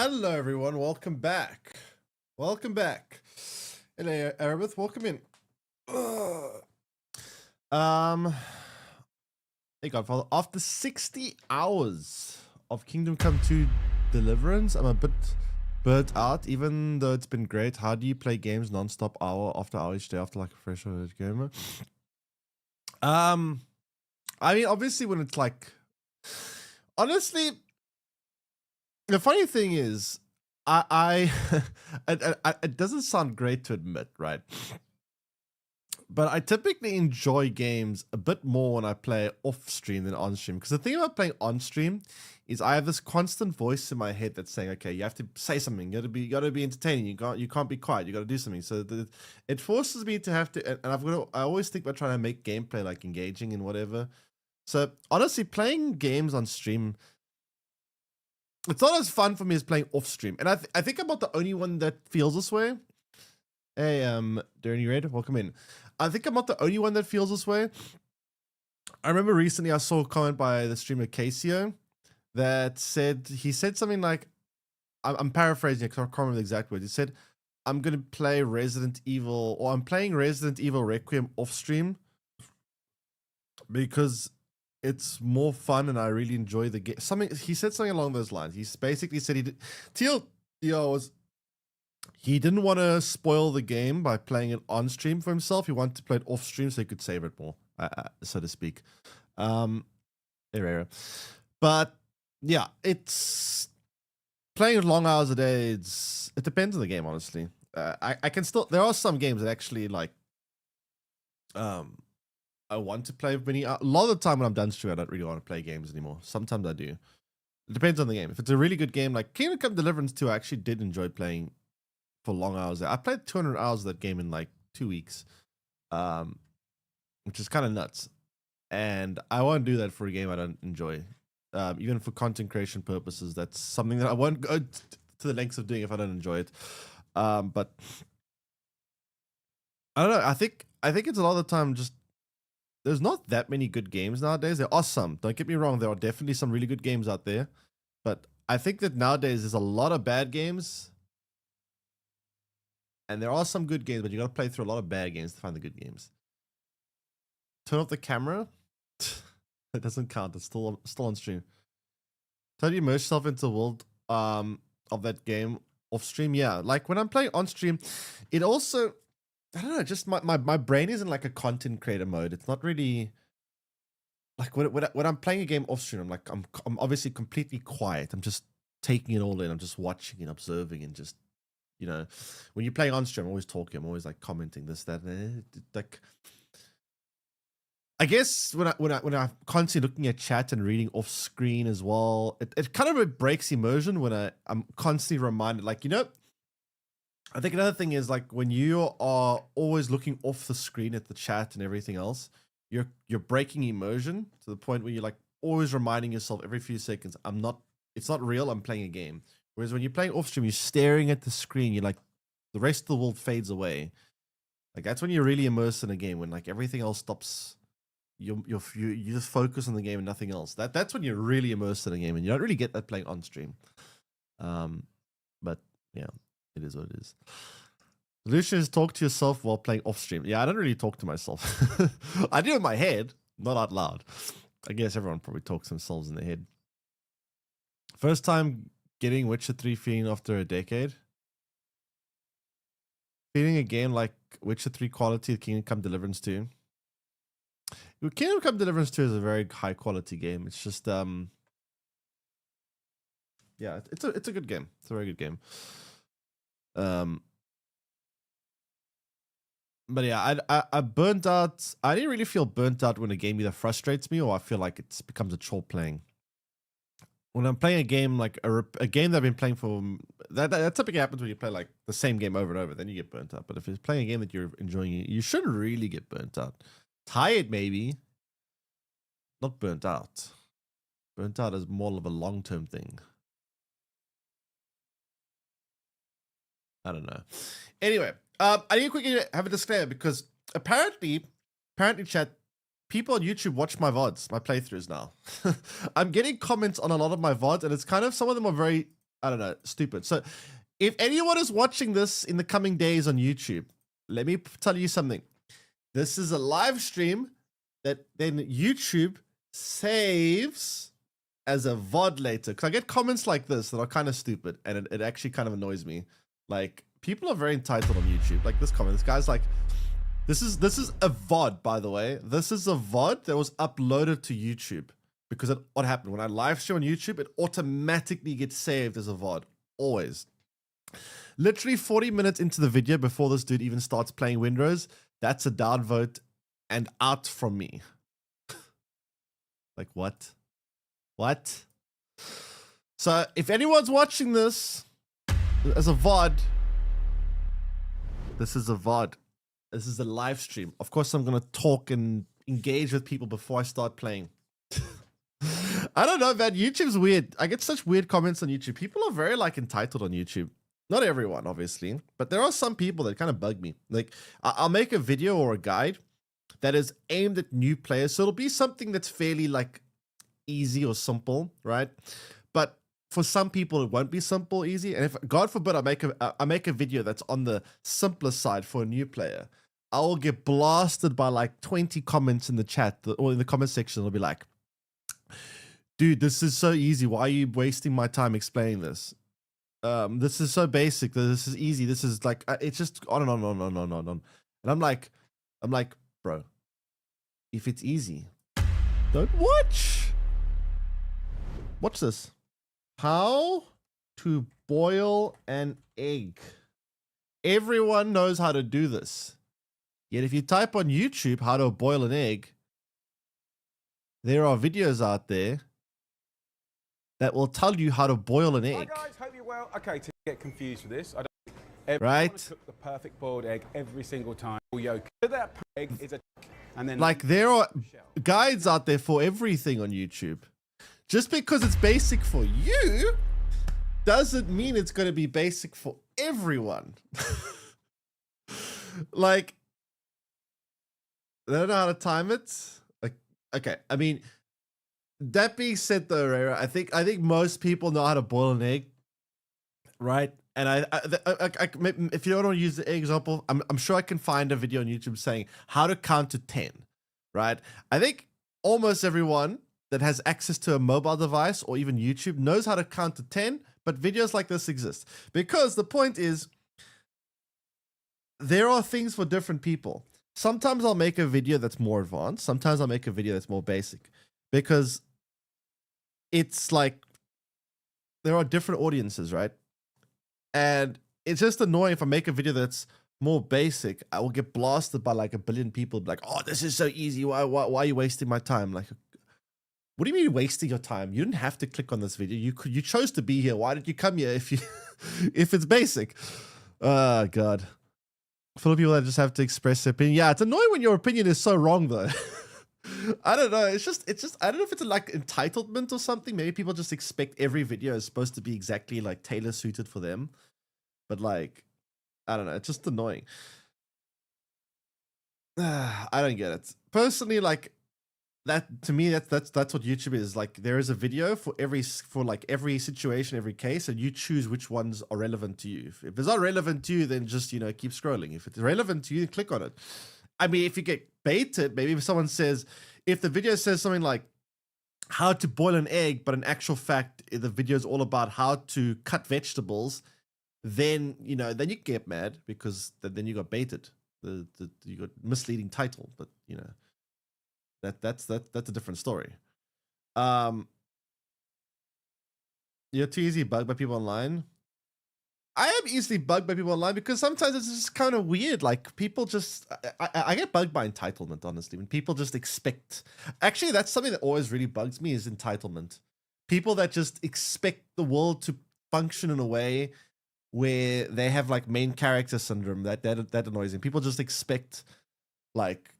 Hello, everyone. Welcome back. Welcome back. Hello, Arabith. Welcome in. Ugh. Hey, Godfather. After 60 hours of Kingdom Come 2 Deliverance, I'm a bit burnt out, even though it's been great. How do you play games non-stop, hour after hour each day after like a fresh gamer? I mean, obviously, when it's like, honestly, the funny thing is, it doesn't sound great to admit, right? But I typically enjoy games a bit more when I play off stream than on stream. Because the thing about playing on stream is I have this constant voice in my head that's saying, "Okay, you have to say something. You gotta be entertaining. You can't be quiet. You gotta do something." So it forces me to have to, and I always think about trying to make gameplay like engaging and whatever. So honestly, playing games on stream, it's not as fun for me as playing off stream. And I think I'm not the only one that feels this way. Hey, Darren, you ready? Welcome in. I think I'm not the only one that feels this way. I remember recently I saw a comment by the streamer Casio that said, he said something like, I'm paraphrasing, I can't remember the exact words. He said, I'm going to play Resident Evil, or I'm playing Resident Evil Requiem off stream because it's more fun and I really enjoy the game. He said something along those lines. He basically said he didn't want to spoil the game by playing it on stream for himself. He wanted to play it off stream so he could savor it more, so to speak. But yeah, it's playing long hours a day. It depends on the game, honestly. I can still. There are some games that actually like. I want to play many. A lot of the time when I'm done streaming, I don't really want to play games anymore. Sometimes I do. It depends on the game. If it's a really good game, like Kingdom Come Deliverance 2, I actually did enjoy playing for long hours. I played 200 hours of that game in like 2 weeks, which is kind of nuts. And I won't do that for a game I don't enjoy. Even for content creation purposes, that's something that I won't go to the lengths of doing if I don't enjoy it. But I don't know. I think it's a lot of the time just there's not that many good games nowadays. There are some. Don't get me wrong. There are definitely some really good games out there. But I think that nowadays there's a lot of bad games. And there are some good games, but you got to play through a lot of bad games to find the good games. Turn off the camera. It doesn't count. It's still on stream. Try to immerse yourself into the world of that game off stream. Yeah, like when I'm playing on stream, it also, I don't know, just my brain is in like a content creator mode. It's not really like when I'm playing a game off stream, I'm obviously completely quiet. I'm just taking it all in. I'm just watching and observing and just, you know, when you're playing on stream, I'm always talking. I'm always like commenting this, that, like. I guess when I'm constantly looking at chat and reading off screen as well, it kind of breaks immersion when I'm constantly reminded, like, you know. I think another thing is like when you are always looking off the screen at the chat and everything else, you're breaking immersion to the point where you're like always reminding yourself every few seconds, it's not real, I'm playing a game. Whereas when you're playing off stream, you're staring at the screen, you're like, the rest of the world fades away. Like that's when you're really immersed in a game, when like everything else stops. You just focus on the game and nothing else. That's when you're really immersed in a game, and you don't really get that playing on stream. But yeah, it is what it is. The solution is talk to yourself while playing off stream. Yeah, I don't really talk to myself. I do in my head, not out loud. I guess everyone probably talks to themselves in their head. First time getting Witcher 3 feeling after a decade. Feeling a game like Witcher 3 quality, Kingdom Come Deliverance 2. Kingdom Come Deliverance 2 is a very high quality game. It's just yeah, it's a good game. It's a very good game. But yeah, I burnt out. I didn't really feel burnt out when a game either frustrates me or I feel like it becomes a chore playing. When I'm playing a game like a game that I've been playing for, that typically happens when you play like the same game over and over, then you get burnt out. But if you're playing a game that you're enjoying, you shouldn't really get burnt out. Tired, maybe. Not burnt out. Burnt out is more of a long-term thing. I don't know. Anyway, I need to quickly have a disclaimer because apparently, chat, people on YouTube watch my VODs, my playthroughs now. I'm getting comments on a lot of my VODs, and it's kind of, some of them are very I don't know, stupid. So if anyone is watching this in the coming days on YouTube, let me tell you something. This is a live stream that then YouTube saves as a VOD later. Because I get comments like this that are kind of stupid, and it actually kind of annoys me. Like, people are very entitled on YouTube. Like this comment, this guy's like, this is a VOD, by the way. This is a VOD that was uploaded to YouTube. Because what happened? When I live stream on YouTube, it automatically gets saved as a VOD. Always. Literally 40 minutes into the video before this dude even starts playing Windrose, that's a downvote and out from me. Like, what? What? So, if anyone's watching this as a VOD, this is a VOD. This is a live stream. Of course, I'm going to talk and engage with people before I start playing. I don't know, man. YouTube's weird. I get such weird comments on YouTube. People are very, like, entitled on YouTube. Not everyone, obviously, but there are some people that kind of bug me. Like, I'll make a video or a guide that is aimed at new players. So it'll be something that's fairly, like, easy or simple, right? But for some people, it won't be simple, easy. And if, God forbid, I make a video that's on the simpler side for a new player, I will get blasted by, like, 20 comments in the chat or in the comment section. It'll be like, dude, this is so easy. Why are you wasting my time explaining this? This is so basic. This is easy. This is like, it's just on and on and on and on and on. And I'm like, bro, if it's easy, don't watch. Watch this. How to boil an egg. Everyone knows how to do this. Yet if you type on YouTube how to boil an egg, there are videos out there that will tell you how to boil an egg. Hi guys, hope you're well. Okay, to get confused with this, I don't right? cook the perfect boiled egg every single time. Yolk. So that egg is a and then like there are guides out there for everything on YouTube. Just because it's basic for you doesn't mean it's going to be basic for everyone. Like, I don't know how to time it. Like, okay, I mean, that being said, though, Rara, I think most people know how to boil an egg, right? And if you don't want to use the egg example, I'm sure I can find a video on YouTube saying how to count to 10, right? I think almost everyone that has access to a mobile device or even YouTube knows how to count to 10, but videos like this exist because the point is there are things for different people. Sometimes I'll make a video that's more advanced. Sometimes I'll make a video that's more basic because it's like there are different audiences, right? And it's just annoying if I make a video that's more basic, I will get blasted by like a billion people like, oh, this is so easy. Why are you wasting my time? Like, what do you mean wasting your time? You didn't have to click on this video. You chose to be here. Why did you come here if if it's basic? Oh God. For the people that just have to express their opinion. Yeah, it's annoying when your opinion is so wrong though. I don't know. It's just I don't know if it's like entitlement or something. Maybe people just expect every video is supposed to be exactly like tailor suited for them. But like, I don't know. It's just annoying. I don't get it. Personally, like that to me, that's what YouTube is. Like there is a video for every situation, every case, and you choose which ones are relevant to you. If it's not relevant to you, then just keep scrolling. If it's relevant to you, click on it. I mean, if you get baited, maybe if someone says, if the video says something like how to boil an egg, but in actual fact, the video is all about how to cut vegetables, then, then you get mad because then you got baited. You got misleading title, but that's a different story. You're too easily bugged by people online. I am easily bugged by people online because sometimes it's just kind of weird. Like people just, I get bugged by entitlement, honestly, when people just expect, actually that's something that always really bugs me is entitlement. People that just expect the world to function in a way where they have like main character syndrome, that annoys me. People just expect like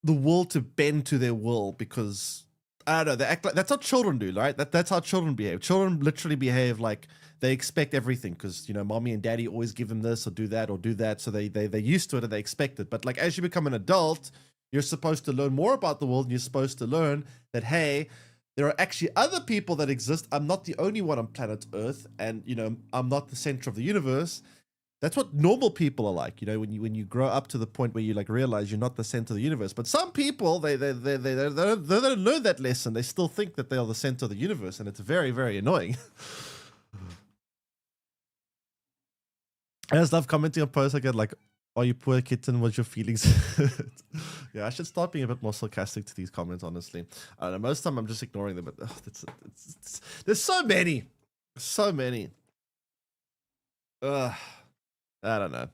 the world to bend to their will because, I don't know, they act like, that's how children do, right? That's how children behave. Children literally behave like they expect everything because, mommy and daddy always give them this or do that. So they're used to it and they expect it. But like, as you become an adult, you're supposed to learn more about the world and you're supposed to learn that, hey, there are actually other people that exist. I'm not the only one on planet Earth, and I'm not the center of the universe. That's what normal people are like, when you grow up to the point where you like realize you're not the center of the universe. But some people, they don't learn that lesson. They still think that they are the center of the universe, and it's very, very annoying. I just love commenting on posts I get like, "Oh, you poor kitten, what's your feelings?" Yeah, I should start being a bit more sarcastic to these comments, honestly. I don't know, most of the time I'm just ignoring them, but there's so many. I don't know.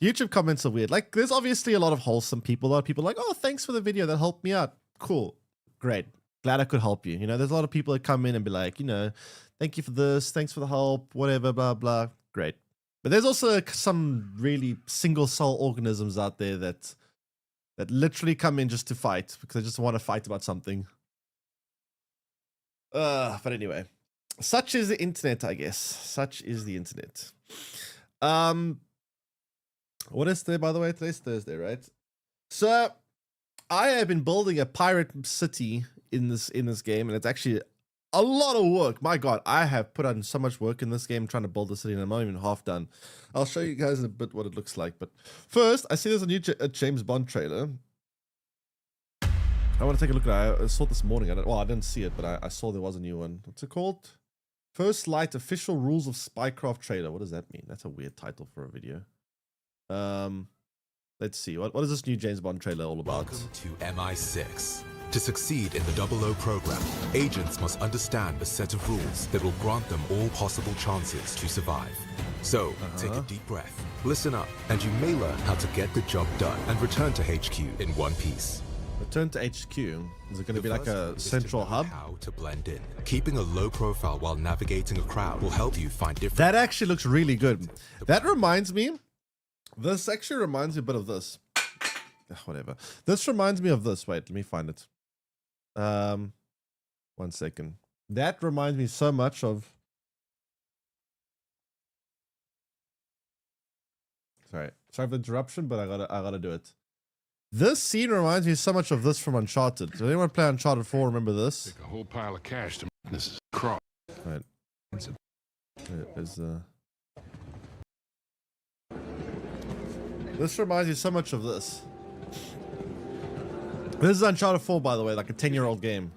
YouTube comments are weird. Like, there's obviously a lot of wholesome people. A lot of people are like, "Oh, thanks for the video. That helped me out." Cool. Great. Glad I could help you. There's a lot of people that come in and be like, "Thank you for this. Thanks for the help. Whatever, blah, blah." Great. But there's also some really single soul organisms out there that literally come in just to fight because they just want to fight about something. But anyway, such is the internet, I guess. Such is the internet. What is today, by the way? Today's Thursday, right? So I have been building a pirate city in this game, and it's actually a lot of work. My God, I have put in so much work in this game trying to build the city, and I'm not even half done. I'll show you guys in a bit what it looks like. But first, I see there's a new James Bond trailer. I want to take a look at it. I saw it this morning. I didn't see it, but I saw there was a new one. What's it called? First Light Official Rules of Spycraft trailer. What does that mean? That's a weird title for a video. Let's see. What is this new James Bond trailer all about? Welcome to MI6. To succeed in the 00 program, agents must understand a set of rules that will grant them all possible chances to survive. So, take a deep breath, listen up, and you may learn how to get the job done and return to HQ in one piece. Return to HQ? Is it going to be like a central hub? How to blend in. Keeping a low profile while navigating a crowd will help you find different... That actually looks really good. That reminds me... This actually reminds me a bit of this. Whatever. This reminds me of this. Wait, let me find it. 1 second. That reminds me so much of... Sorry for the interruption, but I gotta do it. This scene reminds me so much of this from Uncharted. Does anyone play Uncharted 4 remember this? Take a whole pile of cash to this is cross. Right. This reminds me so much of this. This is Uncharted 4, by the way, like a 10-year-old game.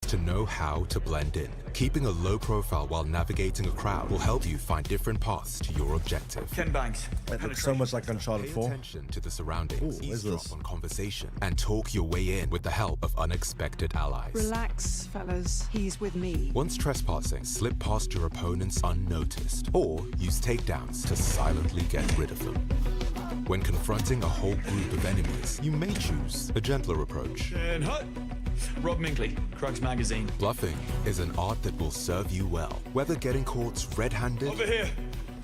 To know how to blend in. Keeping a low profile while navigating a crowd will help you find different paths to your objective. Ken Banks. That looks so much like Uncharted 4. Pay attention to the surroundings, Ooh, eavesdrop on conversation, and talk your way in with the help of unexpected allies. Relax, fellas. He's with me. Once trespassing, slip past your opponents unnoticed, or use takedowns to silently get rid of them. When confronting a whole group of enemies, you may choose a gentler approach. And hut. Rob Minkley, Crux Magazine. Bluffing is an art that will serve you well, whether getting caught red-handed Over here.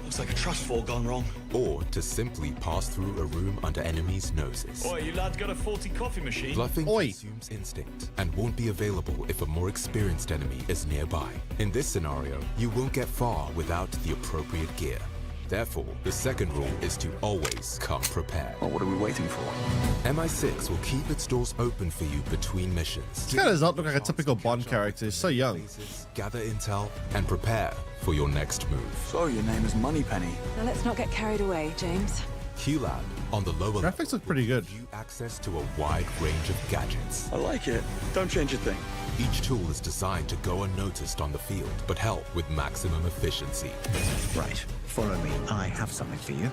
Looks like a trust fall gone wrong. or to simply pass through a room under enemies' noses. Oi, you lads got a faulty coffee machine? Bluffing Oi. consumes instinct and won't be available if a more experienced enemy is nearby. In this scenario, you won't get far without the appropriate gear. Therefore, the second rule is to always come prepared. Well, what are we waiting for? MI6 will keep its doors open for you between missions. This guy does not look like a typical Bond character. He's so young. Gather intel and prepare for your next move. So, your name is Moneypenny. Now let's not get carried away, James. QLab on the lower level Graphics look pretty good. gives you access to a wide range of gadgets. I like it. Don't change a thing. Each tool is designed to go unnoticed on the field, but help with maximum efficiency. Right, follow me. I have something for you.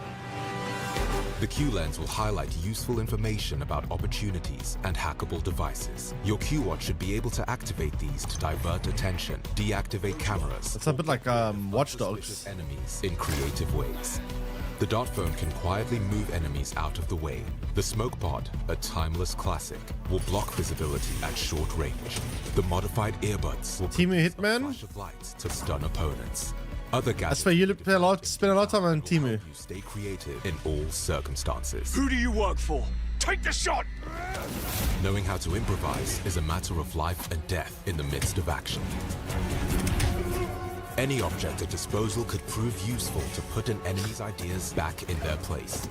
The Q lens will highlight useful information about opportunities and hackable devices. Your Q watch should be able to activate these to divert attention, deactivate cameras, It's a bit like Watch Dogs. suspicious enemies in creative ways. The dot phone can quietly move enemies out of the way. The smoke pod, a timeless classic, will block visibility at short range. The modified earbuds will Timu produce a Hitman? flash of lights to stun opponents. Other gadgets That's why you will spend a lot of time on help Timu. you stay creative in all circumstances. Who do you work for? Take the shot! Knowing how to improvise is a matter of life and death in the midst of action. Any object at disposal could prove useful to put an enemy's ideas back in their place.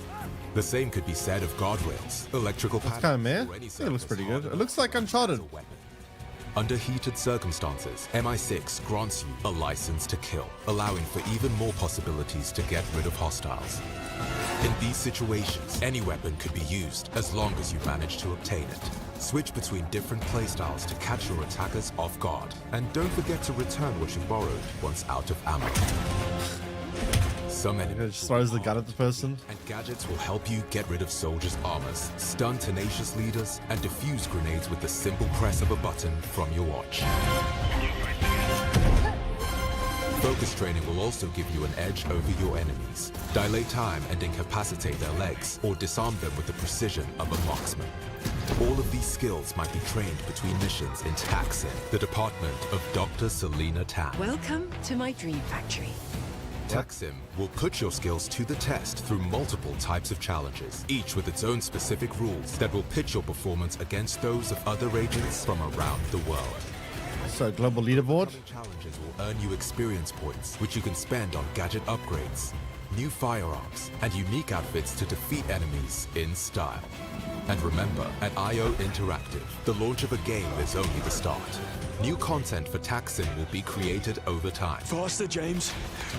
The same could be said of guardrails, electrical It's kind of panels, meh. or any I think it looks surface pretty hard good. It enough looks like to serve Uncharted. as a weapon. Under heated circumstances, MI6 grants you a license to kill, allowing for even more possibilities to get rid of hostiles. In these situations, any weapon could be used as long as you manage to obtain it. Switch between different playstyles to catch your attackers off guard, and don't forget to return what you borrowed once out of ammo. Some It enemies just throws the gun at the person. and gadgets will help you get rid of soldiers' armors, stun tenacious leaders, and defuse grenades with the simple press of a button from your watch. Focus training will also give you an edge over your enemies. Dilate time and incapacitate their legs, or disarm them with the precision of a marksman. All of these skills might be trained between missions in Taxin, the department of Dr. Selena Tan. Welcome to my dream factory. Taxim will put your skills to the test through multiple types of challenges, each with its own specific rules that will pitch your performance against those of other agents from around the world. So global leaderboard. Upcoming challenges will earn you experience points, which you can spend on gadget upgrades, new firearms, and unique outfits to defeat enemies in style. And remember, at IO Interactive, the launch of a game is only the start. New content for Taxin will be created over time. Faster, James.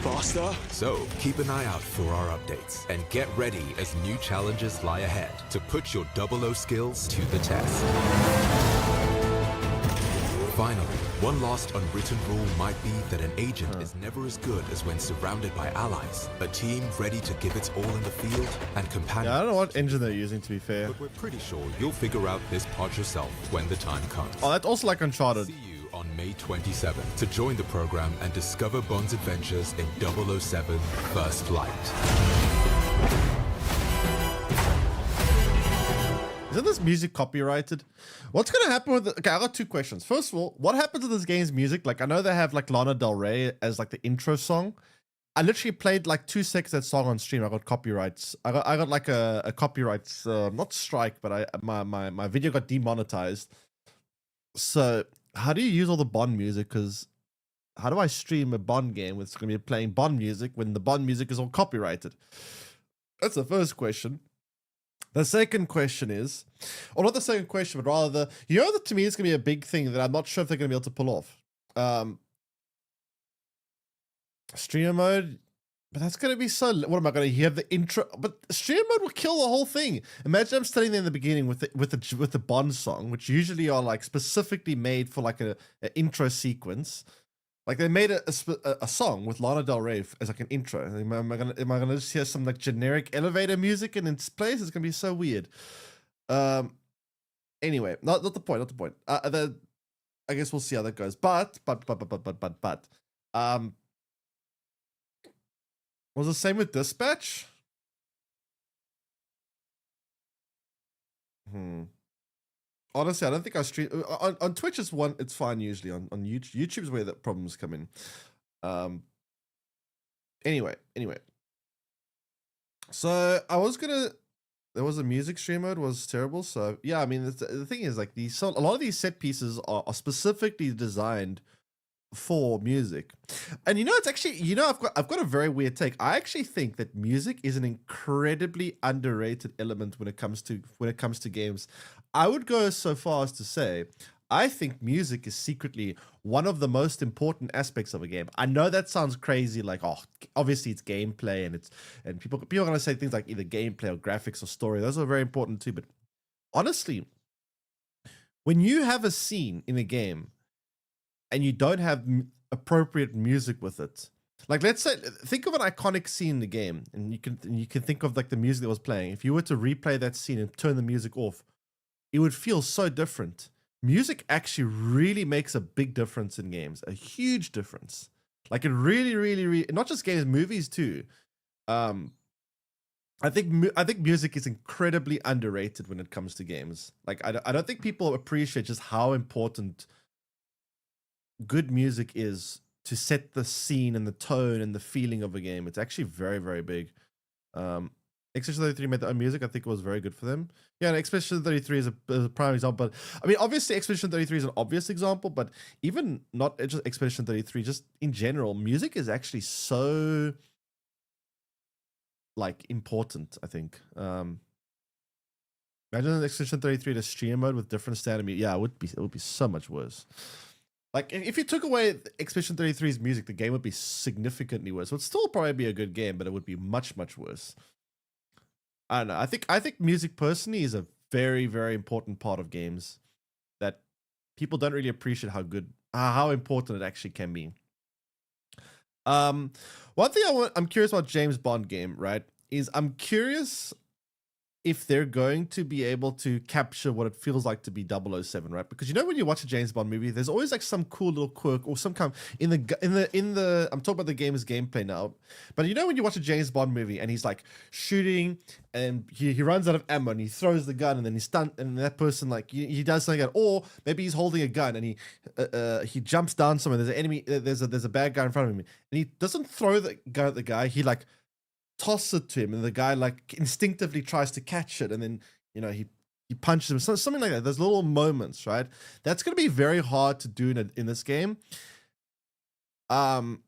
Faster. So keep an eye out for our updates and get ready as new challenges lie ahead to put your 00 skills to the test. Finally, one last unwritten rule might be that an agent is never as good as when surrounded by allies, a team ready to give its all in the field, and companions. Yeah, I don't know what engine they're using, to be fair. But we're pretty sure you'll figure out this part yourself when the time comes. Oh, that's also like Uncharted. See you on May 27th to join the program and discover Bond's adventures in 007 First Light. Isn't this music copyrighted? What's going to happen with okay, I got two questions. First of all, what happens to this game's music? Like, I know they have like Lana Del Rey as like the intro song. I literally played like 2 seconds of that song on stream. I got copyrights. I got like a copyrights not strike, but my video got demonetized. So how do you use all the Bond music? Because how do I stream a Bond game that's going to be playing Bond music when the Bond music is all copyrighted? That's the first question. The second question is, or not the second question, but rather the, you know, that to me is going to be a big thing that I'm not sure if they're going to be able to pull off. Streamer mode, but that's going to be so, what am I going to hear the intro? But streamer mode will kill the whole thing. Imagine I'm standing there in the beginning with the Bond song, which usually are like specifically made for like an intro sequence. Like they made a song with Lana Del Rey as like an intro. Am I gonna just hear some like generic elevator music in its place? It's gonna be so weird. Anyway, not the point. Not the point. I guess we'll see how that goes. But was the same with Dispatch? Honestly, I don't think I stream on Twitch. It's fine usually. On YouTube, YouTube's where the problems come in. Anyway. So there was a music stream mode was terrible. So yeah, I mean the thing is like a lot of these set pieces are specifically designed for music, and it's actually I've got a very weird take. I actually think that music is an incredibly underrated element when it comes to games. I would go so far as to say I think music is secretly one of the most important aspects of a game. I know that sounds crazy, like, oh, obviously it's gameplay and people are gonna say things like either gameplay or graphics or story. Those are very important too. But honestly, when you have a scene in a game and you don't have appropriate music with it, like let's say, think of an iconic scene in the game, and you can think of like the music that was playing. If you were to replay that scene and turn the music off, it would feel so different. Music actually really makes a big difference in games, a huge difference. Like it really, not just games, movies too. I think music is incredibly underrated when it comes to games. Like I don't think people appreciate just how important good music is to set the scene and the tone and the feeling of a game. It's actually very, very big. Expedition 33 made their own music. I think it was very good for them. Yeah, and Expedition 33 is a prime example. But I mean, obviously, Expedition 33 is an obvious example, but even not just Expedition 33, just in general, music is actually so like important. I think. Imagine an Expedition 33 to stream mode with different standard music. Yeah, it would be so much worse. Like if you took away Expedition 33's music, the game would be significantly worse. It would still probably be a good game, but it would be much, much worse. I don't know. I think music personally is a very, very important part of games that people don't really appreciate how important it actually can be. One thing I'm curious about James Bond game, right? Is I'm curious if they're going to be able to capture what it feels like to be 007, right? Because you know when you watch a James Bond movie, there's always like some cool little quirk or some kind in the I'm talking about the game's gameplay now, but you know when you watch a James Bond movie and he's like shooting and he runs out of ammo and he throws the gun and then he's stunned and that person like he does something like that, or maybe he's holding a gun and he jumps down somewhere, there's an enemy, there's a bad guy in front of him and he doesn't throw the gun at the guy, he like toss it to him and the guy like instinctively tries to catch it and then he punches him, something like that. There's little moments, right? That's going to be very hard to do in this game. And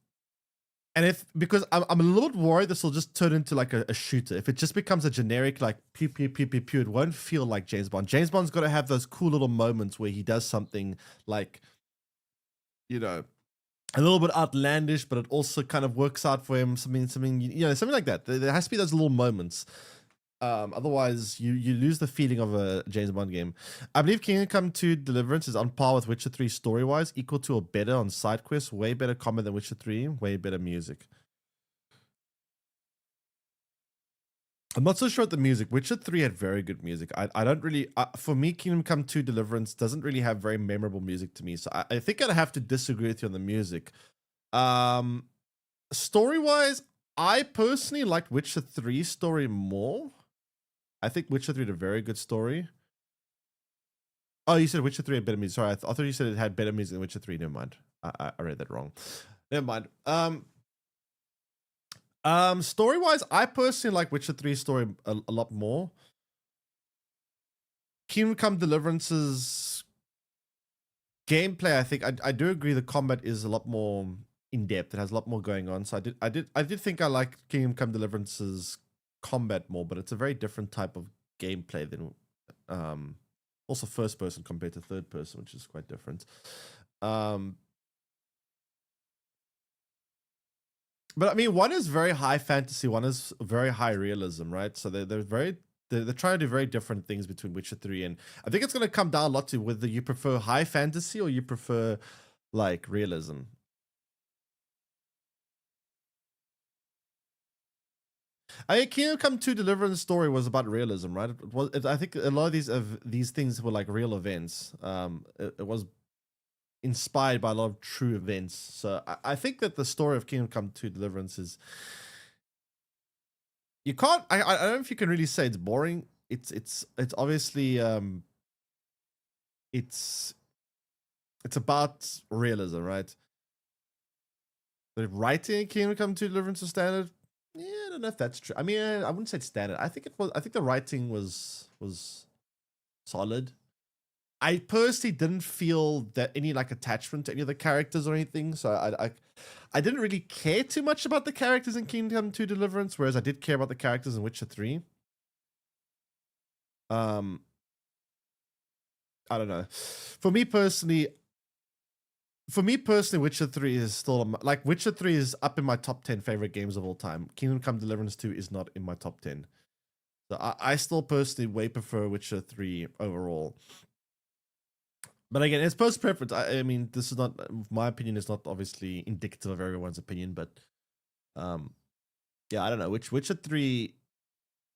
because I'm a little bit worried this will just turn into like a shooter. If it just becomes a generic like pew pew pew pew pew, it won't feel like James Bond. James Bond's got to have those cool little moments where he does something like a little bit outlandish, but it also kind of works out for him. Something like that. There has to be those little moments. Otherwise, you lose the feeling of a James Bond game. I believe Kingdom Come 2 Deliverance is on par with Witcher 3 story-wise, equal to or better on side quests, way better combat than Witcher 3, way better music. I'm not so sure at the music. Witcher 3 had very good music. I don't really... for me, Kingdom Come 2 Deliverance doesn't really have very memorable music to me. So I think I'd have to disagree with you on the music. Story-wise, I personally liked Witcher 3's story more. I think Witcher 3 had a very good story. Oh, you said Witcher 3 had better music. Sorry, I thought you said it had better music than Witcher 3. Never mind. I read that wrong. Never mind. Story-wise, I personally like Witcher 3's story a lot more. Kingdom Come Deliverance's gameplay, I think I do agree the combat is a lot more in-depth. It has a lot more going on. So I did think I liked Kingdom Come Deliverance's combat more, but it's a very different type of gameplay than also first person compared to third person, which is quite different. But I mean, one is very high fantasy, one is very high realism, right? So they're trying to do very different things between Witcher 3 and I think it's going to come down a lot to whether you prefer high fantasy or you prefer like realism. I think Kingdom Come 2 Deliverance story was about realism, right? I think a lot of these things were like real events. It was inspired by a lot of true events. So I think that the story of Kingdom Come 2 Deliverance is... You can't... I don't know if you can really say it's boring. It's obviously... It's about realism, right? The writing in Kingdom Come 2 Deliverance is standard. Yeah, I don't know if that's true. I mean, I wouldn't say it's standard. I think the writing was solid. I personally didn't feel that any like attachment to any of the characters or anything. So I didn't really care too much about the characters in Kingdom Come 2 Deliverance, whereas I did care about the characters in Witcher 3. I don't know. For me personally, Witcher 3 is still like Witcher 3 is up in my top 10 favorite games of all time. Kingdom Come Deliverance 2 is not in my top 10. So I still personally way prefer Witcher 3 overall. But again, it's personal preference. I mean, this is not my opinion. Is not obviously indicative of everyone's opinion, but yeah, I don't know. Witcher 3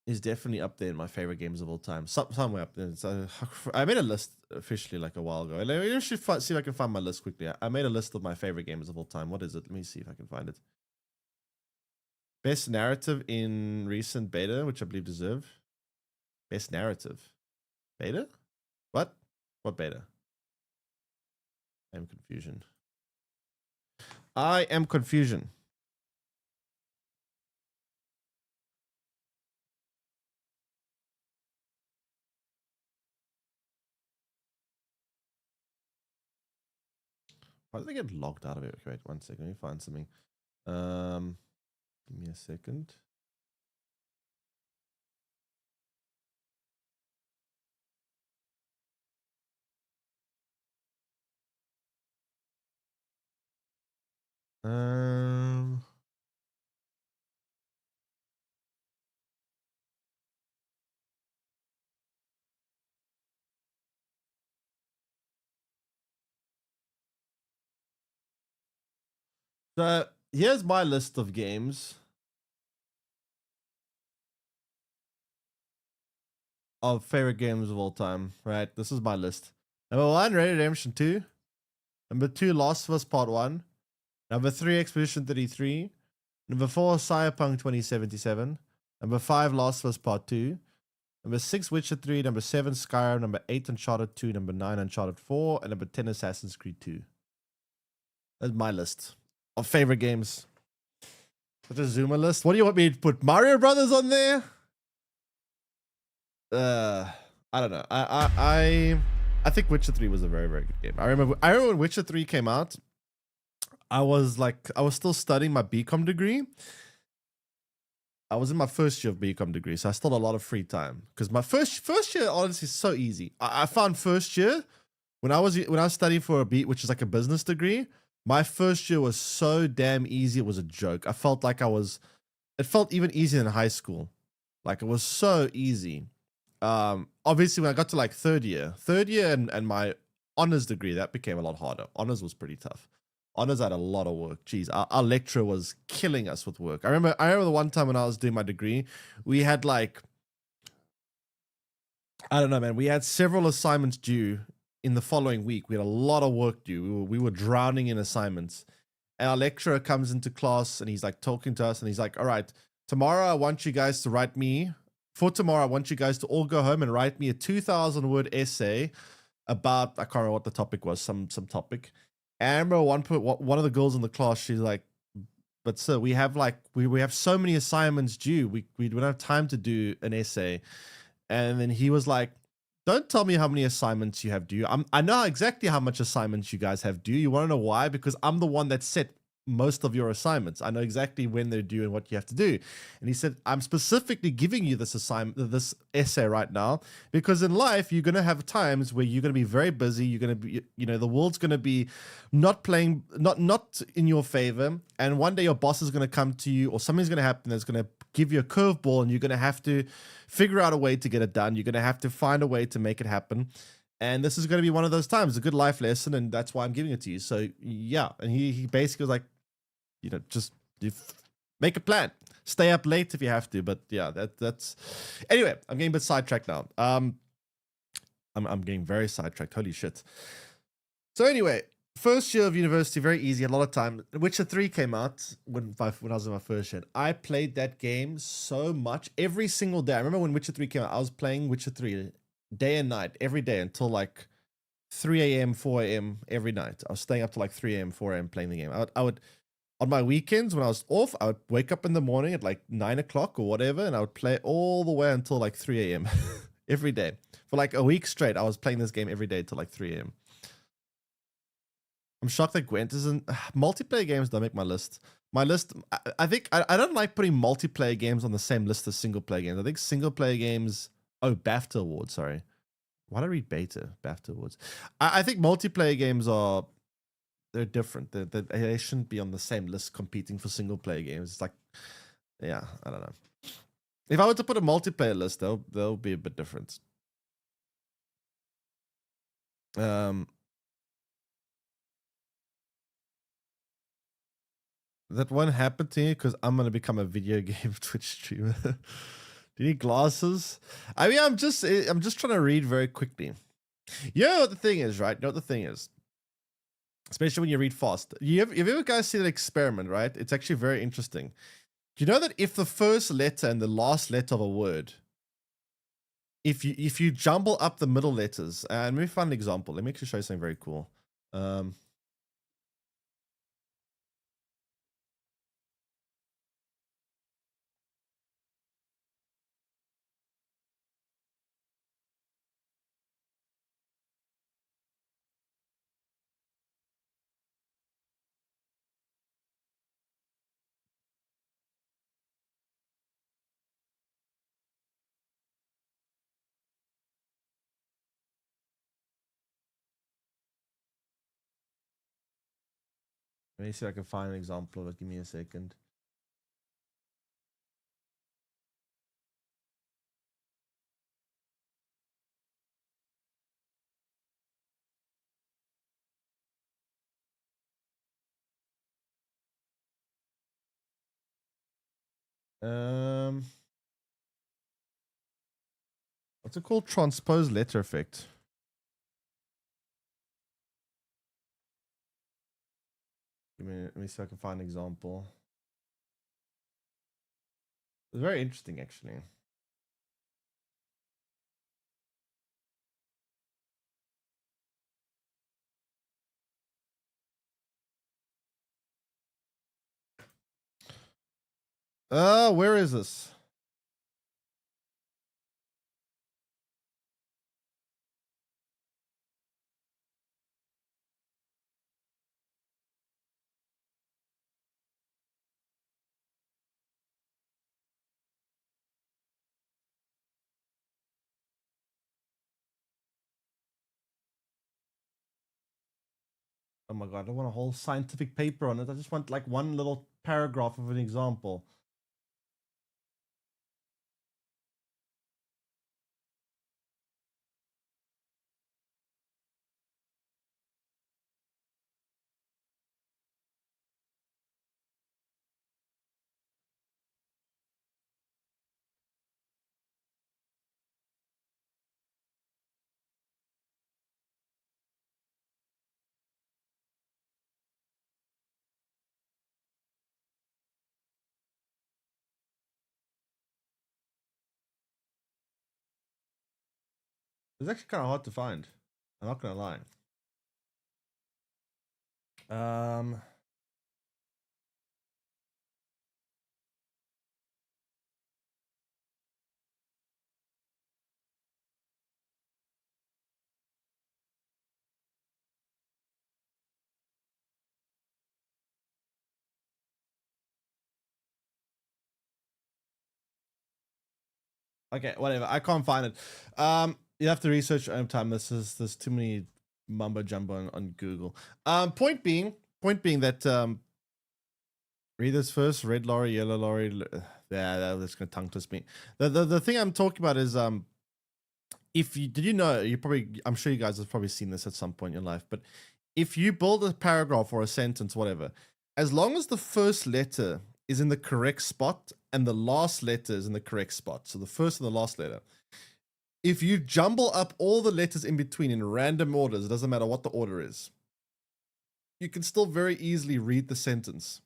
is definitely up there in my favorite games of all time. Somewhere up there. So I made a list officially like a while ago. I should see if I can find my list quickly. I made a list of my favorite games of all time. What is it? Let me see if I can find it. Best narrative in recent beta, which I believe deserve. Best narrative. Beta? What? What beta? I am confusion. I am confusion. Why did I get logged out of it? Okay, wait, 1 second. Let me find something. Give me a second. Um. So here's my list of games of favorite games of all time. Right, this is my list. Number 1, Red Dead Redemption 2. Number 2, Last of Us Part 1. Number 3, Expedition 33. Number 4, Cyberpunk 2077. Number 5, Last of Us Part 2. Number 6, Witcher 3. Number 7, Skyrim. Number 8, Uncharted 2. Number 9, Uncharted 4. And number 10, Assassin's Creed 2. That's my list of favorite games. Such a Zoomer list. What do you want me to put? Mario Brothers on there? I don't know. I think Witcher 3 was a very, very good game. I remember when Witcher 3 came out, I was still studying my BCom degree. I was in my first year of BCom degree, so I still had a lot of free time. Because my first year, honestly, is so easy. I found first year when I was studying for a which is like a business degree. My first year was so damn easy. It was a joke. I felt like it felt even easier than high school. Like it was so easy. Obviously when I got to like third year and my honors degree, that became a lot harder. Honors was pretty tough. Honors had a lot of work. Jeez, our lecturer was killing us with work. I remember the one time when I was doing my degree, we had like, I don't know, man. We had several assignments due in the following week. We had a lot of work due. We were drowning in assignments. And our lecturer comes into class and he's like talking to us and he's like, all right, tomorrow I want you guys to write me. For tomorrow, I want you guys to all go home and write me a 2,000-word essay about, I can't remember what the topic was, some topic. And I remember one of the girls in the class, she's like, but sir, we have so many assignments due. We don't have time to do an essay. And then he was like, don't tell me how many assignments you have due. I know exactly how much assignments you guys have due. You want to know why? Because I'm the one that set most of your assignments. I know exactly when they're due and what you have to do. And he said, I'm specifically giving you this essay right now because in life, you're going to have times where you're going to be very busy. You're going to be, the world's going to be not in your favor. And one day your boss is going to come to you or something's going to happen that's going to give you a curveball and you're going to have to figure out a way to get it done. You're going to have to find a way to make it happen. And this is going to be one of those times, a good life lesson. And that's why I'm giving it to you. So yeah. And he basically was like, just make a plan. Stay up late if you have to. But yeah, that's anyway. I'm getting a bit sidetracked now. I'm getting very sidetracked. Holy shit. So anyway, first year of university, very easy. A lot of time. Witcher 3 came out when I was in my first year. I played that game so much every single day. I remember when Witcher 3 came out. I was playing Witcher 3 day and night every day until like 3 a.m., 4 a.m. every night. I was staying up to like 3 a.m., 4 a.m. playing the game. I would on my weekends when I was off, I would wake up in the morning at like 9 o'clock or whatever, and I would play all the way until like 3 a.m. every day. For like a week straight, I was playing this game every day till like 3 a.m. I'm shocked that Gwent isn't... Multiplayer games don't make my list. My list, I think, I don't like putting multiplayer games on the same list as single-player games. I think single-player games... Oh, BAFTA Awards, sorry. Why did I read beta? BAFTA Awards. I think multiplayer games are... They're different. They shouldn't be on the same list competing for single player games. It's like, yeah, I don't know. If I were to put a multiplayer list, they'll be a bit different. That won't happen to you because I'm gonna become a video game Twitch streamer. Do you need glasses? I mean, I'm just trying to read very quickly. You know what the thing is, right? You know what the thing is? Especially when you read fast. You ever guys see that experiment, right? It's actually very interesting. Do you know that if the first letter and the last letter of a word, if you jumble up the middle letters, and let me find an example. Let me actually show you something very cool. Let me see if I can find an example of it. Give me a second. What's it called? Transpose letter effect. Let me see if I can find an example. It's very interesting, actually. Where is this? Oh my god, I don't want a whole scientific paper on it. I just want like one little paragraph of an example. It's actually kind of hard to find. I'm not gonna lie. Okay, whatever. I can't find it. You have to research your own time. There's too many mumbo jumbo on Google. Point being that read this first. Red lorry, yellow lorry. Yeah, that's gonna tongue twist me. The thing I'm talking about is if you did you know I'm sure you guys have probably seen this at some point in your life, but if you build a paragraph or a sentence, whatever, as long as the first letter is in the correct spot and the last letter is in the correct spot, so the first and the last letter, if you jumble up all the letters in between in random orders, it doesn't matter what the order is, you can still very easily read the sentence.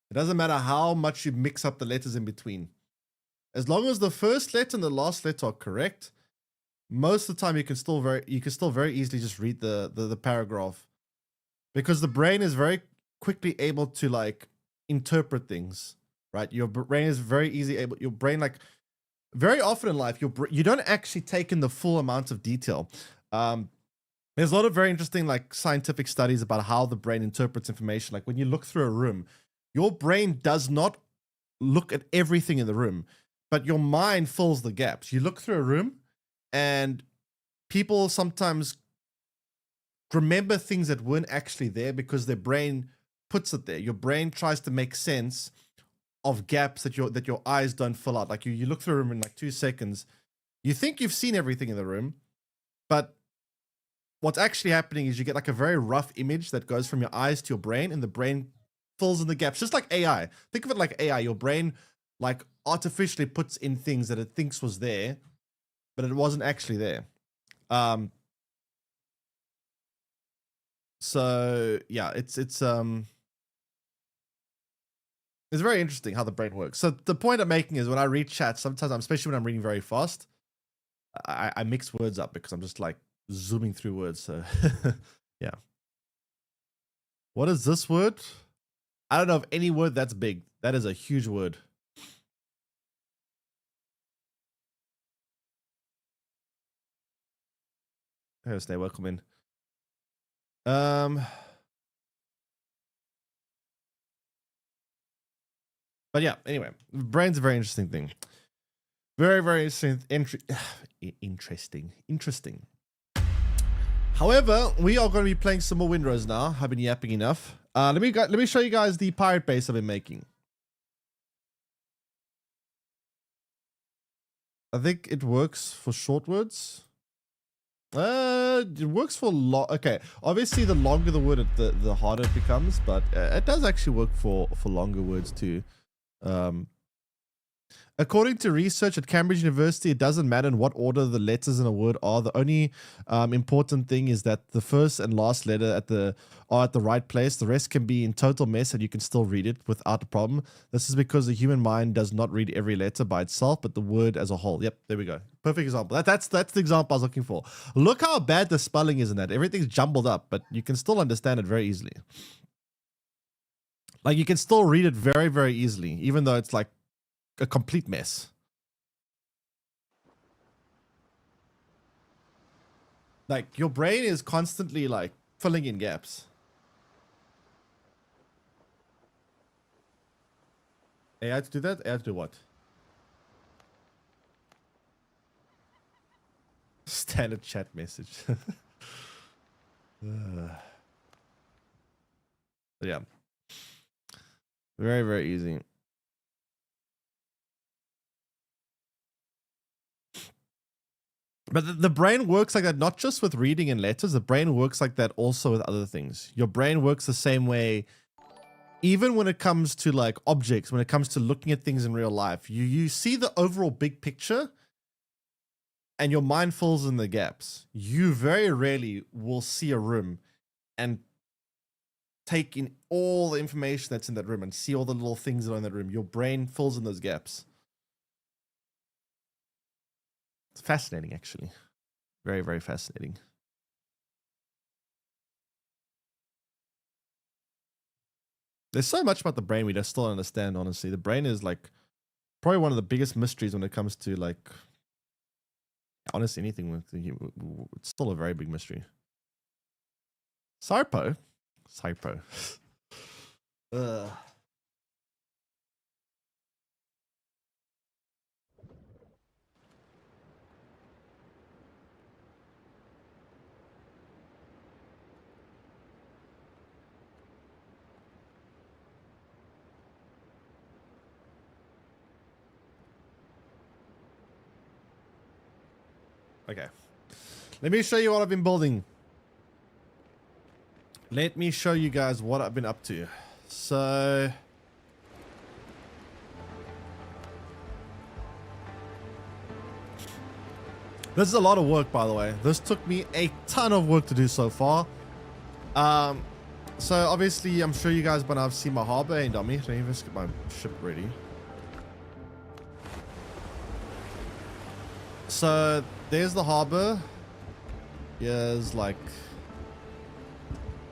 It doesn't matter how much you mix up the letters in between. As long as the first letter and the last letter are correct, most of the time you can still very easily just read the paragraph, because the brain is very quickly able to like interpret things, right? Your brain is very easy able. Your brain, like, very often in life, you don't actually take in the full amount of detail. There's a lot of very interesting like scientific studies about how the brain interprets information. Like when you look through a room, your brain does not look at everything in the room, but your mind fills the gaps. You look through a room, and people sometimes remember things that weren't actually there because their brain puts it there. Your brain tries to make sense of gaps that your eyes don't fill out. Like you look through a room in like 2 seconds, you think you've seen everything in the room, but what's actually happening is you get like a very rough image that goes from your eyes to your brain, and the brain fills in the gaps. Just like AI. Think of it like AI. Your brain like artificially puts in things that it thinks was there, but it wasn't actually there. So yeah, it's very interesting how the brain works. So the point I'm making is when I read chat, sometimes, especially when I'm reading very fast, I mix words up because I'm just like zooming through words. So yeah. What is this word? I don't know of any word that's big. That is a huge word. Hey, stay welcome in. But yeah, anyway, brain's a very interesting thing. Very, very interesting. However, we are going to be playing some more Windrose now. I've been yapping enough. Let me show you guys the pirate base I've been making. I think it works for short words. It works for okay. Obviously, the longer the word, the harder it becomes. But it does actually work for longer words too. According to research at Cambridge University, it doesn't matter in what order the letters in a word are. The only important thing is that the first and last letter are at the right place. The rest can be in total mess and you can still read it without a problem. This is because the human mind does not read every letter by itself, but the word as a whole. Yep, there we go. Perfect example. That's the example I was looking for. Look how bad the spelling is in that. Everything's jumbled up, but you can still understand it very easily. Like you can still read it very, very easily, even though it's like a complete mess. Like your brain is constantly like filling in gaps. AI to do that? AI to do what? Standard chat message. Yeah. Very, very easy. But the brain works like that, not just with reading and letters. The brain works like that also with other things. Your brain works the same way, even when it comes to like objects, when it comes to looking at things in real life. You see the overall big picture and your mind fills in the gaps. You very rarely will see a room and take in all the information that's in that room and see all the little things that are in that room. Your brain fills in those gaps. It's fascinating, actually. Very, very fascinating. There's so much about the brain we just still don't understand, honestly. The brain is like probably one of the biggest mysteries when it comes to like, honestly, anything with the human. It's still a very big mystery. Sarpo. Okay. Let me show you what I've been building. Let me show you guys what I've been up to. So this is a lot of work, by the way. This took me a ton of work to do so far. So obviously, I'm sure you guys by now have seen my harbor. Hey, dummy. Let me just get my ship ready. So there's the harbor. Here's like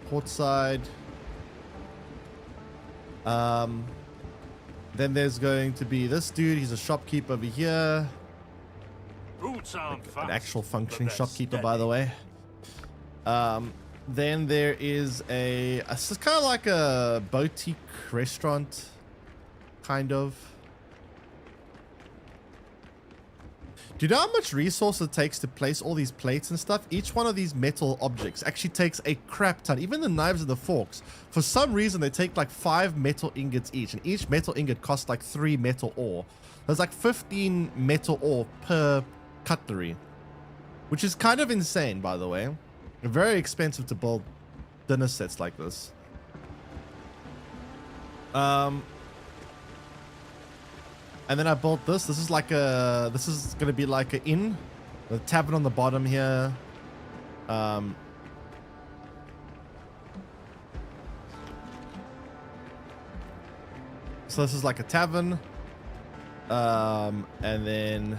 portside. Then there's going to be this dude. He's a shopkeeper over here. Boots on Like an actual functioning shopkeeper, by the way. Then there is it's just kind of like a boutique restaurant, kind of. Do you know how much resource it takes to place all these plates and stuff? Each one of these metal objects actually takes a crap ton. Even the knives and the forks. For some reason, they take like 5 metal ingots each. And each metal ingot costs like 3 metal ore. There's like 15 metal ore per cutlery. Which is kind of insane, by the way. Very expensive to build dinner sets like this. And then I built this. This is going to be like an inn. The tavern on the bottom here. So this is like a tavern. And then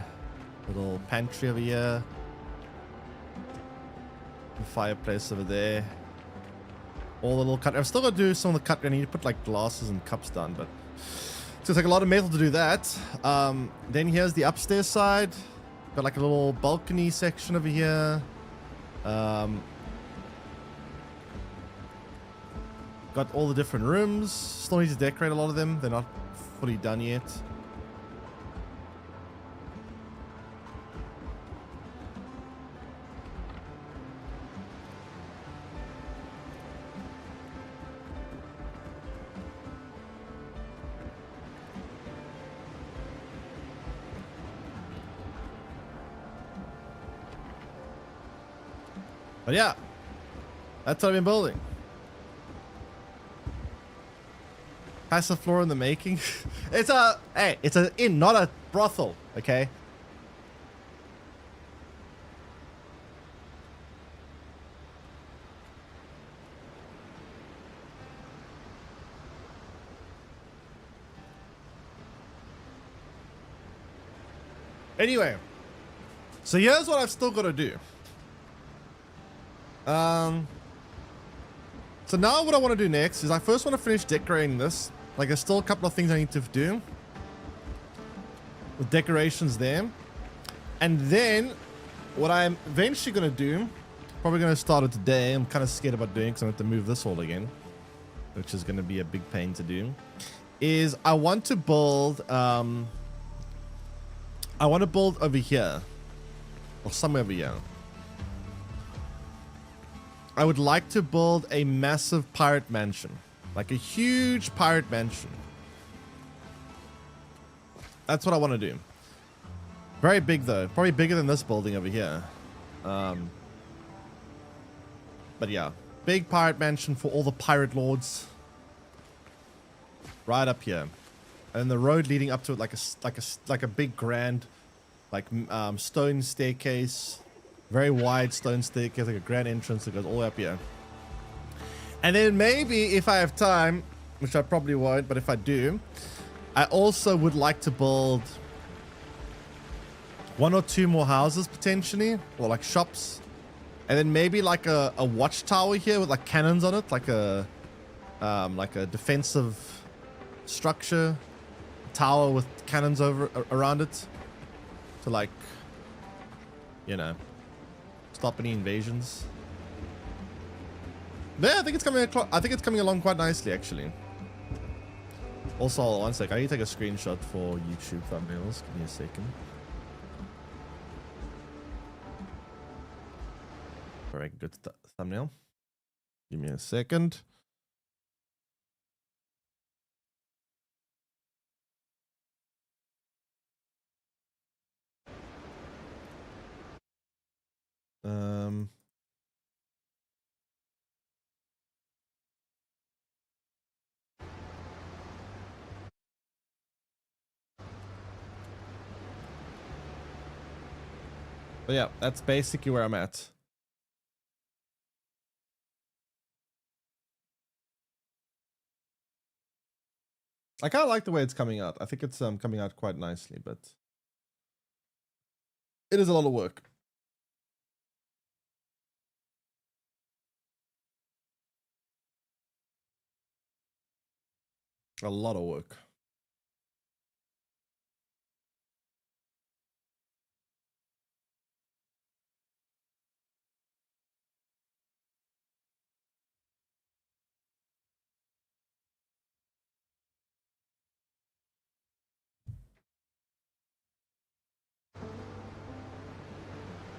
a little pantry over here. The fireplace over there. All the little cutlery. I'm still going to do some of the cutlery. I need to put like glasses and cups down, but it's gonna take a lot of metal to do that. Then here's the upstairs side. Got like a little balcony section over here. Got all the different rooms. Still need to decorate a lot of them. They're not fully done yet. But yeah, that's what I've been building. Passive floor in the making. It's a, hey, it's an inn, not a brothel, okay? Anyway, so here's what I've still got to do. So now what I want to do next is I first want to finish decorating this. Like, there's still a couple of things I need to do with decorations there. And then what I'm eventually going to do, probably going to start it today. I'm kind of scared about doing it because I have to move this all again, which is going to be a big pain to do, is I want to build, over here, or somewhere over here. I would like to build a massive pirate mansion, like a huge pirate mansion. That's what I want to do. Very big though, probably bigger than this building over here. But yeah, big pirate mansion for all the pirate lords. Right up here, and the road leading up to it, like a big grand, stone staircase. Very wide stone staircase, like a grand entrance that goes all the way up here. And then maybe if I have time, which I probably won't, but if I do, I also would like to build 1 or 2 more houses potentially, or like shops. And then maybe like a watchtower here with like cannons on it, like a defensive structure, tower with cannons around it to, like, you know, stop any invasions. Yeah, I think it's coming along quite nicely, actually. Also, one sec, I need to take a screenshot for YouTube thumbnails. Give me a second. Alright, good thumbnail. Give me a second. But yeah, that's basically where I'm at. I kind of like the way it's coming out. I think it's coming out quite nicely, but it is a lot of work. A lot of work.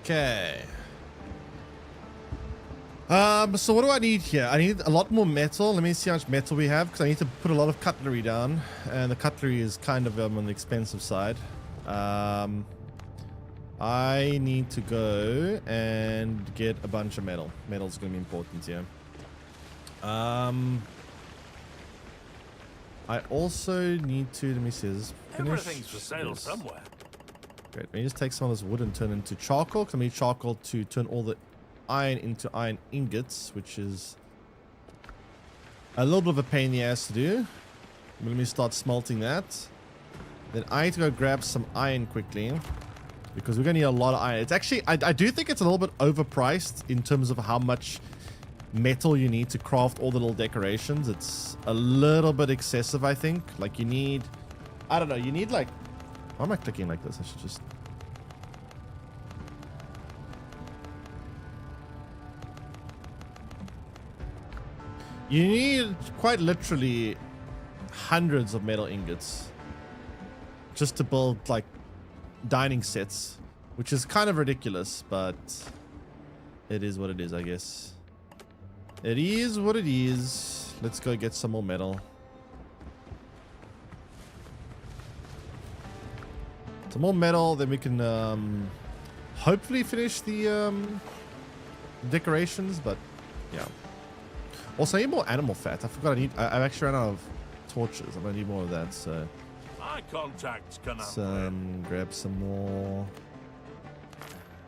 Okay. So what do I need here? I need a lot more metal. Let me see how much metal we have, because I need to put a lot of cutlery down, and the cutlery is kind of on the expensive side. I need to go and get a bunch of metal. Metal's going to be important here. I also need to, let me see, this finish. Everything's for sale somewhere. Great. Let me just take some of this wood and turn it into charcoal, because I need charcoal to turn all the iron into iron ingots, which is a little bit of a pain in the ass to do. Let me start smelting that. Then I need to go grab some iron quickly, because we're going to need a lot of iron. It's actually, I do think it's a little bit overpriced in terms of how much metal you need to craft all the little decorations. It's a little bit excessive, I think. Like, you need, I don't know, you need like, why am I clicking like this? I should just... You need quite literally hundreds of metal ingots just to build like dining sets, which is kind of ridiculous, but it is what it is, I guess. It is what it is. Let's go get some more metal. Some more metal, then we can hopefully finish the decorations, but yeah. Also, I need more animal fat. I forgot I actually ran out of torches. I'm gonna need more of that, so My contacts can let's help. grab some more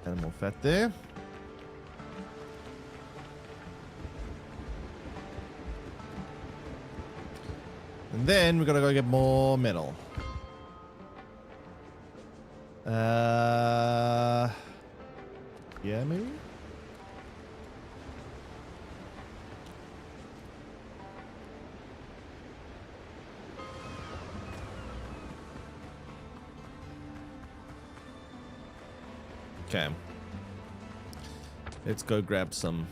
animal fat there. And then we're gonna go get more metal. Yeah, maybe? Okay. Let's go grab some.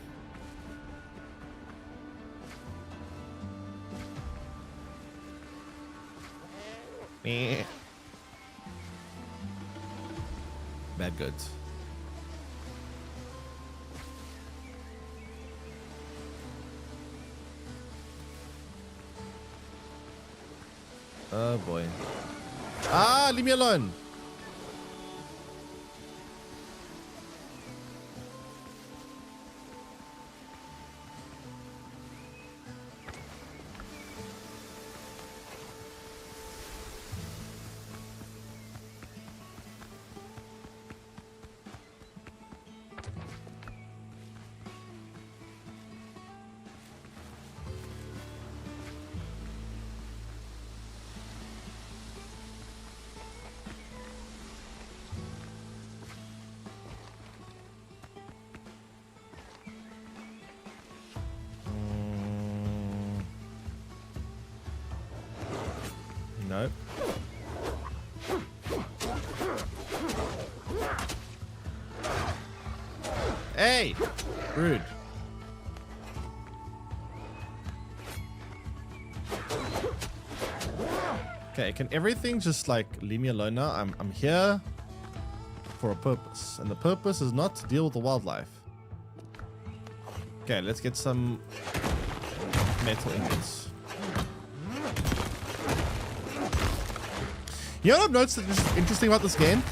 Meh. Bad goods. Oh boy. Ah, leave me alone. No. Hey! Rude. Okay, can everything just like leave me alone now? I'm here for a purpose, and the purpose is not to deal with the wildlife. Okay, let's get some metal ingots. You know what I've noticed that is interesting about this game?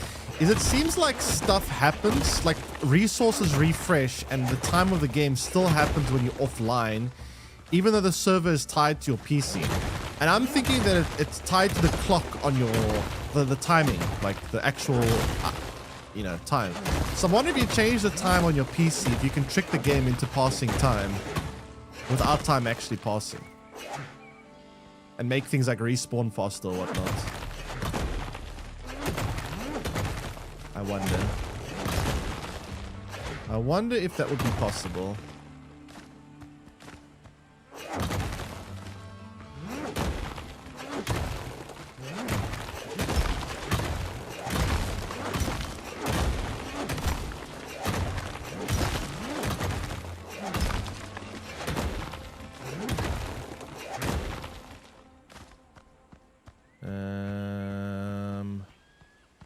Is it seems like stuff happens, like resources refresh, and the time of the game still happens when you're offline, even though the server is tied to your PC. And I'm thinking that it's tied to the clock on your, the timing, like the actual, you know, time. So I'm wondering if you change the time on your PC, if you can trick the game into passing time without time actually passing. And make things like respawn faster or whatnot. I wonder if that would be possible.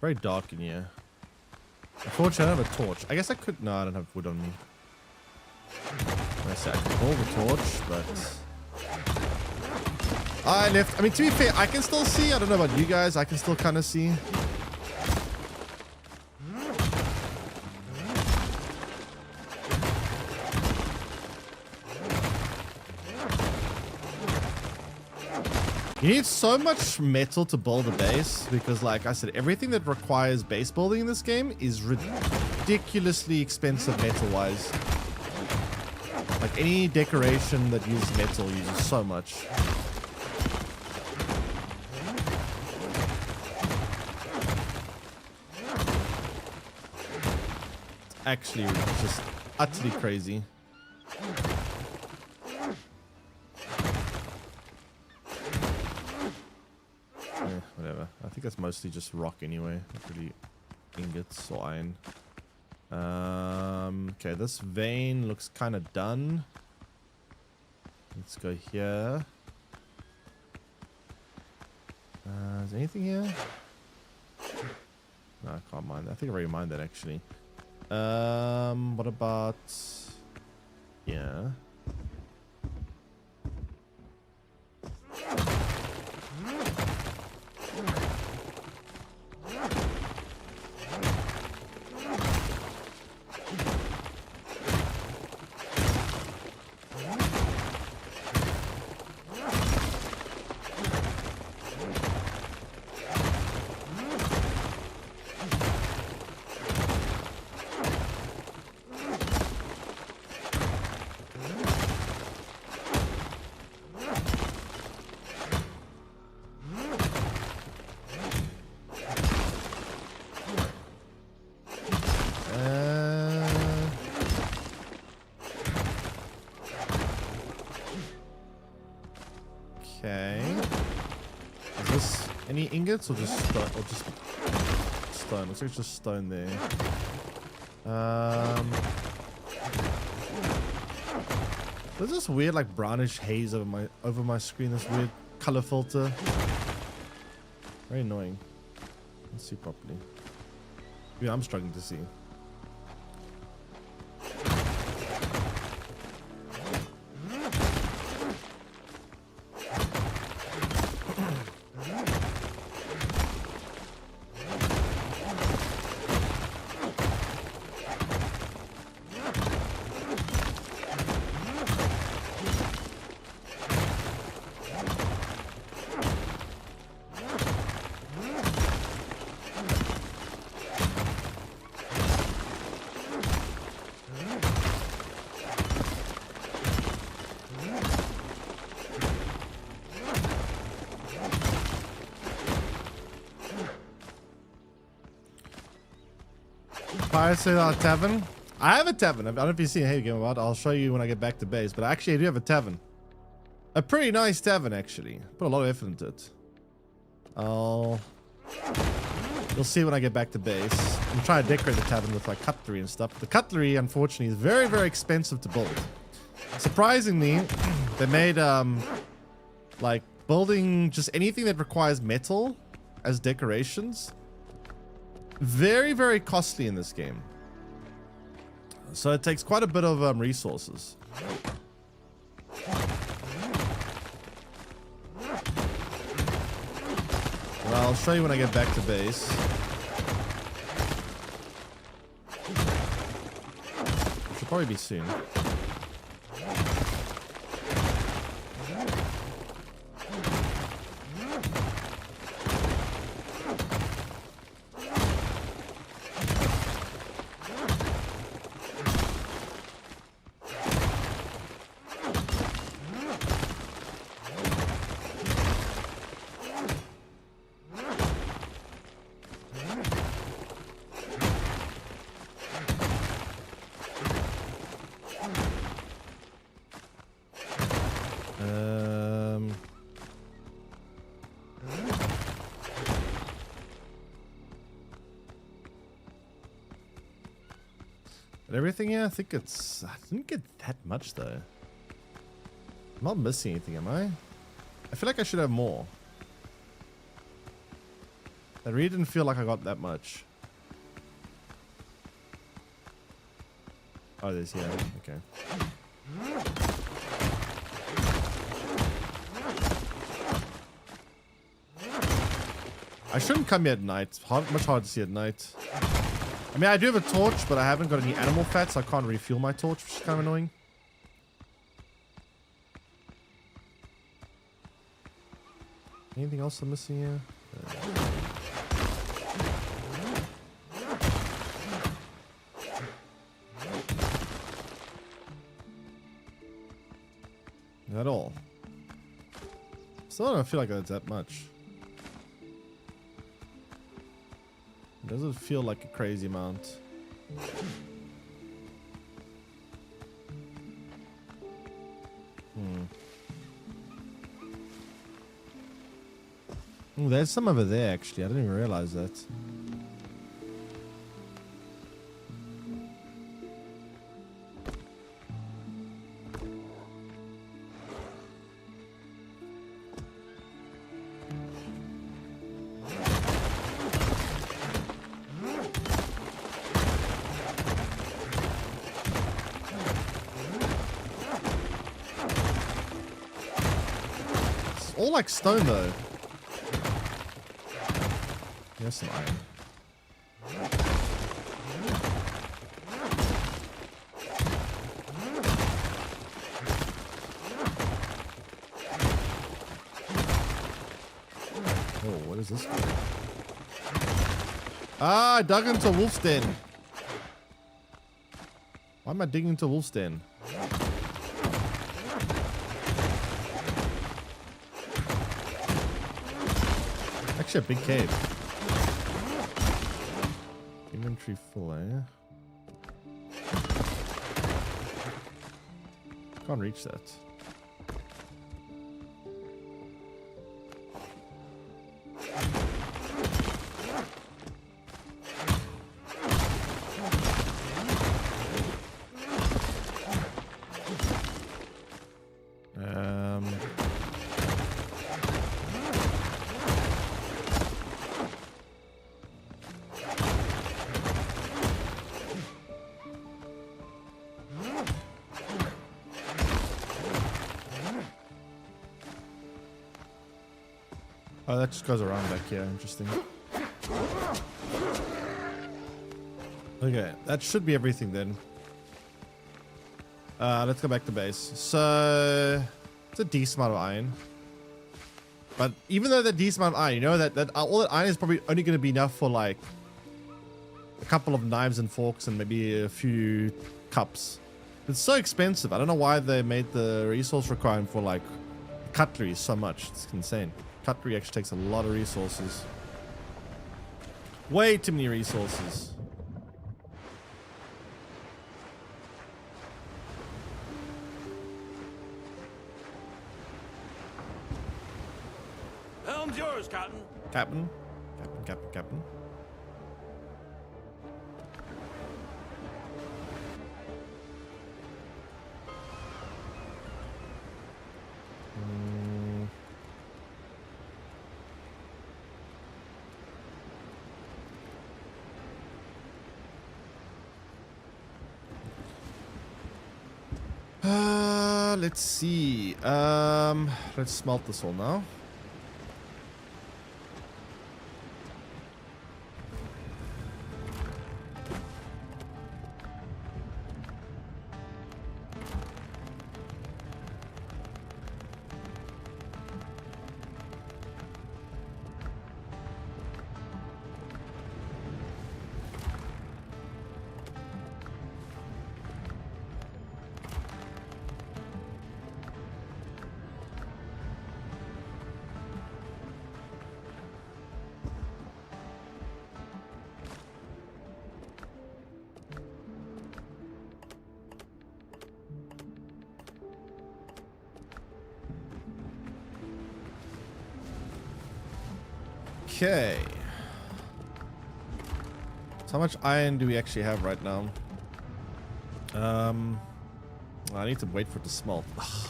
Very dark in here. Unfortunately, I don't have a torch. I guess I could. No, I don't have wood on me. I said I could hold the torch, but I left. I mean, to be fair, I can still see. I don't know about you guys. I can still kind of see. You need so much metal to build a base because, like I said, everything that requires base building in this game is ridiculously expensive metal-wise. Like any decoration that uses metal uses so much. It's actually just utterly crazy. Whatever. I think that's mostly just rock anyway. Not really ingots or iron. Okay, this vein looks kind of done. Let's go here. Is there anything here? No, I can't mine that. I think I already mined that actually. What about... Yeah. Any ingots or just stone? Or just stone? Looks like it's just stone there. There's this weird like brownish haze over my screen. This weird color filter. Very annoying. Let's see properly. Yeah, I'm struggling to see. Pirates say Tavern. I have a tavern. I don't know if you've seen Hey Game About. I'll show you when I get back to base. But actually, I do have a tavern. A pretty nice tavern, actually. Put a lot of effort into it. You'll see when I get back to base. I'm trying to decorate the tavern with like cutlery and stuff. The cutlery, unfortunately, is very, very expensive to build. Surprisingly, they made like building just anything that requires metal as decorations very, very costly in this game. So it takes quite a bit of resources. Well, I'll show you when I get back to base. It should probably be soon. Everything, yeah, I didn't get that much though. I'm not missing anything, am I? I feel like I should have more. I really didn't feel like I got that much. Oh, there's, yeah, okay. I shouldn't come here at night. It's much harder to see at night. I mean, I do have a torch, but I haven't got any animal fat, so I can't refuel my torch, which is kind of annoying. Anything else I'm missing here? Not at all. Still don't feel like that's that much. It doesn't feel like a crazy amount. Ooh, there's some over there actually. I didn't even realize that. All like stone though. Here's some iron. Oh, what is this? Ah, I dug into a wolf's den. Why am I digging into a wolf's den? Actually, a big cave. Inventory full, eh? Can't reach that. Oh, that just goes around back here. Interesting. Okay, that should be everything then. Let's go back to base. So it's a decent amount of iron. But even though the decent amount of iron, you know that all that iron is probably only going to be enough for like a couple of knives and forks and maybe a few cups. It's so expensive. I don't know why they made the resource requirement for like cutlery so much. It's insane. Cutlery actually takes a lot of resources. Way too many resources. Helm's yours, Captain. Captain. Captain. Let's see. Let's smelt this all now. Okay. So how much iron do we actually have right now? I need to wait for it to smelt. Ugh.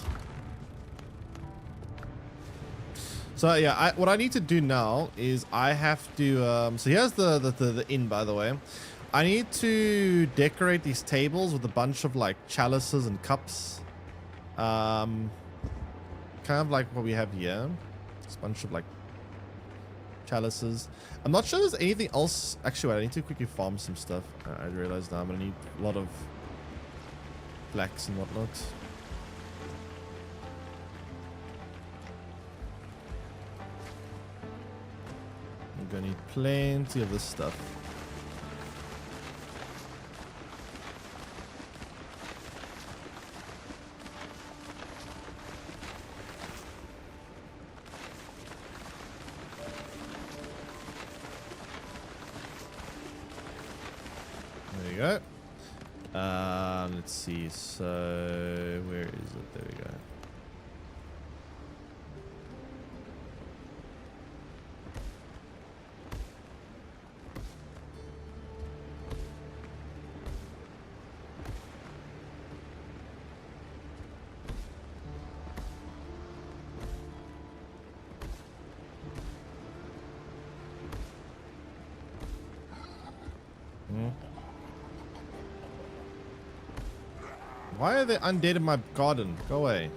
So yeah, what I need to do now is I have to. So here's the inn, by the way. I need to decorate these tables with a bunch of like chalices and cups. Kind of like what we have here. Just a bunch of like chalices. I'm not sure there's anything else. Actually, wait, I need to quickly farm some stuff. I realized now I'm gonna need a lot of blacks and whatnot. I'm gonna need plenty of this stuff. There you go. Let's see. So where is it? There we go. Why are they undead in my garden? Go away.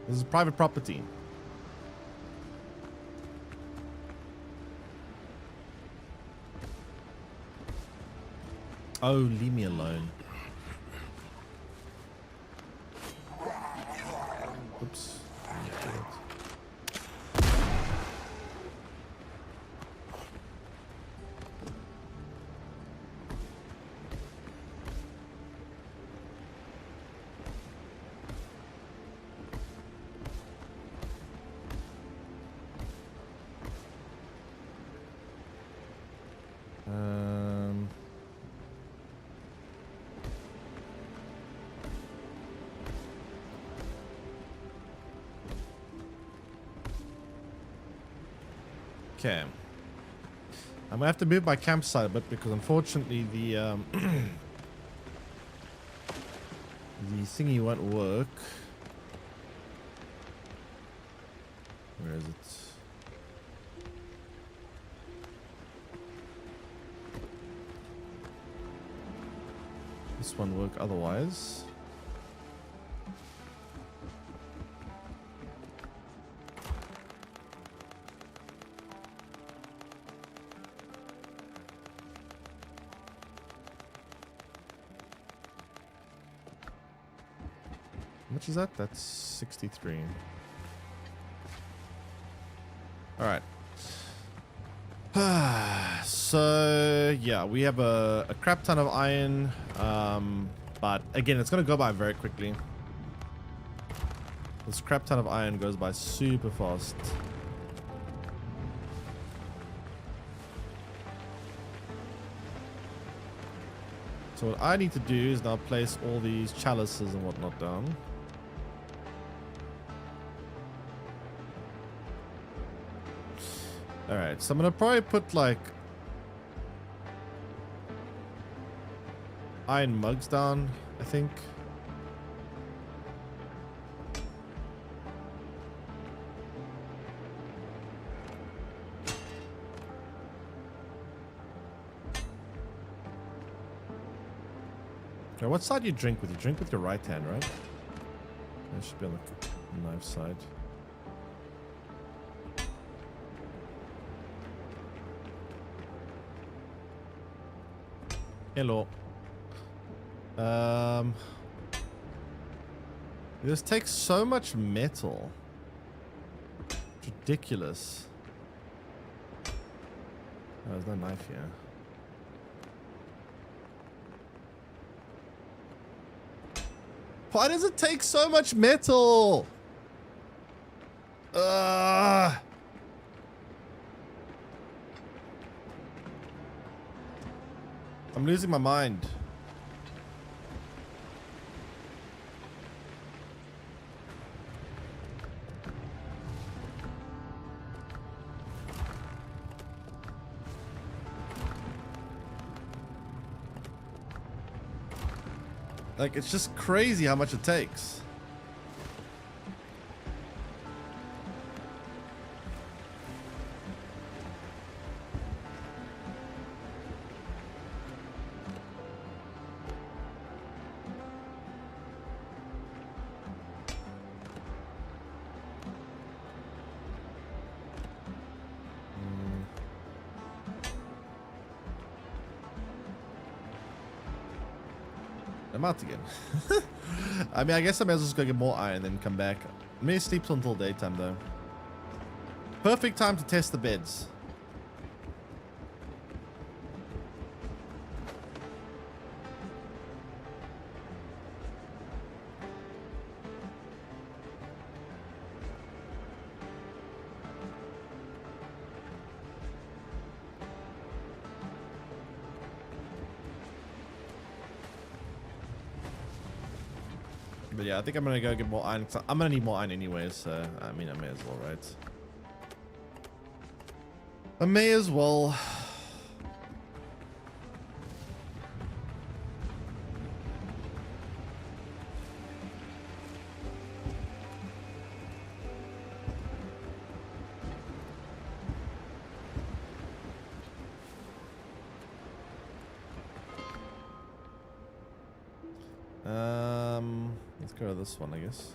This is private property. Oh, leave me alone. Oops. Okay. I'm gonna have to move my campsite a bit because unfortunately the the thingy won't work. Where is it? This one work otherwise. much is that? That's 63. All right. So yeah, we have a crap ton of iron, but again, it's gonna go by very quickly. This crap ton of iron goes by super fast. So what I need to do is now place all these chalices and whatnot down. Alright, so I'm gonna probably put like iron mugs down, I think. Okay, what side do you drink with? You drink with your right hand, right? That should be on the knife side. Hello. This takes so much metal. It's ridiculous. Oh, there's no knife here. Why does it take so much metal? Ugh. I'm losing my mind. Like, it's just crazy how much it takes. I'm out again. I mean, I guess I may as well just go get more iron and then come back. I may sleep until daytime though. Perfect time to test the beds. But yeah, I think I'm gonna go get more iron. I'm gonna need more iron anyways, so I mean, I may as well, right? I may as well. Let's go to this one, I guess.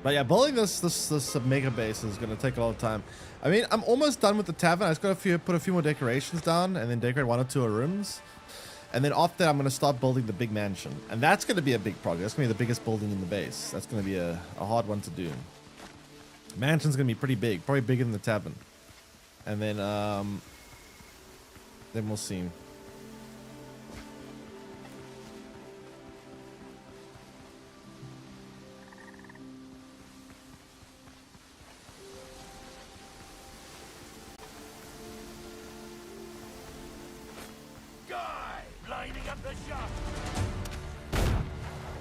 But yeah, building this mega base is gonna take a lot of time. I mean, I'm almost done with the tavern. I just gotta put a few more decorations down and then decorate 1 or 2 rooms. And then after that, I'm gonna start building the big mansion. And that's gonna be a big project. That's gonna be the biggest building in the base. That's gonna be a hard one to do. Mansion's gonna be pretty big, probably bigger than the tavern. And then we'll see.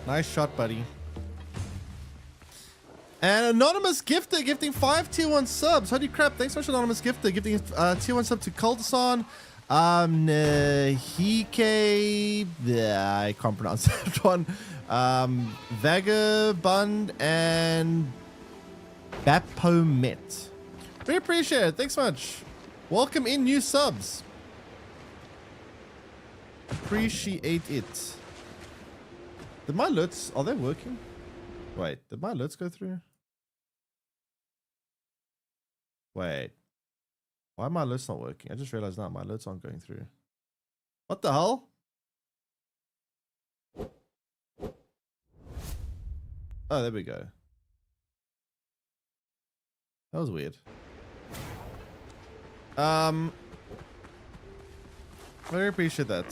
Nice shot, buddy. And Anonymous Gifter gifting 5 tier 1 subs. Holy crap. Thanks so much, Anonymous Gifter, gifting tier 1 sub to Cultison. Hike. Yeah, I can't pronounce that one. Vagabond and Bapomet. We appreciate it. Thanks so much. Welcome in new subs. Appreciate it. Did my alerts, are they working? Wait, did my alerts go through? Wait. Why are my alerts not working? I just realized now my alerts aren't going through. What the hell? Oh, there we go. That was weird. Very appreciate that.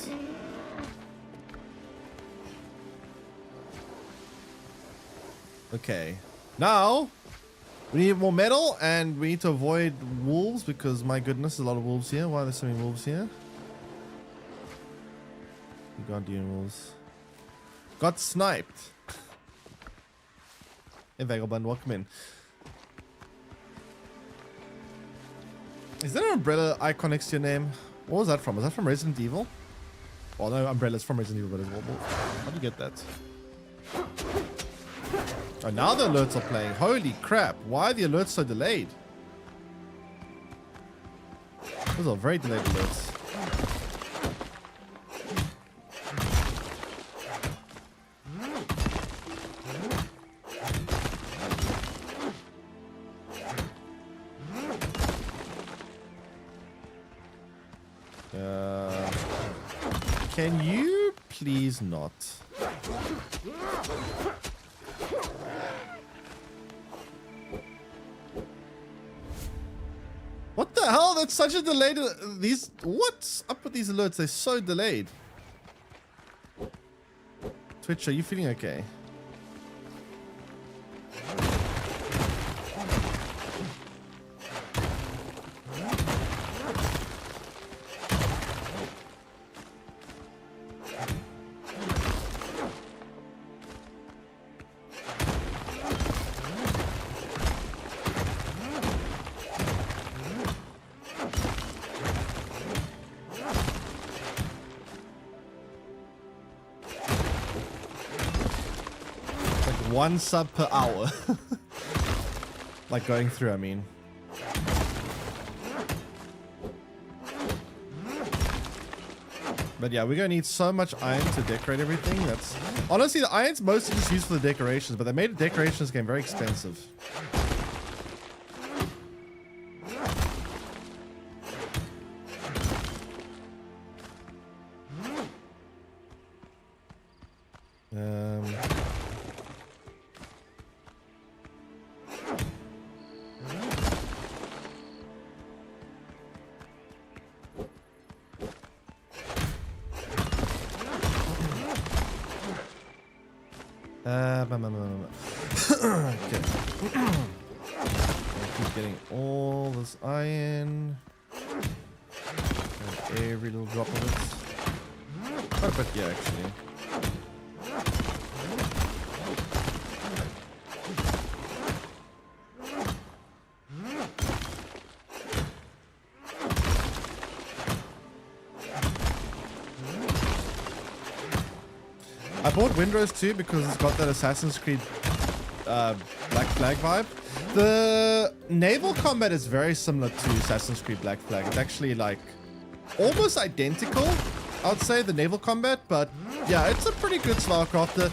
Okay. Now, we need more metal and we need to avoid wolves because my goodness, there's a lot of wolves here. Why are there so many wolves here? You Guardian wolves. Got sniped. Hey, Vagabond, welcome in. Is there an umbrella icon next to your name? What was that from? Was that from Resident Evil? Well, no, umbrella's from Resident Evil, but as well. How do you get that? Oh, now the alerts are playing. Holy crap. Why are the alerts so delayed? Those are very delayed alerts. Can you please not? What the hell? That's such a delayed. These. What's up with these alerts? They're so delayed. Twitch, are you feeling okay? One sub per hour. Like going through, I mean. But yeah, we're gonna need so much iron to decorate everything. That's honestly, the iron's mostly just used for the decorations, but they made the decorations game very expensive. Okay. Keep getting all this iron. And every little drop of it. Quite a bit, yeah, actually. I bought Windrose too because it's got that Assassin's Creed Black Flag vibe. The naval combat is very similar to Assassin's Creed Black Flag. It's actually like almost identical, I would say, the naval combat, but yeah, it's a pretty good Slavcrafter.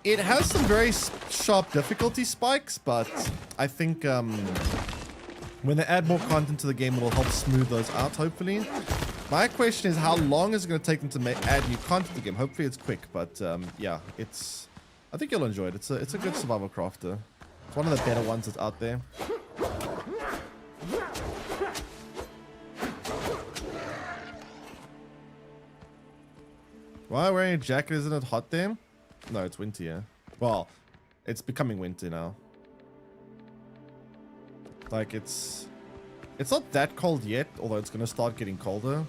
It has some very sharp difficulty spikes, but I think when they add more content to the game, it will help smooth those out, hopefully. My question is, how long is it going to take them to add new content to the game? Hopefully it's quick, but yeah, I think you'll enjoy it. It's a good survival crafter. It's one of the better ones that's out there. Why wearing a jacket? Isn't it hot there? No, it's winter, yeah. Well, it's becoming winter now. Like, it's not that cold yet, although it's going to start getting colder.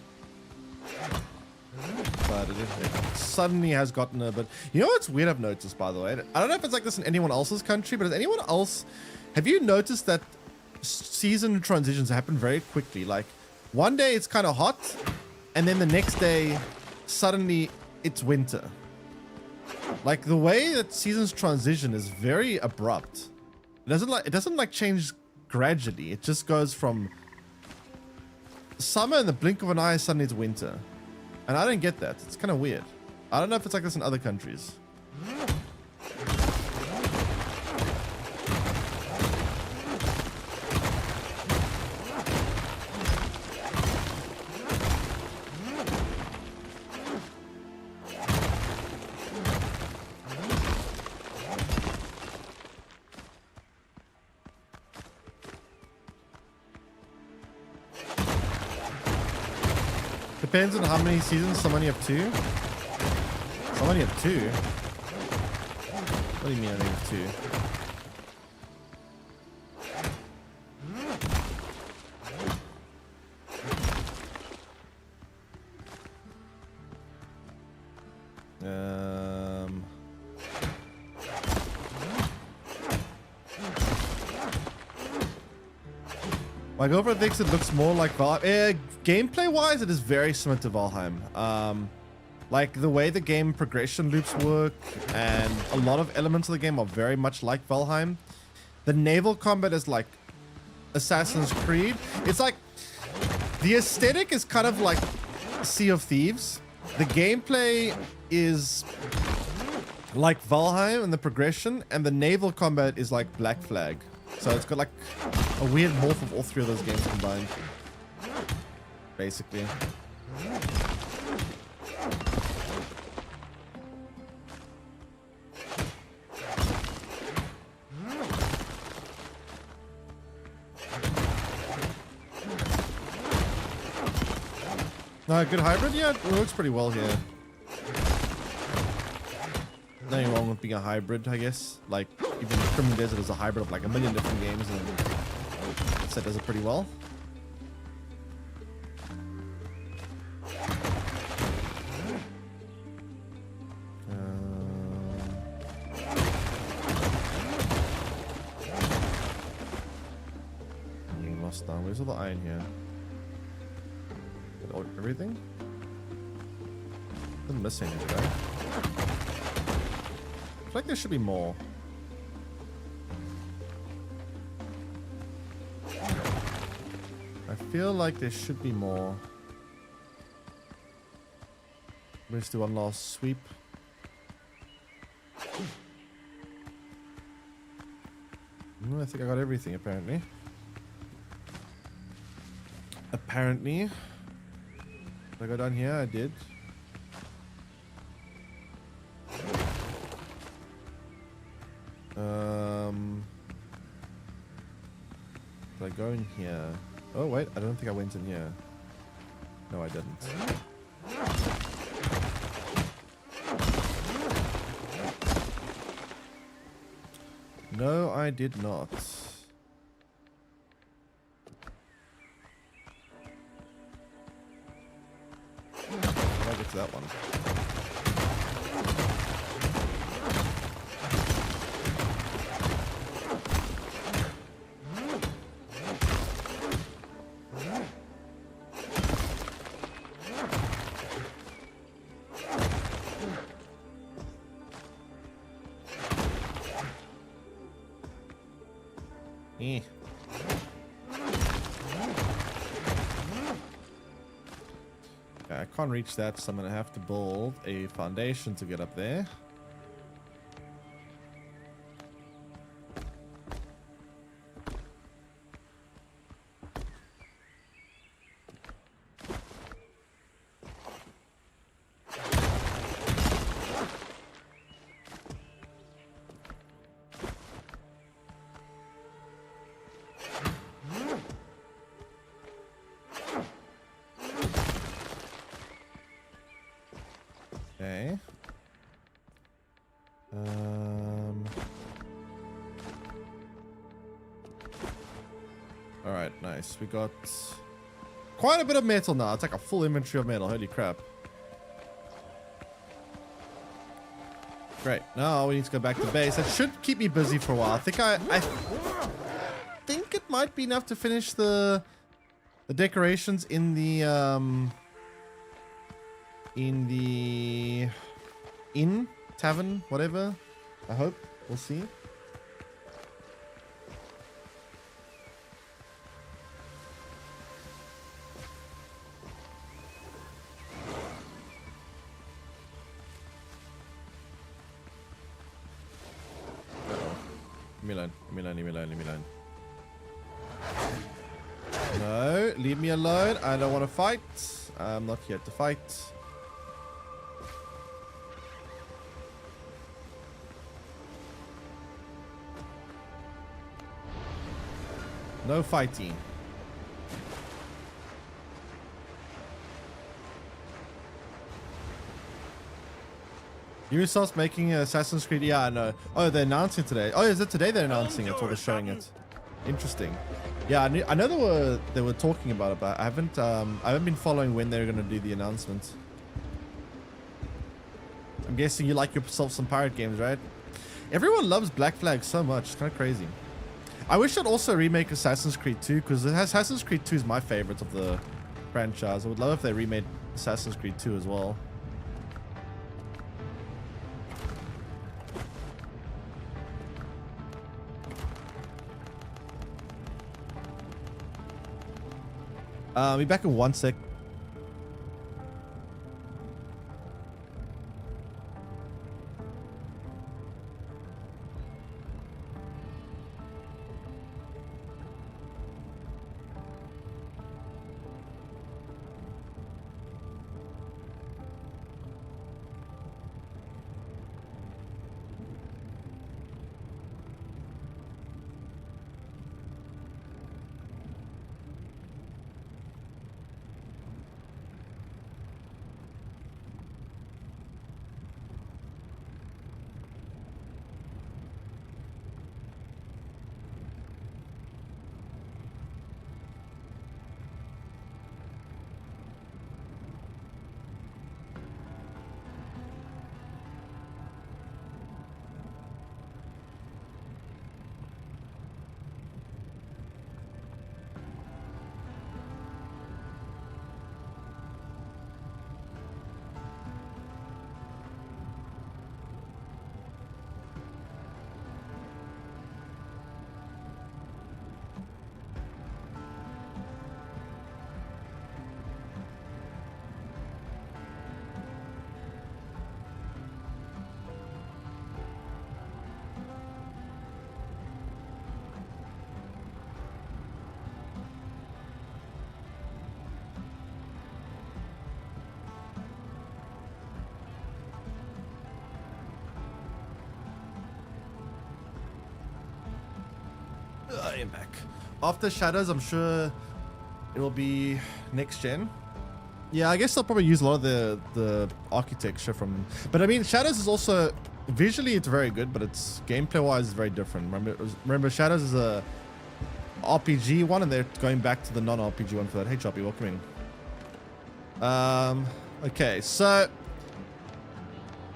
But it suddenly has gotten a bit... You know what's weird I've noticed, by the way? I don't know if it's like this in anyone else's country, but has anyone else... Have you noticed that season transitions happen very quickly? Like, one day it's kind of hot, and then the next day, suddenly it's winter. Like, the way that seasons transition is very abrupt. It doesn't like change gradually. It just goes from summer in the blink of an eye, suddenly it's winter. And I don't get that. It's kind of weird. I don't know if it's like this in other countries. depends on how many seasons. Some only have 2. Some only have 2. What do you mean only have 2? My girlfriend thinks it looks more like Valheim. Gameplay-wise, it is very similar to Valheim. Like the way the game progression loops work, and a lot of elements of the game are very much like Valheim. The naval combat is like Assassin's Creed. It's like the aesthetic is kind of like Sea of Thieves. The gameplay is like Valheim and the progression, and the naval combat is like Black Flag. So it's got like a weird morph of all 3 of those games combined, basically. No, good hybrid? Yeah, it works pretty well here. Nothing wrong with being a hybrid, I guess. Like, even Criminal Desert is a hybrid of like a million different games, and that set does it pretty well. Lost down. Where's all the iron here? Everything? Didn't miss anything, right? I feel like there should be more. I feel like there should be more. Let's do one last sweep. I think I got everything, apparently. Apparently. Did I go down here? I did. Did I go in here? Oh wait, I don't think I went in here. No, I didn't. No, I did not. I'll get to that one. I can't reach that, so I'm gonna have to build a foundation to get up there. Okay. All right, nice. We got quite a bit of metal now. It's like a full inventory of metal. Holy crap. Great. Now we need to go back to base. That should keep me busy for a while. I think it might be enough to finish the decorations in the inn, tavern, whatever. I hope. We'll see. Leave me alone. No, leave me alone. I don't want to fight. I'm not here to fight. No fighting. Ubisoft's making Assassin's Creed. Yeah, I know. Oh, they're announcing today. Oh, is it today they're announcing it or they're showing it? Interesting. Yeah, I know they were talking about it, but I haven't been following when they're gonna do the announcement. I'm guessing you like yourself some pirate games, right? Everyone loves Black Flag so much. It's kind of crazy. I wish I'd also remake Assassin's Creed 2 because Assassin's Creed 2 is my favorite of the franchise. I would love if they remade Assassin's Creed 2 as well. Be back in 1 sec. I am back. After Shadows, I'm sure it will be next gen. Yeah, I guess I'll probably use a lot of the architecture from... But I mean, Shadows is also... Visually, it's very good, but it's gameplay-wise very different. Remember, Shadows is a RPG one, and they're going back to the non-RPG one for that. Hey, Choppy, welcome in. Okay, so...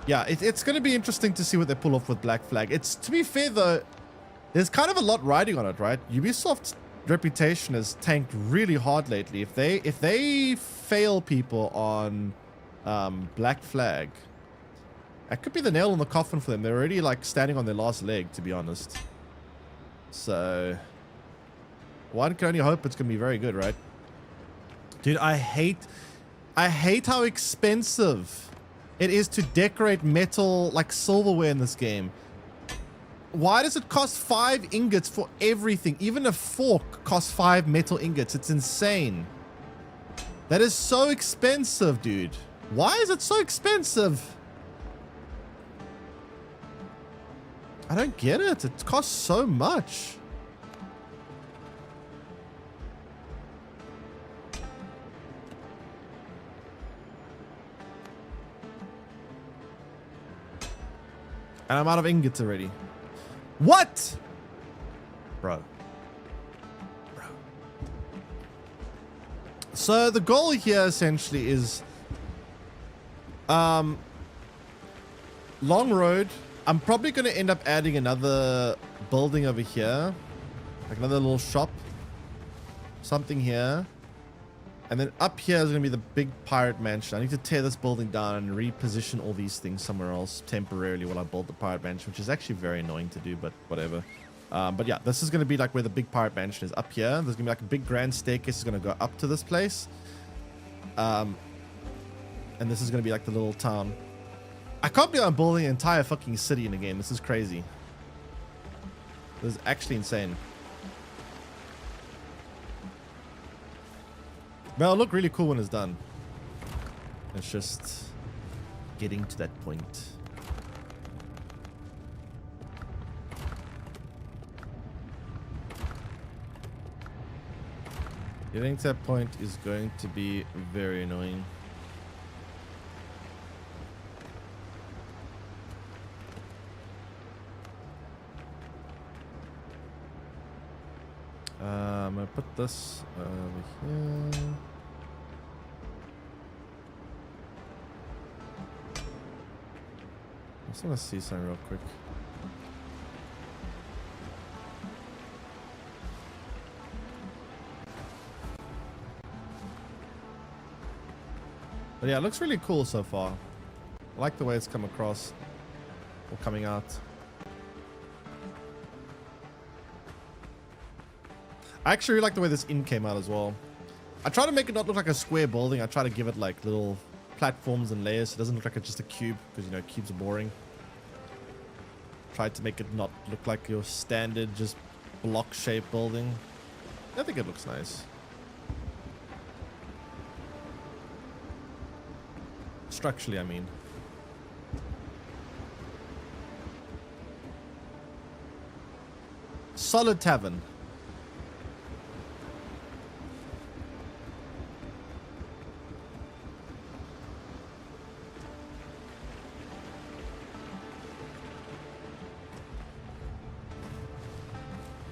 Yeah, it's going to be interesting to see what they pull off with Black Flag. It's, to be fair, though... There's kind of a lot riding on it, right? Ubisoft's reputation has tanked really hard lately. If they fail people on Black Flag, that could be the nail in the coffin for them. They're already like standing on their last leg, to be honest. So one can only hope it's gonna be very good, right? Dude, I hate how expensive it is to decorate metal like silverware in this game. Why does it cost 5 ingots for everything? Even a fork costs 5 metal ingots. It's insane. That is so expensive, dude. Why is it so expensive? I don't get it. It costs so much. And I'm out of ingots already. What? Bro. So the goal here essentially is long road. I'm probably going to end up adding another building over here, like another little shop, something here. And then up here is going to be the big pirate mansion. I need to tear this building down and reposition all these things somewhere else temporarily while I build the pirate mansion, which is actually very annoying to do, but whatever. But yeah, this is going to be like where the big pirate mansion is up here. There's going to be like a big grand staircase is going to go up to this place. And this is going to be like the little town. I can't believe I'm building an entire fucking city in a game. This is crazy. This is actually insane. But it'll look really cool when it's done. It's just getting to that point. Getting to that point is going to be very annoying. I'm gonna put this over here. I just want to see something real quick. But yeah, it looks really cool so far. I like the way it's come across or coming out. I actually really like the way this inn came out as well. I try to make it not look like a square building. I try to give it like little platforms and layers. So it doesn't look like it's just a cube because, you know, cubes are boring. Tried to make it not look like your standard just block shaped building. I think it looks nice. Structurally, I mean. Solid Tavern.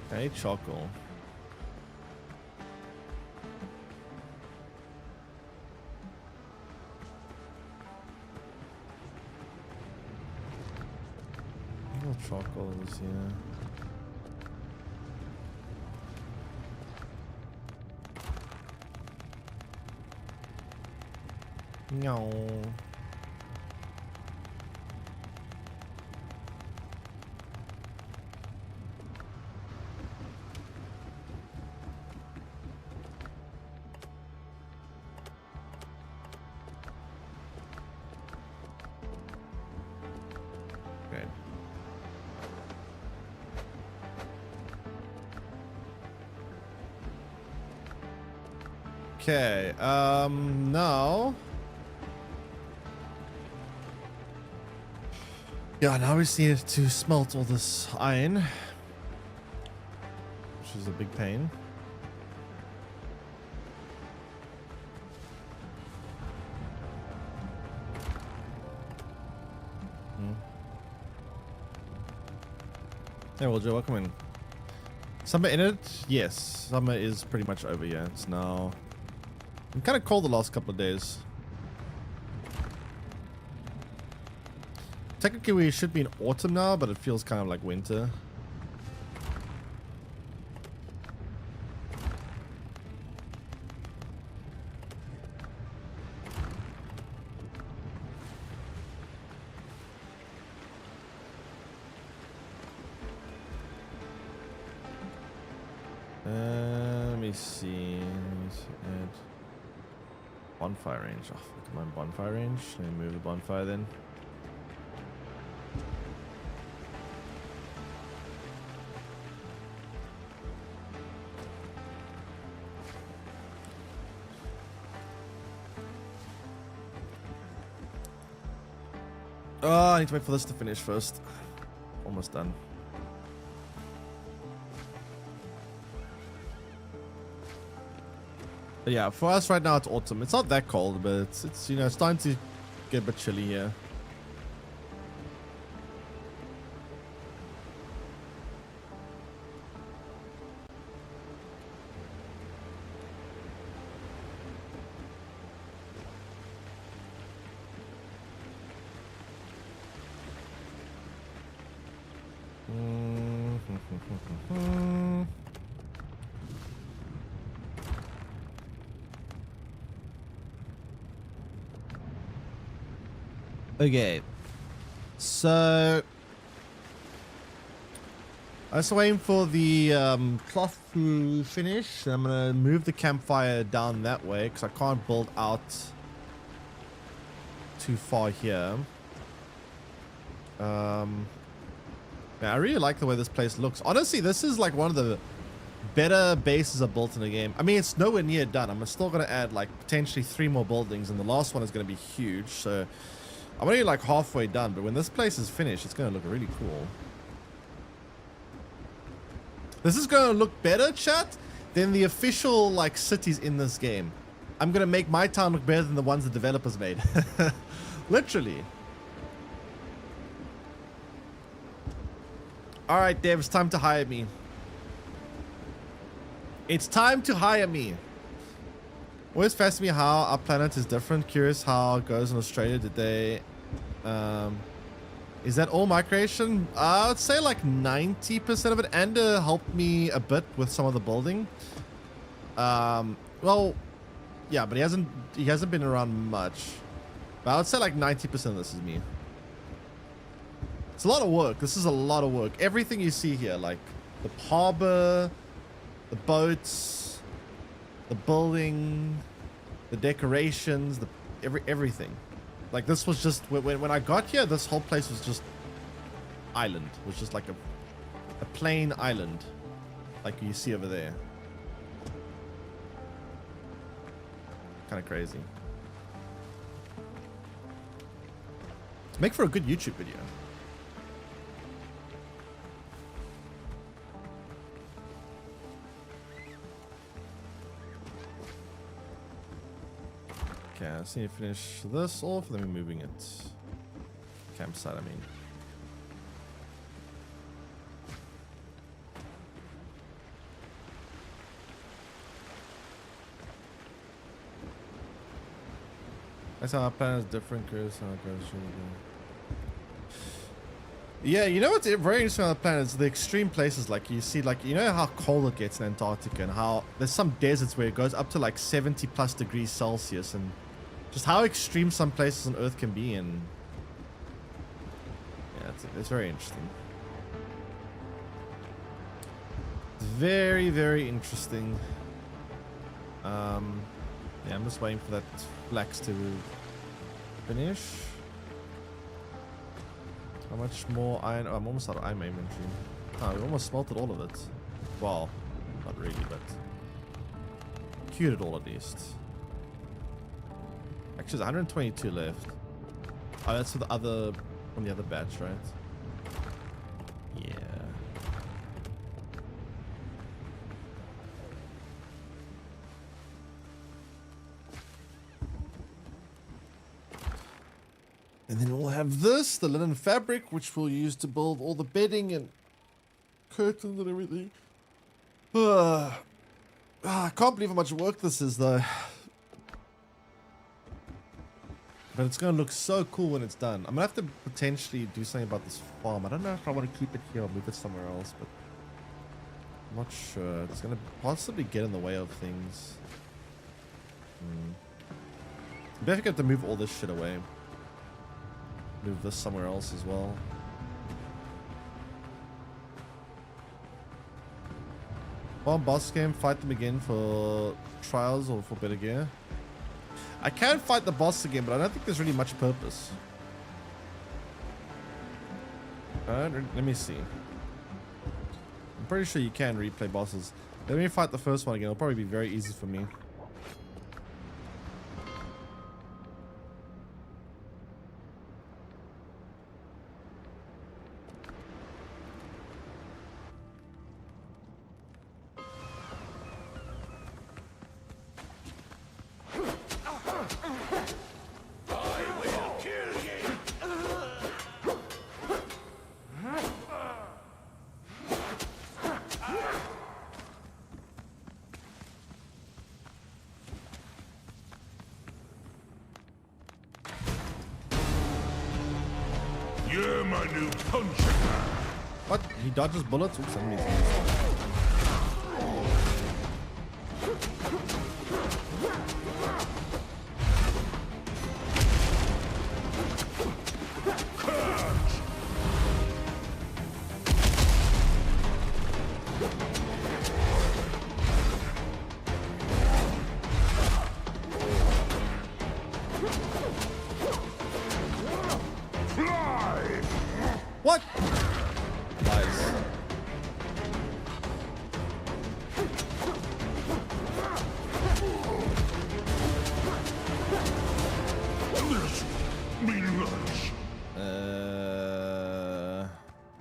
Okay, charcoal. Charcoal is here. No. Okay, now... Yeah, now we just need to smelt all this iron. Which is a big pain. Hey, well, Joe, welcome in. Summer in it? Yes, summer is pretty much over, yeah. It's now... I'm kind of cold the last couple of days. Technically, we should be in autumn now, but it feels kind of like winter. Let me see. Add bonfire range. Oh, look at my bonfire range. Let me move the bonfire then. Oh, I need to wait for this to finish first. Almost done. But yeah, for us right now it's autumn. It's not that cold, but it's you know, it's starting to get a bit chilly here. Okay, so I was waiting for the cloth to finish. I'm gonna move the campfire down that way because I can't build out too far here. Yeah, I really like the way this place looks. Honestly, this is like one of the better bases I've built in the game. I mean, it's nowhere near done. I'm still gonna add like potentially 3 more buildings, and the last one is gonna be huge. So I'm only like halfway done, but when this place is finished, it's going to look really cool. This is going to look better, chat, than the official like cities in this game. I'm going to make my town look better than the ones the developers made. Literally. All right, Dave, it's time to hire me. It's time to hire me. Always fascinates me how our planet is different. Curious how it goes in Australia. Did they... is that all my creation? I would say like 90% of it. Ender helped me a bit with some of the building. Well, yeah, but he hasn't been around much. But I would say like 90% of this is me. It's a lot of work. This is a lot of work. Everything you see here, like the harbor, the boats, the building, the decorations, everything. Like this was just when I got here, this whole place was just island. It was just like a plain island, like you see over there. Kind of crazy. Make for a good YouTube video. Okay, I just need to finish this off, then we're moving it. Campsite, I mean. That's how our planet is different, Chris. Yeah, you know what's very interesting on the planet is the extreme places. Like you see, like you know how cold it gets in Antarctica, and how there's some deserts where it goes up to like 70+ degrees Celsius, and just how extreme some places on Earth can be. And yeah, it's very interesting. It's very, very interesting. Yeah, I'm just waiting for that flax to finish. How much more iron? Oh, I'm almost out of iron inventory. Oh, we almost smelted all of it. Well, not really, but cured it all at least. Actually, there's 122 left. Oh, that's for the other, from the other batch, right? Yeah. And then we'll have this, the linen fabric, which we'll use to build all the bedding and curtains and everything. I can't believe how much work this is, though. But it's going to look so cool when it's done. I'm going to have to potentially do something about this farm. I don't know if I want to keep it here or move it somewhere else, but I'm not sure. It's going to possibly get in the way of things. I'm definitely going to have to move all this shit away. Move this somewhere else as well. One boss game, fight them again for trials or for better gear. I can fight the boss again, but I don't think there's really much purpose. Let me see. I'm pretty sure you can replay bosses. Let me fight the first one again. It'll probably be very easy for me. You're my new puncher. What? He dodges bullets? Oops, I didn't mean to. What? Nice.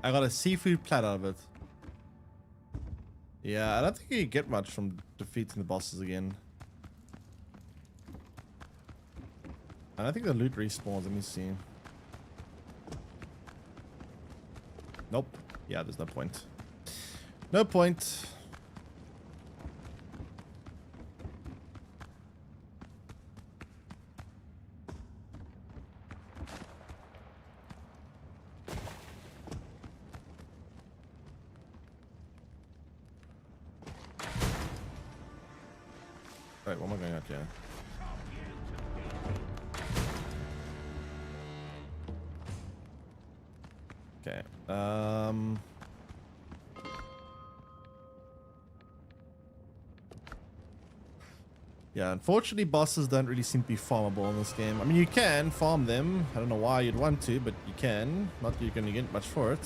I got a seafood platter out of it. Yeah, I don't think you get much from defeating the bosses again. I don't think the loot respawns. Let me see. Nope. Yeah, there's no point. No point. Wait, what am I going out here? Okay. Yeah, unfortunately, bosses don't really seem to be farmable in this game. I mean, you can farm them. I don't know why you'd want to, but you can. Not that you're going to get much for it.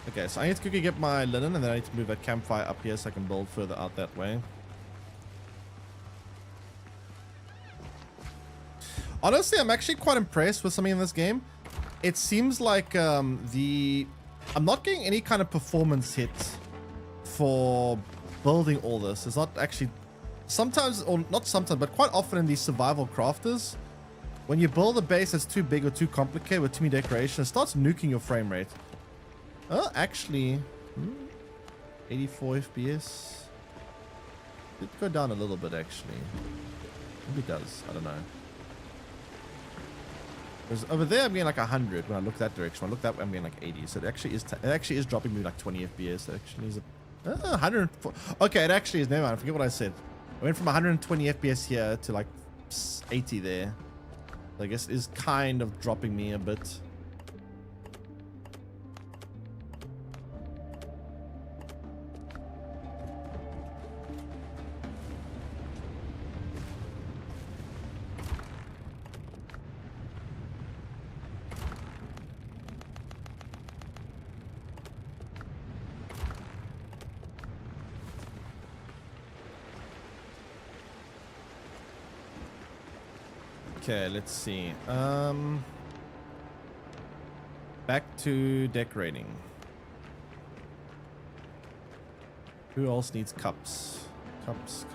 Okay, so I need to quickly get my linen, and then I need to move that campfire up here so I can build further out that way. Honestly, I'm actually quite impressed with something in this game. It seems like I'm not getting any kind of performance hit for building all this. It's not actually... Sometimes, or not sometimes, but quite often in these survival crafters, when you build a base that's too big or too complicated with too many decorations, it starts nuking your frame rate. Actually, 84 FPS. Did go down a little bit, actually. Maybe it does. I don't know. Because over there, I'm getting like 100 when I look that direction. When I look that way, I'm getting like 80. So it actually is dropping me like 20 FPS. It actually is 104. Okay, it actually is. Never mind. I forget what I said. I went from 120 FPS here to like 80 there. So I guess it is kind of dropping me a bit. Okay, let's see. Back to decorating. Who else needs cups? Cups.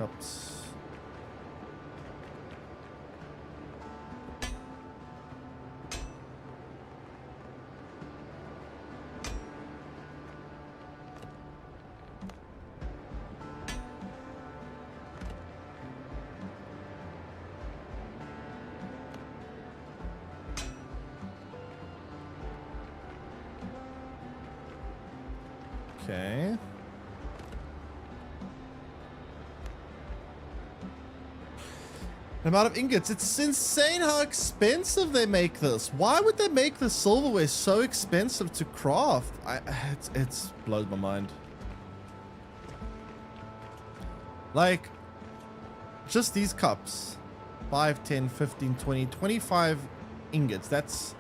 Okay. The amount of ingots. It's insane how expensive they make this. Why would they make the silverware so expensive to craft? It's blows my mind. Like, just these cups. 5, 10, 15, 20, 25 ingots. That's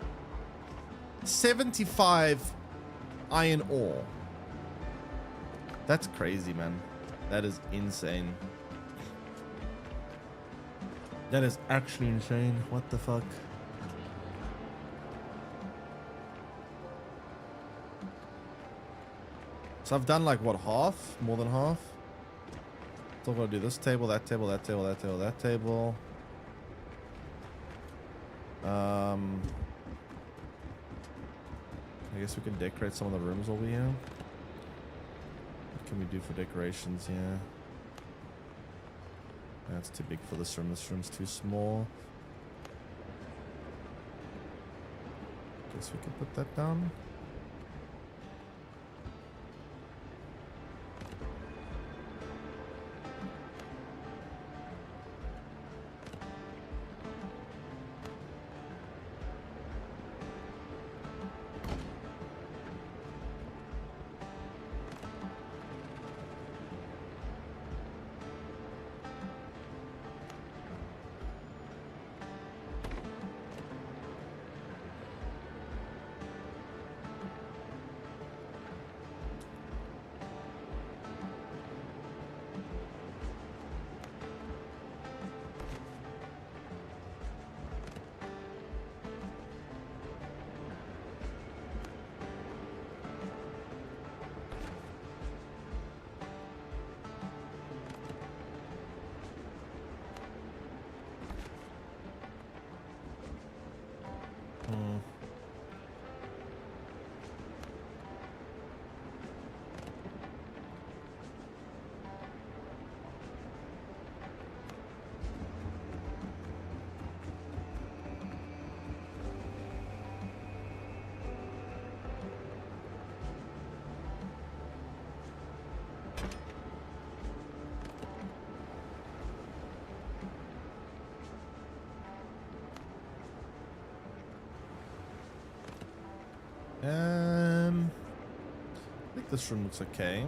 75 iron ore. That's crazy, man. That is insane. That is actually insane. What the fuck? So I've done like what, half? More than half? So I'm gonna do this table, that table, that table, that table, that table. I guess we can decorate some of the rooms over here. What can we do for decorations here? That's too big for this room. This room's too small. Guess we can put that down. This room looks okay.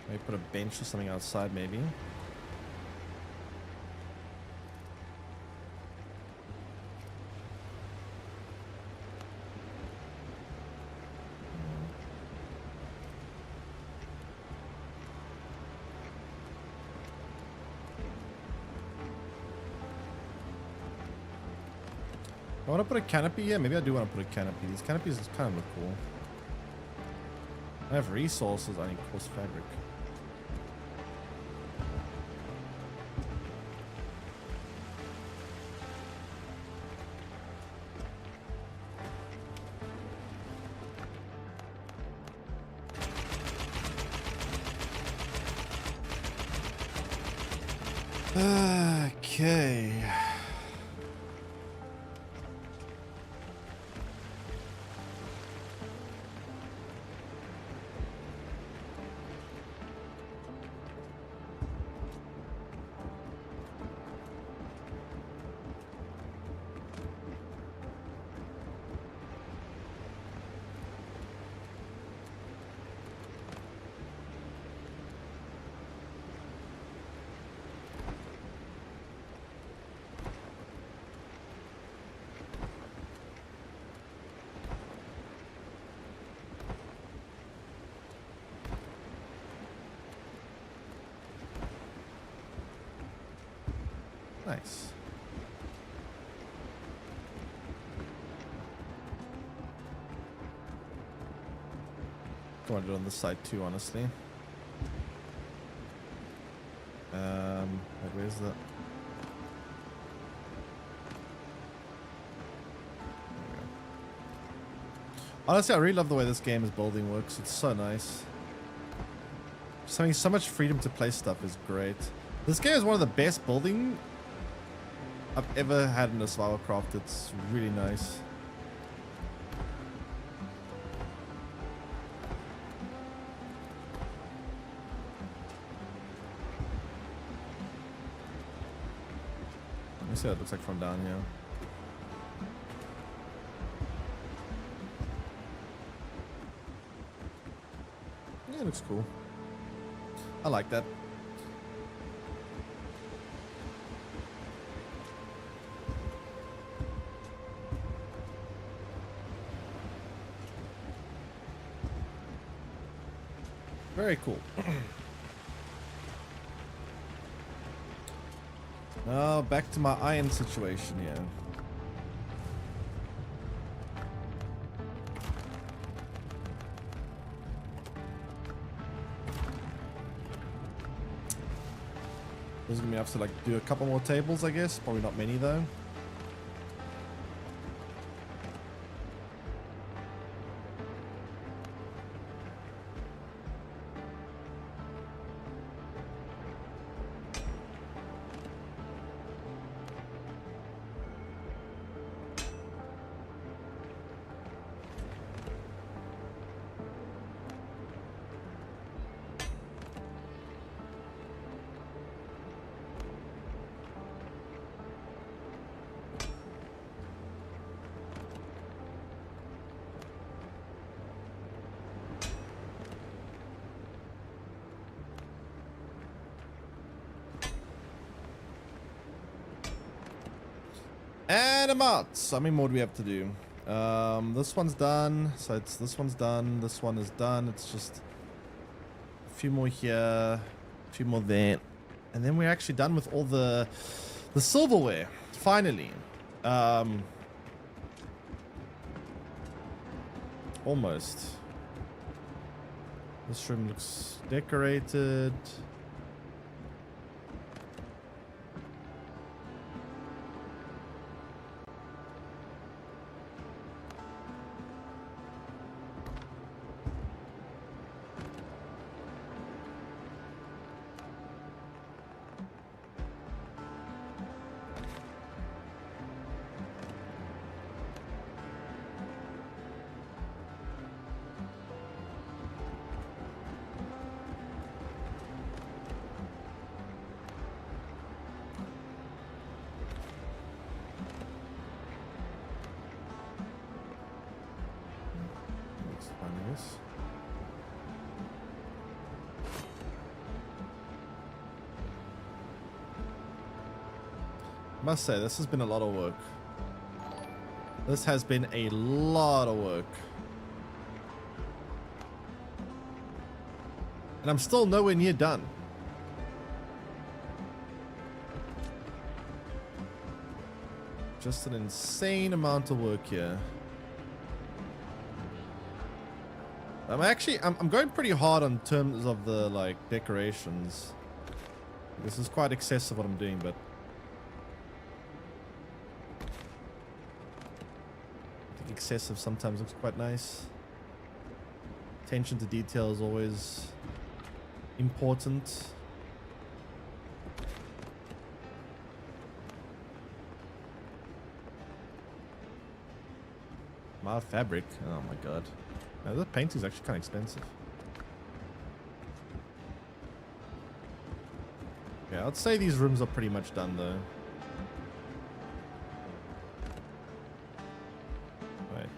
Maybe put a bench or something outside, maybe. I want to put a canopy here. Maybe I do want to put a canopy. These canopies kind of look cool. I have resources. I need coarse fabric. Okay. Nice. I want to do it on this side too, honestly. Like, where's that? There we go. Honestly, I really love the way this game's building works. It's so nice. Just having so much freedom to play stuff is great. This game is one of the best building I've ever had in a survival craft. It's really nice. Let me see what it looks like from down here. Yeah, it looks cool. I like that. Very cool. Now back to my iron situation here. This is gonna be have to like do a couple more tables, I guess. Probably not many though. And I'm out. So how many more do we have to do? This one's done. So it's this one's done. This one is done. It's just a few more here, a few more there, and then we're actually done with all the silverware. Finally, almost. This room looks decorated. Nice. Must say, this has been a lot of work. This has been a lot of work. And I'm still nowhere near done. Just an insane amount of work here. I'm going pretty hard on terms of the like decorations. This is quite excessive what I'm doing, but I think excessive sometimes looks quite nice. Attention to detail is always important. Mild fabric. Oh my god. Now, this painting is actually kind of expensive. Yeah, I'd say these rooms are pretty much done though. Right.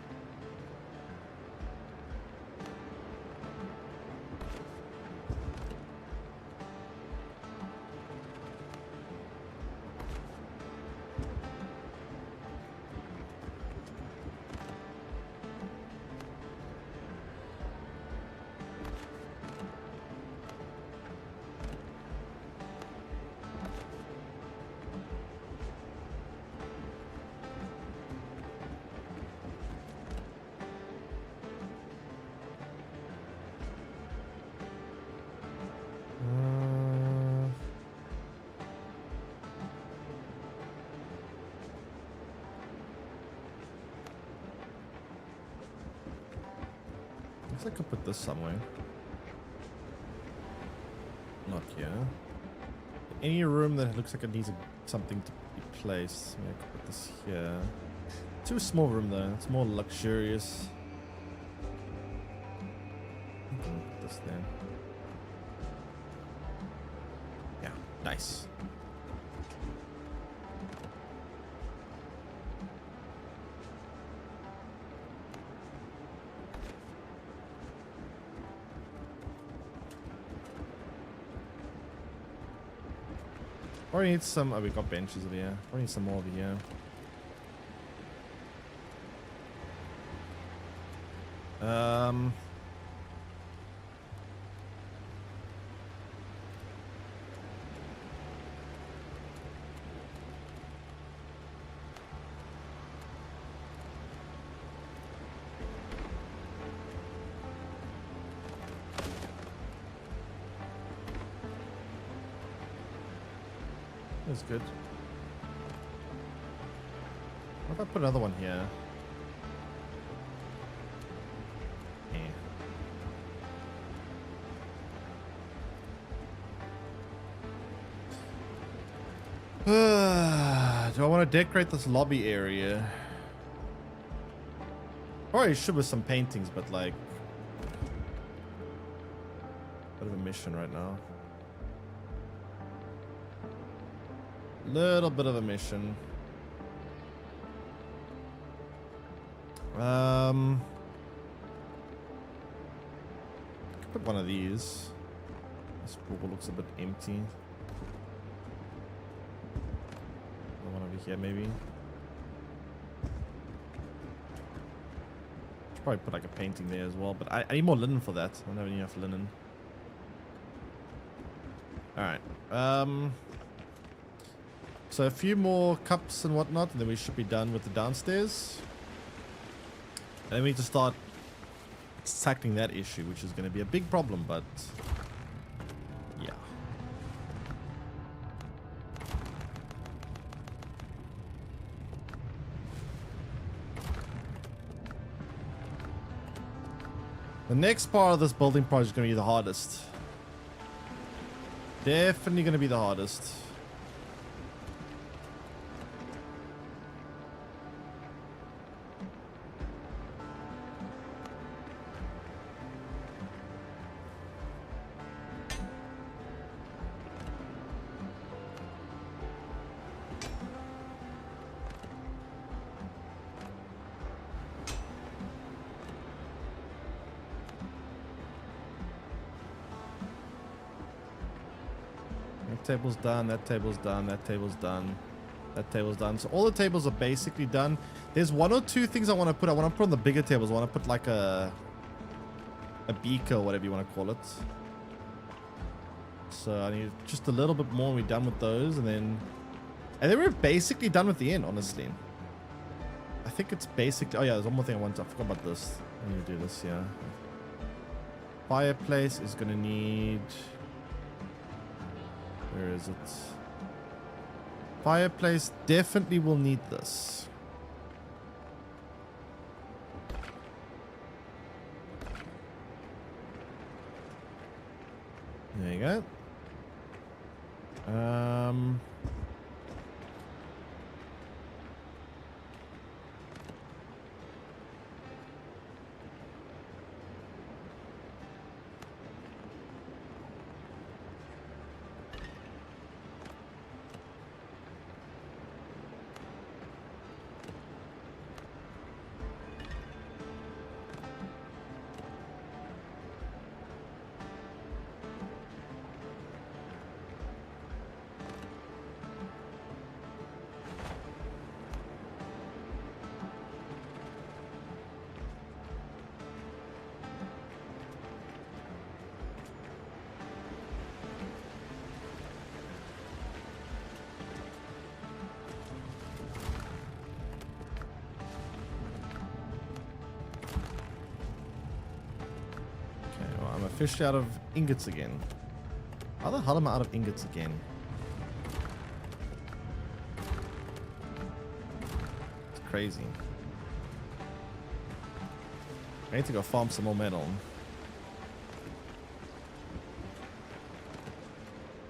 I could put this somewhere. Not here. Any room that looks like it needs something to be placed. Maybe I could put this here. Too small room though. It's more luxurious. I can put this there. Yeah, nice. Probably need some. Oh, we got benches over here. Probably need some more over here. That's good. What if I put another one here? Do I want to decorate this lobby area? Probably should with some paintings, but like bit of a mission right now. Little bit of a mission. Put one of these. This pool looks a bit empty. One over here, maybe. Should probably put like a painting there as well, but I need more linen for that. I don't have enough linen. All right. So a few more cups and whatnot, and then we should be done with the downstairs. And then we need to start tackling that issue, which is going to be a big problem, but yeah. The next part of this building project is going to be the hardest. Definitely going to be the hardest. That table's done. That table's done. That table's done. That table's done. So all the tables are basically done. There's one or two things I want to put. I want to put on the bigger tables. I want to put like a beaker or whatever you want to call it. So I need just a little bit more and we're done with those. And then we're basically done with the inn, honestly. I think it's basically... Oh yeah, there's one more thing I want to... I forgot about this. I need to do this, yeah. Fireplace is going to need... Where is it? Fireplace definitely will need this. There you go. Officially out of ingots again. How the hell am I out of ingots again? It's crazy. I need to go farm some more metal.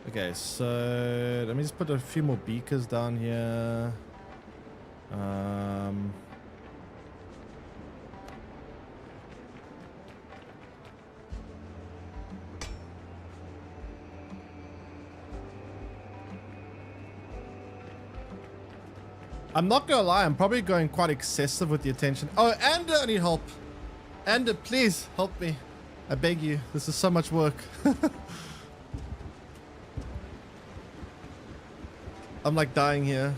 Okay, so let me just put a few more beakers down here. I'm not gonna lie, I'm probably going quite excessive with the attention. Oh, and I need help. And please help me. I beg you. This is so much work. I'm like dying here.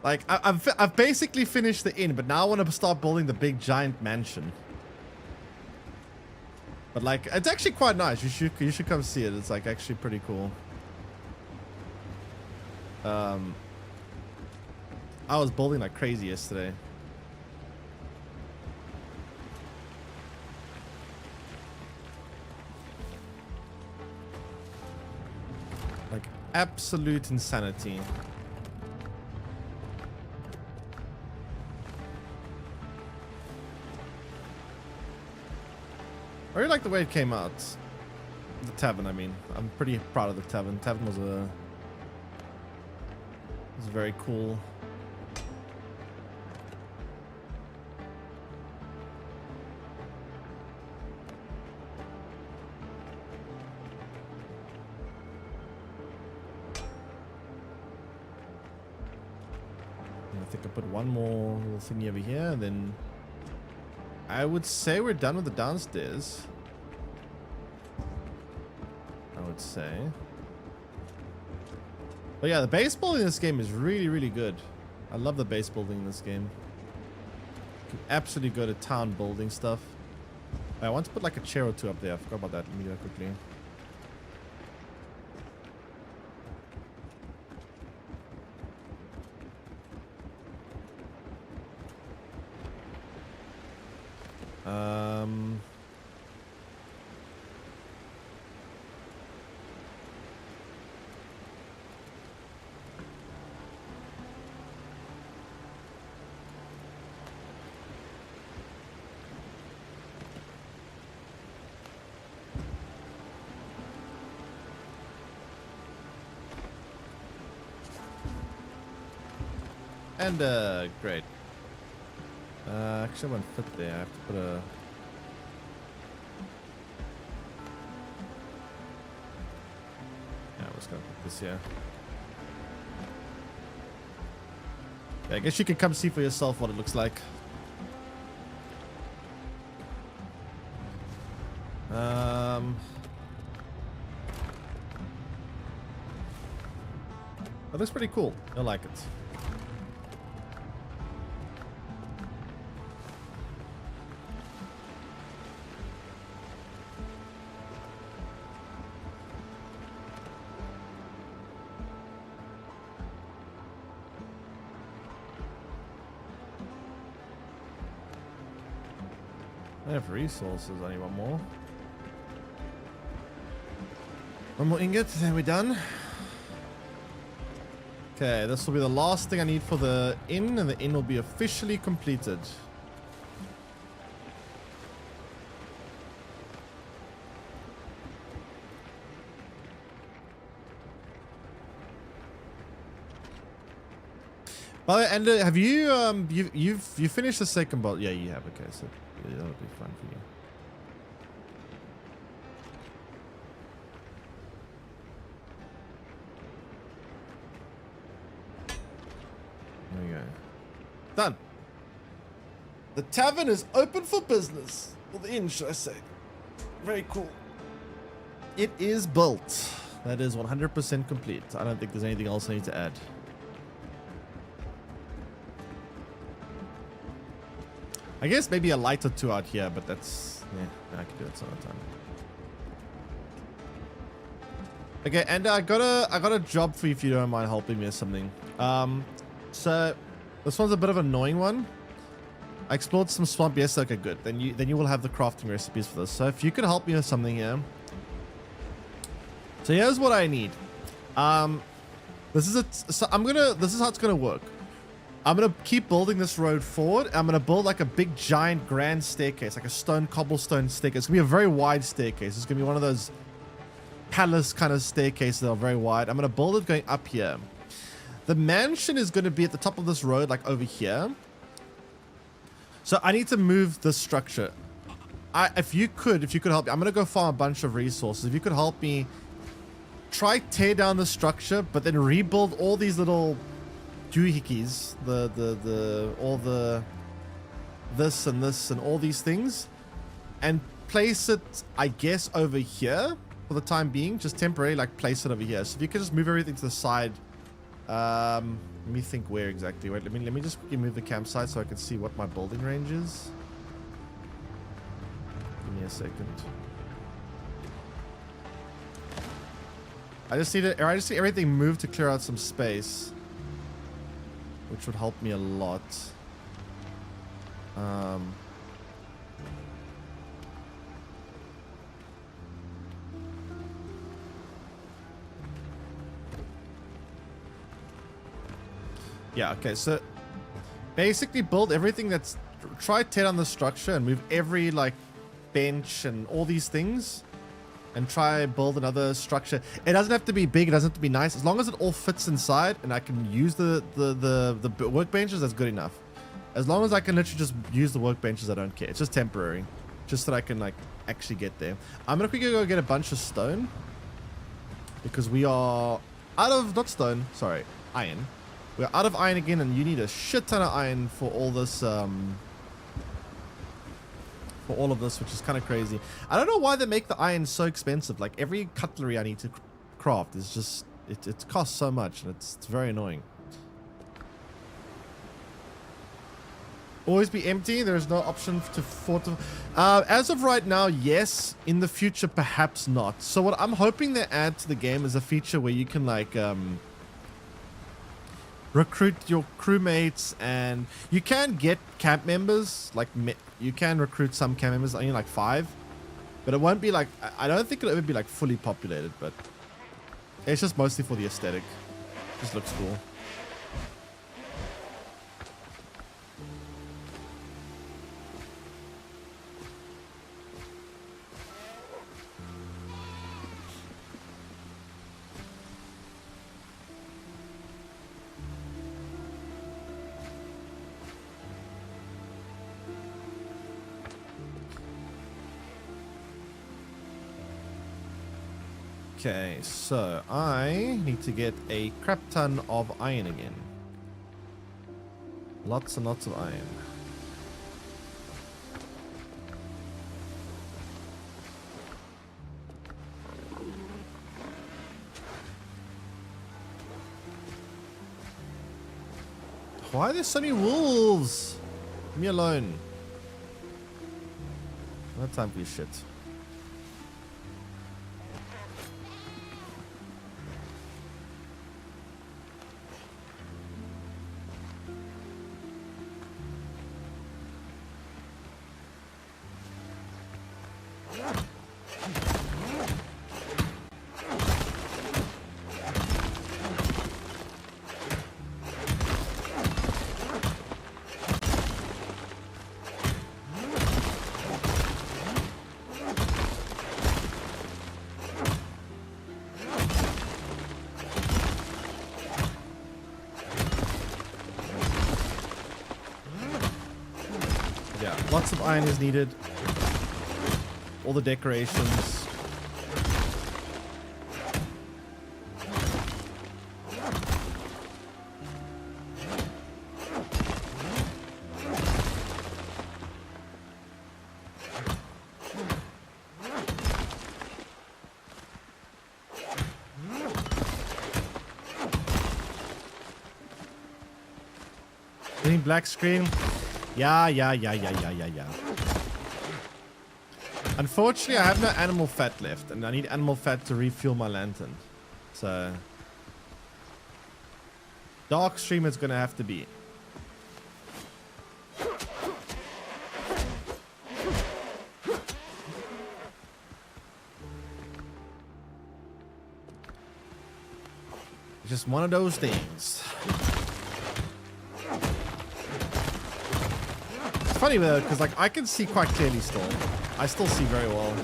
Like I've basically finished the inn, but now I want to start building the big giant mansion. But like it's actually quite nice. You should come see it. It's like actually pretty cool. I was building like crazy yesterday. Like absolute insanity. I really like the way it came out. The tavern, I mean. I'm pretty proud of the tavern. Tavern was very cool. I think I put one more little thingy over here, and then I would say we're done with the downstairs. I would say. But yeah, the base building in this game is really, really good. I love the base building in this game. You can absolutely go to town building stuff. I want to put like a chair or two up there. I forgot about that. Let me do that quickly. And great. Actually, I won't fit there. I have to put a. Yeah, I was gonna put this here. Yeah, I guess you can come see for yourself what it looks like. That looks pretty cool. I like it. I have resources. I need one more. One more ingot, then we're done. Okay, this will be the last thing I need for the inn, and the inn will be officially completed. By the way, and have you you finished the second bolt? Yeah, you have. Okay, so yeah, that'll be fun for you. There we go. Done. The tavern is open for business. Or the inn, should I say. Very cool. It is built. That is 100% complete. I don't think there's anything else I need to add. I guess maybe a light or two out here, but that's... yeah, I can do it some other time. Okay, and I got a job for you if you don't mind helping me with something. So this one's a bit of an annoying one. I explored some swamp. Yes, okay, good. Then you will have the crafting recipes for this. So if you could help me with something here. So here's what I need. This is how it's gonna work. I'm gonna keep building this road forward. I'm gonna build like a big giant grand staircase, like a stone cobblestone staircase. It's gonna be a very wide staircase. It's gonna be one of those palace kind of staircases that are very wide. I'm gonna build it going up here. The mansion is gonna be at the top of this road, like over here. So I need to move this structure. If you could help me, I'm gonna go farm a bunch of resources. If you could help me, try tear down the structure, but then rebuild all these little doohickeys, this and all these things, and place it, I guess, over here for the time being, just temporarily, like place it over here. So if you could just move everything to the side. Let me think where exactly. Wait, let me just quickly move the campsite so I can see what my building range is. Give me a second. I just need everything moved to clear out some space, which would help me a lot. Yeah, okay, so basically build everything that's... try tear down the structure and move every, like, bench and all these things. And try build another structure. It doesn't have to be big, it doesn't have to be nice. As long as it all fits inside and I can use the workbenches, that's good enough. As long as I can literally just use the workbenches, I don't care. It's just temporary. Just so that I can, like, actually get there. I'm gonna quickly go get a bunch of stone. Because we are out of... not stone, sorry, iron. We're out of iron again, and you need a shit ton of iron for all this, for all of this, which is kind of crazy. I don't know why they make the iron so expensive. Like, every cutlery I need to craft is just... it costs so much, and it's very annoying. Always be empty. There's no option to fortify. As of right now, yes. In the future, perhaps not. So what I'm hoping they add to the game is a feature where you can, like, recruit your crewmates, and you can get camp members. Like, you can recruit some camp members, only like 5, but it won't be like... I don't think it'll ever be like fully populated, but it's just mostly for the aesthetic. Just looks cool. Okay, so I need to get a crap ton of iron again. Lots and lots of iron. Why are there so many wolves? Leave me alone. No time for your shit. Yeah, lots of iron is needed. All the decorations. Green black screen. Yeah. Unfortunately, I have no animal fat left, and I need animal fat to refuel my lantern. So, dark stream it's gonna have to be. Just one of those things. Funny though, because like I can see quite clearly still. I still see very well.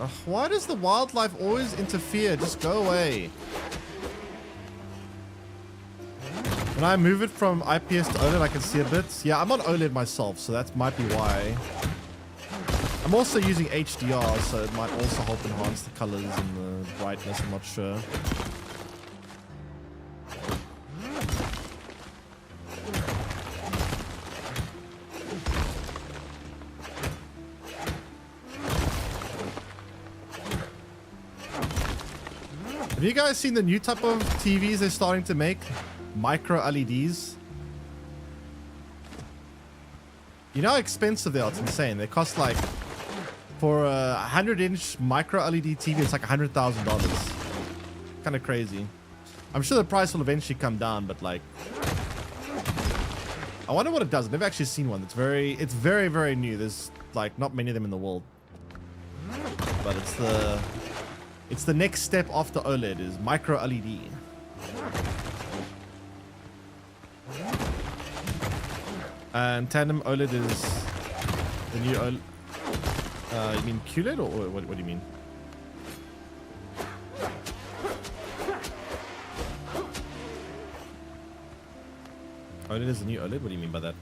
Ugh, why does the wildlife always interfere? Just go away. When I move it from IPS to OLED, I can see a bit. Yeah, I'm on OLED myself, so that might be why. I'm also using HDR, so it might also help enhance the colors and the brightness. I'm not sure. Have you guys seen the new type of TVs they're starting to make? Micro LEDs. You know how expensive they are? It's insane. They cost like, for a 100-inch micro LED TV, it's like $100,000. Kind of crazy. I'm sure the price will eventually come down, but like, I wonder what it does. I've never actually seen one. It's very, very new. There's like not many of them in the world, but it's the next step after OLED is micro LED. And tandem OLED is the new OLED. You mean QLED or what do you mean? OLED is the new OLED? What do you mean by that?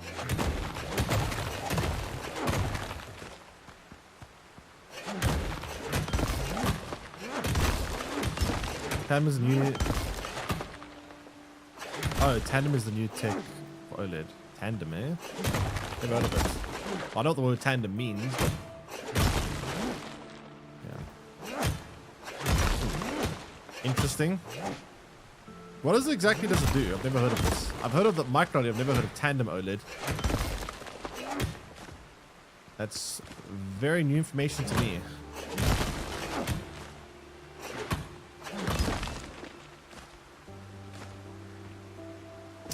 Tandem is new. Oh, tandem is the new tech for OLED. Tandem, eh? Never heard of it. I know what the word tandem means, but yeah. Interesting. What exactly does it do? I've never heard of this. I've heard of the micro OLED. I've never heard of tandem OLED. That's very new information to me.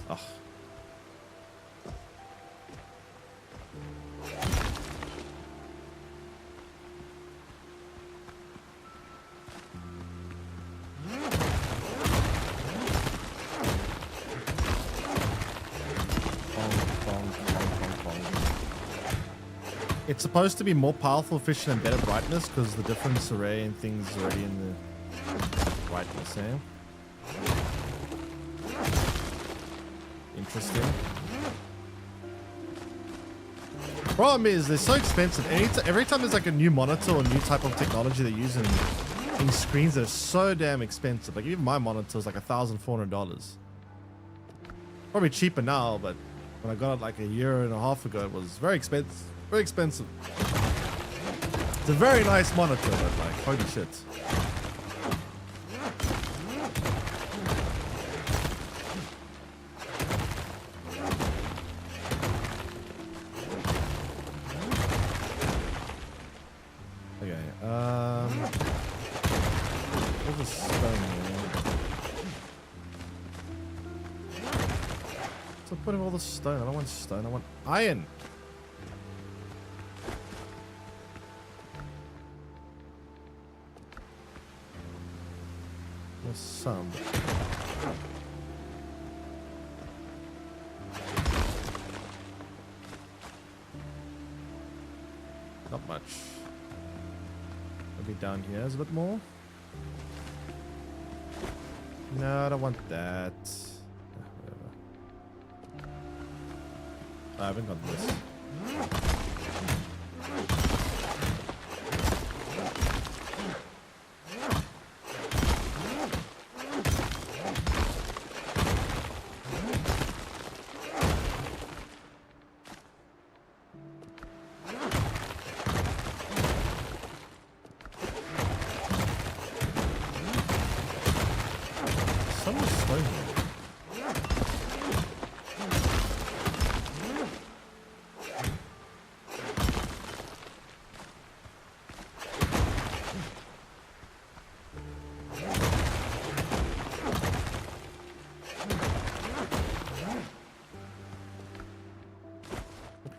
Oh. It's supposed to be more powerful, efficient, and better brightness because the difference array and things already in the brightness, eh? Interesting. Problem is, they're so expensive. Every time there's like a new monitor or new type of technology they're using, These screens are so damn expensive. Like even my monitor is like $1,400. Probably cheaper now, but when I got it like a year and a half ago, it was very expensive. Very expensive. It's a very nice monitor, but like holy shit. There's a stone here. What's the point of all the stone? I don't want stone, I want iron. There's some. Not much. Maybe down here is a bit more. No, I don't want that. Whatever. I haven't got this.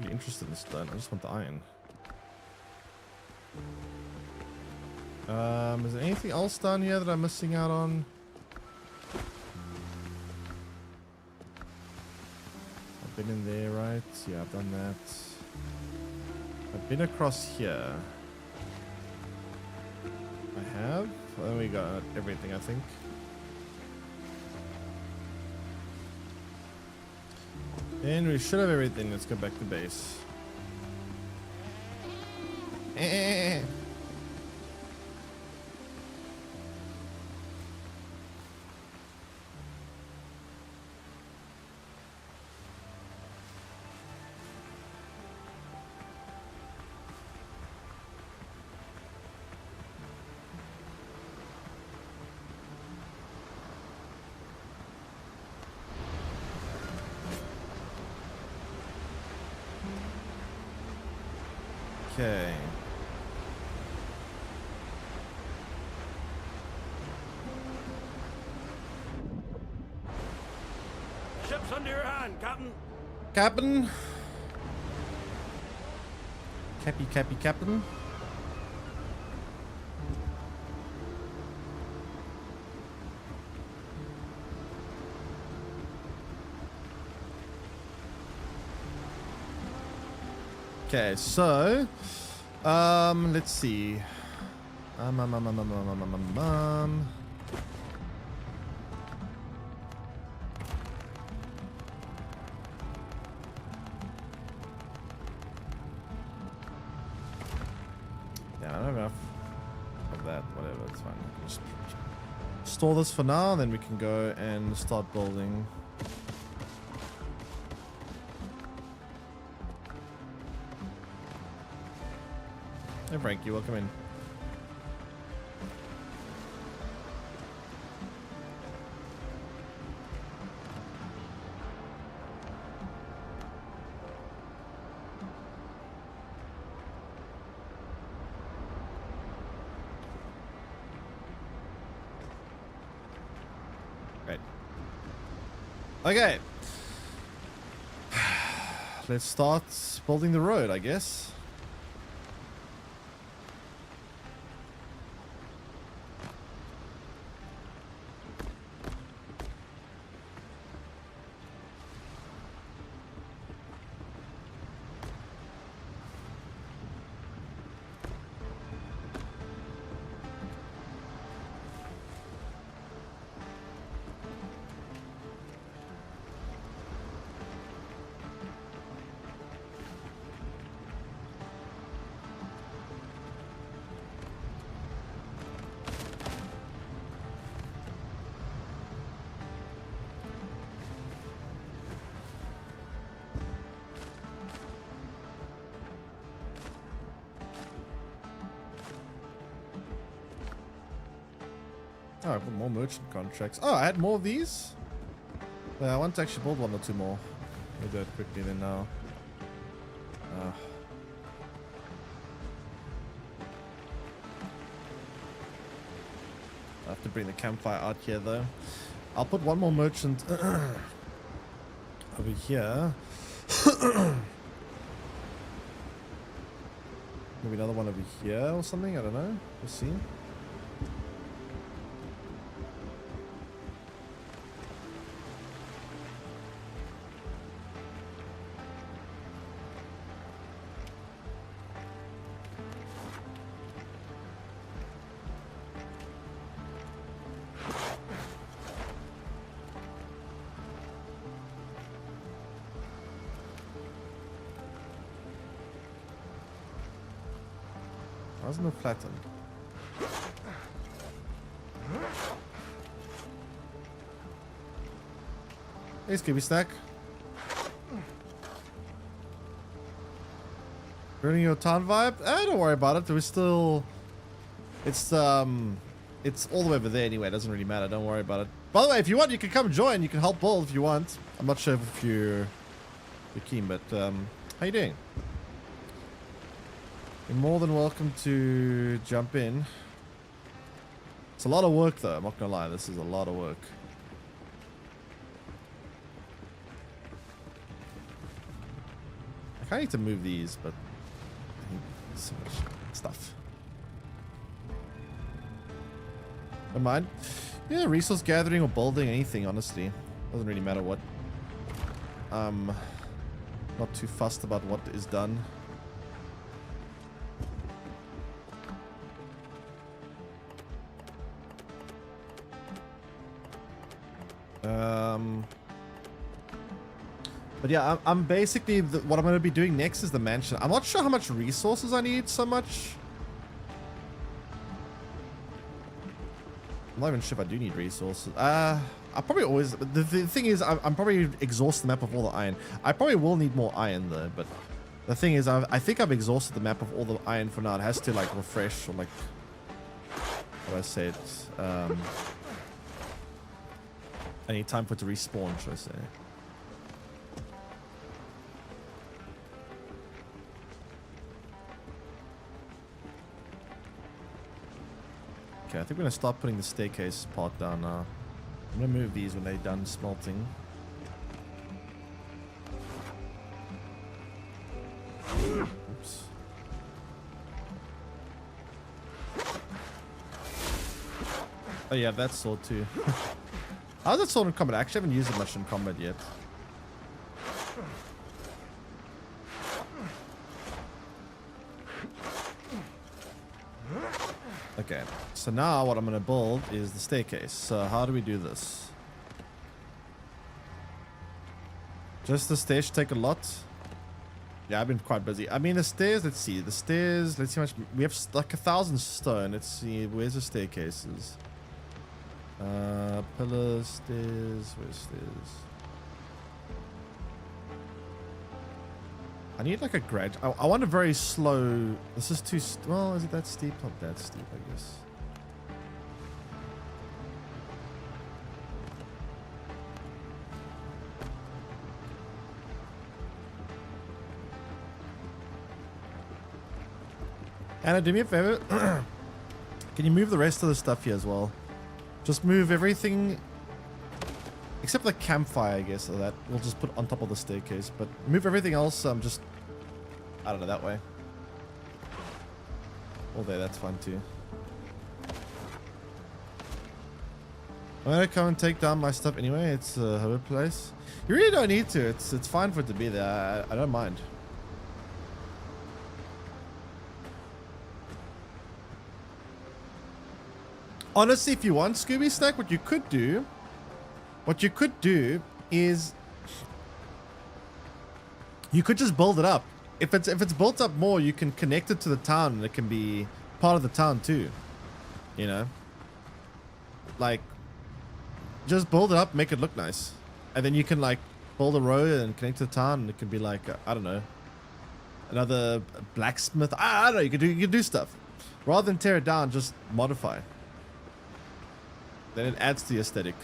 Interested in stone. I just want the iron. Is there anything else down here that I'm missing out on? I've been in there, right? Yeah, I've done that. I've been across here. I have? Then we got everything, I think. And we should have everything. Let's go back to base. Okay. Ship's under your hand, Captain. Captain. Captain. Okay, so let's see. Yeah, I don't have enough of that. Whatever, it's fine. Just store this for now, and then we can go and start building. Hey Frankie, welcome in. Right. Okay. Let's start building the road, I guess. Oh, I put more merchant contracts. Oh, I had more of these? Yeah, I want to actually build one or two more. We'll do it quickly then now. I have to bring the campfire out here though. I'll put one more merchant over here. Maybe another one over here or something. I don't know. We'll see. Why isn't it flattened? Hey, Scooby Snack. Ruining your town vibe? Don't worry about it. We're still... It's all the way over there anyway. It doesn't really matter. Don't worry about it. By the way, if you want, you can come join. You can help build if you want. I'm not sure if you're keen, but how you doing? You're more than welcome to jump in. It's a lot of work though, I'm not gonna lie, this is a lot of work. I kinda need to move these, but I need so much stuff. Don't mind. Yeah, resource gathering or building, anything, honestly. Doesn't really matter what. Not too fussed about what is done. But yeah, I'm basically what I'm going to be doing next is the mansion. I'm not sure how much resources I need so much. I'm not even sure if I do need resources. I probably always... The thing is, I'm probably exhaust the map of all the iron. I probably will need more iron though, but the thing is, I think I've exhausted the map of all the iron for now. It has to like refresh or like... How do I say it? I need time for it to respawn, should I say. Okay, I think we're going to start putting the staircase part down now. I'm going to move these when they're done smelting. Oops. Oh yeah, that sword too. How's that sword in combat? I actually haven't used it much in combat yet. Okay, so now what I'm going to build is the staircase. So how do we do this? Just the stairs take a lot. Yeah, I've been quite busy. I mean, the stairs, let's see. The stairs, let's see how much... We have like 1,000 stone. Let's see, where's the staircases? Pillars, stairs, where's stairs? I need like a grad. I want a very slow. This is too. Well, is it that steep? Not that steep, I guess. Anna, do me a favor. Can you move the rest of the stuff here as well? Just move everything except the campfire, I guess, so that we'll just put on top of the staircase. But move everything else, just, I don't know, that way. Or there, that's fine too. I'm gonna come and take down my stuff anyway. It's a her place. You really don't need to. It's fine for it to be there. I don't mind. Honestly, if you want Scooby Snack, what you could do is you could just build it up. If it's built up more, you can connect it to the town and it can be part of the town too. You know? Like, just build it up, make it look nice. And then you can like build a road and connect to the town and it can be like, I don't know, another blacksmith. I don't know, you can do stuff. Rather than tear it down, just modify. Then it adds to the aesthetic.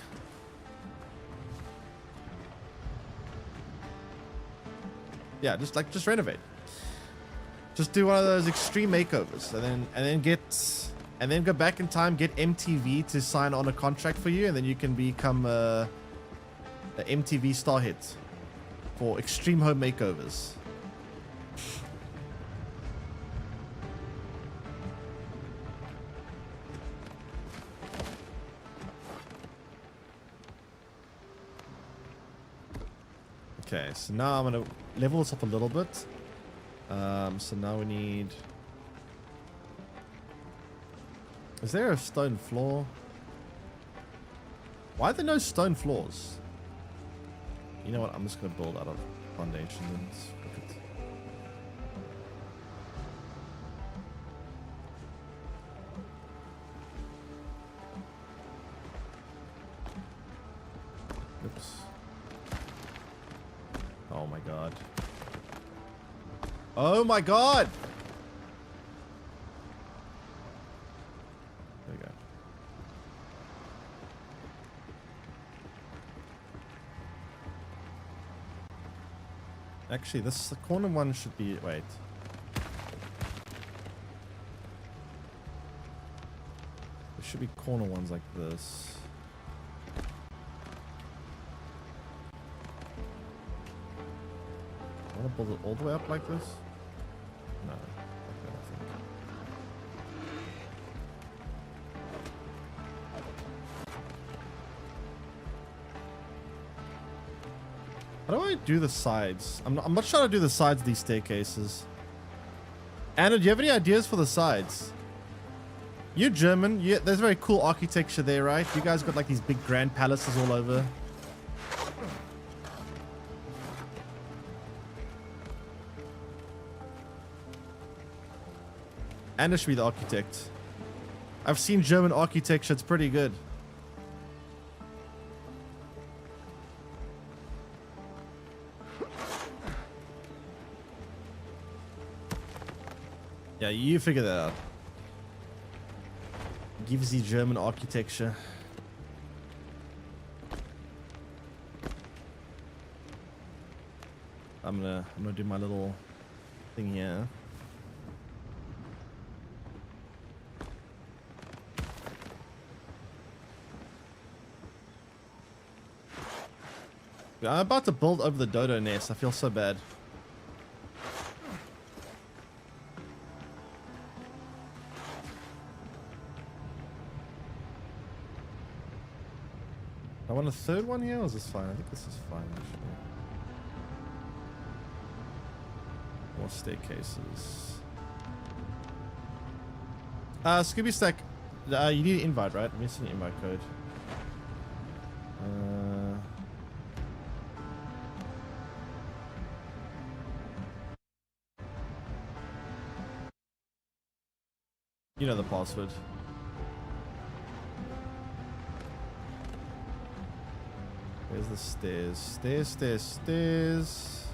Yeah, just renovate. Just do one of those extreme makeovers, and then go back in time, get MTV to sign on a contract for you, and then you can become a MTV star hit for extreme home makeovers. Okay, so now I'm gonna level this up a little bit. So now we need... Is there a stone floor? Why are there no stone floors? You know what? I'm just gonna build out of foundation and look at... Oops. Oh my god. Oh my god! There we go. Actually, this corner one should be... Wait. There should be corner ones like this. I want to build it all the way up like this? No. Okay, I think. How do I do the sides? I'm not sure how to do the sides of these staircases. Anna, do you have any ideas for the sides? You're German. There's very cool architecture there, right? You guys got like these big grand palaces all over. Anna should be the architect. I've seen German architecture. It's pretty good. Yeah, you figure that out. Gives the German architecture. I'm gonna do my little thing here. I'm about to build over the dodo nest. I feel so bad. I want a third one here, or is this fine? I think this is fine, actually. More staircases. Scooby Stack, you need an invite, right? Let me see the invite code. You know the password. Where's the stairs? Stairs, stairs, stairs.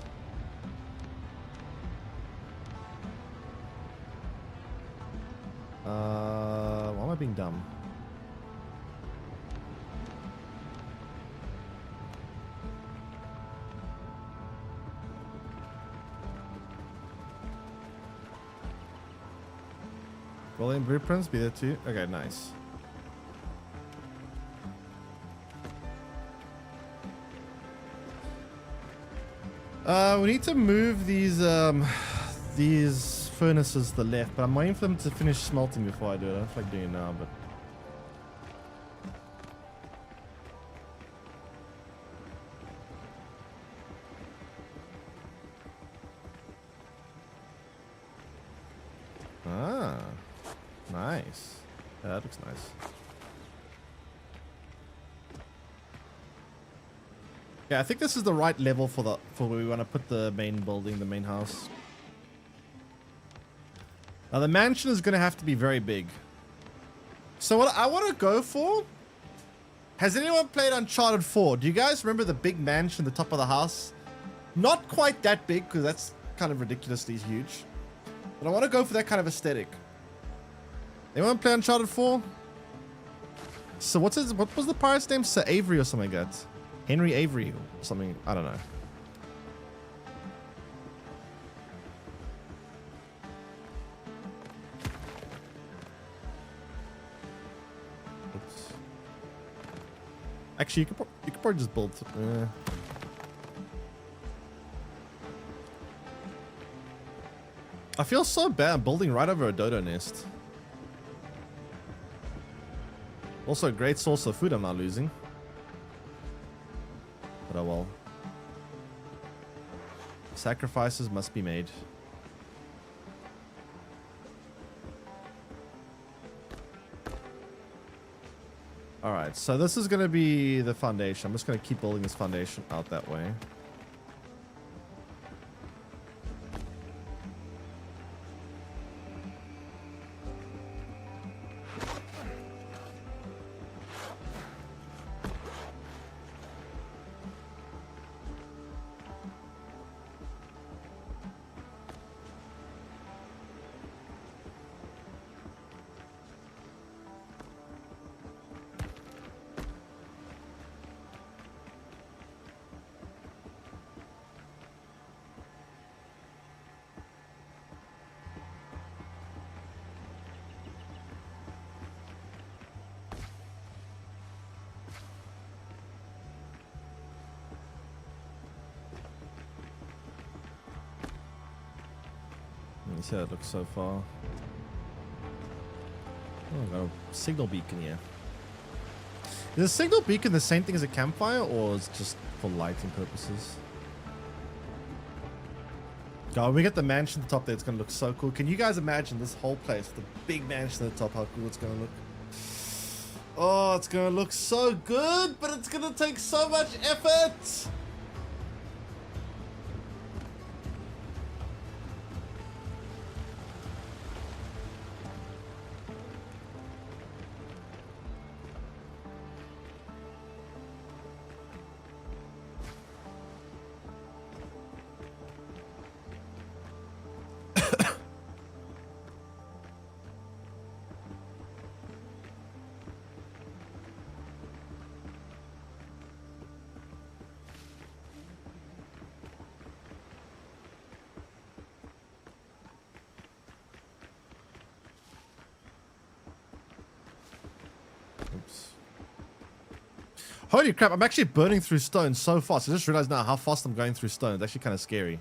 Why am I being dumb? Will in blueprints be there too? Okay, nice. We need to move these furnaces to the left, but I'm waiting for them to finish smelting before I do it. I don't feel like doing it now, but nice. Yeah, that looks nice. Yeah, I think this is the right level for where we want to put the main building, the main house. Now the mansion is going to have to be very big. So what I want to go for... Has anyone played Uncharted 4? Do you guys remember the big mansion at the top of the house? Not quite that big, because that's kind of ridiculously huge. But I want to go for that kind of aesthetic. Anyone play Uncharted 4? So what was the pirate's name? Sir Avery or something like that? Henry Avery or something. I don't know. Oops. Actually, you could probably just build. I feel so bad building right over a dodo nest. Also a great source of food I'm not losing. But oh well. Sacrifices must be made. Alright, so this is going to be the foundation. I'm just going to keep building this foundation out that way. Let me see how it looks so far. Oh, got a signal beacon here. Is a signal beacon the same thing as a campfire, or is it just for lighting purposes? God, when we get the mansion at the top there, it's going to look so cool. Can you guys imagine this whole place, the big mansion at the top, how cool it's going to look? Oh, it's going to look so good, but it's going to take so much effort. Oops. Holy crap, I'm actually burning through stone so fast. I just realized now how fast I'm going through stone. It's actually kind of scary.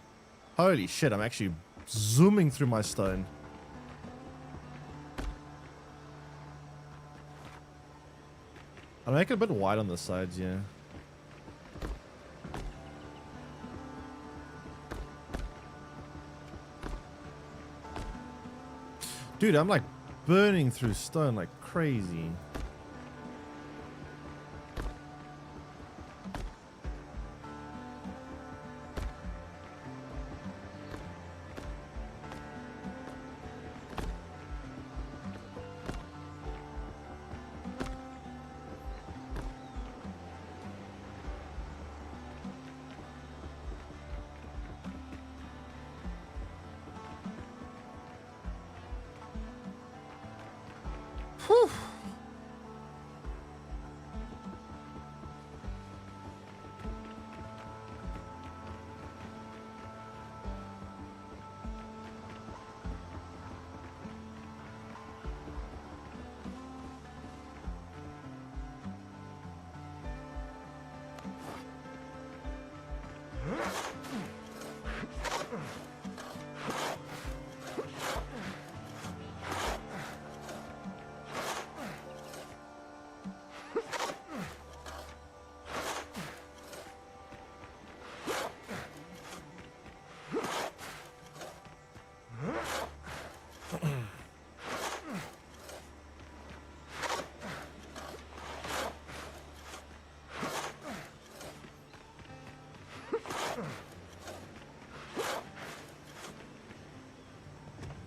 Holy shit, I'm actually zooming through my stone. I'll make it a bit wide on the sides, yeah. Dude, I'm like burning through stone like crazy. Whew.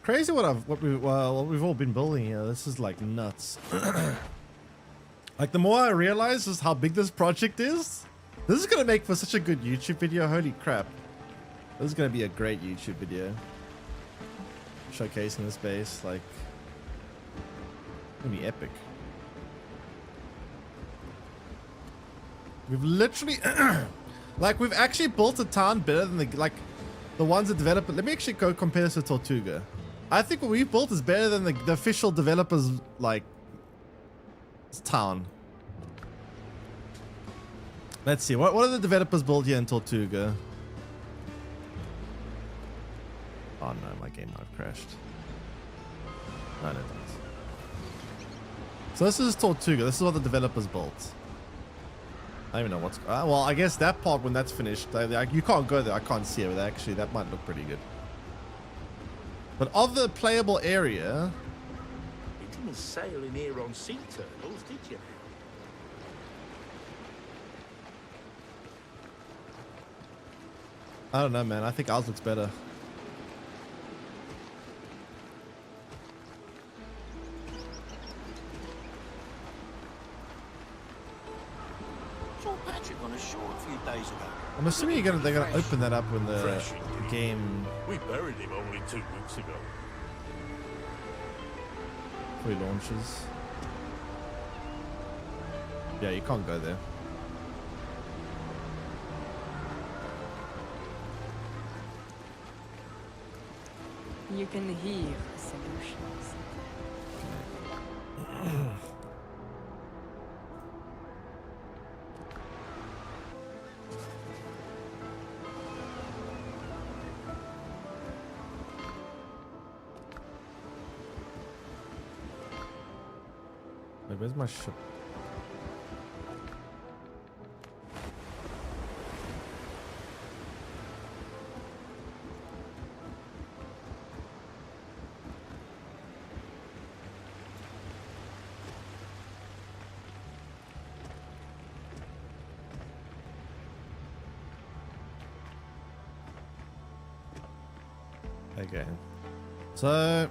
Crazy what we've all been building here. This is like nuts. Like the more I realize just how big this project is, this is gonna make for such a good YouTube video. Holy crap. This is gonna be a great YouTube video. Showcasing this base, like, it's gonna be epic. We've literally, like, we've actually built a town better than the ones that develop it. Let me actually go compare this to Tortuga. I think what we've built is better than the official developers, like, town. Let's see. What are the developers build here in Tortuga? Oh no, my game might have crashed. No, it doesn't. So this is Tortuga. This is what the developers built. I don't even know what's... well, I guess that part, when that's finished, you can't go there. I can't see it, but actually that might look pretty good. But of the playable area... You didn't sail in here on sea turtles, did you? I don't know, man. I think ours looks better. Saw Patrick on a shore a few days ago. I'm assuming they're gonna open that up when the game We buried him only 2 weeks ago. pre-launches. Yeah, you can't go there. You can hear solutions. Wait, where's my ship? Okay. So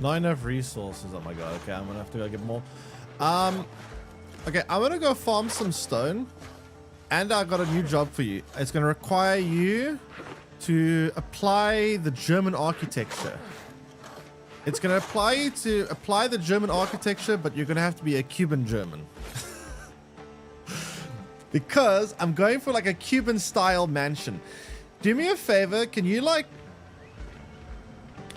not enough resources. Oh my god. Okay, I'm gonna have to go get more. Okay, I'm gonna go farm some stone, and I got a new job for you. It's gonna require you to apply the German architecture. It's gonna apply you to apply the German architecture, but you're gonna have to be a Cuban German. Because I'm going for like a Cuban style mansion. Do me a favor, can you like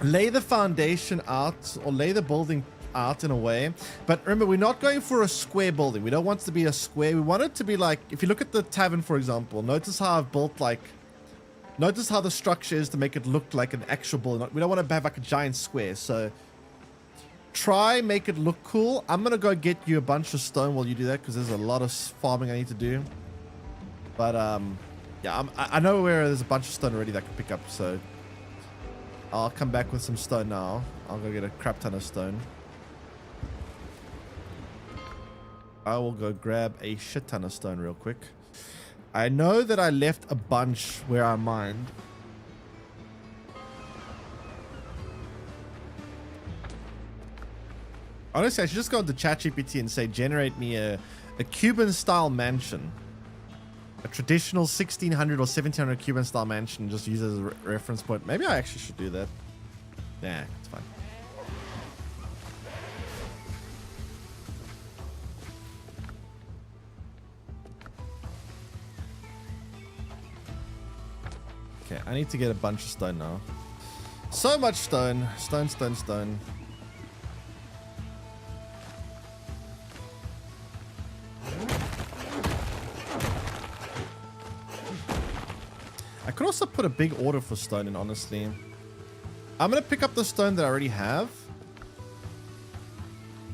lay the foundation out or lay the building out in a way, but remember, we're not going for a square building. We don't want it to be a square. We want it to be like, if you look at the tavern, for example, notice how I've built like, notice how the structure is to make it look like an actual building. We don't want to have like a giant square. So try make it look cool. I'm gonna go get you a bunch of stone while you do that, because there's a lot of farming I need to do. But yeah, I know where there's a bunch of stone already that I can pick up, so I'll come back with some stone now. I'll go get a crap ton of stone. I will go grab a shit ton of stone real quick. I know that I left a bunch where I mined. Honestly, I should just go into ChatGPT and say, generate me a Cuban style mansion. A traditional 1600 or 1700 Cuban style mansion, just use it as a reference point. Maybe I actually should do that. Nah, it's fine. Okay, I need to get a bunch of stone now. So much stone. Stone, stone, stone. I could also put a big order for stone in, honestly. I'm going to pick up the stone that I already have.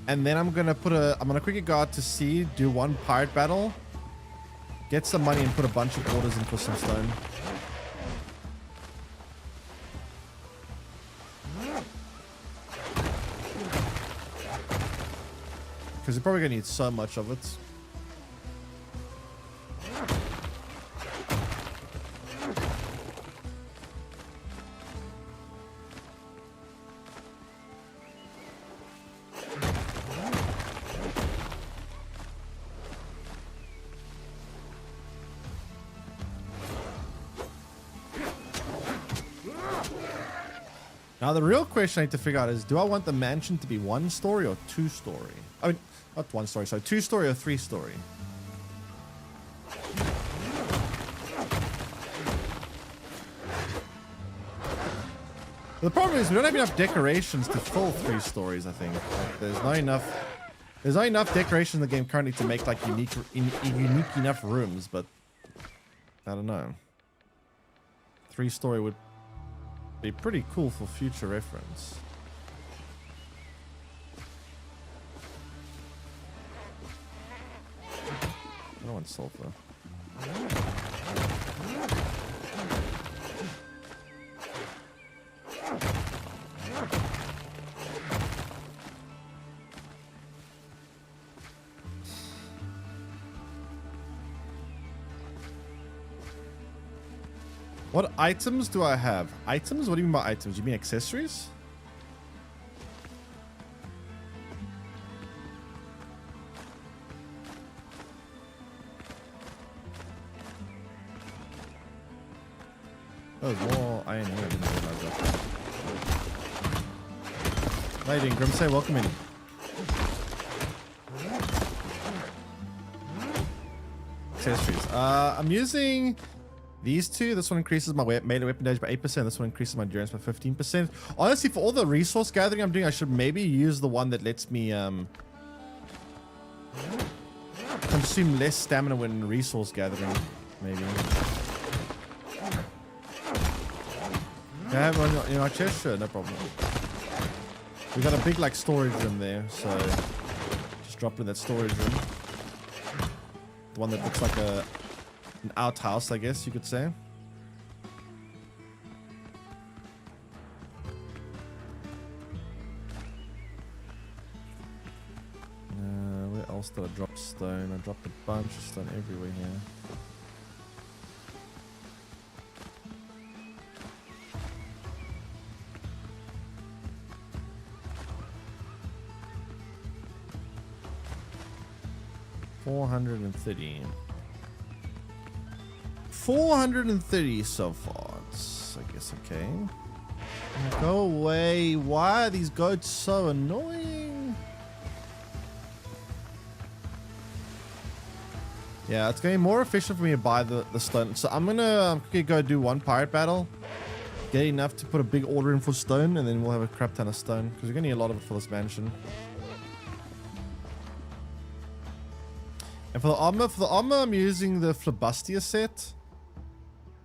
And then I'm going to quickly go out to sea, do one pirate battle. Get some money and put a bunch of orders in for some stone. Because you're probably going to need so much of it. Now the real question I need to figure out is, do I want the mansion to be 1 story or 2 story? I mean, not 1 story, so 2 story or 3 story? The problem is we don't have enough decorations to fill 3 stories, I think. Like, there's not enough decorations in the game currently to make like unique enough rooms, but I don't know. 3 story would be pretty cool for future reference. I don't want sulfur. What items do I have? Items? What do you mean by items? You mean accessories? Oh, there's more iron here. I didn't realize that. How you doing, Grimsay? Welcome in. Accessories. I'm using these 2. This one increases my melee weapon damage by 8%. This one increases my endurance by 15%. Honestly, for all the resource gathering I'm doing, I should maybe use the one that lets me consume less stamina when resource gathering. Maybe. Can I have one in our chest? Sure, no problem. We got a big like storage room there, so just drop in that storage room. The one that looks like an outhouse, I guess you could say. Where else did I drop stone? I dropped a bunch of stone everywhere here. $430. 430 so far. It's, I guess, okay. Go away. Why are these goats so annoying? Yeah, it's getting more efficient for me to buy the stone. So I'm gonna quickly go do 1 pirate battle. Get enough to put a big order in for stone, and then we'll have a crap ton of stone. Because we're gonna need a lot of it for this mansion. And for the armor, I'm using the Flibustier set.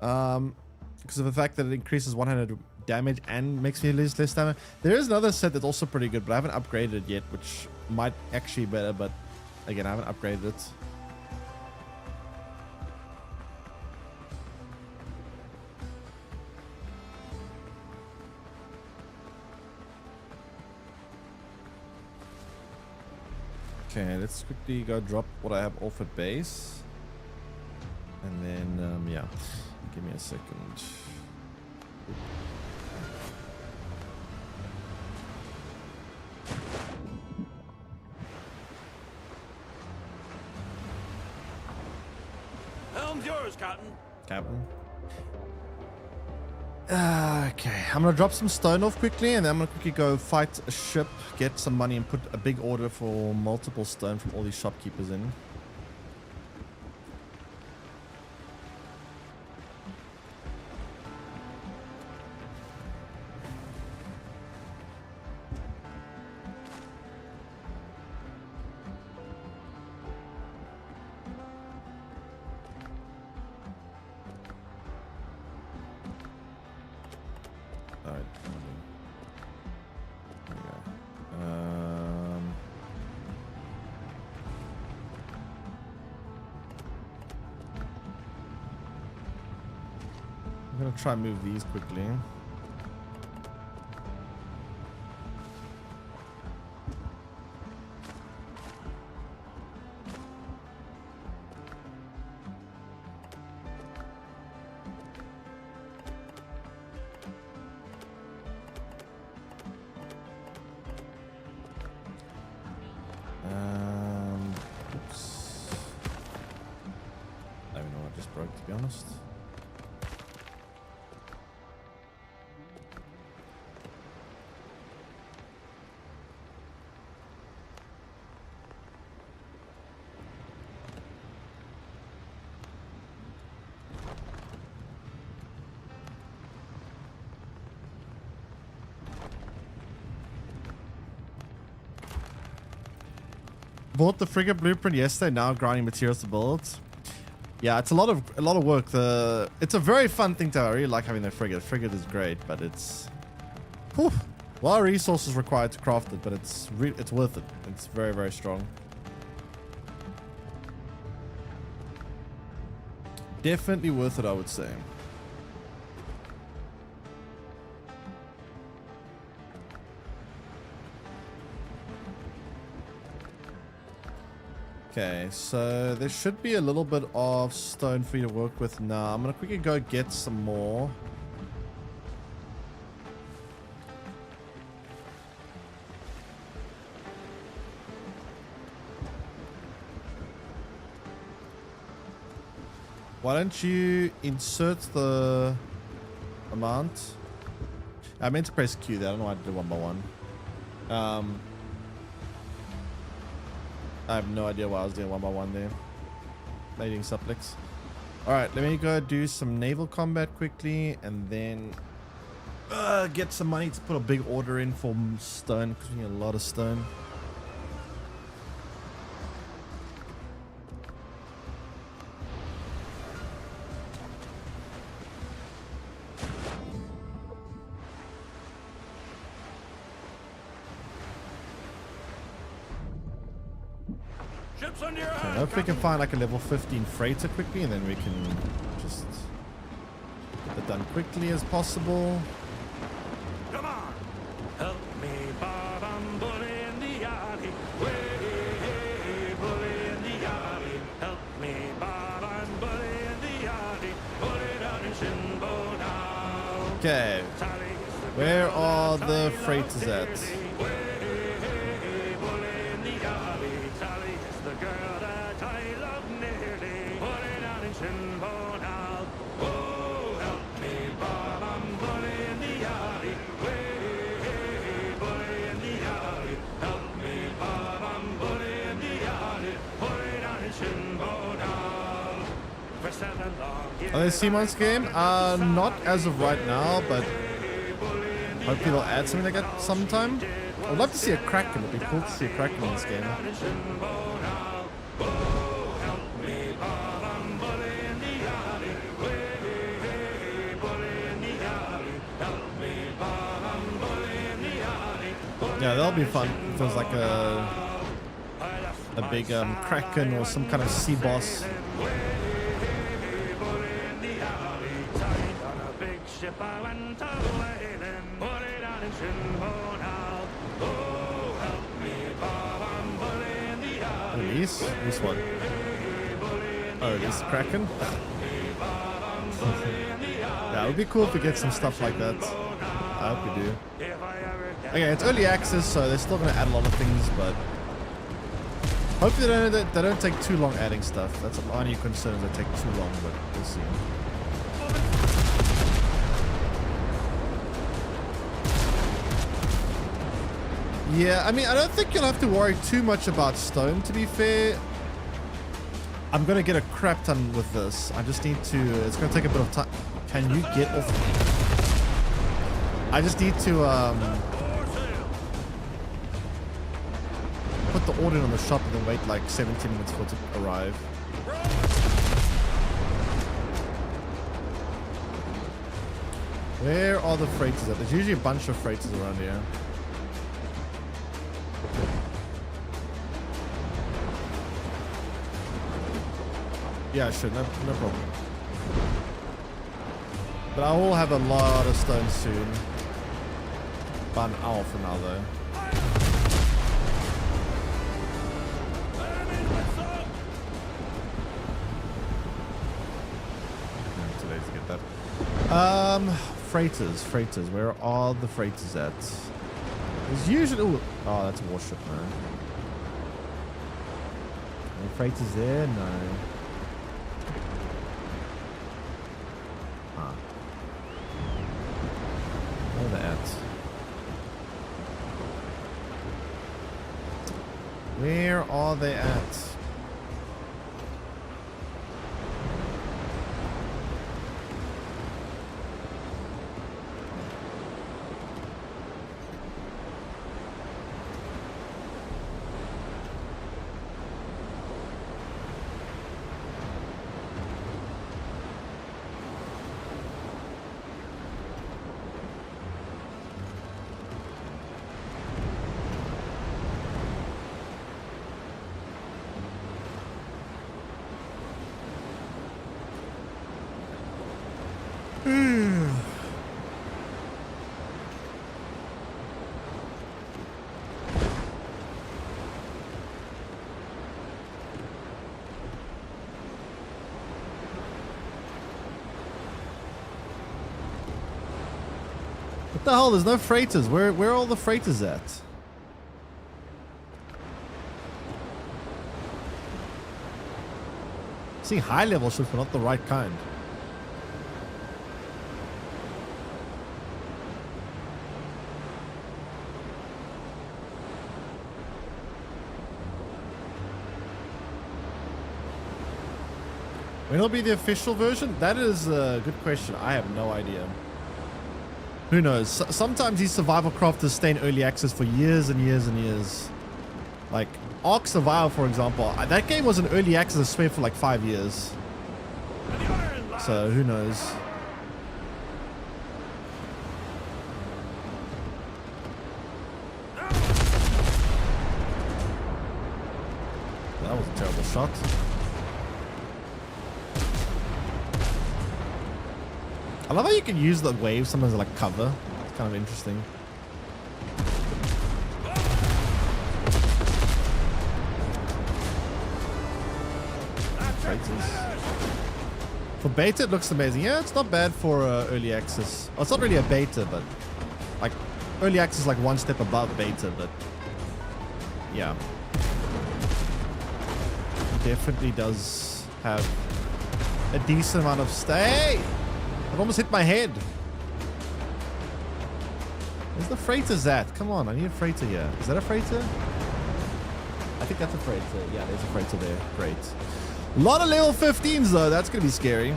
Because of the fact that it increases 100 damage and makes me lose less damage. There is another set that's also pretty good, but I haven't upgraded it yet, which might actually be better, but again, I haven't upgraded it. Okay, let's quickly go drop what I have off at base. And then, yeah, give me a second. Helm's yours, Captain. Captain. Okay, I'm gonna drop some stone off quickly, and then I'm gonna quickly go fight a ship, get some money, and put a big order for multiple stone from all these shopkeepers in. Alright. There we go. I'm gonna try and move these quickly. Oops. I don't know what just broke, to be honest. bought the frigate blueprint yesterday. Now grinding materials to build. Yeah, it's a lot of work. It's a very fun thing to have. I really like having the frigate. The frigate is great, but it's whew, a lot of resources required to craft it. But it's worth it. It's very, very strong. Definitely worth it, I would say. Okay, so there should be a little bit of stone for you to work with now. I'm gonna quickly go get some more. Why don't you insert the amount? I meant to press Q there. I don't know why I did one by one. I have no idea why I was doing one by one there. Mating suplex. Alright, let me go do some naval combat quickly and then get some money to put a big order in for stone because we need a lot of stone. Ships under your I hand. hope we can find like a level 15 freighter quickly and then we can just get it done quickly as possible. Come on. Help me, Bob. I'm bully in the alley. Way, bully in the alley. Help me, Bob. I'm bully in the alley. Bully down in Shinbo now. Okay, where are the freighters at? Are they Simon's game? Not as of right now, but hopefully they'll add something like that sometime. I'd love to see a Kraken. It'd be cool to see a Kraken in this game. Yeah, that'll be fun if there's like a big Kraken or some kind of sea boss. Release? This one. Oh, release the Kraken? Yeah, it would be cool if we get some stuff like that. I hope we do. Okay, it's early access, so they're still going to add a lot of things, but hopefully they don't take too long adding stuff. That's my only concern, is they take too long, but we'll see. Yeah, I mean, I don't think you'll have to worry too much about stone, to be fair. I'm going to get a crap ton with this. I just need to... It's going to take a bit of time. Can you get off... I just need to put the order in on the shop and then wait like 17 minutes for it to arrive. Where are the freighters at? There's usually a bunch of freighters around here. Yeah, sure, no problem. But I will have a lot of stone soon. About an hour from now, though. Today's to get that. Freighters. Where are the freighters at? There's usually... Ooh, oh, that's a warship, man. Any freighters there? No. Where are they at? Where are they at? What the hell? There's no freighters. Where are all the freighters at? See high level ships, but not the right kind. When will be the official version? That is a good question. I have no idea. Who knows? Sometimes these survival crafters stay in early access for years and years and years. Like Ark Survival, for example. That game was in early access, I swear, for like 5 years. So who knows? That was a terrible shot. I love how you can use the waves sometimes as like cover. It's kind of interesting. For beta, it looks amazing. Yeah, it's not bad for early access. Oh, it's not really a beta, but like early access is like one step above beta, but yeah. It definitely does have a decent amount of stay. I've almost hit my head. Where's the freighters at? Come on, I need a freighter here. Is that a freighter? I think that's a freighter. Yeah, there's a freighter there. Great. A lot of level 15s though. That's going to be scary.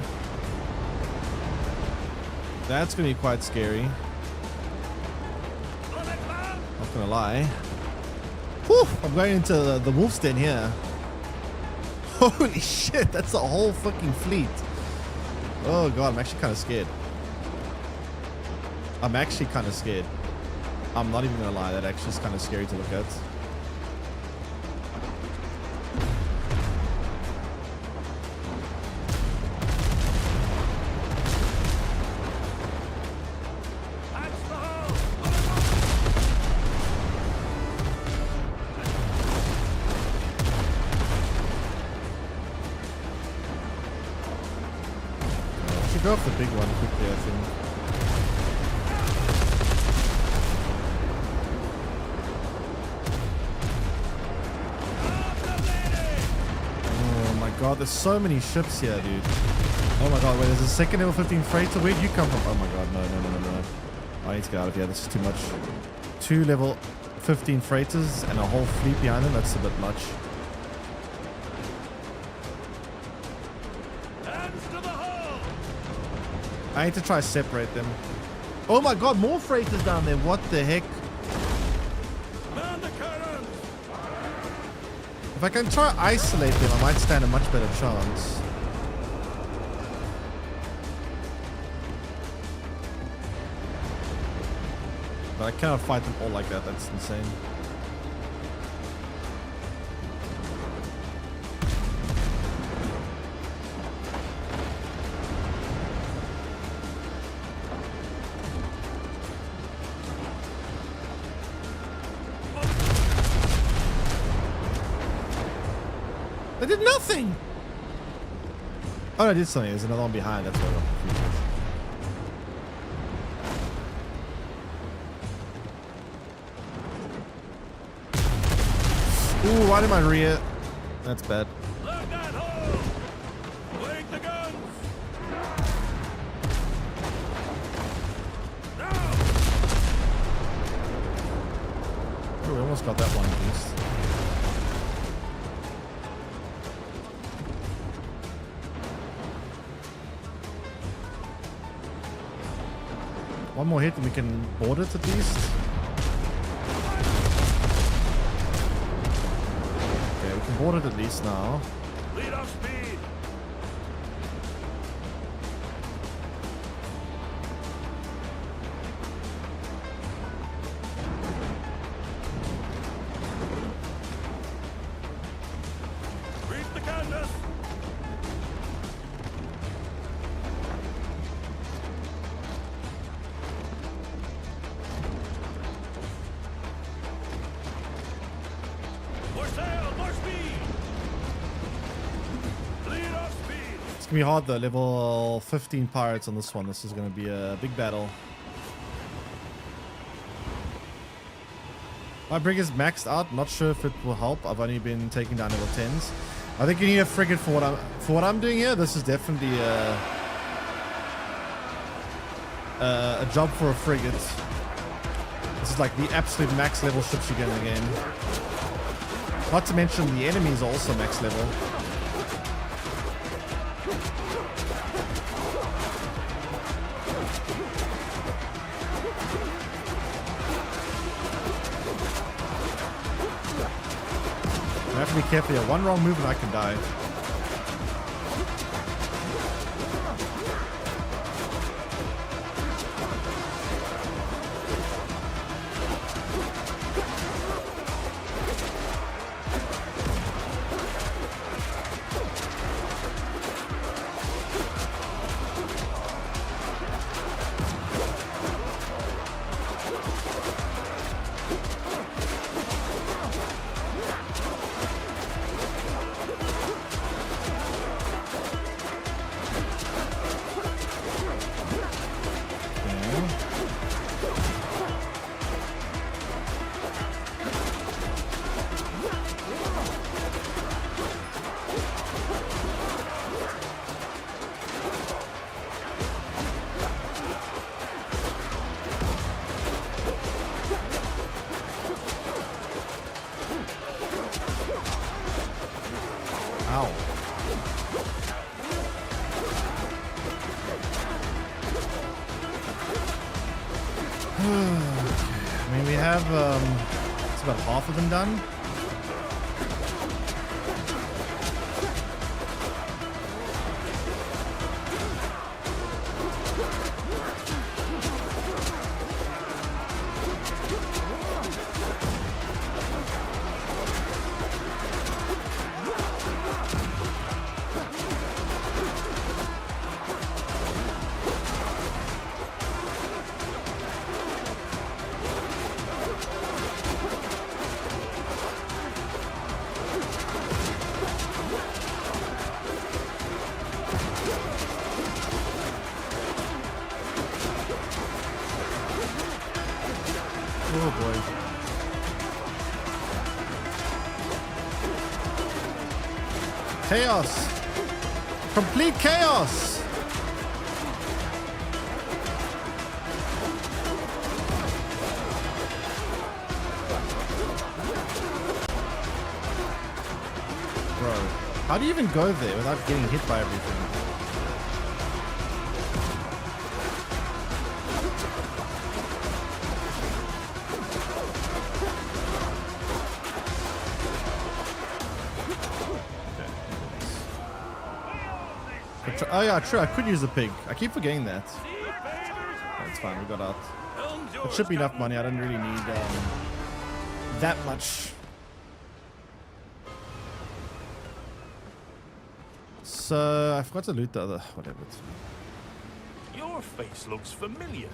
That's going to be quite scary. Not going to lie. Whew, I'm going into the wolf's den here. Holy shit, that's a whole fucking fleet. Oh god, I'm actually kind of scared. I'm actually kind of scared. I'm not even gonna lie, that actually is kind of scary to look at. Go off the big one quickly, I think. Oh my god, there's so many ships here, dude. Oh my god, wait, there's a second level 15 freighter. Where'd you come from? Oh my god, no. I need to get out of here. This is too much. 2 level 15 freighters and a whole fleet behind them. That's a bit much. I need to try to separate them. Oh my god, more freighters down there. What the heck? If I can try to isolate them, I might stand a much better chance. But I cannot fight them all like that. That's insane. I did nothing! Oh, I did something. There's another one behind. That's what I'm confused. Ooh, right in my rear. That's bad. Look that hole! Wake the guns! Oh, we almost got that one at least. One more hit and we can board it at least. Okay, we can board it at least now. Lead off speed! Reach the canvas! More sail! More speed! Lead off speed! It's gonna be hard though. Level 15 pirates on this one. This is gonna be a big battle. My brig is maxed out. Not sure if it will help. I've only been taking down level 10s. I think you need a frigate for what I'm doing here. This is definitely a job for a frigate. This is like the absolute max level ships you get in the game. Not to mention the enemies are also max level. I have to be careful here. One wrong move and I can die. Ow. I mean, we have, it's about half of them done. Oh boy. Chaos. Complete chaos. Bro, how do you even go there without getting hit by everything? Oh yeah, true. I could use the pig. I keep forgetting that. That's fine. We got out. It should be enough money. I don't really need that much. So I forgot to loot the other whatever. Your face looks familiar.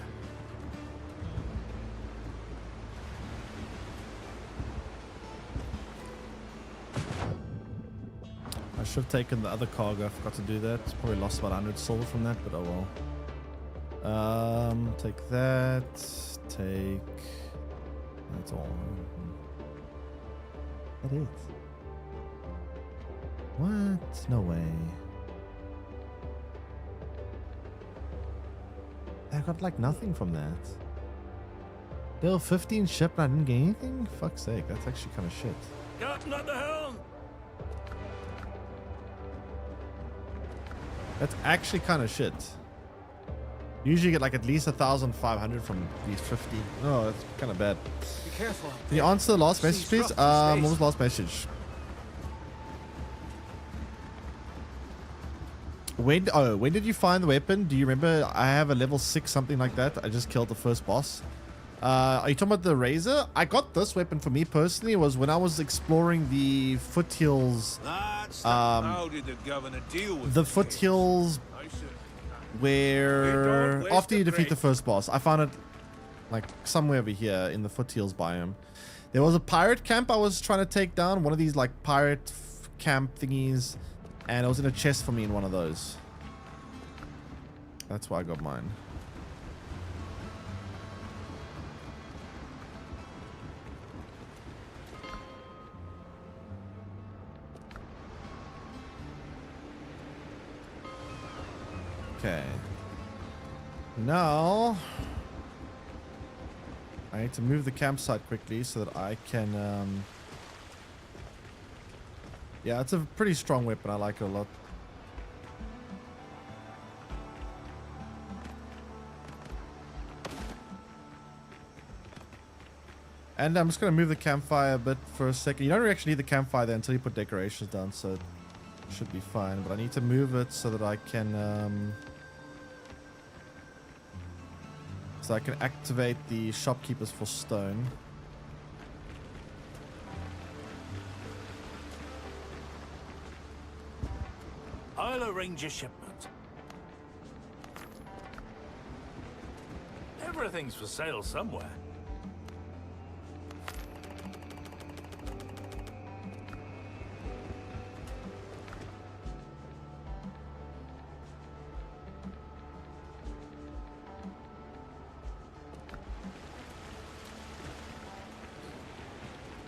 I should have taken the other cargo. I forgot to do that. Probably lost about 100 silver from that, but oh well. Take that. Take. That's all. That it. What? No way. I got like nothing from that. There were 15 ship and I didn't get anything? Fuck's sake, that's actually kind of shit. Captain at the helm. That's actually kind of shit. Usually you get like at least 1,500 from these 50. Oh, that's kind of bad. Be careful. Can you answer the last message, please? What was the last message? When did you find the weapon? Do you remember? I have a level 6 something like that. I just killed the first boss. Are you talking about the razor? I got this weapon for me personally. Was when I was exploring the foothills. How did the governor deal with The foothills where after you defeat the first boss, I found it like somewhere over here in the foothills biome. There was a pirate camp I was trying to take down, one of these like pirate camp thingies, and it was in a chest for me in one of those. That's why I got mine. Okay. Now I need to move the campsite quickly so that I can yeah, it's a pretty strong weapon. I like it a lot. And I'm just going to move the campfire a bit for a second. You don't actually need the campfire there until you put decorations down, so it should be fine. But I need to move it so that I can activate the shopkeepers for stone. I'll arrange a shipment. Everything's for sale somewhere.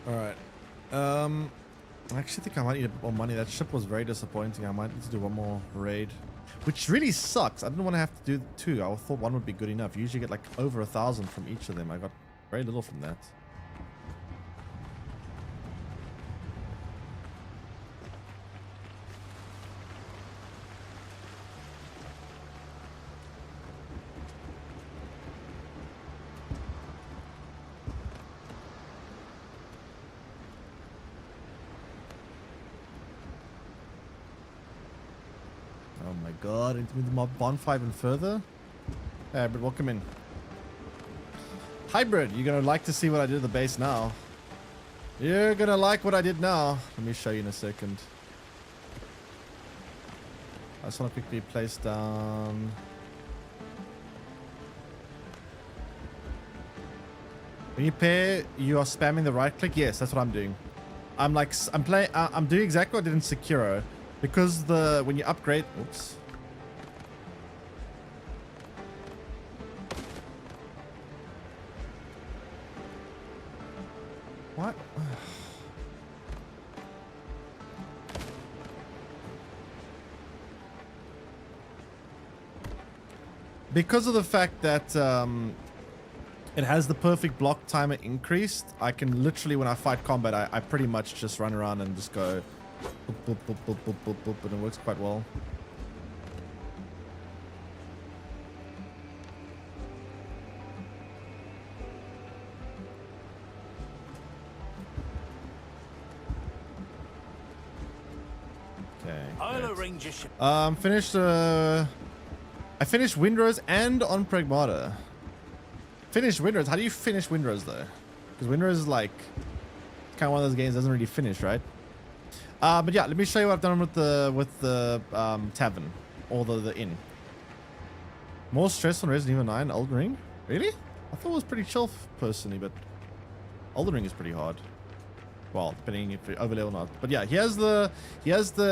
Alright. I actually think I might need a bit more money. That ship was very disappointing. I might need to do one more raid. Which really sucks. I didn't want to have to do two. I thought one would be good enough. You usually get like over 1,000 from each of them. I got very little from that. Oh my god, I need to move the bonfire even further. Hey, but welcome in. Hybrid, you're gonna like to see what I did at the base now. You're gonna like what I did now. Let me show you in a second. I just want to quickly place down. When you pair, you are spamming the right click. Yes, that's what I'm doing. I'm doing exactly what I did in Sekiro. Because when you upgrade, oops. What? Because of the fact that it has the perfect block timer increased, I can literally, when I fight combat, I pretty much just run around and just go boop, boop, boop, boop, boop, boop, boop, and it works quite well. Okay. I'll arrange a ship. Finished. I finished Windrose and on Pragmata. Finished Windrose. How do you finish Windrose though? Because Windrose is like kind of one of those games that doesn't really finish, right? But yeah, let me show you what I've done with the Tavern or the inn. More stress on Resident Evil 9, Elden Ring. Really? I thought it was pretty chill personally, but Elden Ring is pretty hard. Well, depending if you overlay or not. But yeah, here's the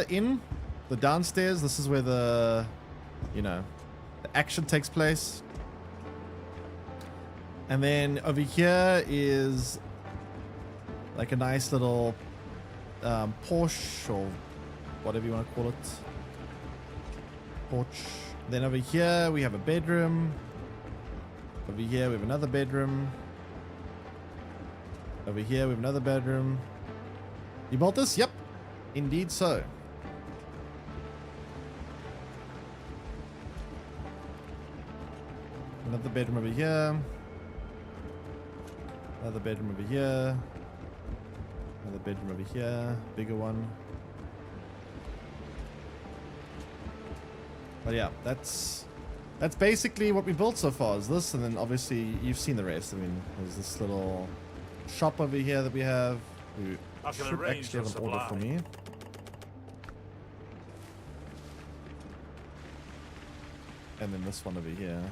inn, the downstairs. This is where the the action takes place. And then over here is like a nice little porch or whatever you want to call it. Porch. Then over here we have a bedroom. Over here we have another bedroom. Over here we have another bedroom. You bought this? Yep. Indeed so. Another bedroom over here. Another bedroom over here. Another bedroom over here. Bigger one. But yeah, that's basically what we built so far is this, and then obviously you've seen the rest. I mean, there's this little shop over here that we have. Who should actually have an order for me. And then this one over here.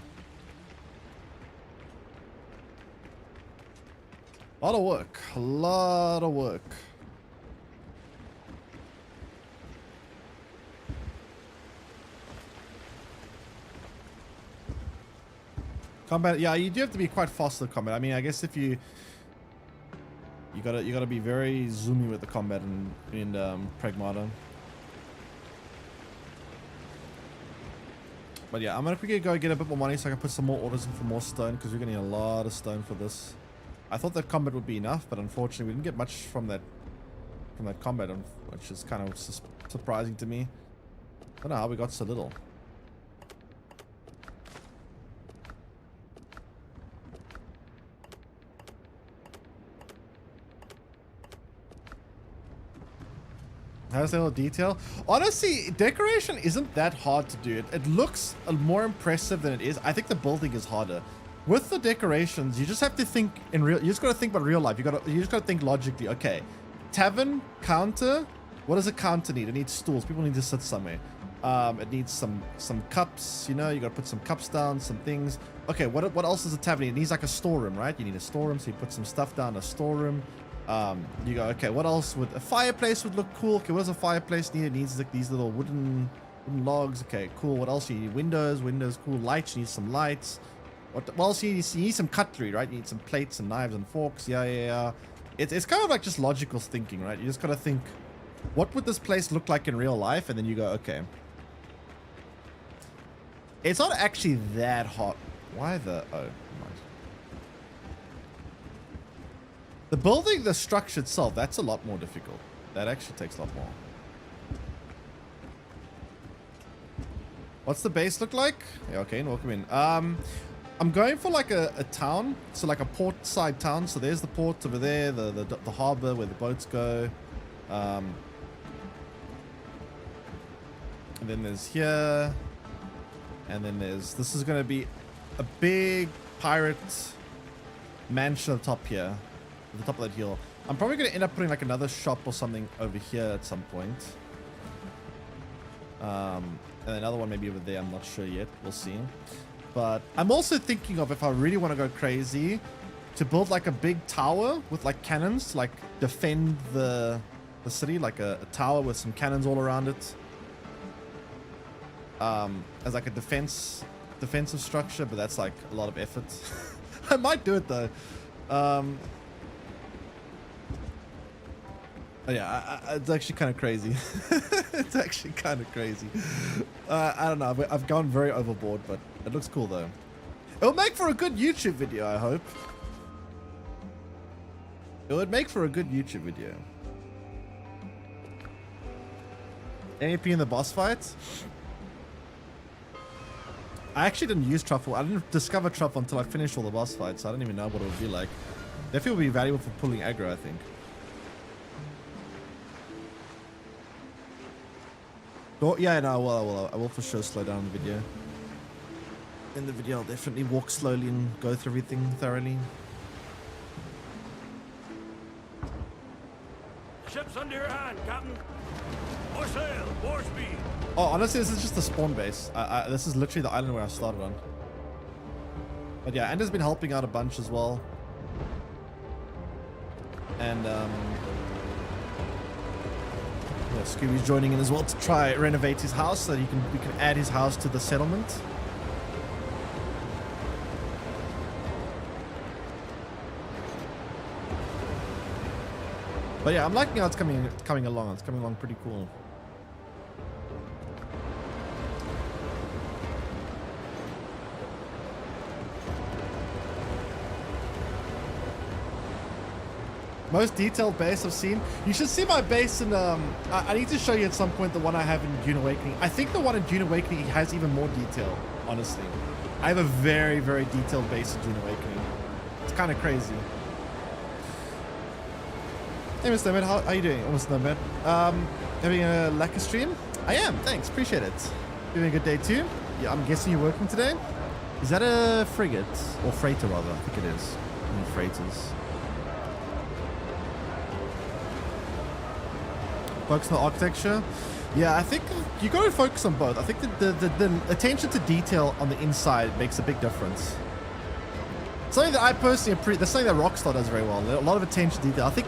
A lot of work. A lot of work. Combat, yeah, you do have to be quite fast with combat. I mean, I guess if you gotta be very zoomy with the combat in Pragmata. But yeah, I'm gonna quickly go get a bit more money so I can put some more orders in for more stone, because we're gonna need a lot of stone for this. I thought that combat would be enough, but unfortunately we didn't get much from that combat, which is kind of surprising to me. I don't know how we got so little. Has a little detail. Honestly, decoration isn't that hard to do. It looks more impressive than it is. I think the building is harder. With the decorations, you just have to think in real. You just got to think about real life. You just got to think logically. Okay, tavern counter. What does a counter need? It needs stools. People need to sit somewhere. It needs some cups. You know, you got to put some cups down, some things. Okay, what else does a tavern need? It needs like a storeroom, right? You need a storeroom, so you put some stuff down a storeroom. You go, okay, what else would a fireplace would look cool? Okay, what does a fireplace need? It needs like these little wooden logs. Okay, cool. What else? You need windows, cool. Lights, you need some lights. What else you need? You need some cutlery, right? You need some plates and knives and forks. Yeah. It's kind of like just logical thinking, right? You just gotta think, what would this place look like in real life? And then you go, okay. It's not actually that hot. Why the... Oh, nice. The building, the structure itself, that's a lot more difficult. That actually takes a lot more. What's the base look like? Yeah, okay, welcome in. I'm going for like a town, so like a port side town. So there's the port over there, the harbor where the boats go. And then there's here. And then this is going to be a big pirate mansion at the top here. At the top of that hill. I'm probably going to end up putting like another shop or something over here at some point. And another one maybe over there. I'm not sure yet. We'll see. But I'm also thinking of, if I really want to go crazy, to build like a big tower with like cannons, like defend the city, like a tower with some cannons all around it. As like a defensive structure, but that's like a lot of effort. I might do it though. Oh yeah, it's actually kind of crazy. It's actually kind of crazy. I don't know. I've gone very overboard, but it looks cool though. It'll make for a good YouTube video, I hope. It would make for a good YouTube video. AP in the boss fight? I actually didn't use truffle. I didn't discover truffle until I finished all the boss fights, so I don't even know what it would be like. Definitely would be valuable for pulling aggro, I think. Oh, yeah, no, I will for sure slow down the video. In the video, I'll definitely walk slowly and go through everything thoroughly. Ship's under your hand, Captain. More sail, more speed. Oh, honestly, this is just the spawn base. This is literally the island where I started on. But yeah, Anders been helping out a bunch as well. And yeah, Scooby's joining in as well to try renovate his house so that we can add his house to the settlement. But yeah, I'm liking how it's coming along. It's coming along pretty cool. Most detailed base I've seen. You should see my base in, I need to show you at some point the one I have in Dune Awakening. I think the one in Dune Awakening has even more detail, honestly. I have a very, very detailed base in Dune Awakening. It's kind of crazy. Hey, Mr. Nomad, how are you doing? Almost Nomad. Having a lacquer stream? I am, thanks, appreciate it. Doing a good day too? Yeah, I'm guessing you're working today? Is that a frigate? Or freighter, rather. I think it is. I mean, freighters. Focus on the architecture. Yeah, I think you got to focus on both. I think the attention to detail on the inside makes a big difference. Something that I personally appreciate. That's something that Rockstar does very well. A lot of attention to detail. I think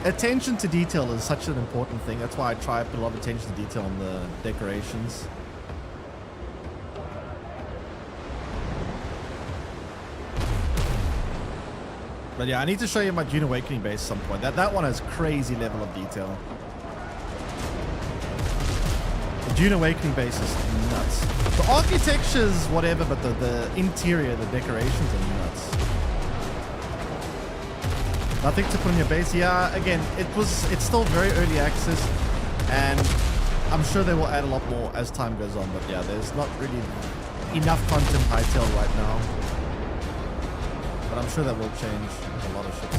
attention to detail is such an important thing. That's why I try to put a lot of attention to detail on the decorations. But yeah, I need to show you my Dune Awakening base at some point. That one has crazy level of detail. The Dune Awakening base is nuts. The architecture's whatever, but the interior, the decorations are nuts. Nothing to put in your base. Yeah, again, it's still very early access, and I'm sure they will add a lot more as time goes on. But yeah, there's not really enough content Hytale right now. But I'm sure that will change a lot of shit.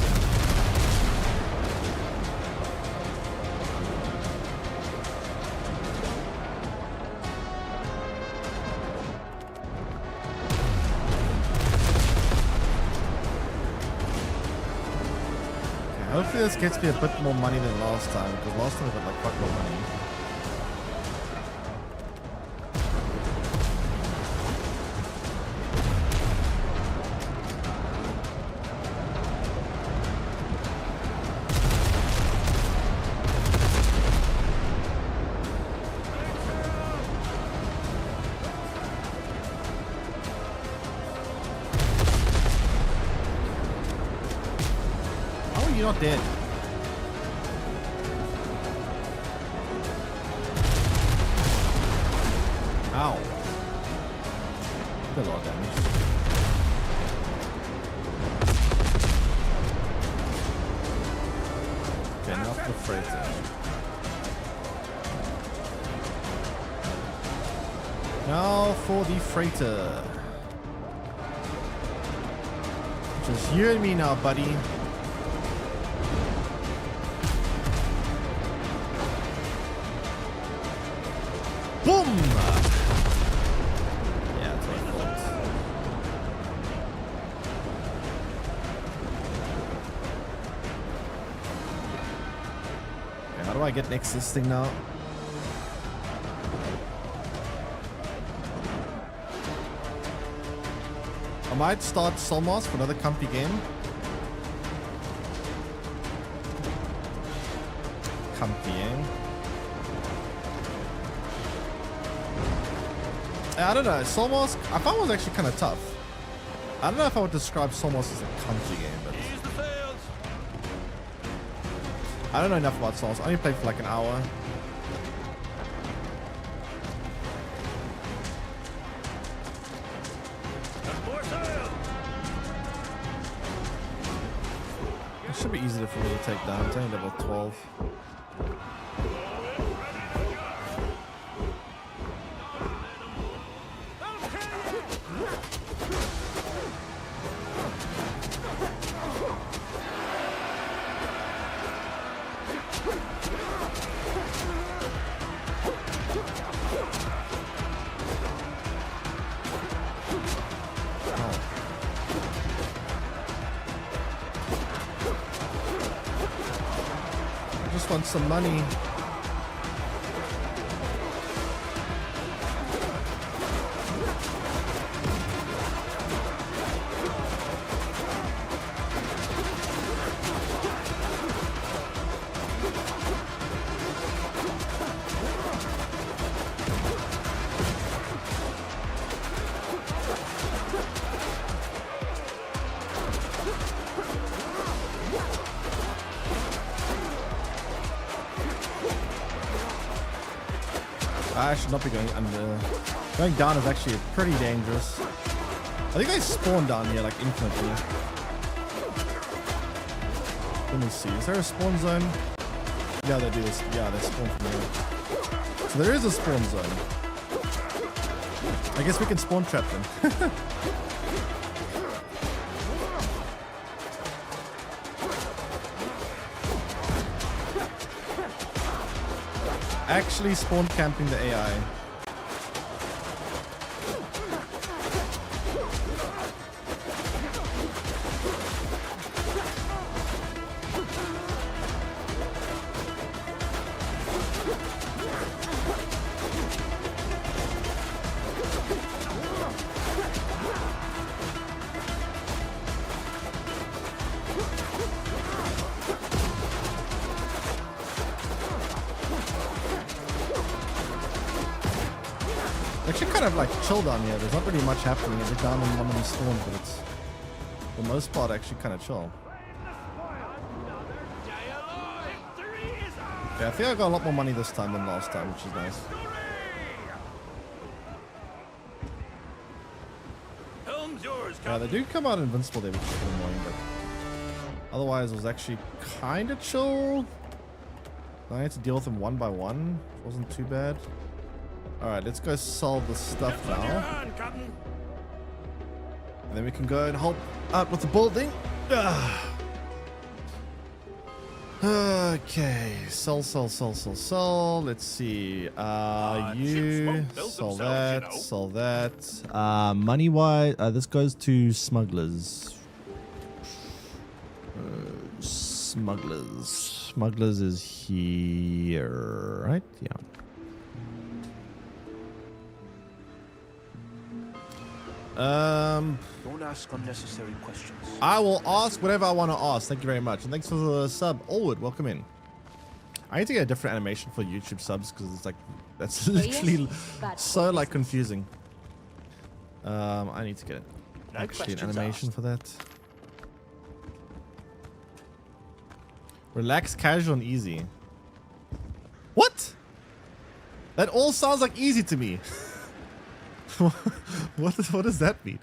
Hopefully this gets me a bit more money than last time, because last time I got like fuck more money. You're not dead. Ow. Did a lot of damage. Okay, now for the freighter. Now for the freighter. Just you and me now, buddy. Boom! Yeah, that's what I thought. Okay, how do I get next this thing now? I might start Solmos for another comfy game. Comfy, eh? I don't know, Solmos, I found it was actually kind of tough. I don't know if I would describe Solmos as a comfy game, but I don't know enough about Solmos. I only played for like an hour. It should be easier for me to take down. It's only level 12. Want some money. I should not be going under. Going down is actually pretty dangerous. I think they spawn down here like infinitely. Let me see. Is there a spawn zone? Yeah, they do this. Yeah, they spawn from here. So there is a spawn zone. I guess we can spawn trap them. Actually spawn camping the AI. Actually kind of like chill down here. There's not really much happening. You're down in one of these spawns, but it's for the most part actually kind of chill. Yeah, I think I got a lot more money this time than last time, which is nice. Yeah, they do come out invincible there, which is a bit annoying, but otherwise it was actually kind of chill. I had to deal with them one by one. Wasn't too bad. Alright, let's go solve the stuff now. And then we can go and help out with the building. Okay, sell. Let's see. You sell that, sell that. Money wise, this goes to smugglers. Smugglers is here, right? Yeah. Don't ask unnecessary questions. I will ask whatever I want to ask. Thank you very much. And thanks for the sub. Allwood, welcome in. I need to get a different animation for YouTube subs because it's like, that's literally so like confusing. I need to get actually an animation for that. Relax, casual, and easy. What? That all sounds like easy to me. What does that mean?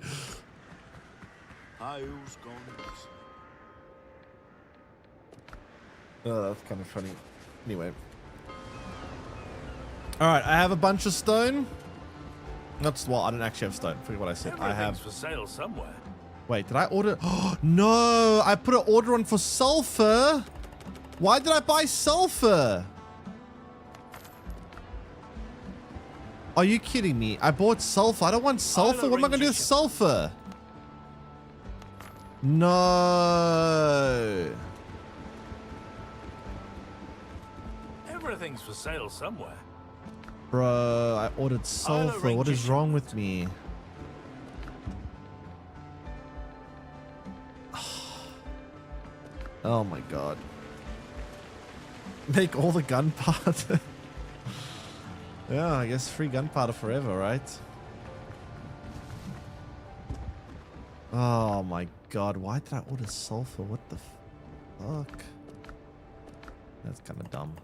Oh, that's kind of funny. Anyway. Alright, I have a bunch of stone. That's, well, I don't actually have stone. Forget what I said. I have... for sale somewhere. Wait, did I order? Oh, no! I put an order on for sulfur! Why did I buy sulfur? Are you kidding me? I bought sulfur. I don't want sulfur. What am I going to do with sulfur? No. Everything's for sale somewhere. Bro, I ordered sulfur. What is wrong with me? Oh my god. Make all the gunpowder. Yeah, I guess free gunpowder forever, right? Oh my god, why did I order sulfur? What the fuck? That's kind of dumb.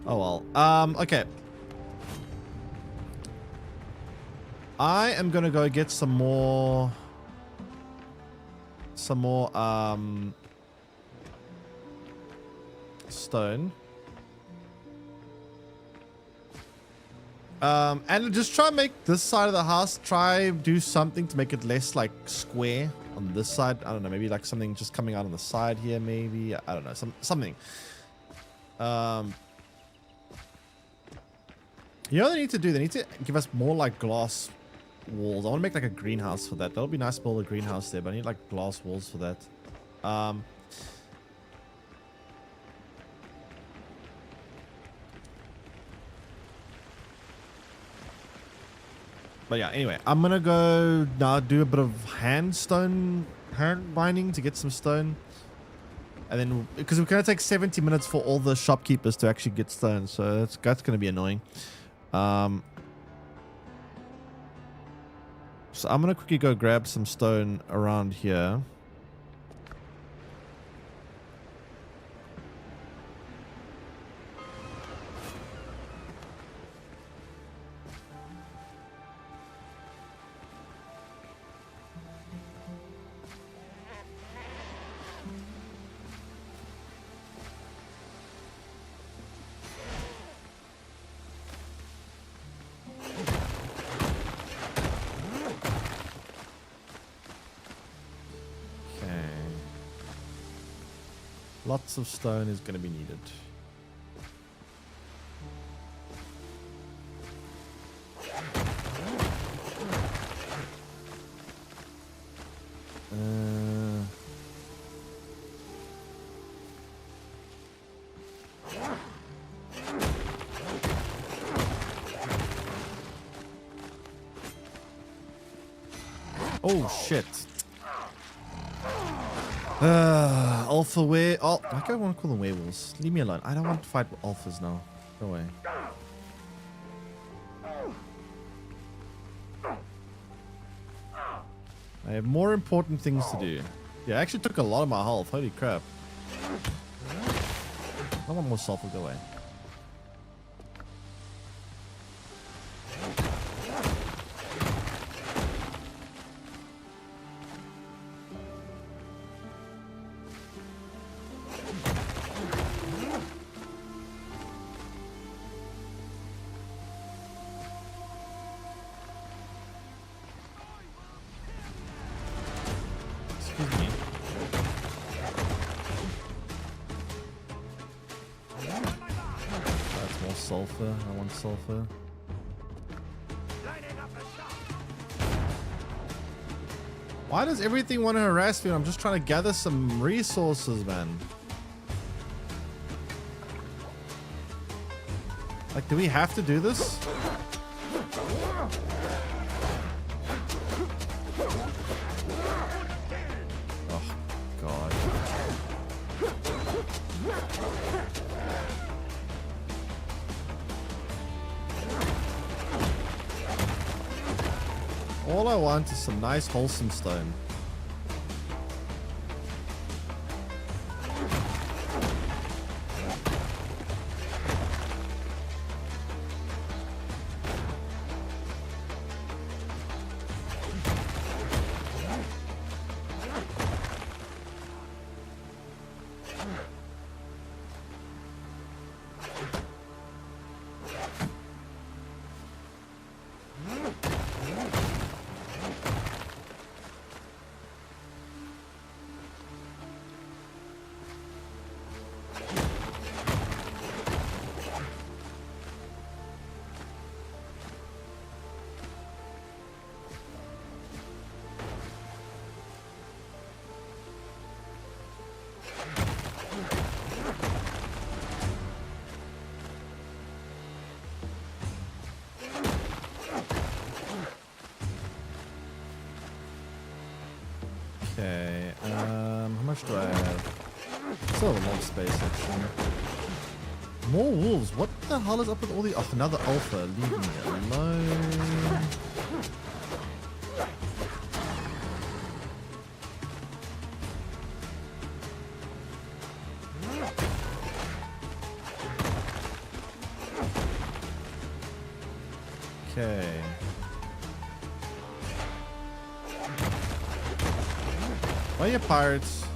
Oh well. Okay. I am gonna go get some more stone. And just try and make this side of the house, do something to make it less like square on this side. I don't know, maybe like something just coming out on the side here, maybe. I don't know, something. You know what they need to do? They need to give us more like glass walls. I want to make like a greenhouse for that. That'll be nice to build a greenhouse there, but I need like glass walls for that. But yeah, anyway, I'm gonna go now do a bit of hand binding to get some stone. And then, because we're gonna take 70 minutes for all the shopkeepers to actually get stone, so that's gonna be annoying. So I'm gonna quickly go grab some stone around here. Lots of stone is going to be needed. Oh shit. Alpha where? Oh, I don't want to call them werewolves. Leave me alone. I don't want to fight with alphas now. Go away. I have more important things to do. Yeah, I actually took a lot of my health. Holy crap. I want more sulfur. Go away. sulfur. I want sulfur. Why does everything want to harass me? I'm just trying to gather some resources, man. Like, do we have to do this? Oh, God. All I want is some nice wholesome stone. Okay, how much do I have? Still have a lot of space, actually. More wolves. What the hell is up with all the... Oh, another alpha. Leave me alone. Okay. Why are you pirates?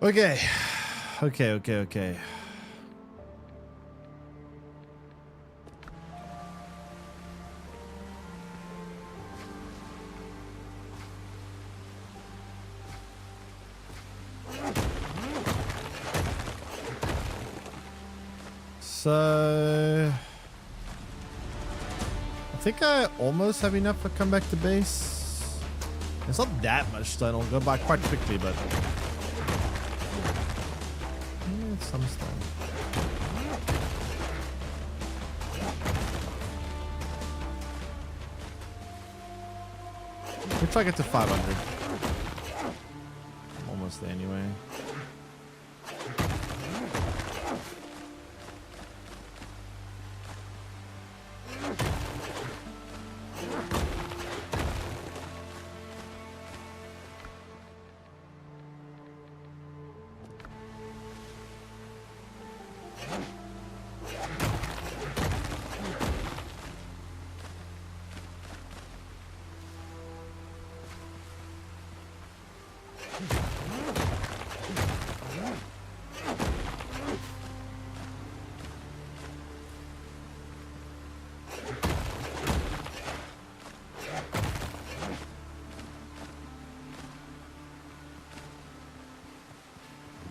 Okay. Okay. So I think I almost have enough to come back to base. It's not that much stone. I'll go by quite quickly, but some stone. We'll try to get to 500. I'm almost there anyway.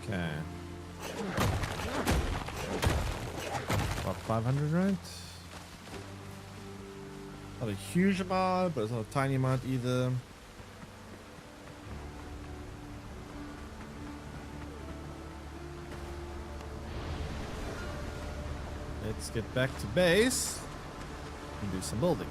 Okay. About 500, right? Not a huge amount, but it's not a tiny amount either. Let's get back to base and do some building.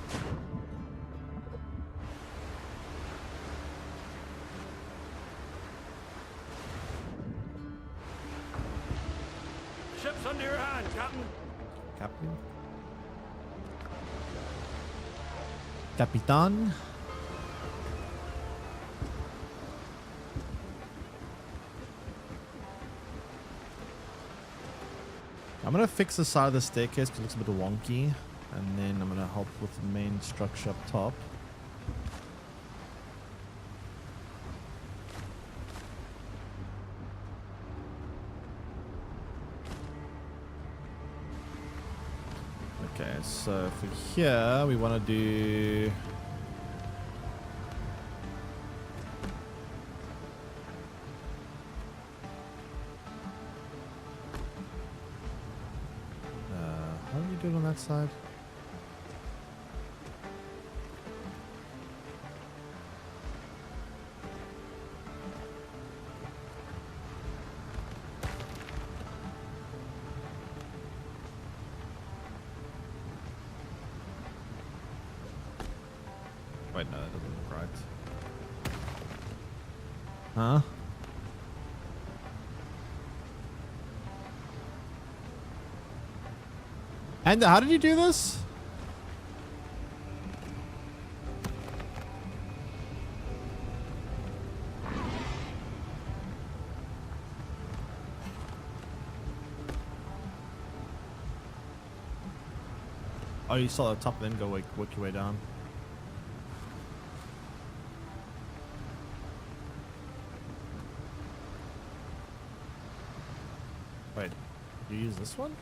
Ship's under your hand, Captain. Captain? Capitan? I'm gonna fix the side of the staircase because it looks a bit wonky, and then I'm gonna help with the main structure up top. Okay, so for here we want to do. How do you do it on that side? Wait, no, that doesn't look right. Huh? And how did you do this? Oh, you saw the top and then go work your way down. Wait, you use this one?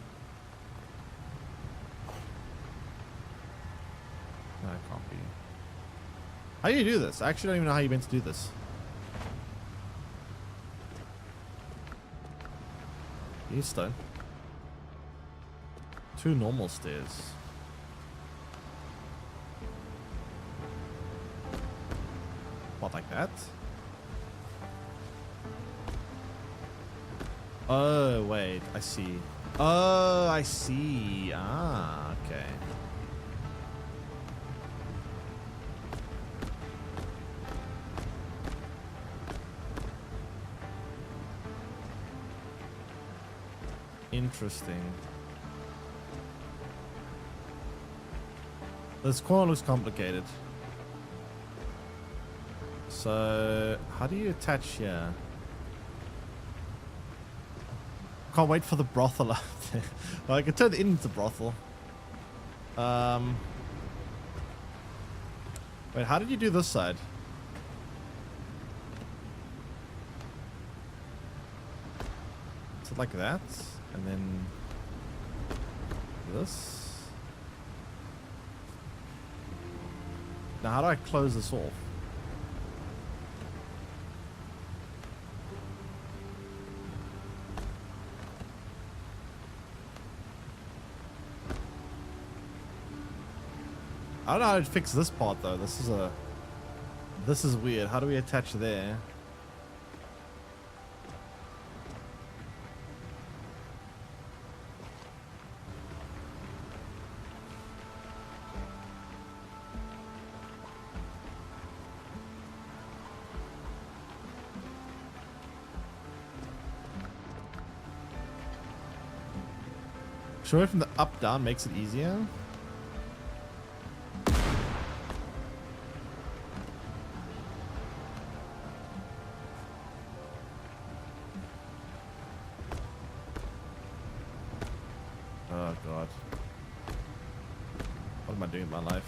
No, it can't be. How do you do this? I actually don't even know how you're meant to do this. Use stone. 2 normal stairs. What, like that? Oh, wait. I see. Oh, I see. Ah, okay. Interesting. This corner looks complicated. So, how do you attach here? Can't wait for the brothel out there. Well, I can turn it into brothel. Wait, how did you do this side? Is it like that? And then this? Now, how do I close this off? I don't know how to fix this part though. This is weird. How do we attach there? Show it from the up down makes it easier. Oh god. What am I doing in my life?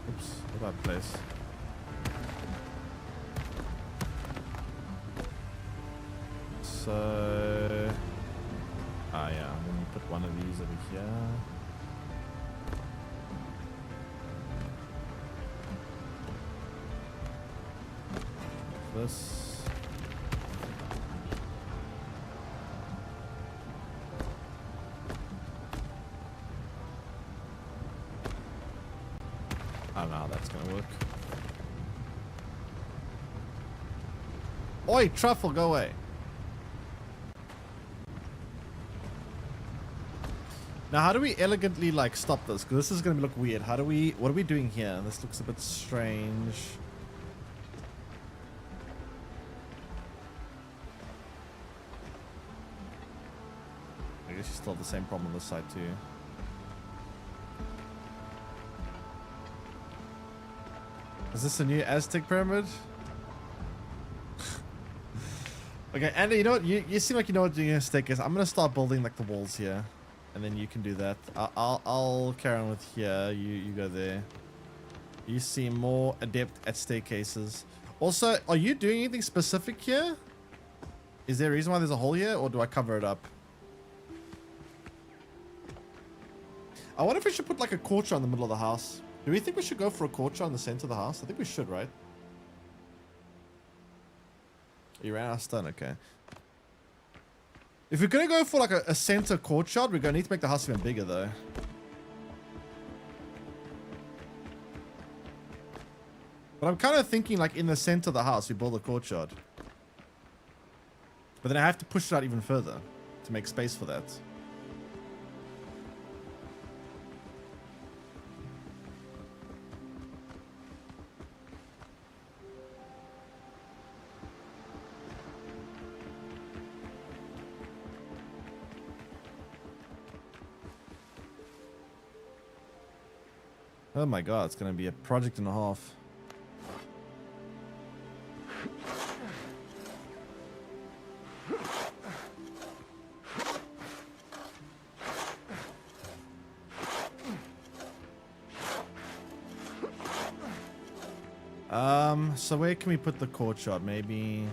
Oops, what about place? So ah yeah, I'm gonna put one of these over here. This. I don't know how that's gonna work. Oi, truffle, go away. Now, how do we elegantly like stop this? Because this is gonna look weird. What are we doing here? This looks a bit strange. I guess you still have the same problem on this side too. Is this a new Aztec pyramid? Okay, Andy, you know what? You seem like you know what you're gonna staircase. I'm gonna start building like the walls here, and then you can do that. I'll carry on with here. You go there. You seem more adept at staircases. Also, are you doing anything specific here? Is there a reason why there's a hole here, or do I cover it up? I wonder if we should put like a courtyard in the middle of the house. Do we think we should go for a courtyard in the center of the house? I think we should, right? You ran out of stone, okay. If we're gonna go for like a center courtyard, we're gonna need to make the house even bigger though. But I'm kind of thinking like in the center of the house, we build a courtyard. But then I have to push it out even further to make space for that. Oh my god, it's gonna be a project and a half. So where can we put the courtyard? Maybe...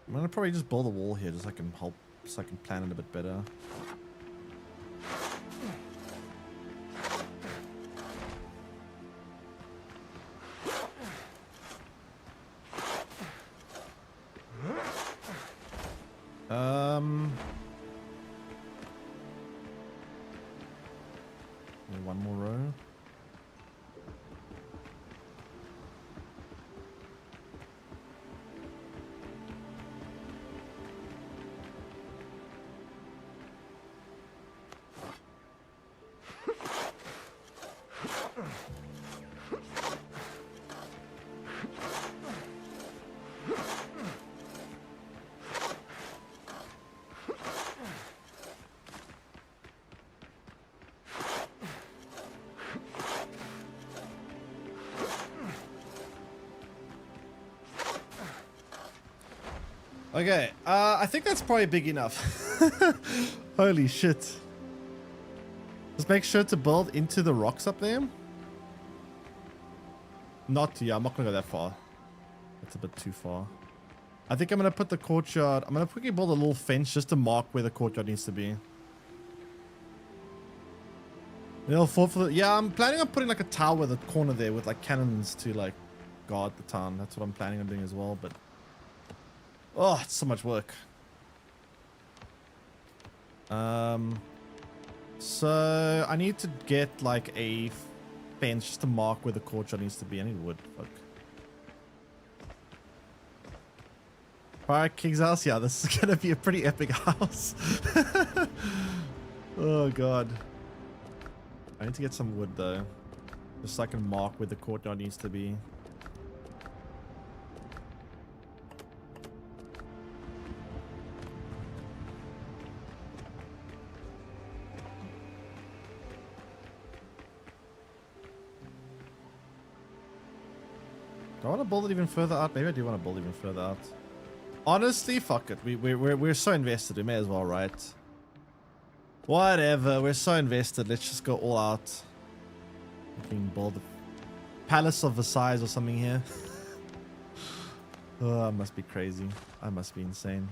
I'm gonna probably just build a wall here just so I can help, so I can plan it a bit better. Maybe one more row. Okay, I think that's probably big enough. Holy shit. Just make sure to build into the rocks up there. Yeah, I'm not gonna go that far. That's a bit too far. I think I'm gonna put the courtyard, I'm gonna quickly build a little fence just to mark where the courtyard needs to be. Yeah, I'm planning on putting like a tower at the corner there with like cannons to like guard the town. That's what I'm planning on doing as well, but oh, it's so much work. So I need to get like a fence just to mark where the courtyard needs to be. I need wood. Fuck. Alright, King's house. Yeah, this is gonna be a pretty epic house. Oh god. I need to get some wood though, just so I can mark where the courtyard needs to be. Do I want to build it even further out? Maybe I do want to build even further out. Honestly, fuck it. We're so invested. We may as well, right? Whatever. We're so invested. Let's just go all out. We can build a Palace of Versailles or something here. Oh, I must be crazy. I must be insane.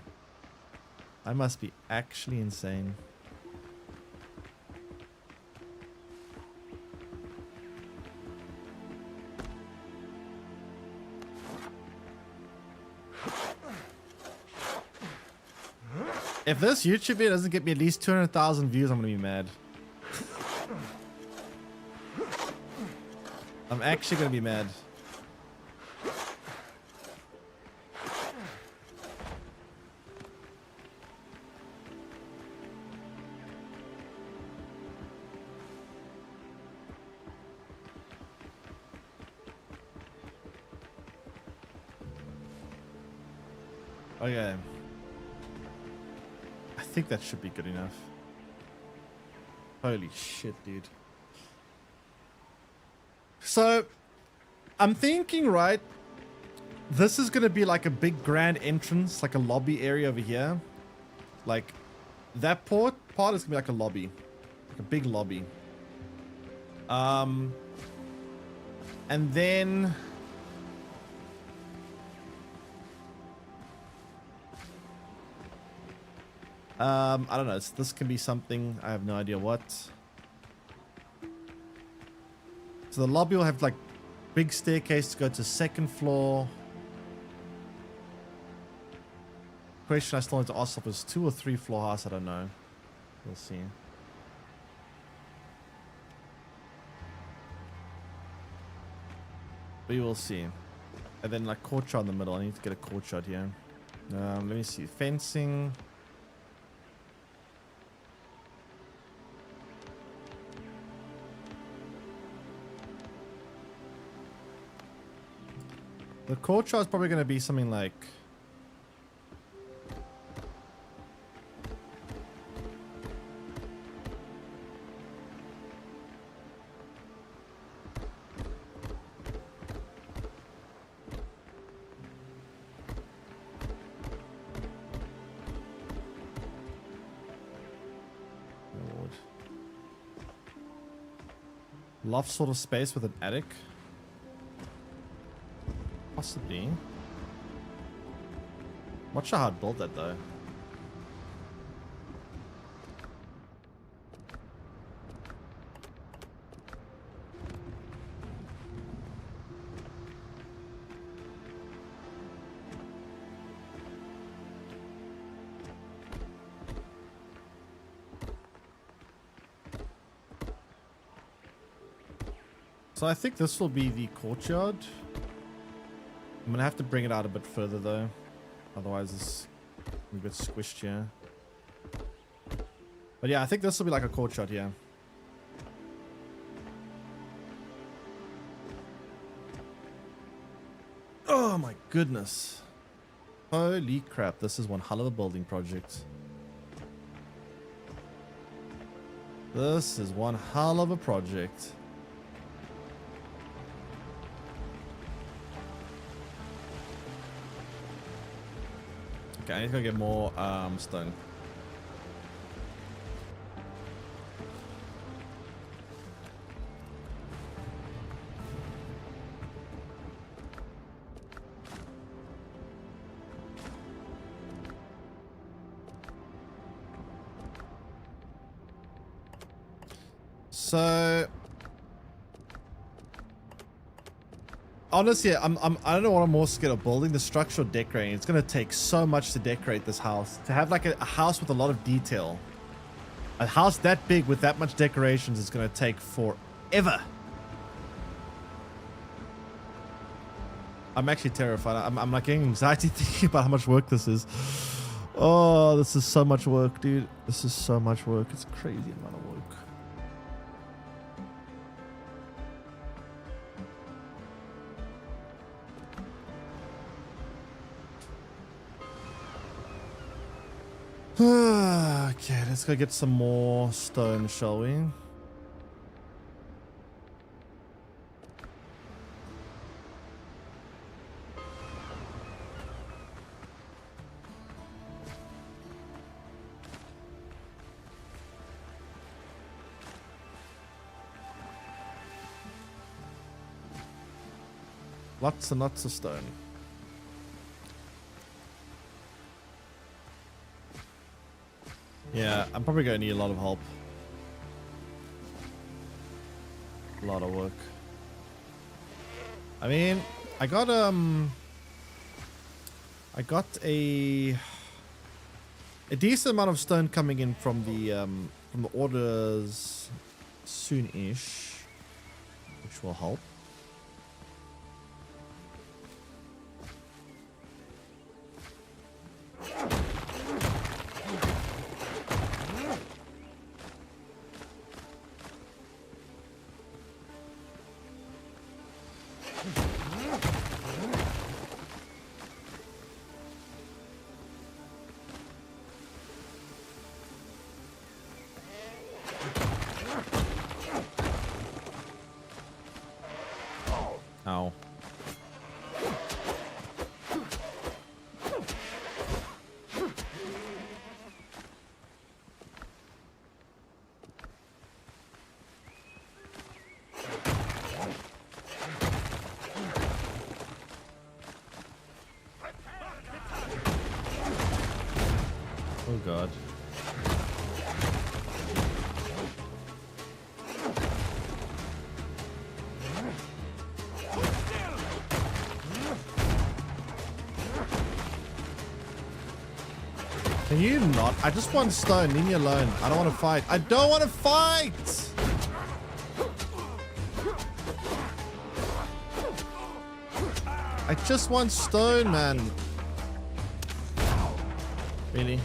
I must be actually insane. If this YouTube video doesn't get me at least 200,000 views, I'm gonna be mad. I'm actually gonna be mad. Okay. I think that should be good enough. Holy shit, dude. So, I'm thinking, right, this is going to be like a big grand entrance, like a lobby area over here. Like, that part is going to be like a lobby. Like a big lobby. And then... I don't know. This can be something. I have no idea what. So the lobby will have like big staircase to go to second floor. Question I still need to ask if it's 2 or 3 floor house. I don't know. We'll see. We will see. And then like courtyard in the middle. I need to get a courtyard here. Let me see. Fencing. The courtyard is probably going to be something like... Lord. Loft sort of space with an attic. Possibly. Not sure how I'd build that though. So I think this will be the courtyard. I'm gonna have to bring it out a bit further though, otherwise it's a bit squished here. But yeah, I think this will be like a courtyard here. Oh my goodness. Holy crap, this is one hell of a building project. This is one hell of a project. Okay, I need to go get more stone. So honestly, I don't know what I'm more scared of, building the structure or decorating. It's gonna take so much to decorate this house. To have like a house with a lot of detail. A house that big with that much decorations is gonna take forever. I'm actually terrified. I'm like getting anxiety thinking about how much work this is. Oh, this is so much work, dude. This is so much work. It's a crazy amount of work. Okay, let's go get some more stone, shall we? Lots and lots of stone. Yeah, I'm probably gonna need a lot of help. A lot of work. I mean, I got a decent amount of stone coming in from the orders soon-ish, which will help. Ow. Oh god. Can you not? I just want stone. Leave me alone. I don't want to fight. I don't want to fight! I just want stone, man. Really?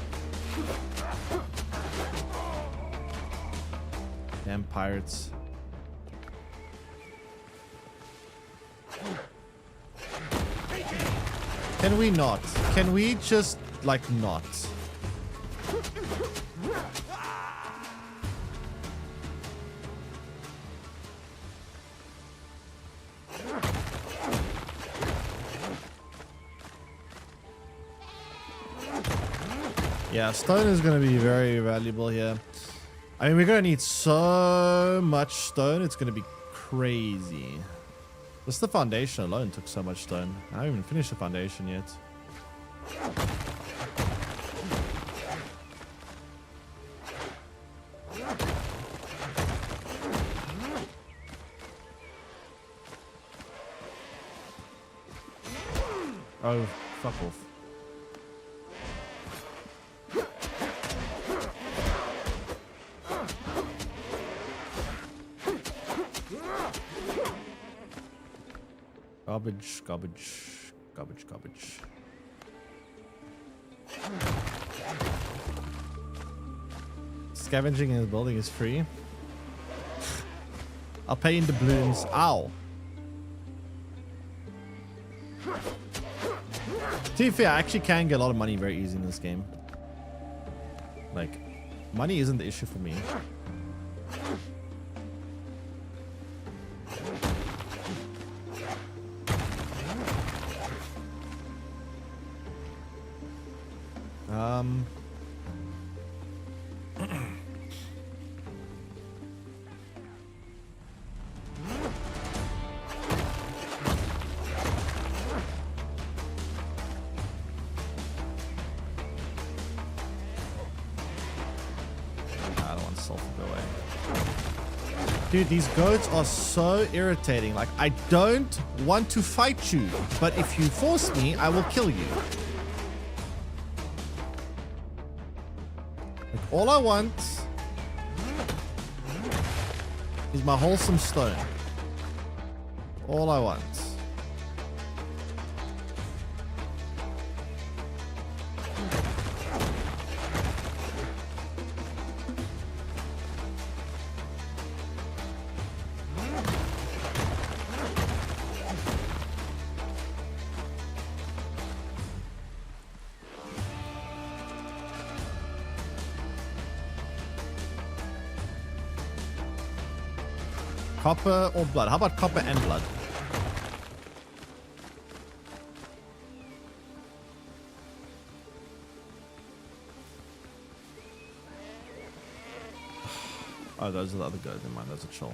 Damn pirates. Can we not? Can we just, like, not? Yeah, stone is going to be very valuable here. I mean, we're going to need so much stone. It's going to be crazy. Just the foundation alone took so much stone. I haven't even finished the foundation yet. Oh, fuck off. Garbage, garbage, garbage, garbage. Scavenging in the building is free. I'll pay in doubloons. Ow. To be fair, I actually can get a lot of money very easy in this game. Like, money isn't the issue for me. I don't want sulfur, go away. Dude, these goats are so irritating. Like, I don't want to fight you, but if you force me, I will kill you. Like, all I want is my wholesome stone. All I want. Copper or blood? How about copper and blood? Oh, those are the other guys. Never mind, those are chill.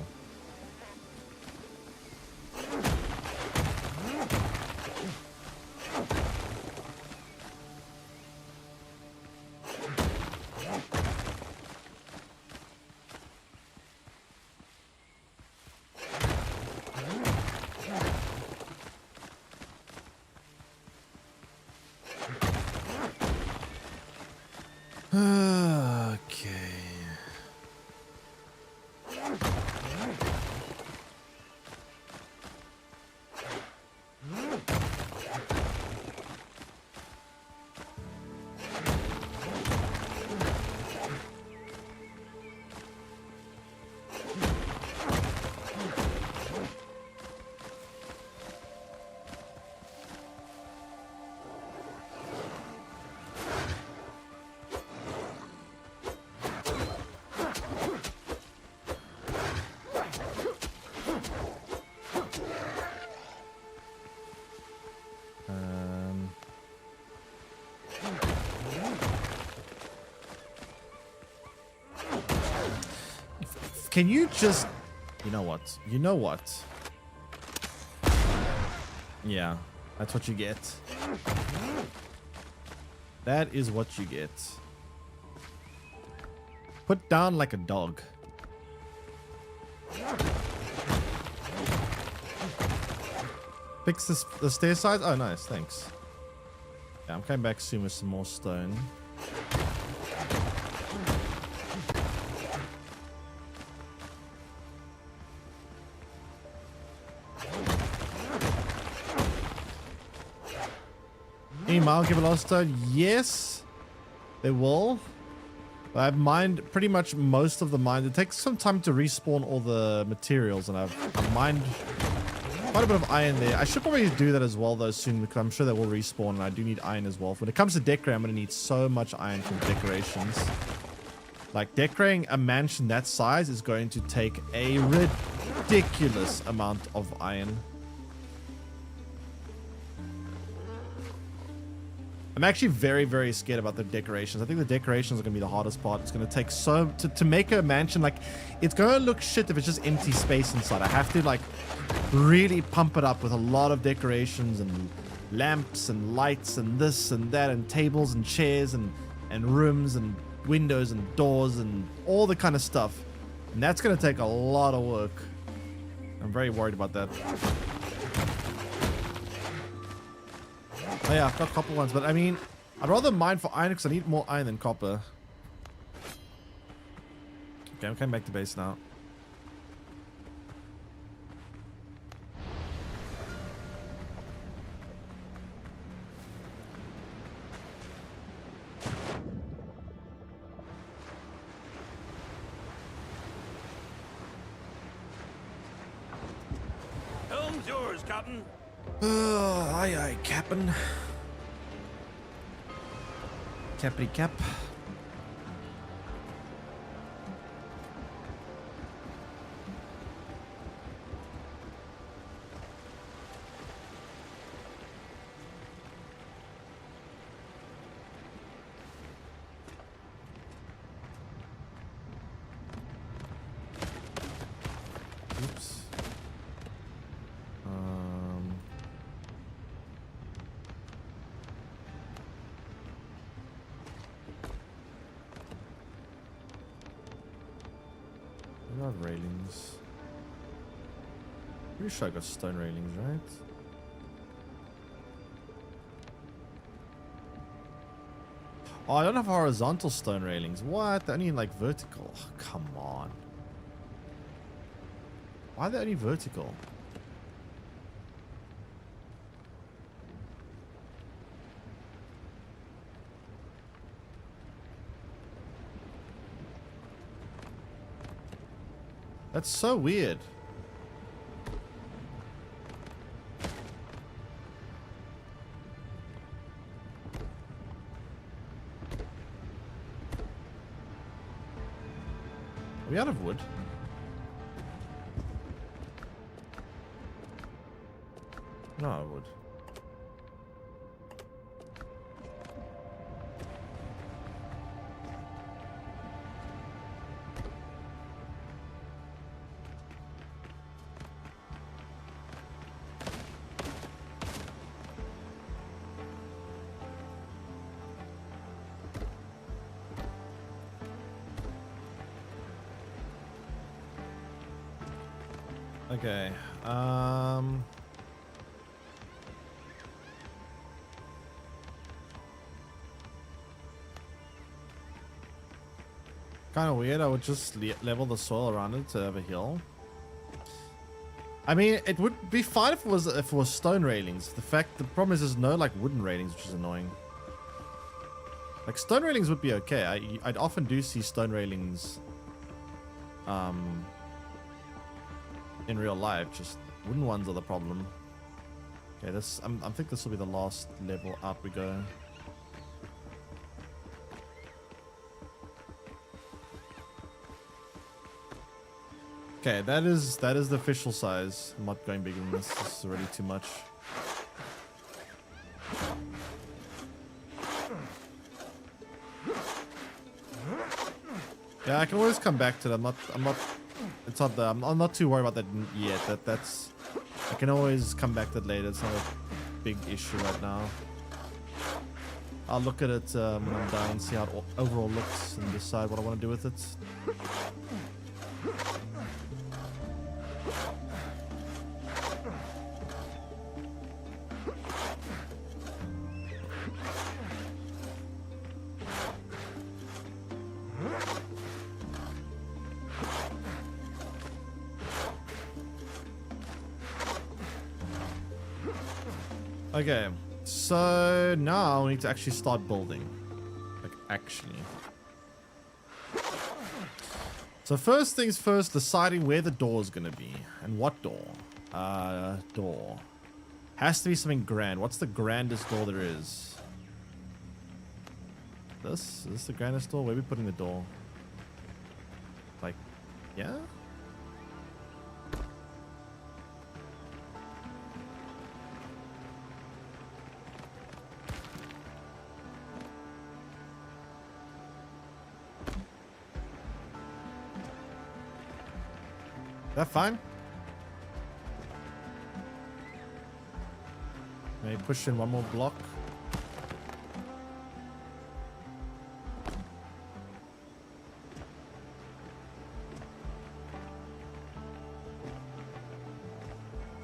can you just... You know what? You know what? Yeah, that's what you get. That is what you get. Put down like a dog. Fix the stair size? Oh, nice. Thanks. Yeah, I'm coming back soon with some more stone. Any mile give a lot of stone? Yes, they will. But I've mined pretty much most of the mines. It takes some time to respawn all the materials, and I've mined quite a bit of iron there. I should probably do that as well though soon, because I'm sure they will respawn, and I do need iron as well. When it comes to decorating, I'm going to need so much iron for decorations. Like, decorating a mansion that size is going to take a ridiculous amount of iron. I'm actually very, very scared about the decorations. I think the decorations are going to be the hardest part. It's going to take so... To make a mansion, like, it's going to look shit if it's just empty space inside. I have to, like, really pump it up with a lot of decorations and lamps and lights and this and that and tables and chairs and rooms and windows and doors and all the kind of stuff. And that's going to take a lot of work. I'm very worried about that. Oh yeah, I've got copper ones, but I mean, I'd rather mine for iron because I need more iron than copper. Okay, I'm coming back to base now. Helm's yours, Captain. Aye, aye, Captain. Cappity cap. Oops. Railings. Pretty sure I got stone railings, right? Oh, I don't have horizontal stone railings. What? They're only like vertical. Oh, come on. Why are they only vertical? That's so weird. Are we out of wood? No, I would. Okay. Kind of weird. I would just level the soil around it to have a hill. I mean, it would be fine if it was stone railings. The problem is there's no like wooden railings, which is annoying. Like stone railings would be okay. I'd often do see stone railings in real life. Just wooden ones are the problem. Okay, I think this will be the last level up we go. Okay, that is the official size. I'm not going bigger than this. This is already too much. Yeah, I can always come back to that. I'm not It's not the. I'm not too worried about that yet. That's. I can always come back to that later. It's not a big issue right now. I'll look at it when I'm done, see how it overall looks, and decide what I want to do with it. Okay, so now we need to actually start building. Like, actually. So first things first, deciding where the door is going to be. And what door? Door. Has to be something grand. What's the grandest door there is? This? Is this the grandest door? Where are we putting the door? Like, yeah? That fine? Maybe push in one more block.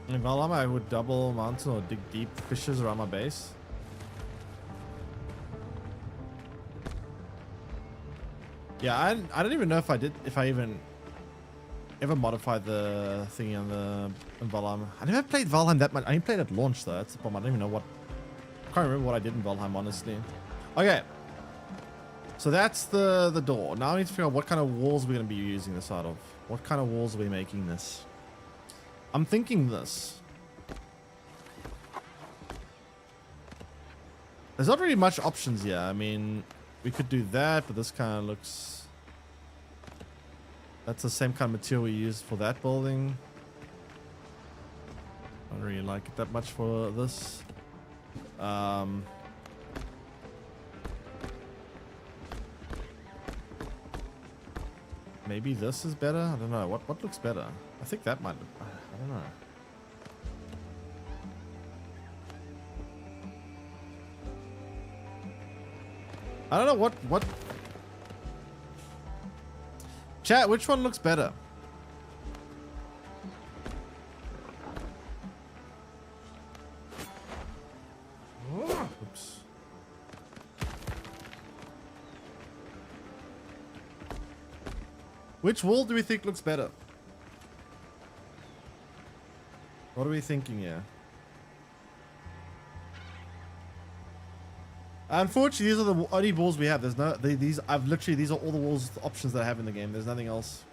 In Valhalla, I would double mountain or dig deep fissures around my base. Yeah, I don't even know if I even ever modified the thingy on the Valheim. I never played Valheim that much. I only played at launch though. That's the problem. I don't even know what. I can't remember what I did in Valheim, honestly. Okay. So that's the door. Now I need to figure out what kind of walls we're going to be using this out of. What kind of walls are we making this? I'm thinking this. There's not really much options here. I mean, we could do that, but this kind of looks... That's the same kind of material we used for that building. I don't really like it that much for this. Maybe this is better? I don't know. What looks better? I think that might... I don't know. I don't know what... Chat, which one looks better? Oops. Which wall do we think looks better? What are we thinking here? Unfortunately, these are the only walls we have. There's no these. These are all the walls options that I have in the game. There's nothing else.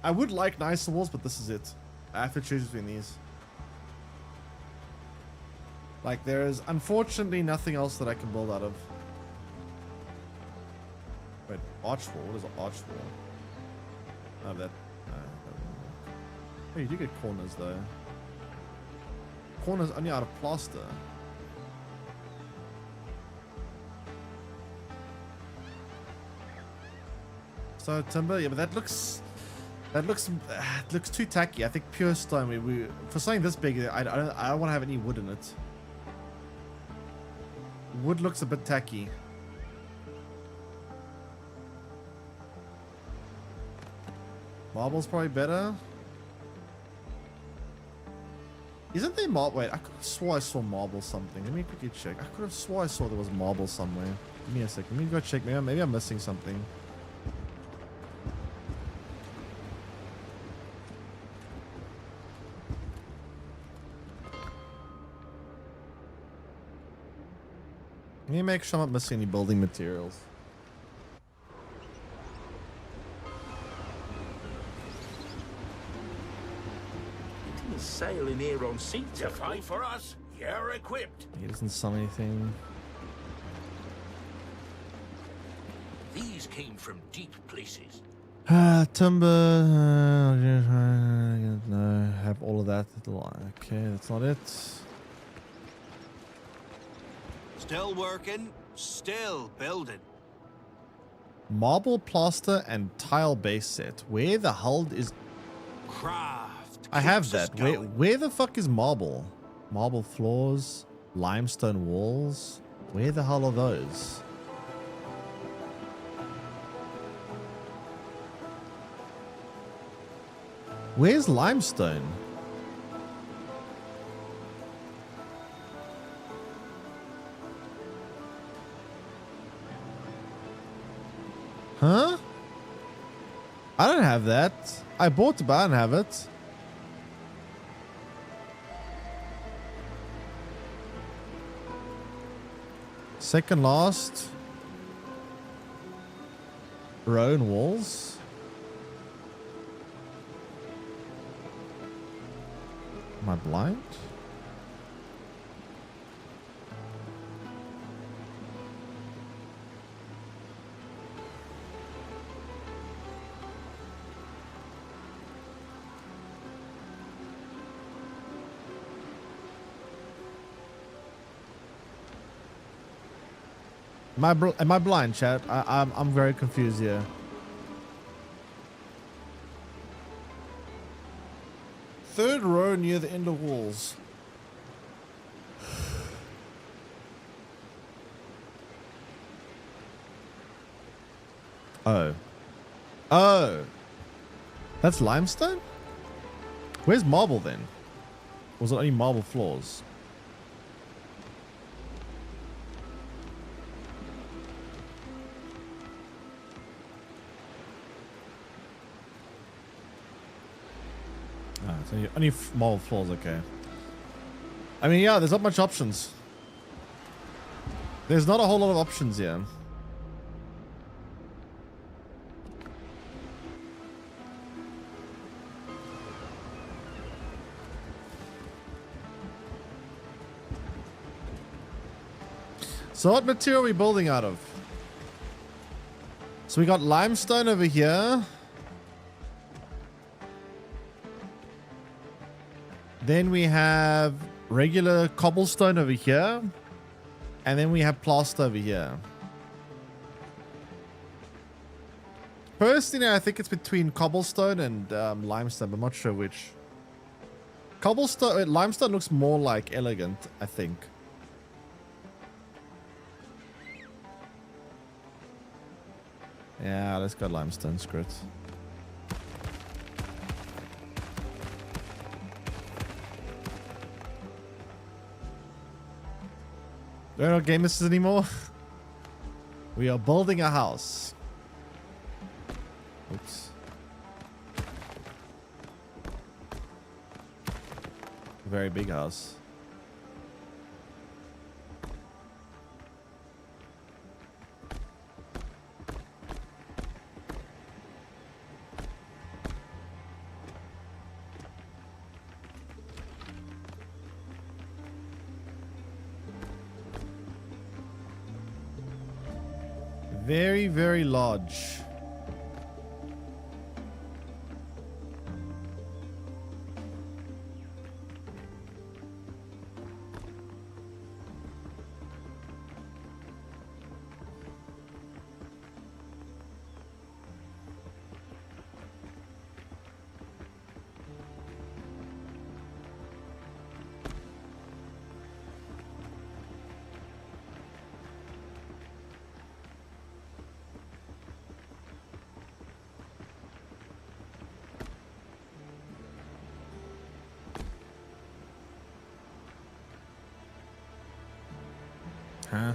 I would like nicer walls, but this is it. I have to choose between these. Like, there is unfortunately nothing else that I can build out of. Wait, arch wall. What is an arch wall? Oh, that. Oh, you do get corners though. Corners only out of plaster. So timber, yeah, but that looks too tacky. I think pure stone. We for something this big, I don't want to have any wood in it. Wood looks a bit tacky. Marble's probably better. Isn't there marble? Wait, I could have swore I saw marble something. Let me quickly check. I could have swore I saw there was marble somewhere. Give me a second. Let me go check. Maybe I'm missing something. Let me make sure I'm not missing any building materials. Sailing here on sea to fight for us. You're equipped. He doesn't sell anything. These came from deep places. Timber. No, have all of that. Okay, that's not it. Still working, still building. Marble, plaster, and tile base set. Where the hell is... Craft. I have keeps us that. Where, going. where the fuck is marble? Marble floors, limestone walls. Where the hell are those? Where's limestone? Huh? I don't have that. I bought it, but I don't have it. Second last. Row and walls. Am I blind? Am I blind, chat? I'm very confused here. Third row near the end of walls. Oh. Oh. That's limestone? Where's marble then? Was it only marble floors? Ah, so only marble floors, okay. I mean, yeah, there's not much options. There's not a whole lot of options here. So what material are we building out of? So we got limestone over here. Then we have regular cobblestone over here. And then we have plaster over here. Personally, I think it's between cobblestone and limestone, but I'm not sure which. Limestone looks more like elegant, I think. Yeah, let's go limestone, screw it. We're not game this anymore. We are building a house. Oops. A very big house. Very, very large. Huh?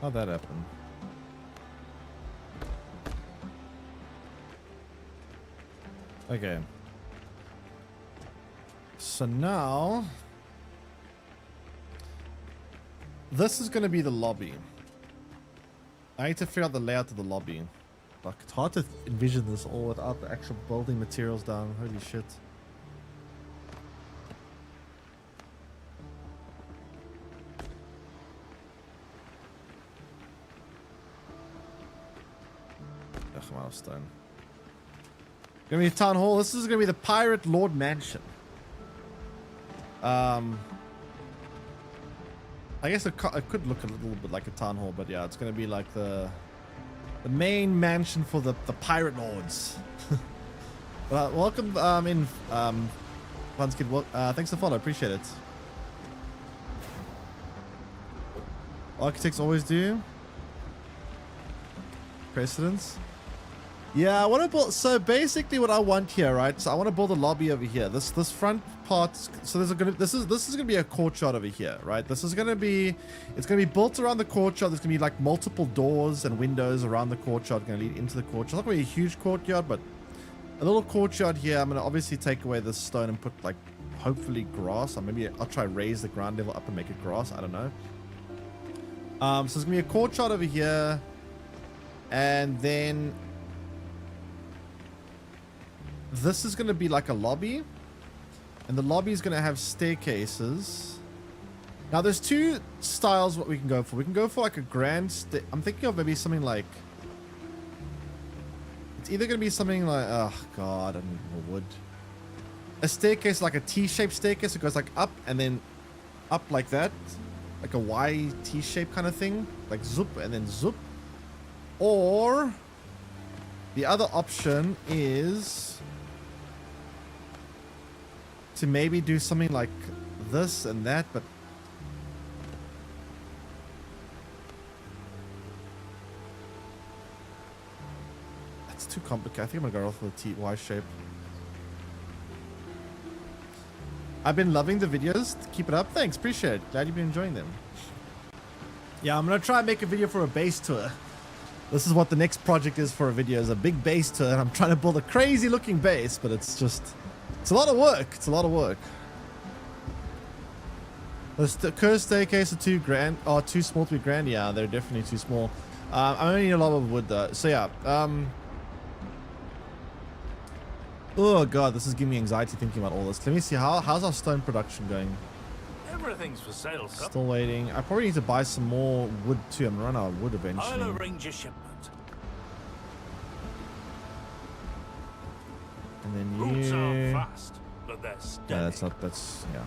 How'd that happen? Okay. So now... this is going to be the lobby. I need to figure out the layout of the lobby. Fuck, it's hard to envision this all without the actual building materials down. Holy shit. Milestone. Gonna be a town hall. This is gonna be the Pirate Lord Mansion. I guess it could look a little bit like a town hall, but yeah, it's gonna be like the The main mansion for the pirate lords. Welcome in Funskid. Thanks for the follow. Appreciate it. Architects always do. Precedence. Yeah, I want to build. So basically, what I want here, right? So I want to build a lobby over here. This front part. So this is gonna be a courtyard over here, right? This is gonna be. It's gonna be built around the courtyard. There's gonna be like multiple doors and windows around the courtyard, gonna lead into the courtyard. It's not gonna be a huge courtyard, but a little courtyard here. I'm gonna obviously take away this stone and put like hopefully grass, or maybe I'll try raise the ground level up and make it grass. I don't know. So there's gonna be a courtyard over here, and then this is going to be like a lobby, and the lobby is going to have staircases. Now there's two styles what we can go for. We can go for like a grand I'm thinking of maybe something like, it's either going to be something like, oh god, I need more wood. A staircase, like a T-shaped staircase. It goes like up and then up like that, like a Y T-shape kind of thing, like zoop and then zoop. Or the other option is to maybe do something like this and that, but that's too complicated. I think I'm gonna go off with the Y shape. I've been loving the videos. Keep it up. Thanks, appreciate it. Glad you've been enjoying them. Yeah, I'm gonna try and make a video for a base tour. This is what the next project is for a video, is a big base tour, and I'm trying to build a crazy looking base, but it's just, it's a lot of work. It's a lot of work. The cursed staircase are too grand, or too small to be grand. Yeah, they're definitely too small. I only need a lot of wood though. So yeah. Oh god, this is giving me anxiety thinking about all this. Let me see how's our stone production going. Everything's for sale, sir. Still waiting. I probably need to buy some more wood too. I'm gonna run out of wood eventually. I'll arrange a shipment. And then Routes you. are fast, but they're steady. Yeah, that's not. That's yeah.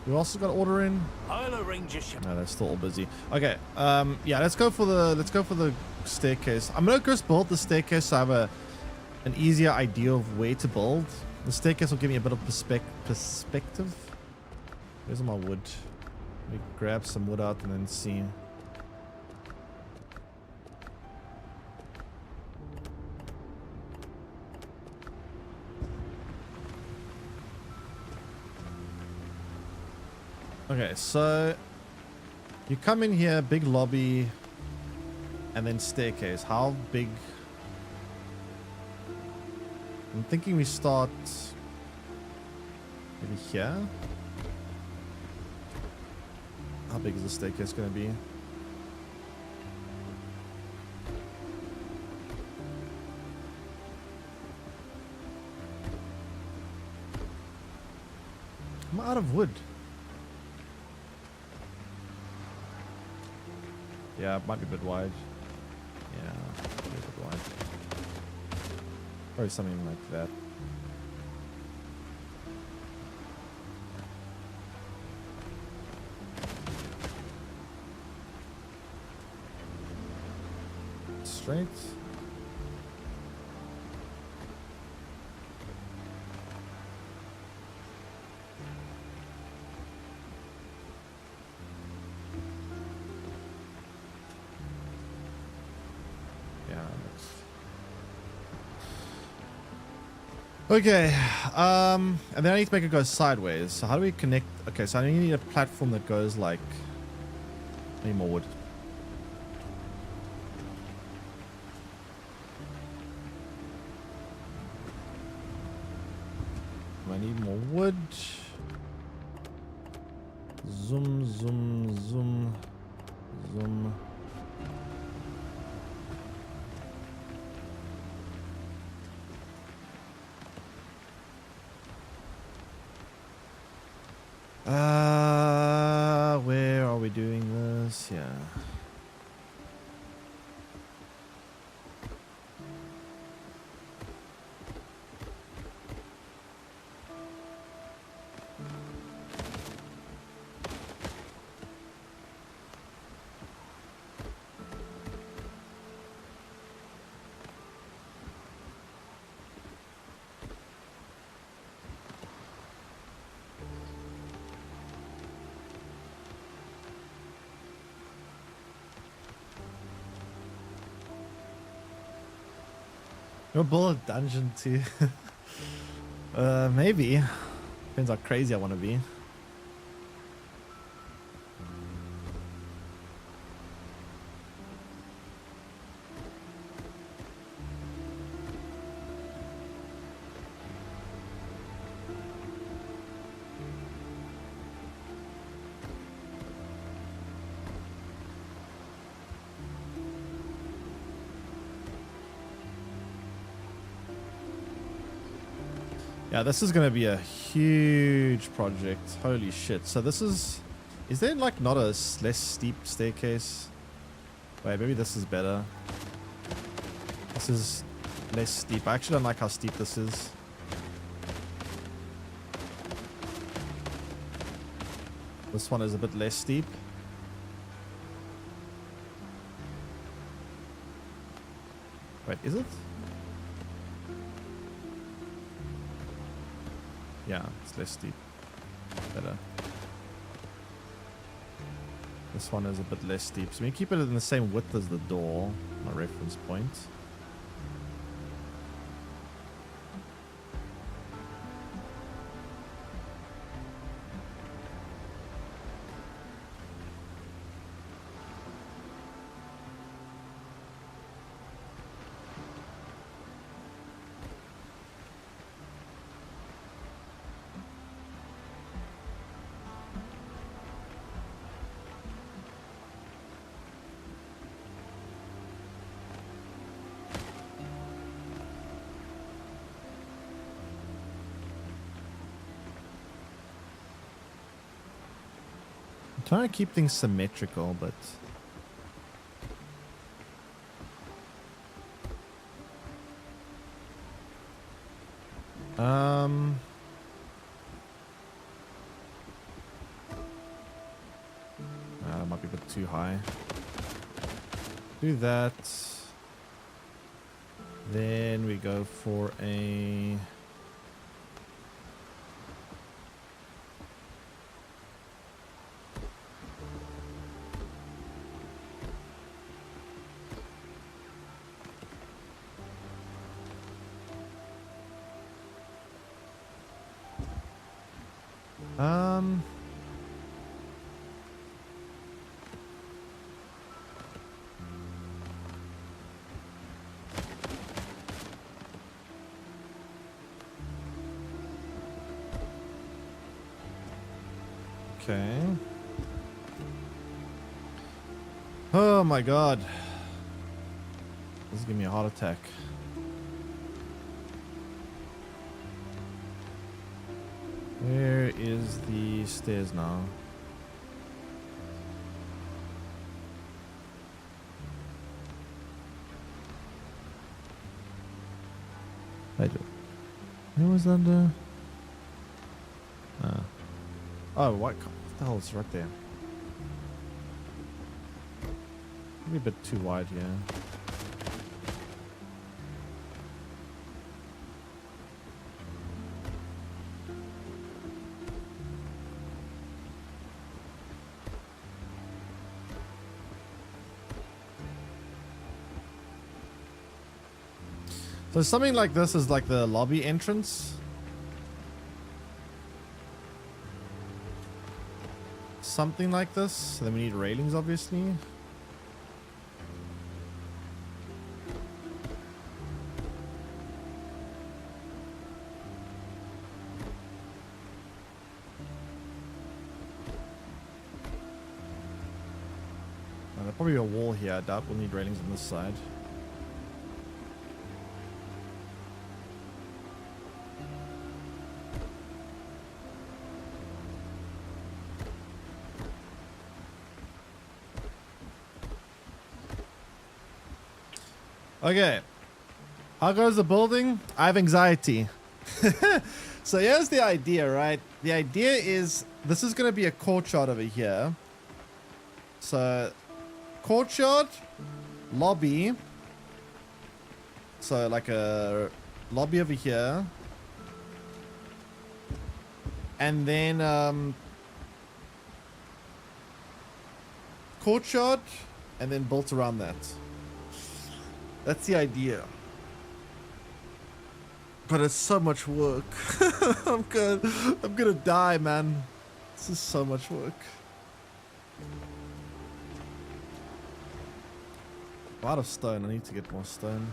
You also got to order in. I'll arrange a shipment. No, they're still all busy. Okay. Yeah. Let's go for the staircase. I'm gonna just build the staircase so I have an easier idea of where to build. The staircase will give me a bit of perspective. Where's my wood? Let me grab some wood out and then see. Okay, so you come in here, big lobby, and then staircase. How big? I'm thinking we start maybe here. How big is the staircase going to be? I'm out of wood. Yeah, it might be a bit wide. Yeah, a bit wide. Probably something like that. Straight. Okay, and then I need to make it go sideways. So how do we connect? Okay, so I need a platform that goes like, I need more wood. I need more wood. Zoom, zoom, zoom, zoom. Where are we doing this? Yeah. You'll build a dungeon too. Maybe. Depends how crazy I want to be. Yeah, this is going to be a huge project. Holy shit. So this is there like not a less steep staircase? Wait, maybe this is better. This is less steep. I actually don't like how steep this is. This one is a bit less steep. Wait, is it? Yeah, it's less steep. Better. This one is a bit less steep. So we keep it in the same width as the door, my reference point. Trying to keep things symmetrical, but that might be a bit too high. Do that. Then we go for a okay. Oh my god. This is giving me a heart attack. Where is the stairs now? I do. Where was that? Oh, what the hell is right there? Maybe a bit too wide, yeah. So something like this is like the lobby entrance. Something like this. So then we need railings, obviously. There'll probably be a wall here. I doubt we'll need railings on this side. Okay, how goes the building? I have anxiety. So here's the idea, right? The idea is this is going to be a courtyard over here. So courtyard, lobby. So like a lobby over here. And then courtyard, and then built around that. That's the idea. But it's so much work. I'm gonna die, man. This is so much work. A lot of stone. I need to get more stone.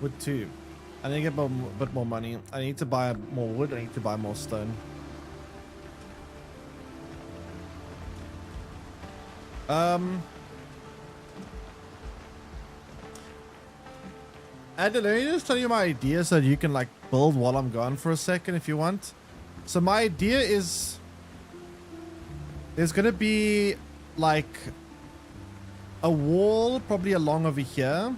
Wood too. I need to get a bit more money. I need to buy more wood. I need to buy more stone. Adam, let me just tell you my idea so you can like build while I'm gone for a second if you want. So my idea is there's gonna be like a wall probably along over here.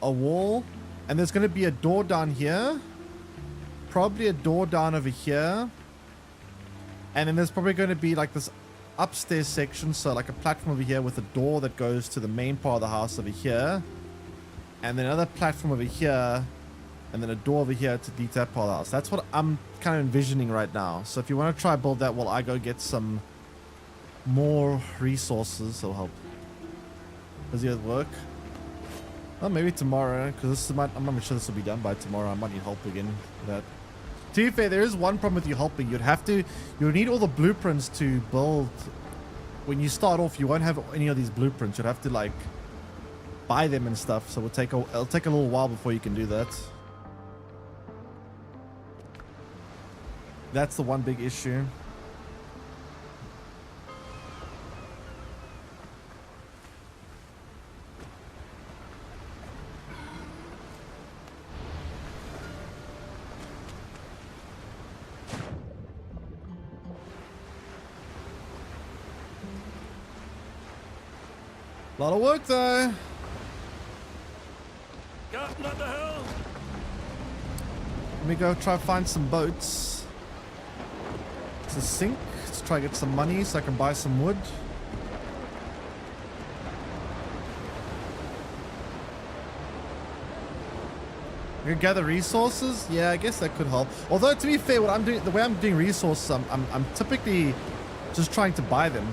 A wall, and there's going to be a door down here, probably a door down over here, and then there's probably going to be like this upstairs section, so like a platform over here with a door that goes to the main part of the house over here, and then another platform over here, and then a door over here to the that part of the house. That's what I'm kind of envisioning right now. So if you want to try build that while I go get some more resources, it'll help. Does it work? Well, maybe tomorrow, because I'm not sure this will be done by tomorrow. I might need help again for that. To be fair, there is one problem with you helping. You'll need all the blueprints to build. When you start off, you won't have any of these blueprints. You'll have to like buy them and stuff. So it'll take a little while before you can do that. That's the one big issue. A lot of work though. Captain, at the helm. Let me go try to find some boats to sink. Let's try to get some money so I can buy some wood. You gather resources? Yeah, I guess that could help. Although to be fair, the way I'm doing resources, I'm typically just trying to buy them.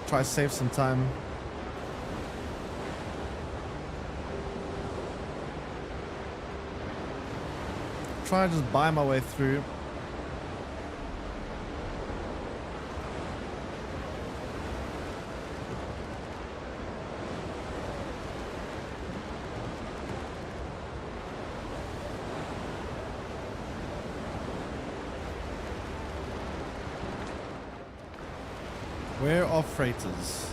Try to save some time. Try to just buy my way through. Where are freighters?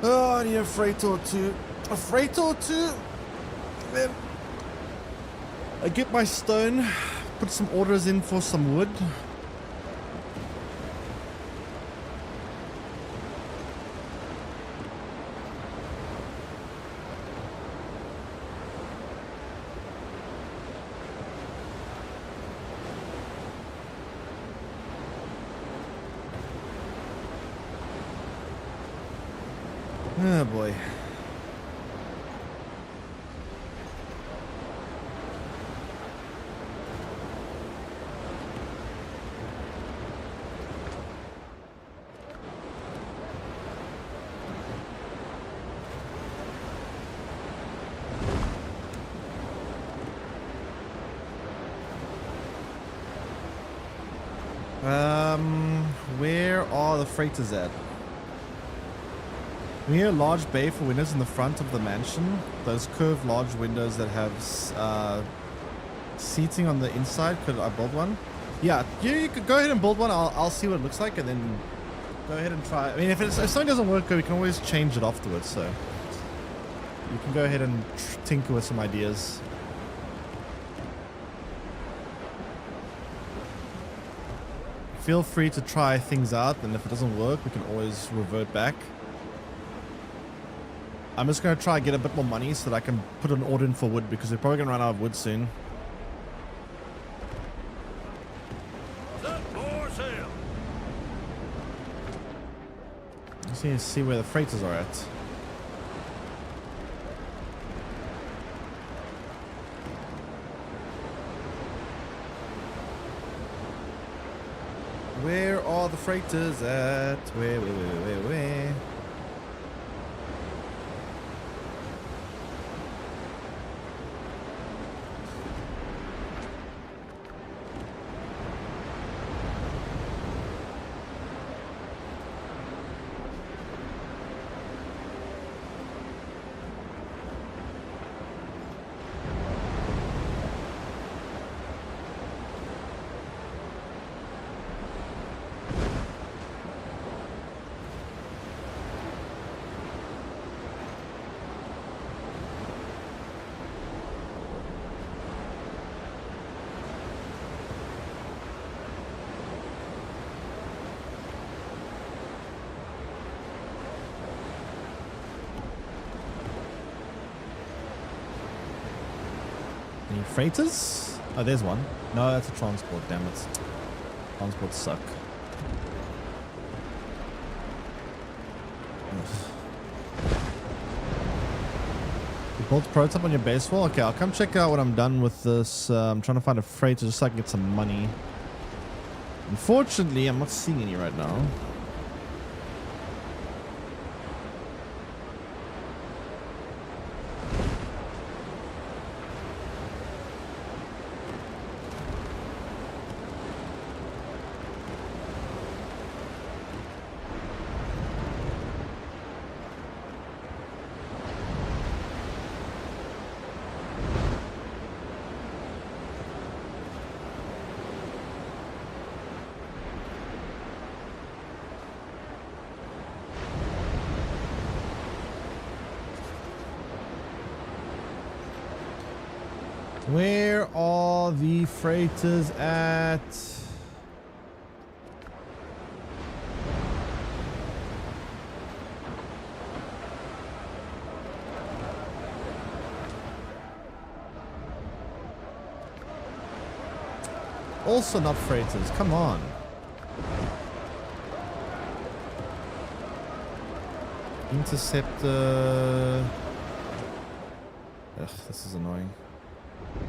Oh, I need a freighter or two. A freighter or two? Then I get my stone, put some orders in for some wood. Oh boy. Where are the freighters at? We need a large bay for windows in the front of the mansion. Those curved large windows that have seating on the inside. Could I build one? Yeah, you could go ahead and build one. I'll see what it looks like and then go ahead and try. I mean, if something doesn't work, we can always change it afterwards. So you can go ahead and tinker with some ideas. feel free to try things out, and if it doesn't work, we can always revert back. I'm just going to try and get a bit more money so that I can put an order in for wood, because we're probably going to run out of wood soon. Set for sail. Just need to see where the freighters are at. Where are the freighters at? Where? Any freighters? Oh, there's one. No, that's a transport, damn it. Transports suck. You built a prototype on your base wall? Okay, I'll come check out what I'm done with this. I'm trying to find a freighter just so I can get some money. Unfortunately, I'm not seeing any right now. Where are the freighters at? Also not freighters, come on. Interceptor. Ugh, this is annoying.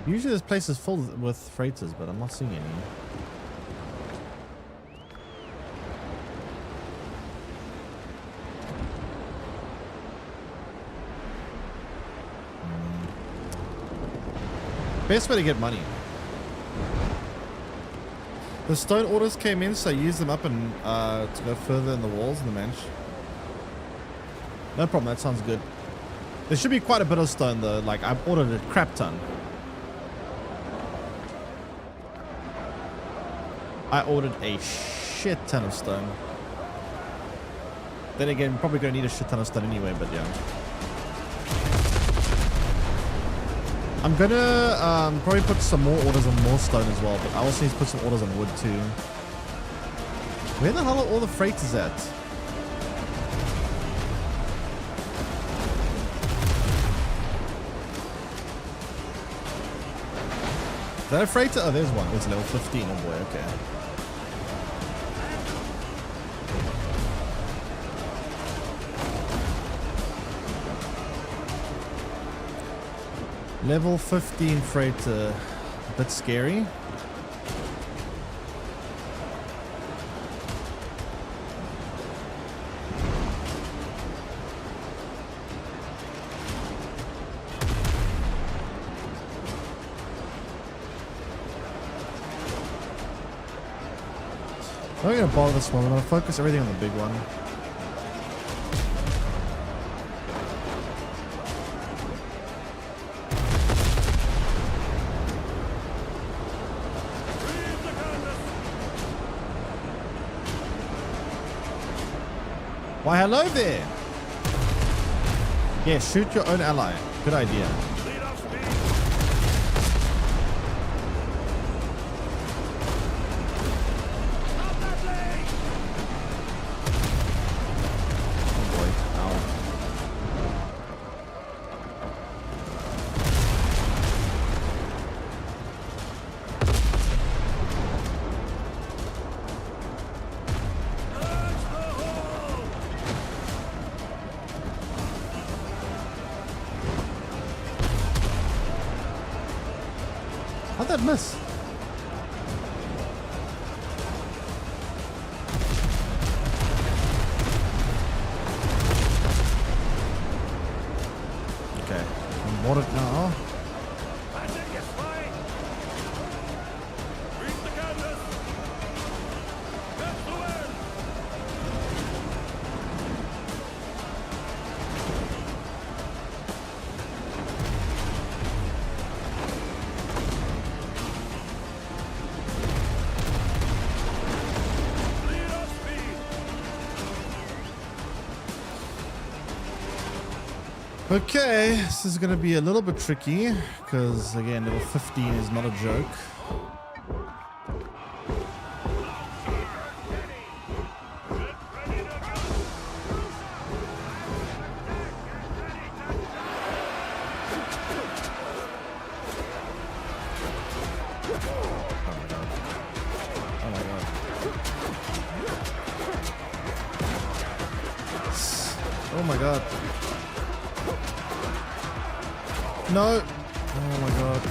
Usually this place is full with freighters, but I'm not seeing any. Best way to get money. The stone orders came in, so I used them up and to go further in the walls in the bench. No problem, that sounds good. There should be quite a bit of stone though, like I've ordered a crap ton. I ordered a shit ton of stone. Then again, probably gonna need a shit ton of stone anyway, but yeah. I'm gonna probably put some more orders on more stone as well, but I also need to put some orders on wood too. Where the hell are all the freighters at? Is that a freighter? Oh, there's one. It's level 15. Oh boy, okay. Level 15 freighter. A bit scary. I'm not gonna bother this one. I'm gonna focus everything on the big one. Why, hello there. Yeah, shoot your own ally. Good idea. How'd that miss? Okay, I'm watered now. That's it, you spy! Reach the canvas! That's the word! Lead off speed! Okay, this is gonna be a little bit tricky because again, level 15 is not a joke. Oh my god. Oh my god. No. Oh my god.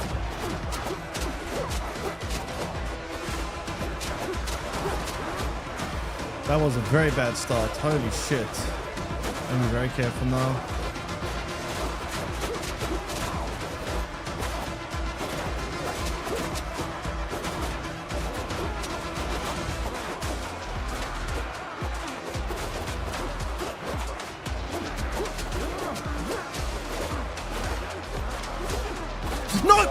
That was a very bad start. Holy shit. I'm very careful now. No!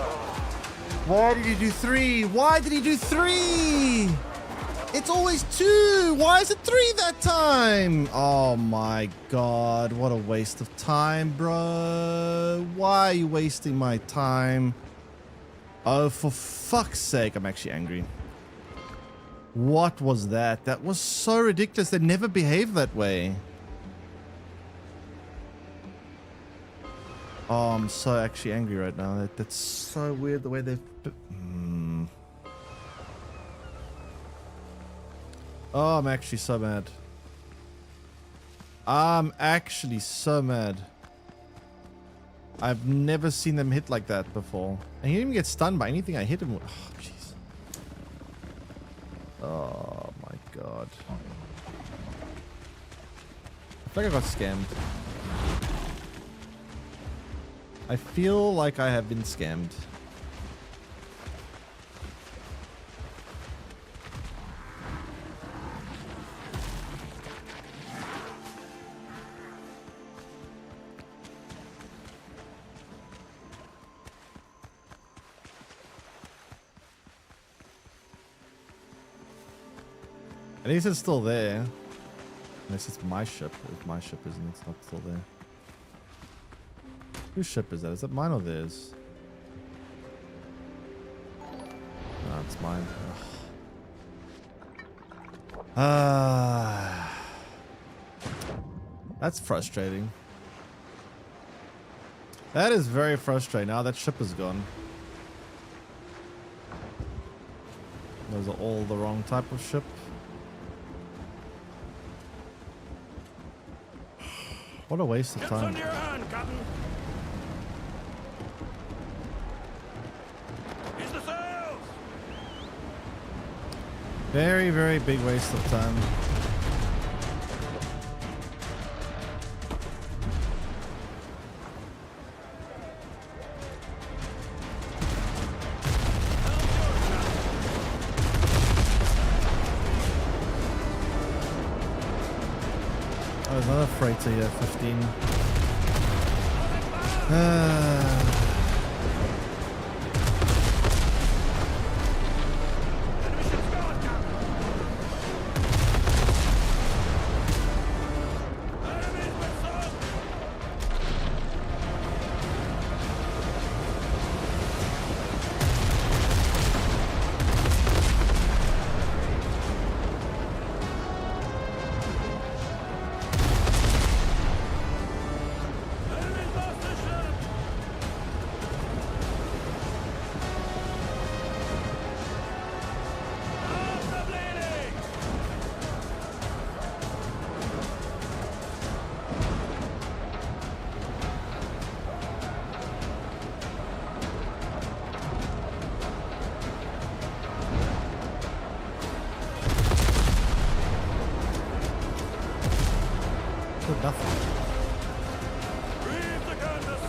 Why did he do 3? Why did he do 3? It's always 2. Why is it 3 that time? Oh my god. What a waste of time, bro. Why are you wasting my time? Oh, for fuck's sake. I'm actually angry. What was that? That was so ridiculous. They never behave that way. Oh, I'm so actually angry right now. That's so weird the way they've... Oh, I'm actually so mad. I'm actually so mad. I've never seen them hit like that before. And he didn't even get stunned by anything I hit him with. Oh, jeez. Oh, my God. I feel like I got scammed. I feel like I have been scammed. At least it's still there. Unless it's my ship. If my ship isn't, it's not still there. Whose ship is that? Is that mine or theirs? No, it's mine. That's frustrating. That is very frustrating. Now that ship is gone. Those are all the wrong type of ship. What a waste of time. Under your hand, Captain. Use the sails. Very, very big waste of time. Oh, there's another freighter here, 15. Good nothing. Read the canvas.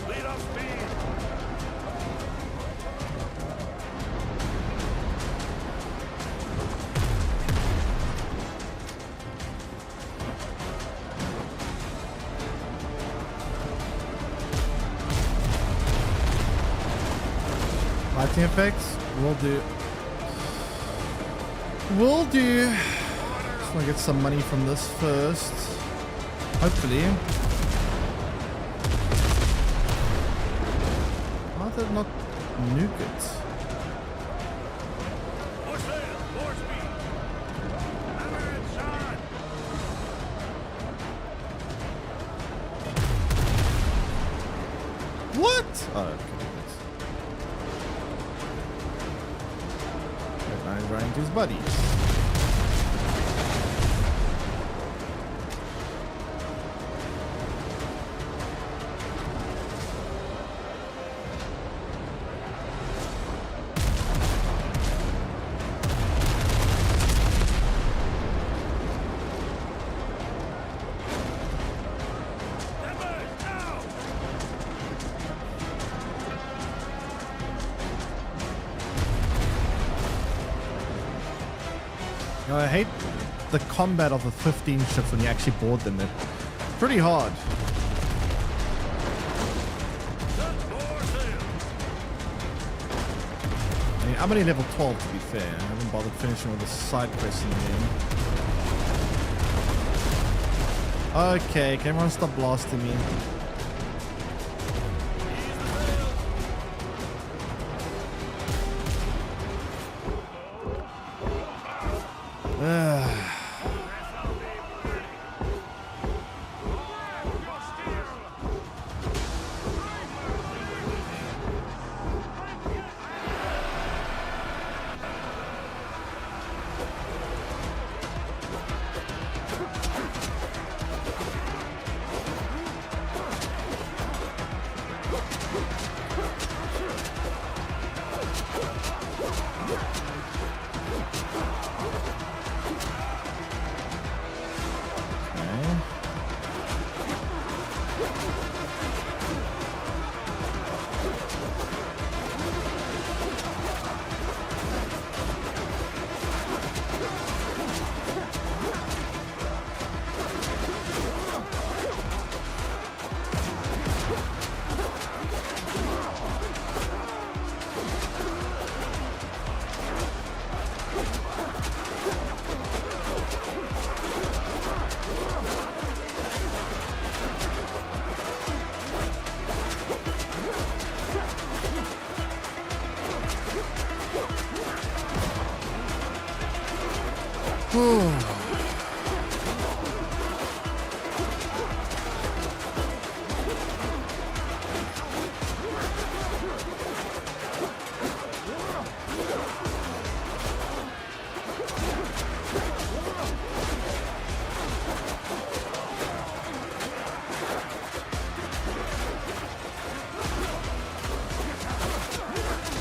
Lead off speed. Lighting effects will do. Will do. Just want to get some money from this first. Hopefully. Why did not nuke it? More sail, more speed. Hammer and shot. What? Oh, okay. Now he's running to his buddies. Hammer, now. You know, I hate the combat of the 15 ships when you actually board them. They're pretty hard. More sail. I mean, I'm only level 12 to be fair. I haven't bothered finishing all the side quests in the game. Okay, can everyone stop blasting me?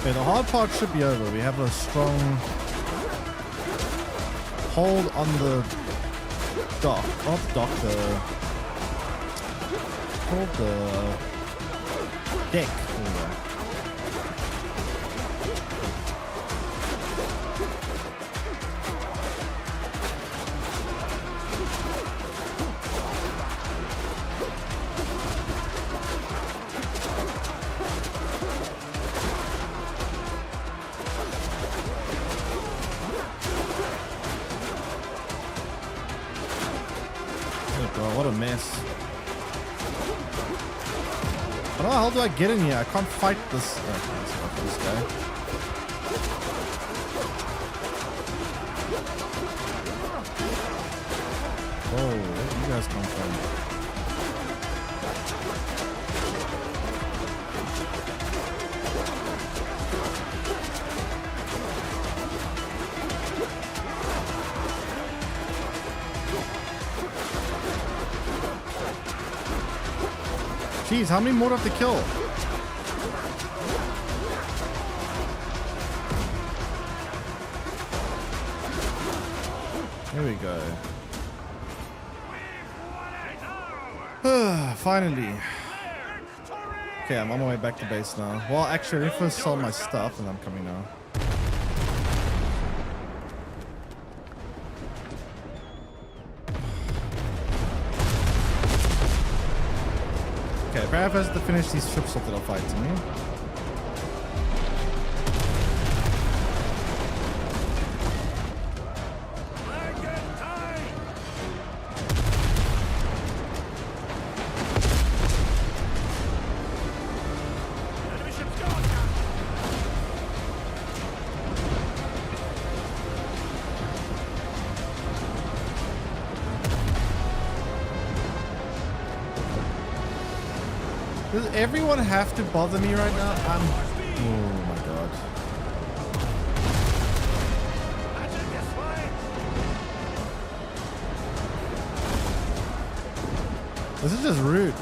Okay, the hard part should be over. We have a strong hold on the dock. Not the dock, the deck. There we go. What a mess. How the hell do I get in here? I can't fight this. Okay, let's fight this guy. Whoa, where did you guys come from? Jeez, how many more do I have to kill? There we go. Finally. Okay, I'm on my way back to base now. Well, actually, let me first sell my stuff and I'm coming now. Okay, perhaps I have to finish these ships off that are fighting me. Does everyone have to bother me right now? Oh my god. This is just rude.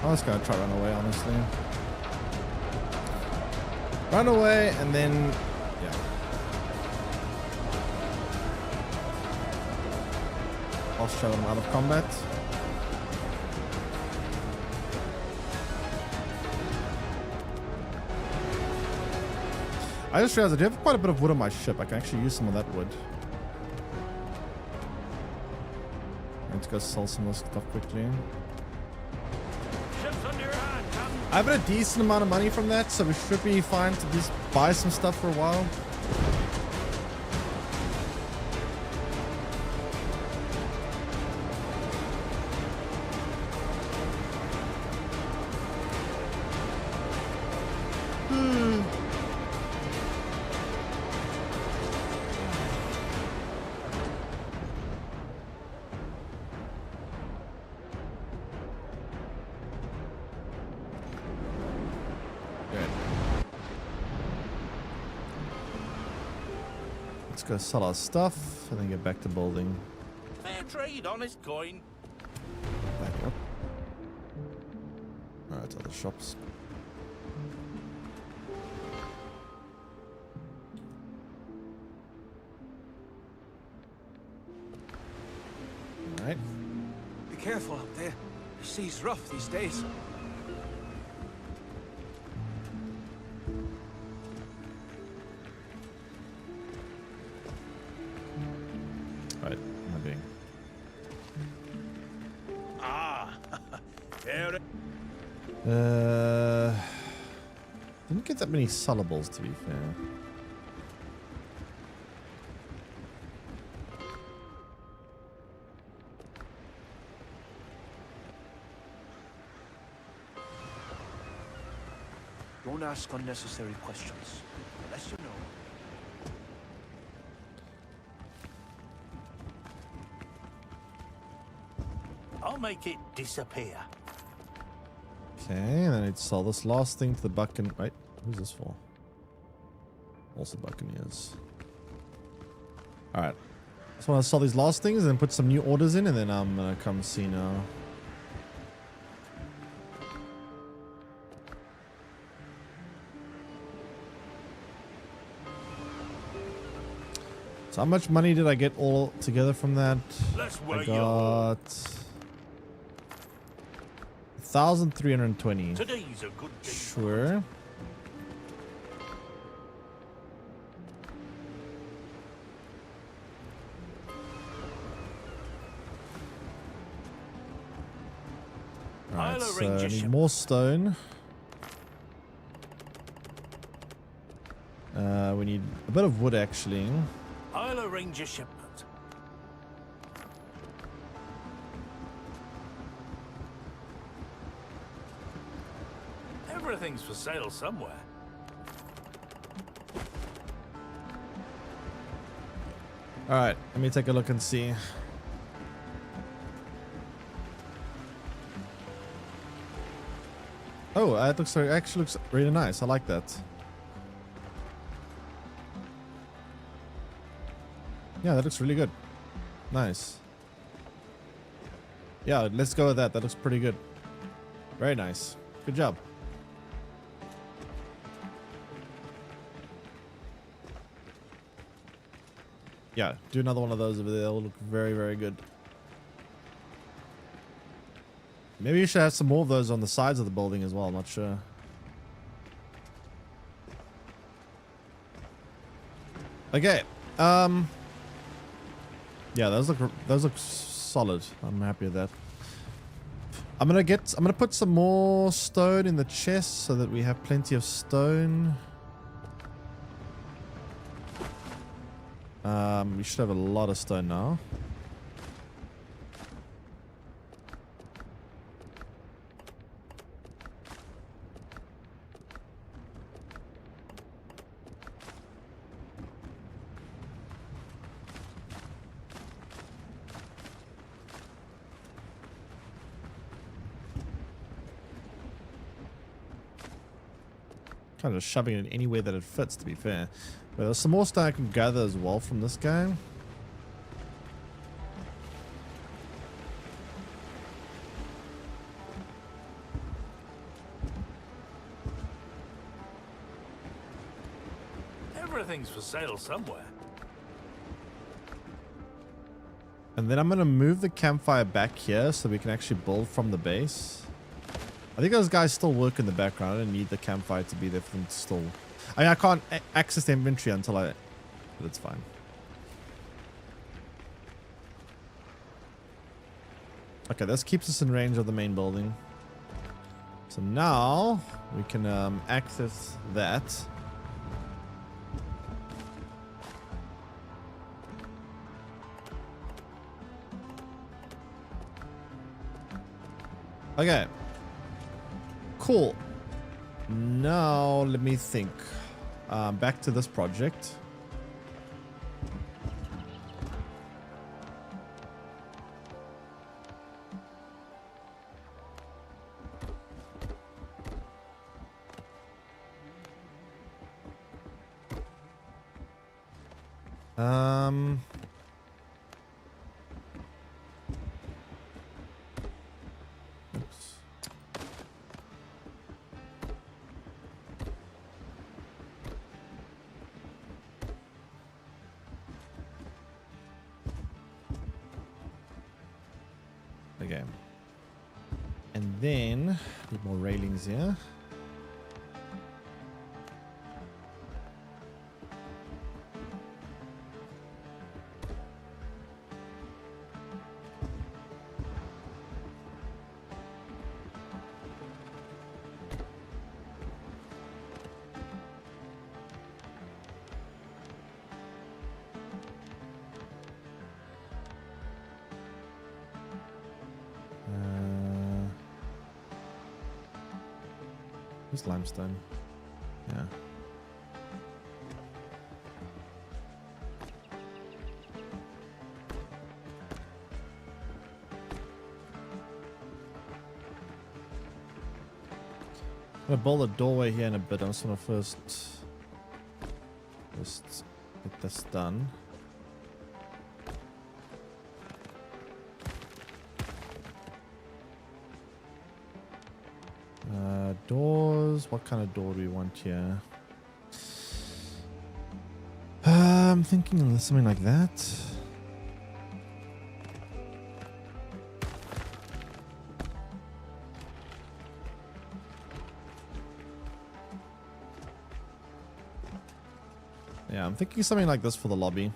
I was gonna try run away, honestly. Run away and then, yeah. I'll show them out of combat. I just realized I do have quite a bit of wood on my ship. I can actually use some of that wood. Let's go sell some of this stuff quickly. I've got a decent amount of money from that, so we should be fine to just buy some stuff for a while. Let's go sell our stuff and then get back to building. Fair trade, honest coin. Back up. Alright, other shops. Alright. Be careful out there. The sea's rough these days. Alright, I'm being. Didn't get that many syllables, to be fair. Don't ask unnecessary questions, unless you know. I'll make it disappear. Okay, and then I'd sell this last thing to the Buccaneers. Wait, who's this for? Also Buccaneers. Alright. Just want to sell these last things and put some new orders in, and then I'm gonna come see now. So how much money did I get all together from that? I got 1,320. Today's a good day. Sure. Alright, so I need more stone. We need a bit of wood, actually. I'll arrange a shipment. Everything's for sale somewhere. Alright, let me take a look and see. Oh, that looks actually looks really nice. I like that. Yeah, that looks really good. Nice. Yeah, let's go with that. That looks pretty good. Very nice. Good job. Yeah, do another one of those over there. They'll look very, very good. Maybe you should have some more of those on the sides of the building as well. I'm not sure. Okay. Yeah, those look solid. I'm happy with that. I'm gonna put some more stone in the chest so that we have plenty of stone. We should have a lot of stone now. Kind of shoving it anywhere that it fits, to be fair. But there's some more stone I can gather as well from this game. Everything's for sale somewhere. And then I'm going to move the campfire back here so we can actually build from the base. I think those guys still work in the background. I don't need the campfire to be there for them to still... I mean, I can't access the inventory until I... But it's fine. Okay, this keeps us in range of the main building. So now we can access that. Okay. Cool. Now let me think. Back to this project. Oops. Okay. And then need more railings here. Where's limestone? Yeah. I'm gonna build a doorway here in a bit. I just want to first get this done. Doors. What kind of door do we want here? I'm thinking of something like that. Yeah, I'm thinking something like this for the lobby.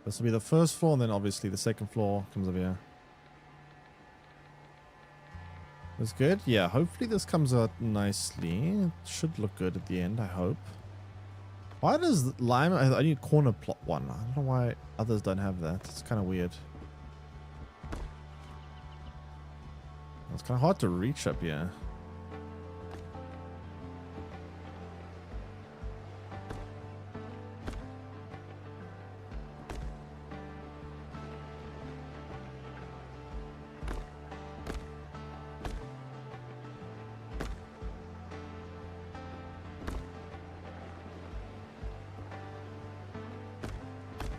This will be the first floor, and then obviously the second floor comes over here. That's good. Yeah, hopefully this comes out nicely. It should look good at the end, I hope. Why does lime... I need a corner plot one. I don't know why others don't have that. It's kind of weird. It's kind of hard to reach up here.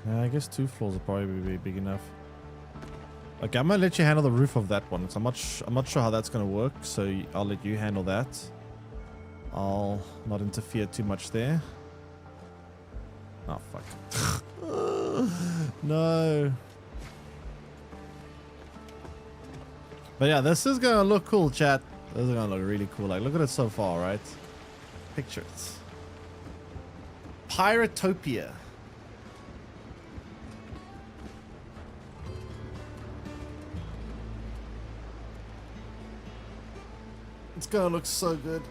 I guess 2 floors will probably be big enough. Okay, I'm gonna let you handle the roof of that one. So I'm not sure how that's gonna work, so I'll let you handle that. I'll not interfere too much there. Oh fuck. No. But yeah, this is gonna look cool, chat. This is gonna look really cool. Like, look at it so far, right? Picture it. Piratopia. It's gonna look so good.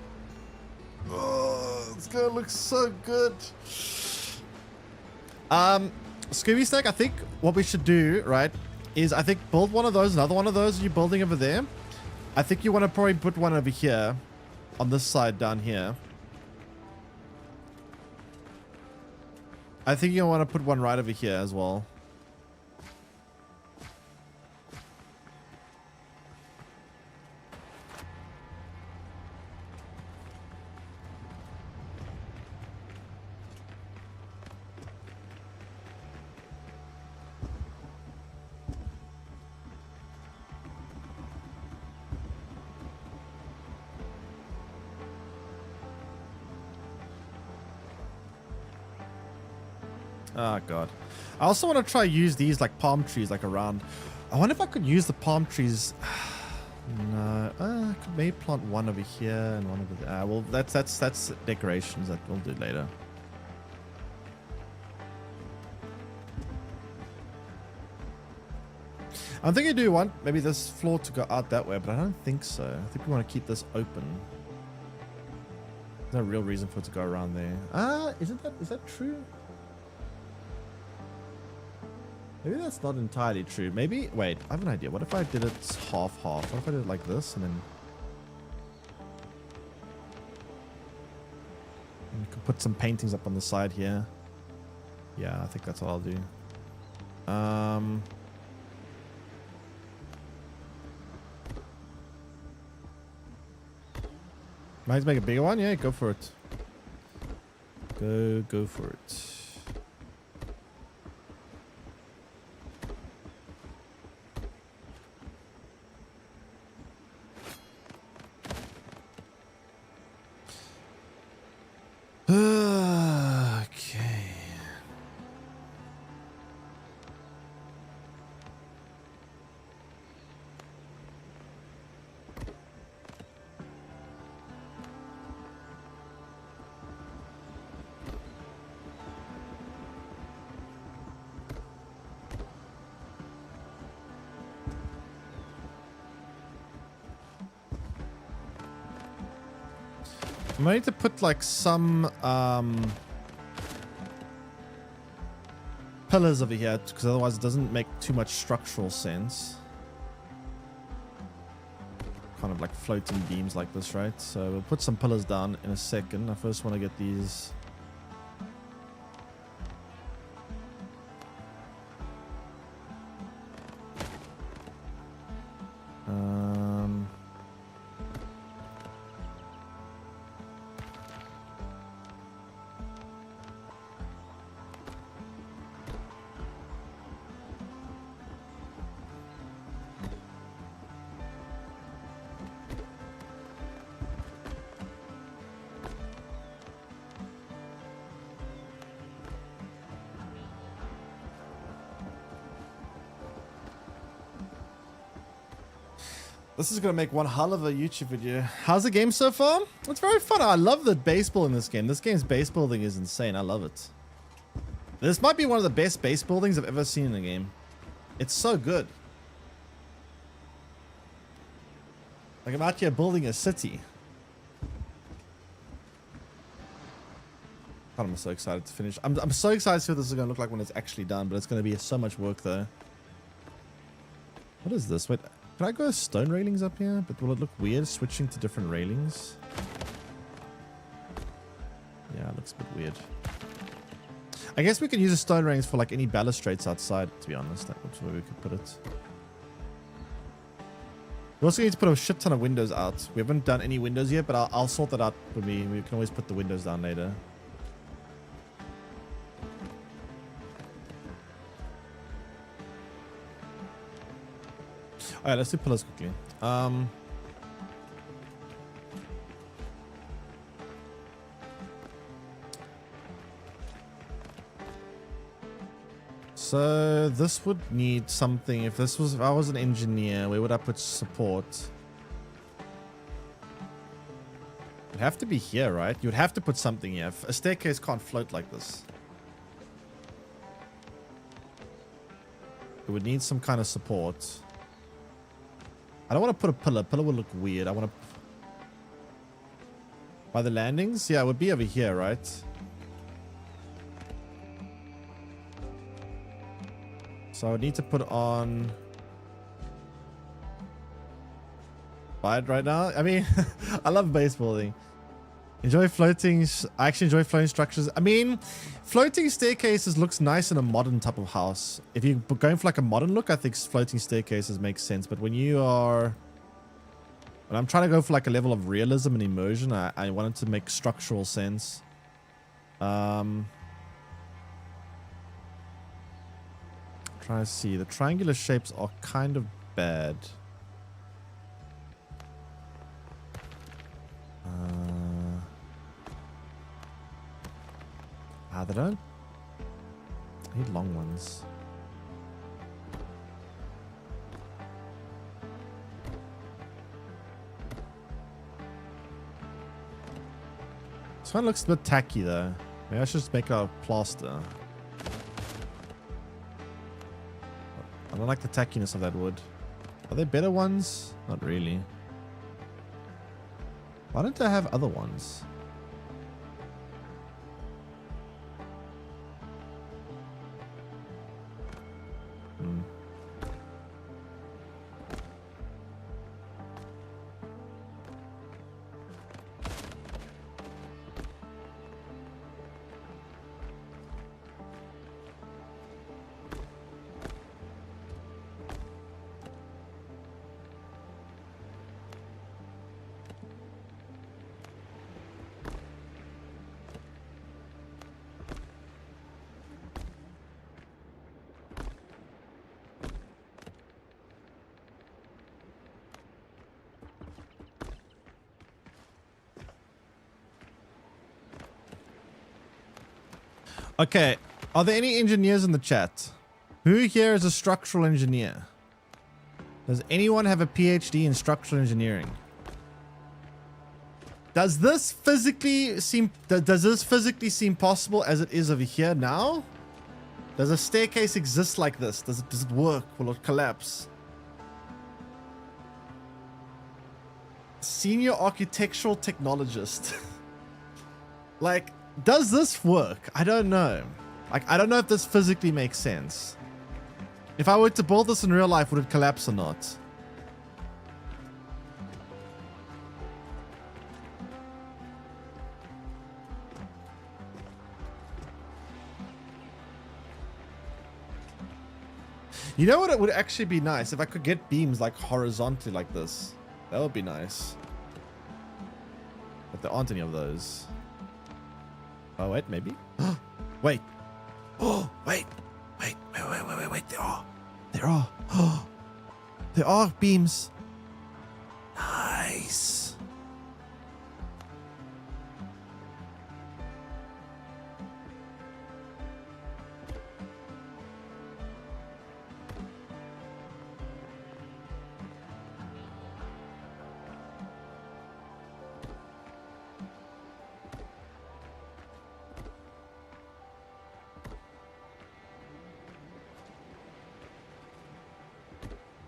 Oh, it's gonna look so good. Scooby Snack, I think what we should do, right, is I think build one of those, another one of those you're building over there. I think you want to probably put one over here on this side down here. I think you want to put one right over here as well. Oh god. I also want to try use these like palm trees like around. I wonder if I could use the palm trees. No, I could maybe plant one over here and one over there. Well, that's decorations that we'll do later. I'm thinking, do you want maybe this floor to go out that way, but I don't think so. I think we want to keep this open. There's no real reason for it to go around there. Is that true? Maybe that's not entirely true. Maybe, wait, I have an idea. What if I did it half-half? What if I did it like this and then... And you could put some paintings up on the side here. Yeah, I think that's what I'll do. Might make a bigger one? Yeah, go for it. Go for it. Okay. I might need to put like some pillars over here because otherwise it doesn't make too much structural sense. Kind of like floating beams like this, right? So we'll put some pillars down in a second. I first want to get these. This is going to make one hell of a YouTube video. How's the game so far? It's very fun. I love the base building in this game. This game's base building is insane. I love it. This might be one of the best base buildings I've ever seen in a game. It's so good. Like I'm out here building a city. God, I'm so excited to finish. I'm so excited to see what this is going to look like when it's actually done, but it's going to be so much work though. What is this? Wait. Can I go stone railings up here? But will it look weird switching to different railings? Yeah, it looks a bit weird. I guess we could use the stone railings for like any balustrades outside, to be honest. That's where we could put it. We also need to put a shit ton of windows out. We haven't done any windows yet, but I'll sort that out for me. We can always put the windows down later. All right, let's do pillars quickly. So this would need something. If I was an engineer, where would I put support? It'd have to be here, right? You'd have to put something here. A staircase can't float like this. It would need some kind of support. I don't want to put a pillar. Pillar would look weird. I want to... By the landings? Yeah, it would be over here, right? So I would need to put on... Buy it right now? I mean, I love base building. Enjoy floating... I actually enjoy floating structures. I mean, floating staircases looks nice in a modern type of house. If you're going for like a modern look, I think floating staircases make sense. But when you are... When I'm trying to go for like a level of realism and immersion, I wanted to make structural sense. Trying to see. The triangular shapes are kind of bad. They don't... I need long ones. This one looks a bit tacky though. Maybe I should just make it out of plaster. I don't like the tackiness of that wood. Are there better ones? Not really. Why don't I have other ones? Okay, are there any engineers in the chat? Who here is a structural engineer? Does anyone have a PhD in structural engineering? Does this physically seem possible as it is over here now? Does a staircase exist like this? Does it work? Will it collapse? Senior architectural technologist. Like, does this work? I don't know. Like, I don't know if this physically makes sense. If I were to build this in real life, would it collapse or not? You know what? It would actually be nice if I could get beams like horizontally like this. That would be nice. But there aren't any of those. Oh, wait, maybe? Wait. Oh, wait. Wait. There are. Oh, there are beams. Nice.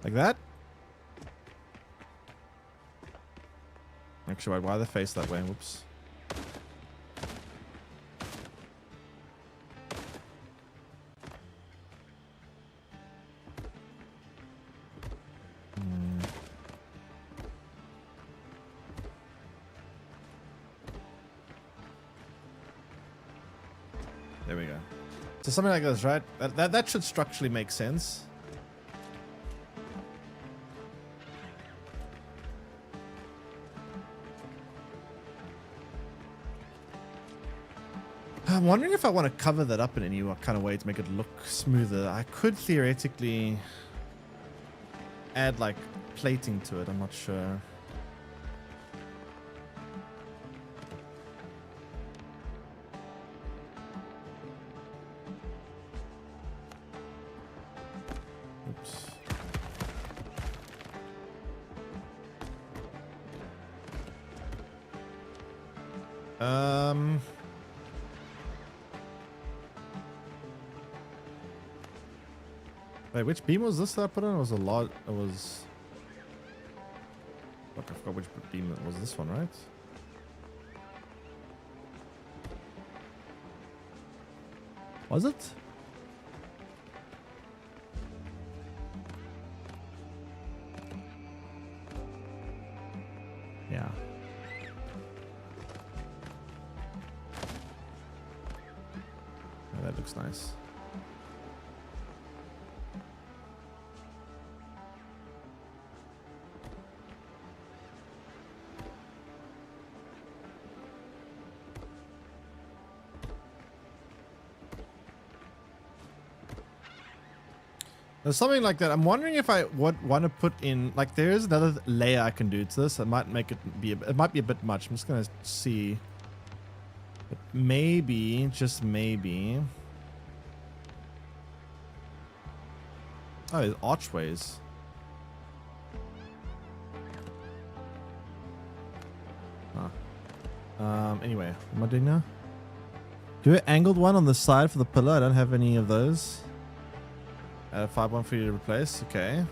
Like that? Actually, why are they face that way? Whoops. There we go. So something like this, right? That should structurally make sense. I'm wondering if I want to cover that up in any kind of way to make it look smoother. I could theoretically... add like plating to it. I'm not sure. Oops. Wait, which beam was this that I put on? It was a lot. It was. Fuck, I forgot which beam it was. This one, right? Was it? Yeah. Oh, that looks nice. There's something like that. I'm wondering if I would want to put in, like, there is another layer I can do to this. I might make it be, it might be a bit much. I'm just going to see. But maybe, just maybe. Oh, there's archways. Huh. Anyway, what am I doing now? Do an angled one on the side for the pillar. I don't have any of those. 5-1 for you to replace. Okay.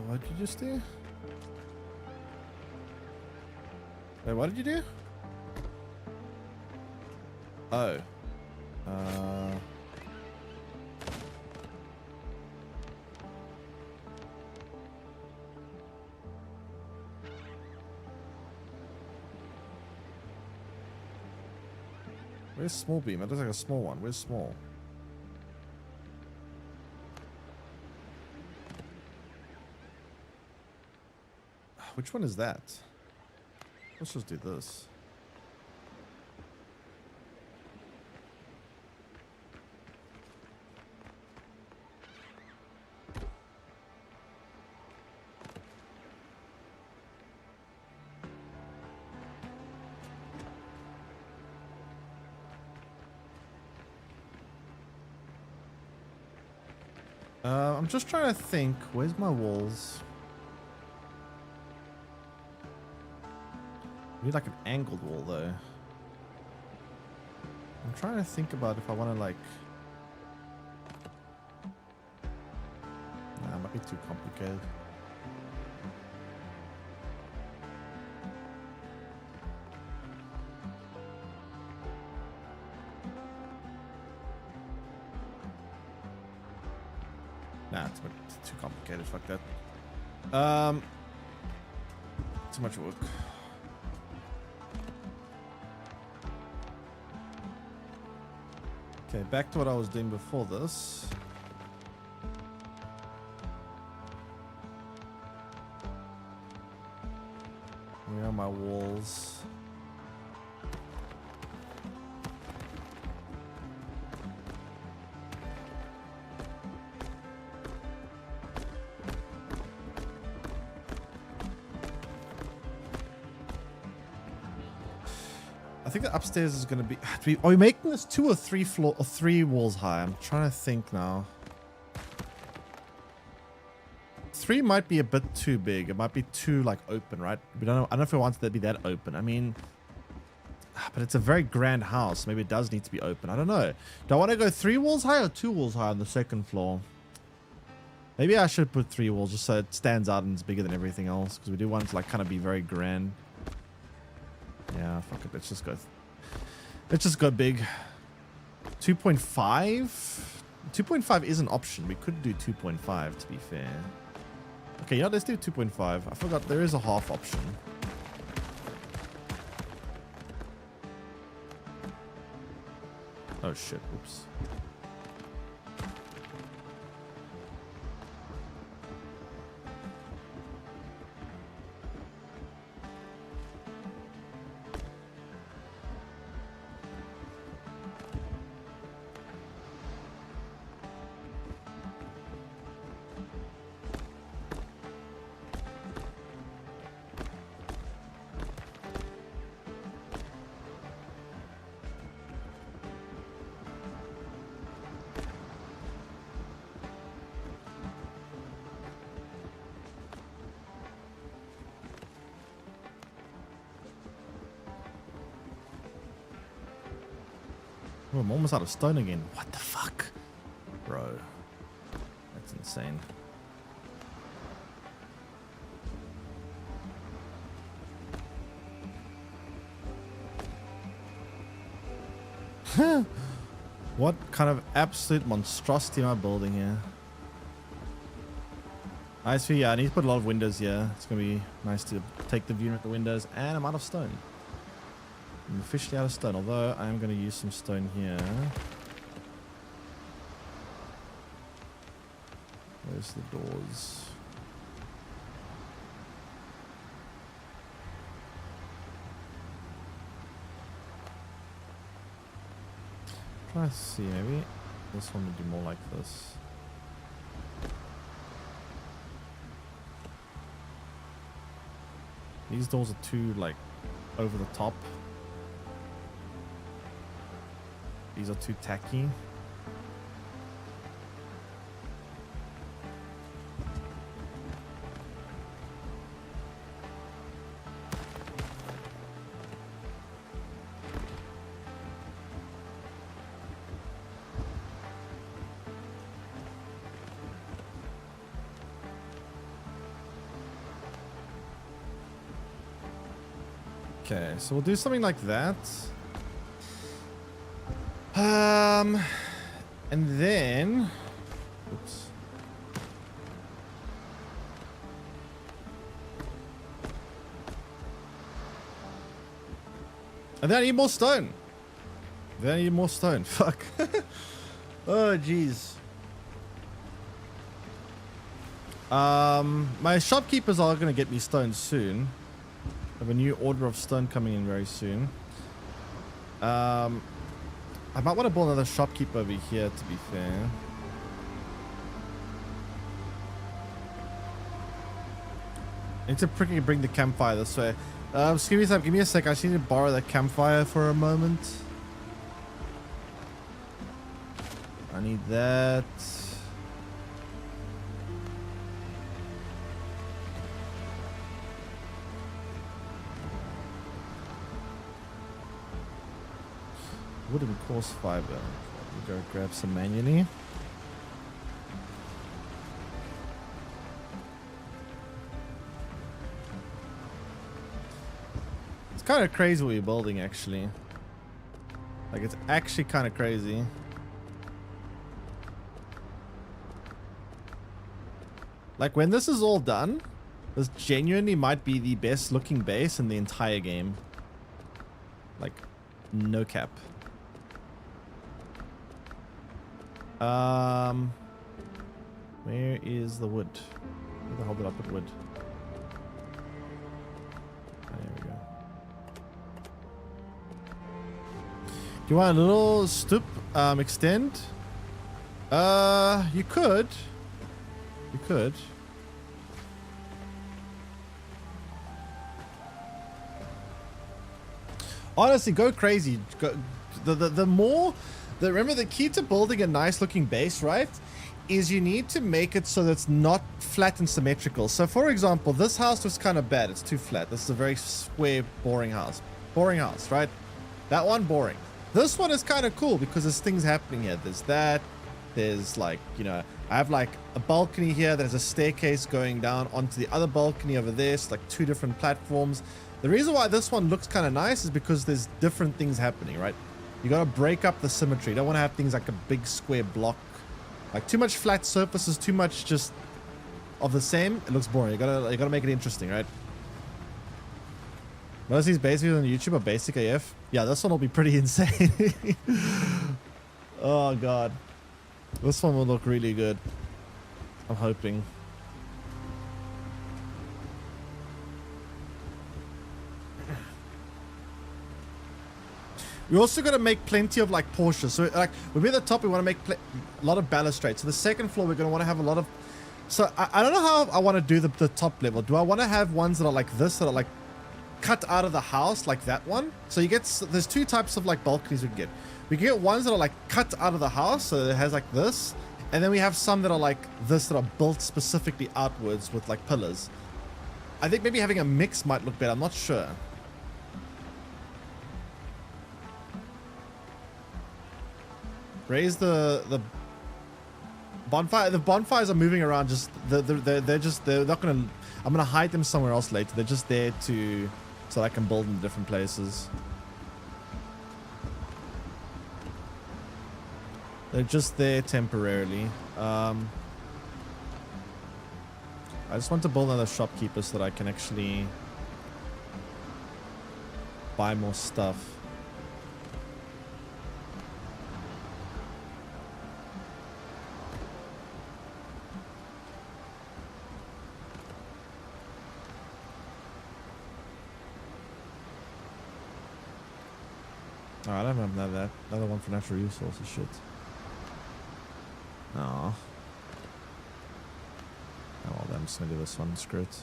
What did you just do? Wait, what did you do? Oh. Where's small beam? That looks like a small one. Where's small? Which one is that? Let's just do this. I'm just trying to think. Where's my walls? I need like an angled wall though. I'm trying to think about if I want to like. Nah, it might be too complicated. Nah, it's too complicated. Fuck that. Too much work. Okay, back to what I was doing before this. Where are my walls? I think the upstairs is going to be... Are we making this 2 or 3 floor or 3 walls high? I'm trying to think now. 3 might be a bit too big. It might be too like open, right? We don't know. I don't know if we want it to be that open. I mean, but it's a very grand house. Maybe it does need to be open. I don't know. Do I want to go 3 walls high or 2 walls high on the 2nd floor? Maybe I should put 3 walls just so it stands out and it's bigger than everything else, because we do want it to like kind of be very grand. Yeah, fuck it. Let's just go. Let's just go big. 2.5. 2.5 is an option. We could do 2.5 to be fair. Okay, yeah, let's do 2.5. I forgot there is a half option. Oh shit! Oops. Oh, I'm almost out of stone again. What the fuck? Bro. That's insane. What kind of absolute monstrosity am I building here? Nice view. Yeah, I need to put a lot of windows here. It's going to be nice to take the view at the windows. And I'm out of stone. I'm officially out of stone, although I am going to use some stone here. Where's the doors? Try to see, maybe this one would be more like this. These doors are too, like, over the top. These are too tacky. Okay, so we'll do something like that. And then, oops. And then I need more stone. Then I need more stone. Fuck. Oh, jeez. My shopkeepers are going to get me stone soon. I have a new order of stone coming in very soon. I might want to build another shopkeeper over here, to be fair. I need to freaking bring the campfire this way. Excuse me, give me a sec. I just need to borrow that campfire for a moment. I need that. Wooden coarse fiber. We'll go grab some manually. It's kind of crazy what you're building, actually. Like, it's actually kind of crazy. Like, when this is all done, this genuinely might be the best looking base in the entire game. Like, no cap. Where is the wood? Where the hell did I put wood? There we go. Do you want a little stoop extend? You could. You could. Honestly, go crazy. Go, the more... Remember, the key to building a nice looking base, right, is you need to make it so that it's not flat and symmetrical. So, for example, this house was kind of bad. It's too flat. This is a very square, boring house. Boring house, right? That one, boring. This one is kind of cool because there's things happening here. There's that. There's, like, you know, I have, like, a balcony here. There's a staircase going down onto the other balcony over there. It's, like, two different platforms. The reason why this one looks kind of nice is because there's different things happening, right? You gotta break up the symmetry. You don't want to have things like a big square block. Like, too much flat surfaces, too much just of the same. It looks boring. You gotta make it interesting, right? Most of these base videos on YouTube are basic AF. Yeah, this one will be pretty insane. Oh god, this one will look really good. I'm hoping. We also got to make plenty of, like, porches. So, like, when we're at the top, we want to make a lot of balustrades. So the second floor, we're going to want to have a lot of... So I don't know how I want to do the top level. Do I want to have ones that are like this, that are, like, cut out of the house, like that one? So you get... There's two types of, like, balconies we can get. We can get ones that are, like, cut out of the house, so it has, like, this. And then we have some that are, like, this, that are built specifically outwards with, like, pillars. I think maybe having a mix might look better. I'm not sure. Raise the bonfire. The bonfires are moving around. Just they're not gonna. I'm gonna hide them somewhere else later. They're just there to so I can build in different places. They're just there temporarily. I just want to build another shopkeeper so that I can actually buy more stuff. Oh, I don't have that. Another one for natural resources. Shit. Oh. Oh, well, then I'm just gonna do this one. Screw it.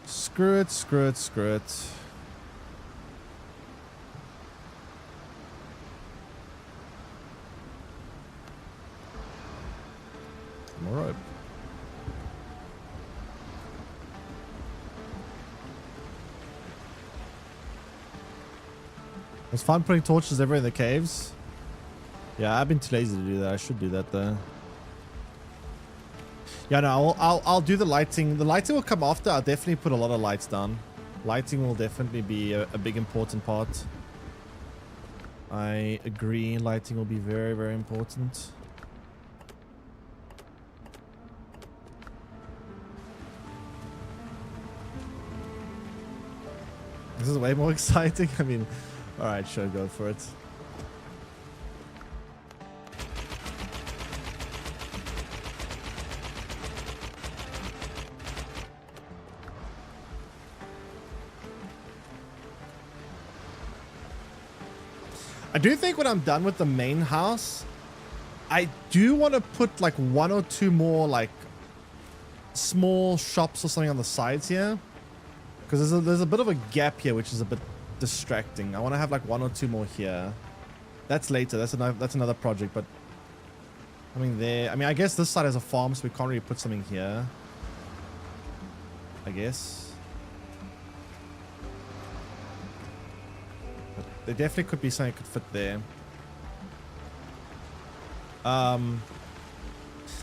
Screw it, screw it, screw it. More rope. It's fun putting torches everywhere in the caves. Yeah, I've been too lazy to do that. I should do that though. Yeah, no, I'll do the lighting. The lighting will come after. I'll definitely put a lot of lights down. Lighting will definitely be a big important part. I agree. Lighting will be very, very important. This is way more exciting. I mean, all right, sure, go for it. I do think when I'm done with the main house, I do want to put like 1 or 2 more like small shops or something on the sides here, because there's a bit of a gap here which is a bit distracting. I want to have like 1 or 2 more here. That's later. That's another project. But I mean, I guess this side has a farm, so we can't really put something here. I guess. But there definitely could be something that could fit there.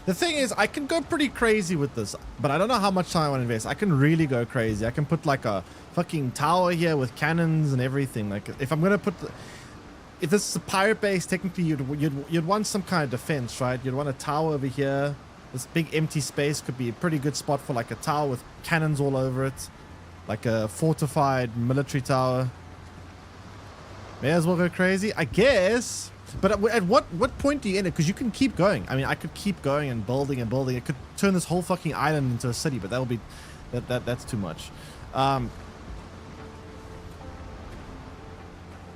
The thing is, I can go pretty crazy with this, but I don't know how much time I want to invest. I can really go crazy. I can put like a fucking tower here with cannons and everything. Like, if I'm gonna put, if this is a pirate base, technically you'd want some kind of defense, right? You'd want a tower over here. This big empty space could be a pretty good spot for like a tower with cannons all over it, like a fortified military tower. May as well go crazy, I guess. But at what point do you end it? Because you can keep going. I mean, I could keep going and building and building. It could turn this whole fucking island into a city, but that will be that's too much.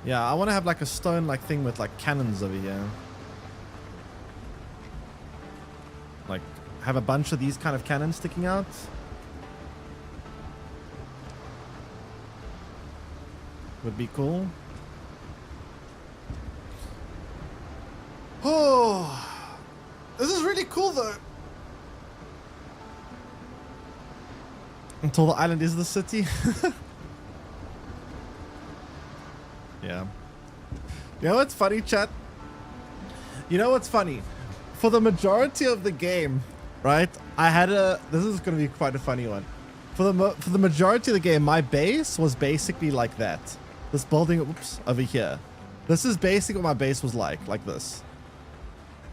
Yeah, I want to have like a stone like thing with like cannons over here. Like have a bunch of these kind of cannons sticking out. Would be cool. Oh, this is really cool though. Until the island is the city. Yeah. You know what's funny, chat? You know what's funny? For the majority of the game, right? I had this is going to be quite a funny one. For the majority of the game, my base was basically like that. This building, oops, over here. This is basically what my base was like this.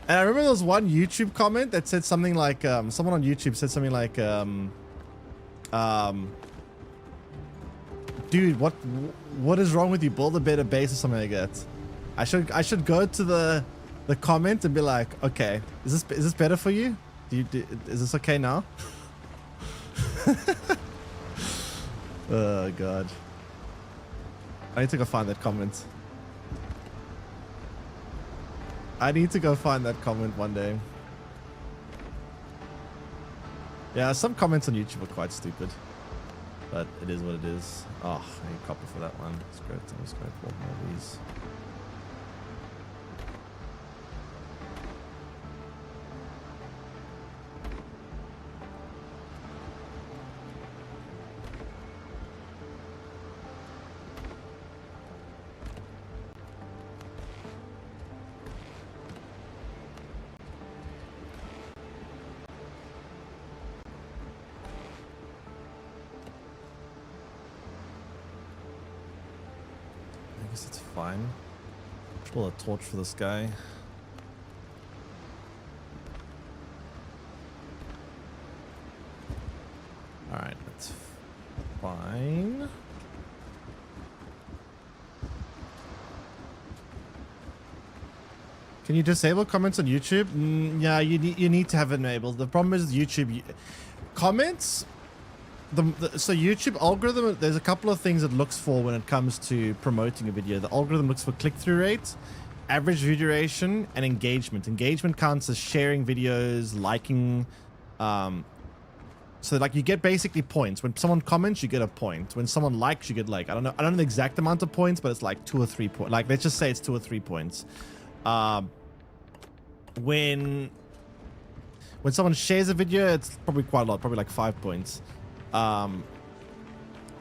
And I remember there was one YouTube comment that said something like, someone on YouTube said something like, dude, what is wrong with you? Build a better base or something like that. I should go to the comment and be like, okay, is this better for you? Is this okay now? Oh god. I need to go find that comment. I need to go find that comment one day. Yeah, some comments on YouTube are quite stupid. But it is what it is. Oh, I need a copper for that one. That's great. I'm just going to pull more of these. guess it's fine. Pull a torch for this guy. Alright, that's fine. Can you disable comments on YouTube? Yeah, you need to have it enabled. The problem is YouTube comments. So YouTube algorithm, there's a couple of things it looks for when it comes to promoting a video. The algorithm looks for click-through rate, average view duration, and engagement. Engagement counts as sharing videos, liking. So like you get basically points. When someone comments, you get a point. When someone likes, you get like, I don't know the exact amount of points, but it's like 2 or 3 points. Like let's just say it's 2 or 3 points. When someone shares a video, it's probably quite a lot, probably like 5 points.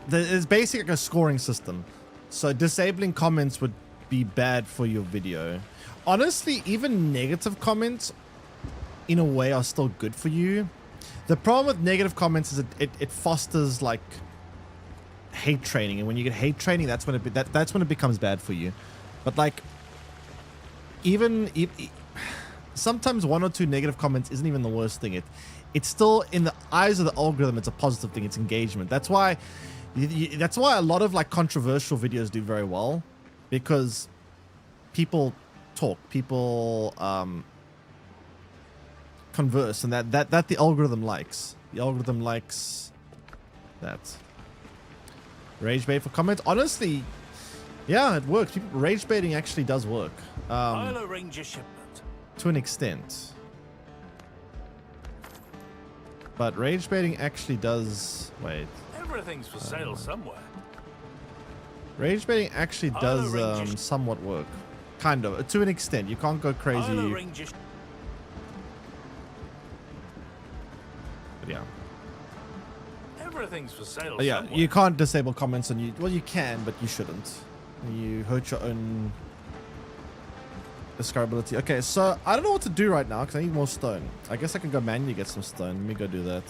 There's basically like a scoring system. So disabling comments would be bad for your video. Honestly, even negative comments in a way are still good for you. The problem with negative comments is it fosters like hate training, and when you get hate training, that's when it becomes bad for you. But like sometimes 1 or 2 negative comments isn't even the worst thing. It's still, in the eyes of the algorithm, it's a positive thing. It's engagement. That's why a lot of like controversial videos do very well, because people talk, people converse, and that the algorithm likes. The algorithm likes that. Rage bait for comments. Honestly, yeah, it works. Rage baiting actually does work. I'll arrange a shipment. To an extent. But rage baiting actually does... Wait. Everything's for sale somewhere. Rage baiting actually does somewhat work. Kind of. To an extent. You can't go crazy. But yeah. Everything's for sale But yeah, somewhere. you can't disable comments on you. Well, you can, but you shouldn't. You hurt your own discoverability. Okay, so I don't know what to do right now because I need more stone. I guess I can go manually get some stone. Let me go do that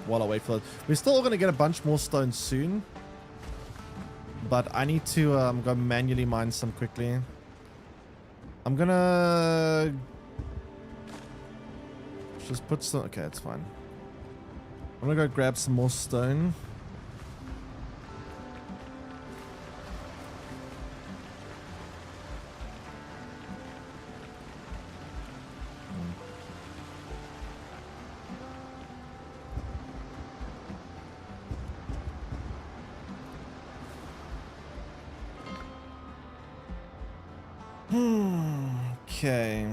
while I wait for it. We're still going to get a bunch more stone soon, but I need to go manually mine some quickly. I'm gonna just put some... Okay, it's fine. I'm gonna go grab some more stone. Okay.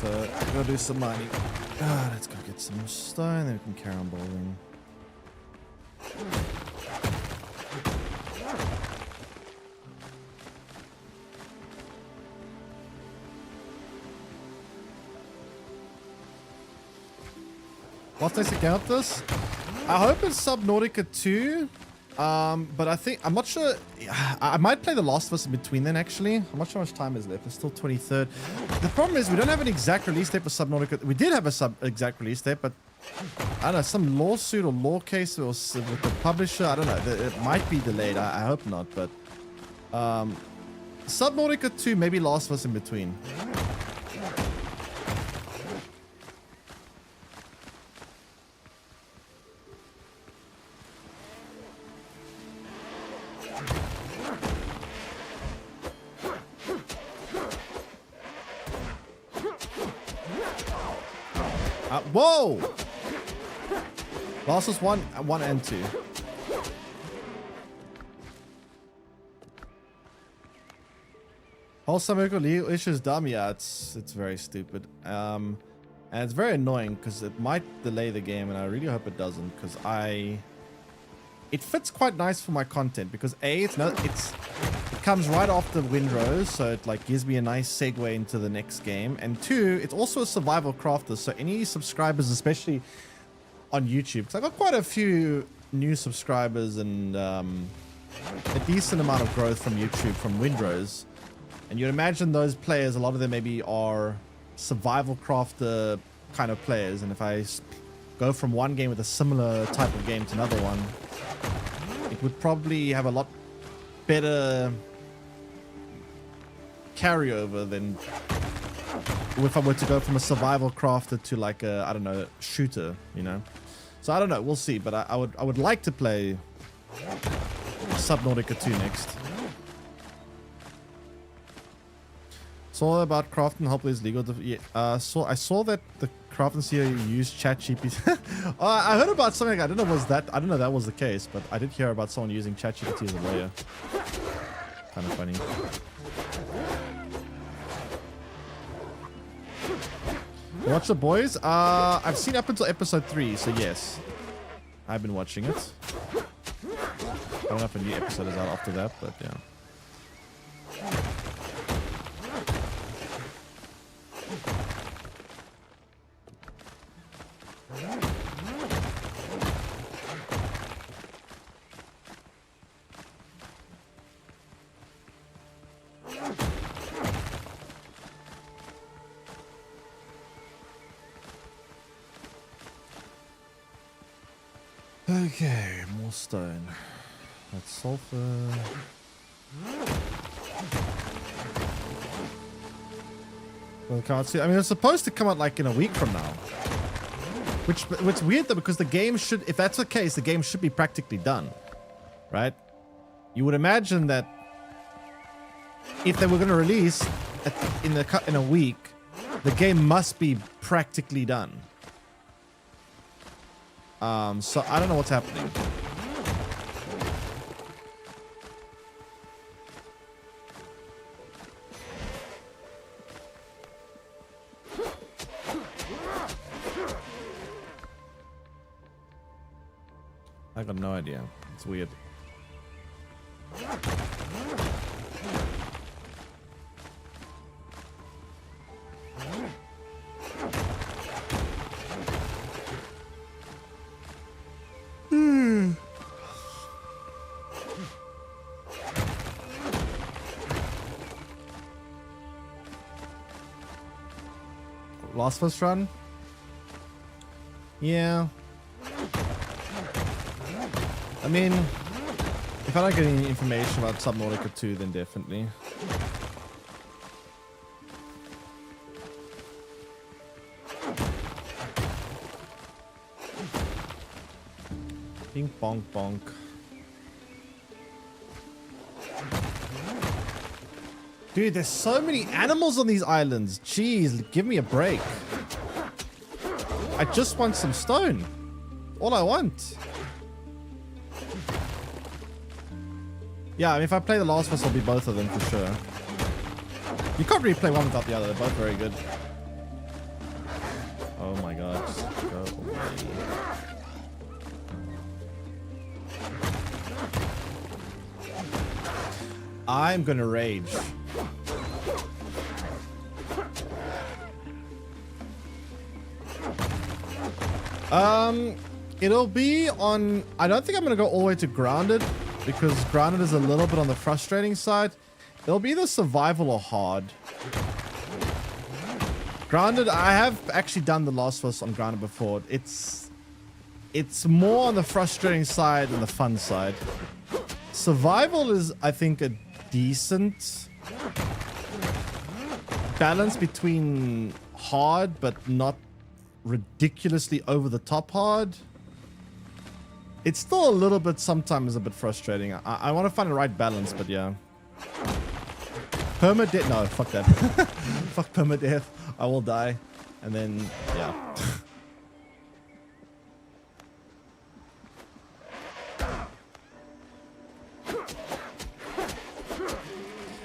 So, go do some mining. Let's go get some stone, then we can carry on bowling. What's next account this? I hope it's Subnautica 2. But I'm not sure. I might play The Last of Us in between then, actually. I'm not sure how much time is left. It's still 23rd. The problem is we don't have an exact release date for Subnautica. We did have a exact release date, but I don't know, some lawsuit or law case or with the publisher. I don't know. It might be delayed. I hope not, but Subnautica 2, maybe Last of Us in between. Whoa! Last was 1 and 2. Whole Samiko Leo issues dumb. Yeah, it's very stupid. And it's very annoying because it might delay the game, and I really hope it doesn't, because it fits quite nice for my content, because it comes right after Windrose, so it like gives me a nice segue into the next game, and 2, it's also a survival crafter, so any subscribers, especially on YouTube, because I've got quite a few new subscribers and a decent amount of growth from YouTube from Windrose, and you'd imagine those players, a lot of them maybe are survival crafter kind of players, and if I go from one game with a similar type of game to another one, it would probably have a lot better carryover than if I were to go from a survival crafter to like a, I don't know, shooter, you know. So I don't know, we'll see, but I would like to play Subnautica 2 next. It's all about crafting. Hopefully it's legal. I saw that the crafting CEO used ChatGPT. I heard about something. I don't know that was the case, but I did hear about someone using ChatGPT as a lawyer. Kind of funny. Watch The Boys. I've seen up until episode 3, so yes, I've been watching it. I don't know if a new episode is out after that, but yeah. Okay, more stone. That's sulfur. Well, can't see. I mean, it's supposed to come out like in a week from now. Which weird though, because the game should, if that's the case, the game should be practically done, right? You would imagine that if they were going to release in a week, the game must be practically done. So I don't know what's happening. I got no idea. It's weird. Last first run? Yeah. I mean, if I don't get any information about Subnautica 2, then definitely. Bing bonk bonk. Dude, there's so many animals on these islands. Jeez, give me a break. I just want some stone. All I want. Yeah, I mean, if I play The Last of Us, I'll be both of them for sure. You can't really play one without the other. They're both very good. Oh my god. Just go away. I'm gonna rage. It'll be on, I don't think I'm gonna go all the way to Grounded, because Grounded is a little bit on the frustrating side. It'll be either survival or hard. Grounded, I have actually done The Last of Us on Grounded before. It's more on the frustrating side than the fun side. Survival is, I think, a decent balance between hard but not ridiculously over the top hard. It's still a little bit, sometimes a bit frustrating. I want to find the right balance, but yeah. Permadeath, no, fuck that. Fuck permadeath. I will die. And then, yeah.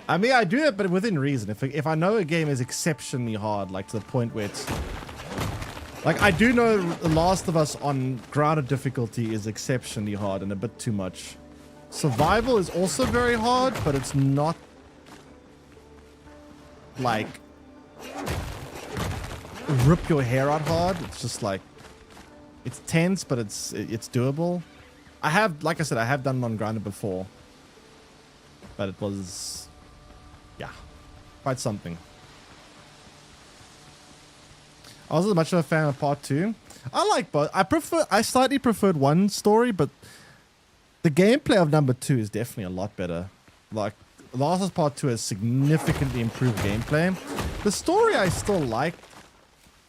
I mean, I do it, but within reason. If I know a game is exceptionally hard, like to the point where it's Like, I do know The Last of Us on grounded difficulty is exceptionally hard and a bit too much. Survival is also very hard, but it's not like rip your hair out hard. It's just like, it's tense, but it's doable. I have, like I said, I have done it on grounded before, but it was, yeah, quite something. I wasn't much of a fan of part 2. I like both. I slightly preferred one story, but the gameplay of number 2 is definitely a lot better. Like, Last of Us Part 2 has significantly improved gameplay. The story I still like.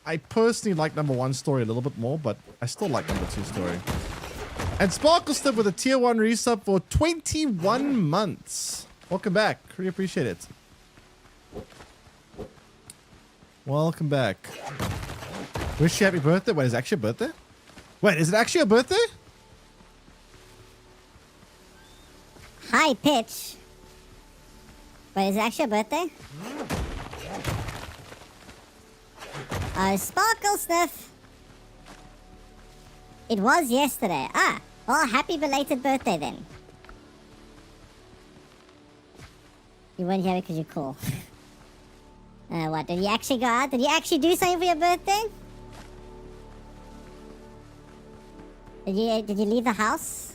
I personally like number 1 story a little bit more, but I still like number 2 story. And Sparklestep with a tier 1 resub for 21 months. Welcome back. Really appreciate it. Welcome back. Wish you happy birthday. Wait, is it actually a birthday? Wait, is it actually a birthday? High pitch. Wait, is it actually a birthday? Sparkle Sniff. It was yesterday. Ah, well, happy belated birthday then. You weren't here because you're cool. What, did you actually go out? Did you actually do something for your birthday? Did you leave the house?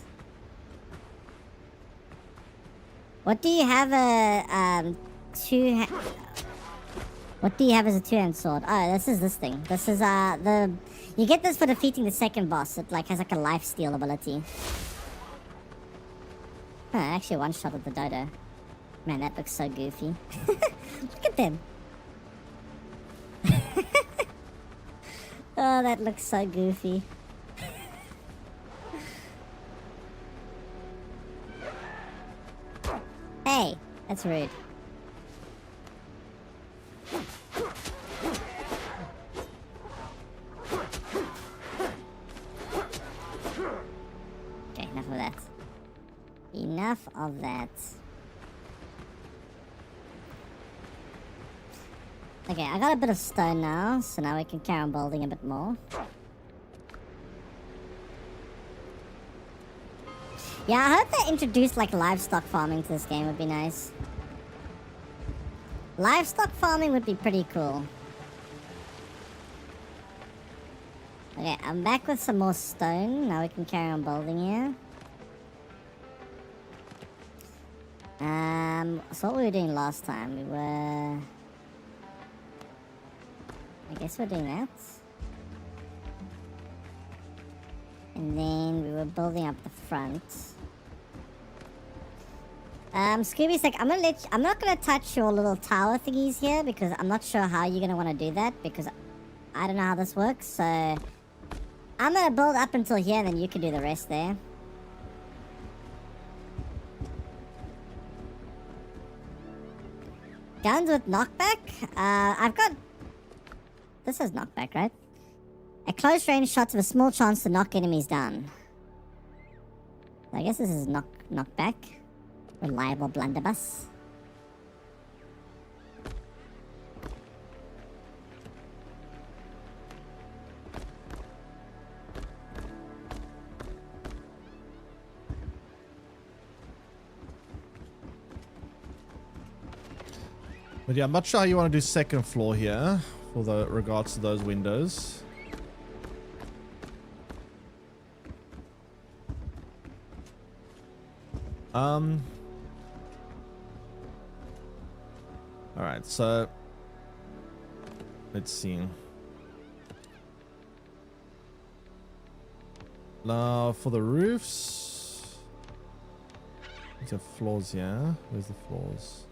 What do you have what do you have as a two-hand sword? Oh, this is this thing. This is you get this for defeating the second boss. It like has like a life steal ability. Oh, actually one shot at the dodo. Man, that looks so goofy. Look at them. Oh, that looks so goofy. Hey, that's rude. Okay, enough of that. Enough of that. Okay, I got a bit of stone now, so now we can carry on building a bit more. Yeah, I hope they introduced like livestock farming to this game. Would be nice. Livestock farming would be pretty cool. Okay, I'm back with some more stone. Now we can carry on building here. So what were we doing last time? We were... I guess we're doing that. And then we were building up the front. Scooby's like, I'm not gonna touch your little tower thingies here because I'm not sure how you're gonna want to do that because I don't know how this works. So I'm gonna build up until here and then you can do the rest there. Guns with knockback? I've got... This is knockback, right? A close range shots have a small chance to knock enemies down. So I guess this is knockback. Reliable blunderbuss. But yeah, I'm not sure how you want to do second floor here for the regards to those windows. Alright, so let's see. Now for the roofs. These are floors here. Where's the floors?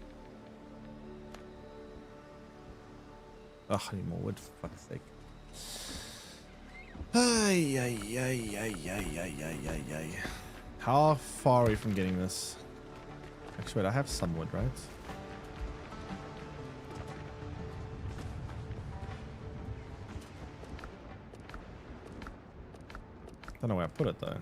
Ugh, I need more wood, for fuck's sake. Ay. How far are we from getting this? Actually, wait, I have some wood, right? Don't know where I put it though.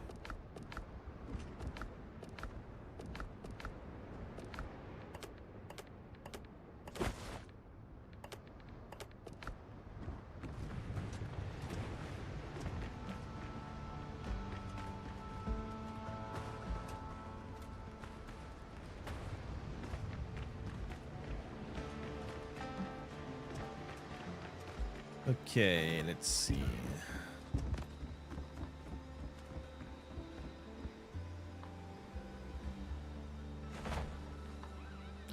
Okay, let's see.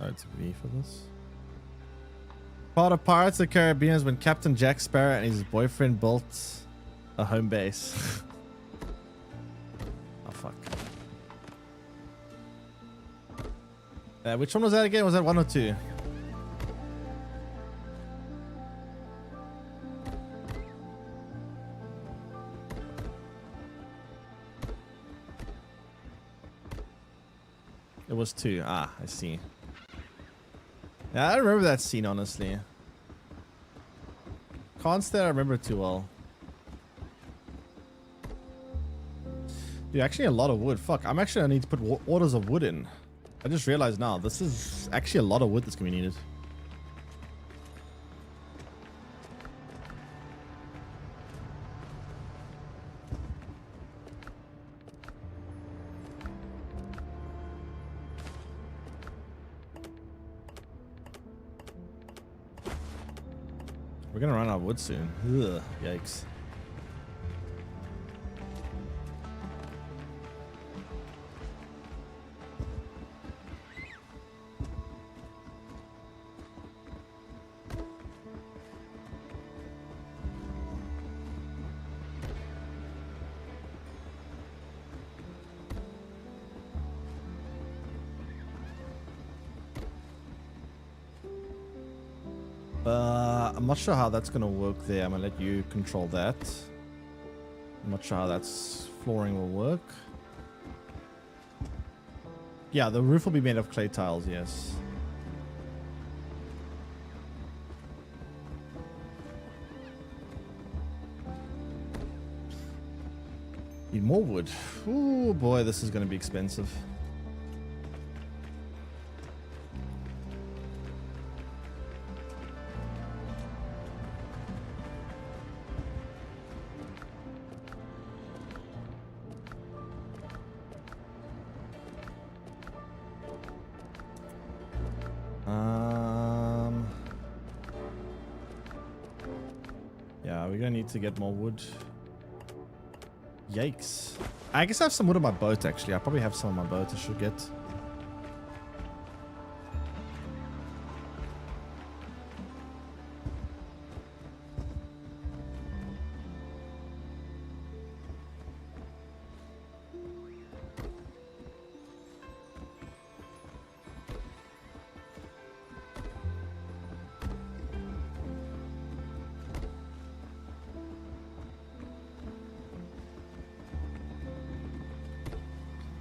Oh, it's V for this. Part of Pirates of the Caribbean is when Captain Jack Sparrow and his boyfriend built a home base. Oh, fuck. Which one was that again? Was that 1 or 2? It was 2. Ah, I see. Yeah, I remember that scene, honestly. Can't say I remember it too well. Dude, actually a lot of wood. Fuck, I'm actually gonna need to put orders of wood in. I just realized now, this is actually a lot of wood that's gonna be needed. We're gonna run out of wood soon. Ugh, yikes. I'm not sure how that's gonna work there. I'm gonna let you control that. I'm not sure how that's flooring will work. Yeah, the roof will be made of clay tiles, yes. Need more wood. Oh boy, this is gonna be expensive. Yeah, we're gonna need to get more wood. Yikes. I guess I have some wood on my boat, actually. I probably have some on my boat I should get.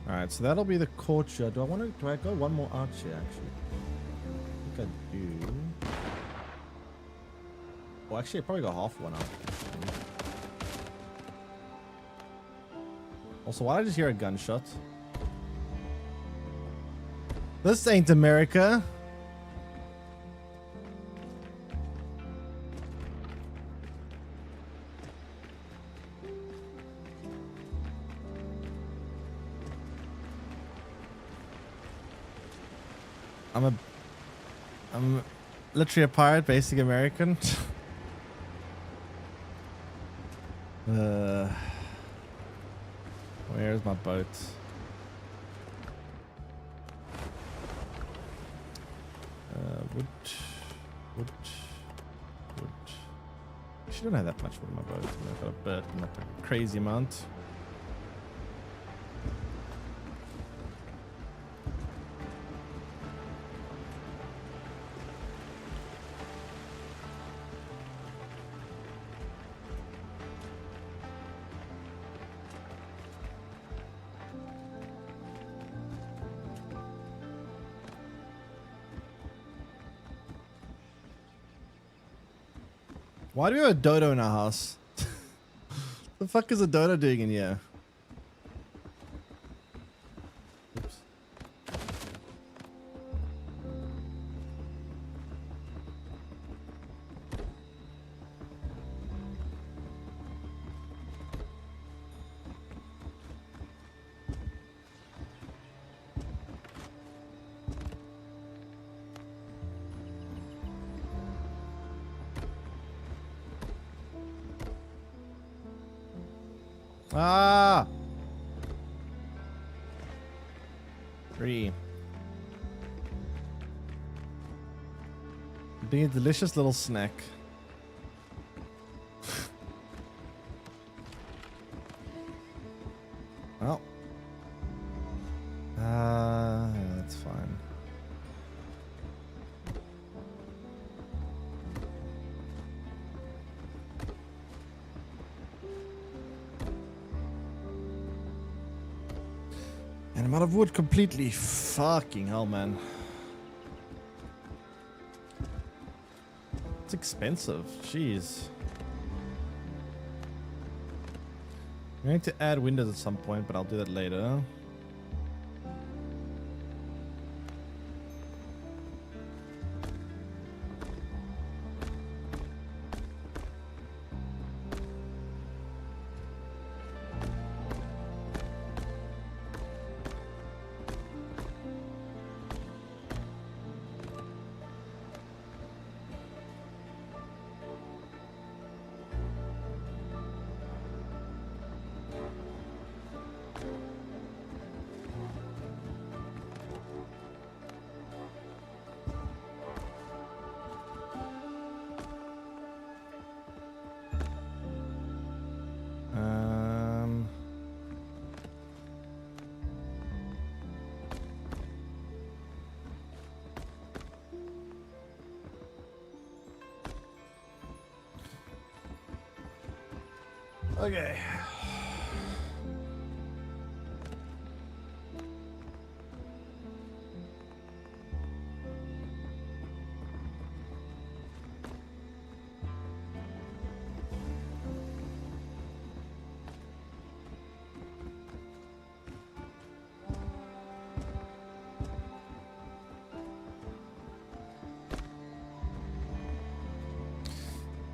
Alright, so that'll be the courtyard. Do I go one more arch here, actually? I think I do. Well, actually, I probably got half one up. Also, why did I just hear a gunshot? This ain't America. I'm literally a pirate, basic American. Where's my boat? Wood. She don't have that much wood in my boat. I've got a bird, not a crazy amount. Why do we have a dodo in our house? The fuck is a dodo doing in here? Oops. Ah! 3. Being a delicious little snack. Well. That's fine. And I'm out of wood completely. Fucking hell, man. It's expensive. Jeez. I'm going to add windows at some point, but I'll do that later. Okay.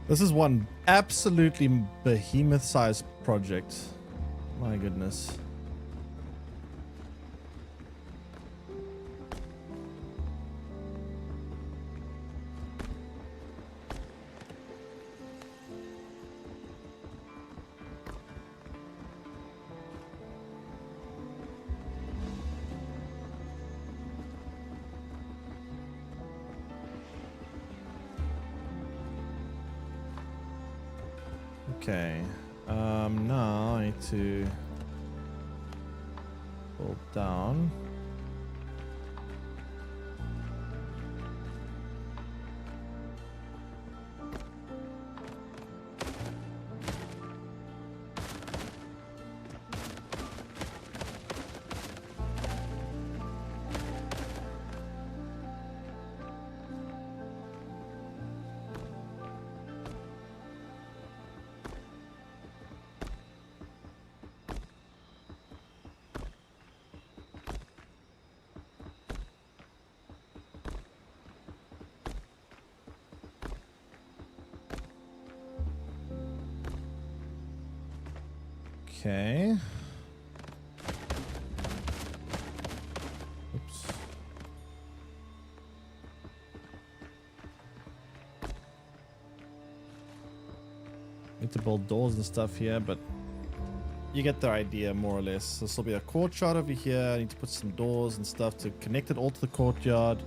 This is one absolutely behemoth-sized project. My goodness. Okay, now I need to pull down. Okay. Oops. Need to build doors and stuff here, but you get the idea more or less. This will be a courtyard over here. I need to put some doors and stuff to connect it all to the courtyard.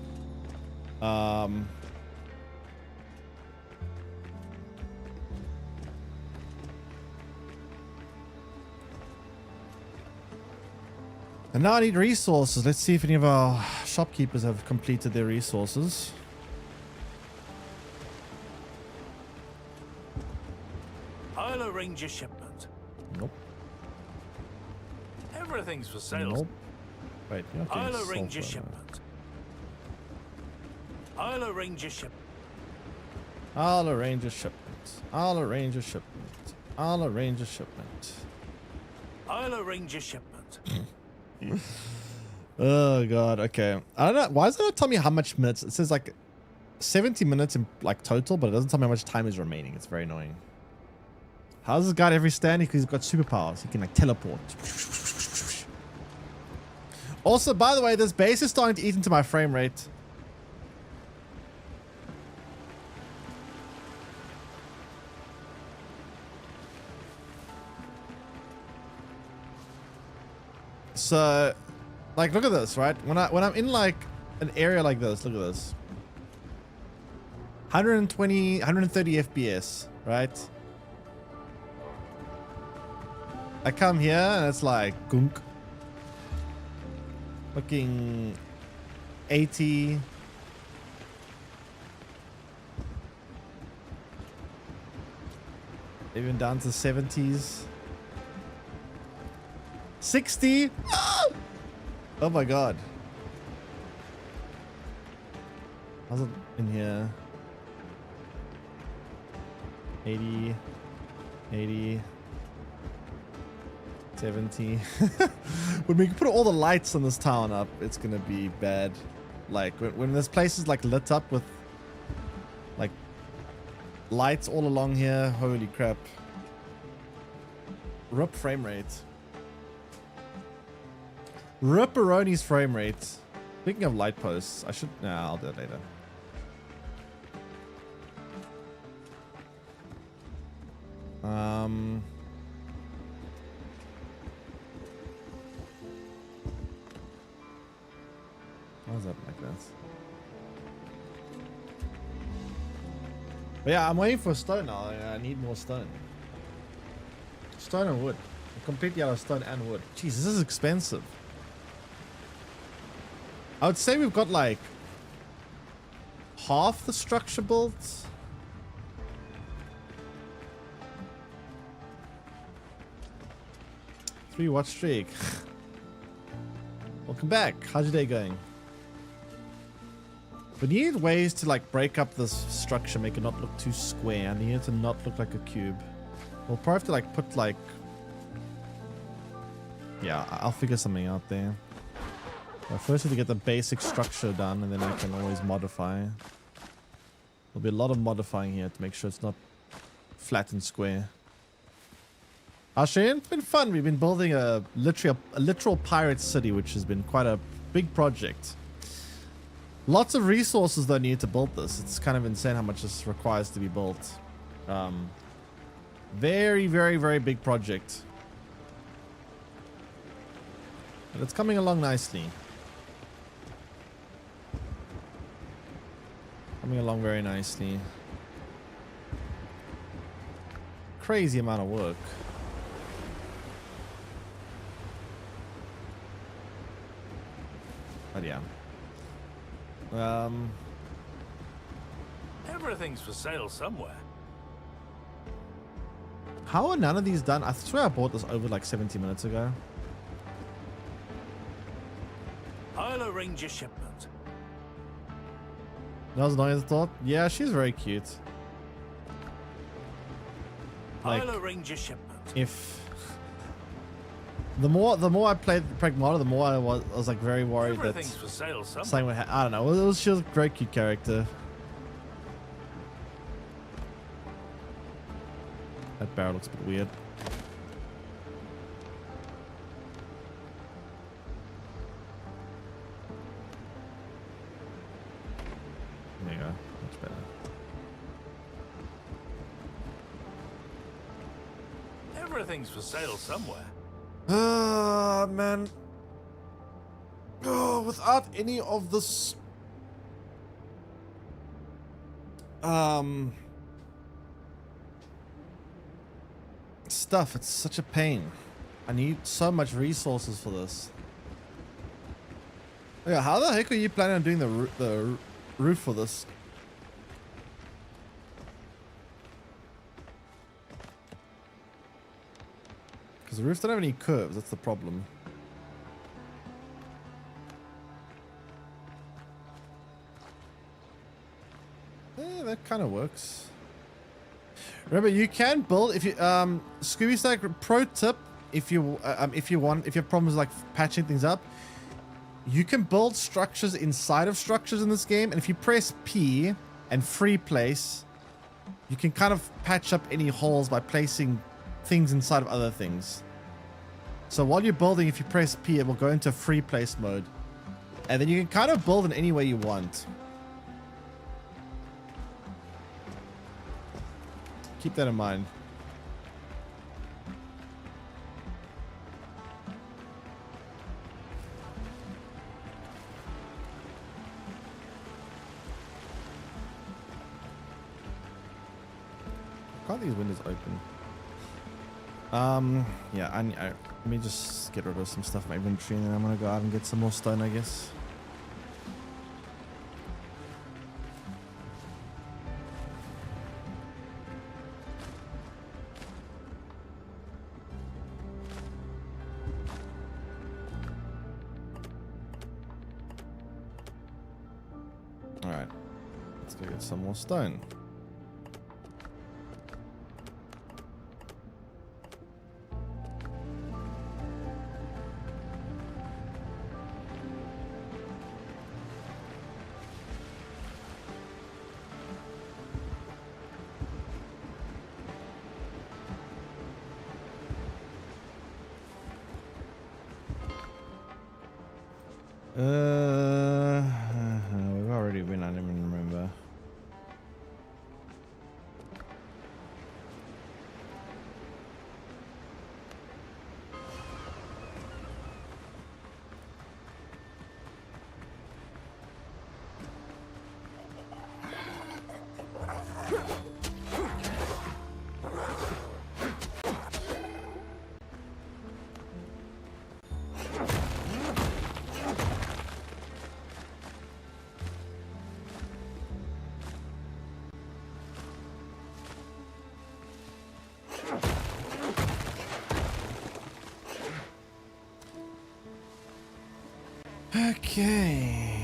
And now I need resources. Let's see if any of our shopkeepers have completed their resources. I'll arrange a shipment. Nope. Everything's for sale. Nope. Wait, you're not getting I'll arrange a sulfur, shipment. I'll arrange a shipment. I'll arrange a shipment. I'll arrange a shipment. I'll arrange a shipment. I'll arrange a shipment. Oh god, okay. I don't know. Why does it not tell me how much minutes? It says like 70 minutes in like total, but it doesn't tell me how much time is remaining. It's very annoying. How does this guy every standing? Because he's got superpowers. He can like teleport. Also, by the way, this base is starting to eat into my frame rate. So, like, look at this, right? When I'm in like an area like this, look at this. 120, 130 FPS, right? I come here and it's like gunk. Fucking 80. Even down to 70s. 60. Oh my god. How's it in here? 80. 80. 70. When we put all the lights on this town up, it's gonna be bad. Like when this place is like lit up with like lights all along here, holy crap. Rip frame rate. Ripperoni's frame rate. Speaking of light posts, I should, nah, I'll do it later. Why is that like that? But yeah, I'm waiting for stone now. I need more stone. Stone and wood. I'm completely out of stone and wood. Jeez, this is expensive. I would say we've got like half the structure built. Three watch streak. Welcome back. How's your day going? We need ways to like break up this structure, make it not look too square. I need it to not look like a cube. We'll probably have to like put like, yeah, I'll figure something out there. First, we have to get the basic structure done, and then I can always modify. There'll be a lot of modifying here to make sure it's not flat and square. Shane, it's been fun. We've been building a literal pirate city, which has been quite a big project. Lots of resources though needed to build this. It's kind of insane how much this requires to be built. Very, very, very big project. But it's coming along nicely. Coming along very nicely. Crazy amount of work. But yeah. Everything's for sale somewhere. How are none of these done? I swear I bought this over like 70 minutes ago. I'll arrange a shipment. That was annoying as I thought. Yeah, she's very cute. Like, I'll arrange a shipment. if the more I played Pragmata, the more I was like very worried that Everything's for sale somewhere. something would I don't know. She was a very cute character. That barrel looks a bit weird. There you go. Much better. Everything's for sale somewhere. Man. Oh, without any of this stuff, it's such a pain. I need so much resources for this. Yeah, how the heck are you planning on doing the roof for this? Because the roofs don't have any curves, that's the problem. Yeah, that kind of works. Remember, you can build if you Scooby Stack pro tip if you have problems like patching things up, you can build structures inside of structures in this game, and if you press P and free place, you can kind of patch up any holes by placing things inside of other things. So while you're building, if you press P, it will go into free place mode, and then you can kind of build in any way you want. Keep that in mind. can't these windows open? Yeah, let me just get rid of some stuff in my inventory and then I'm gonna go out and get some more stone, I guess. Alright, let's go get some more stone. We've already been, I don't even remember. Okay.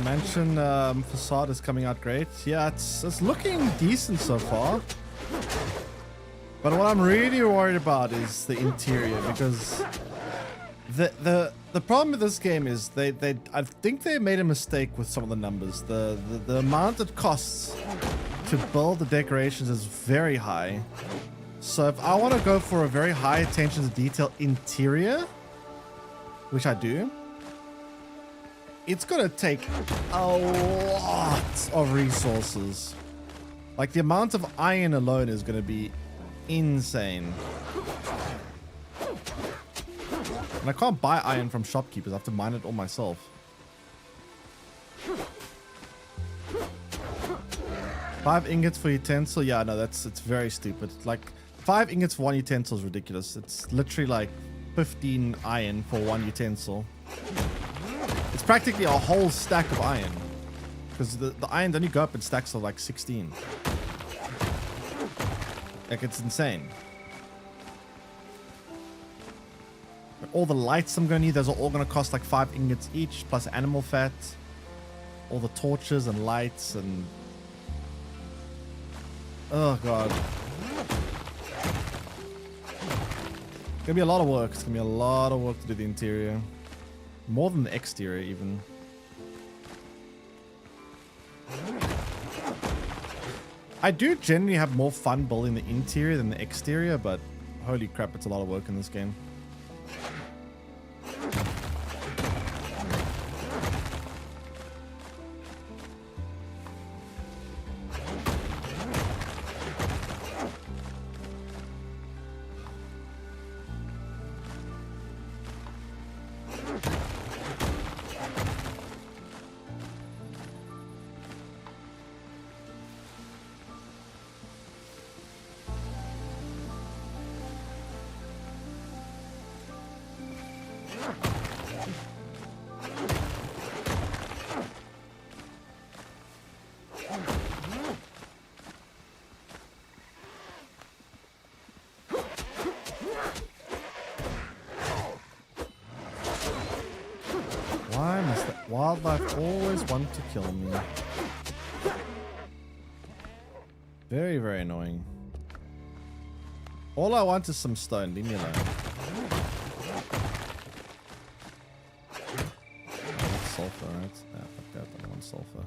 Mansion facade is coming out great. Yeah, it's looking decent so far. But what I'm really worried about is the interior, because the problem with this game is I think they made a mistake with some of the numbers. The amount it costs to build the decorations is very high. So if I want to go for a very high attention to detail interior, which I do, it's gonna take a lot of resources. Like the amount of iron alone is gonna be insane. And I can't buy iron from shopkeepers. I have to mine it all myself. Five ingots for utensil. Yeah, no, it's very stupid. Like 5 ingots for one utensil is ridiculous. It's literally like 15 iron for one utensil. It's practically a whole stack of iron, because the iron only go up in stacks of like 16. Like, it's insane. All the lights I'm going to need, those are all going to cost like 5 ingots each, plus animal fat. All the torches and lights and... Oh, God. It's going to be a lot of work. It's going to be a lot of work to do the interior. More than the exterior, even. I do generally have more fun building the interior than the exterior, but holy crap, it's a lot of work in this game. Why must the wildlife always want to kill me? Very, very annoying. All I want is some stone. Leave me alone. sulfur, right? Yeah, fuck that, I don't want sulfur.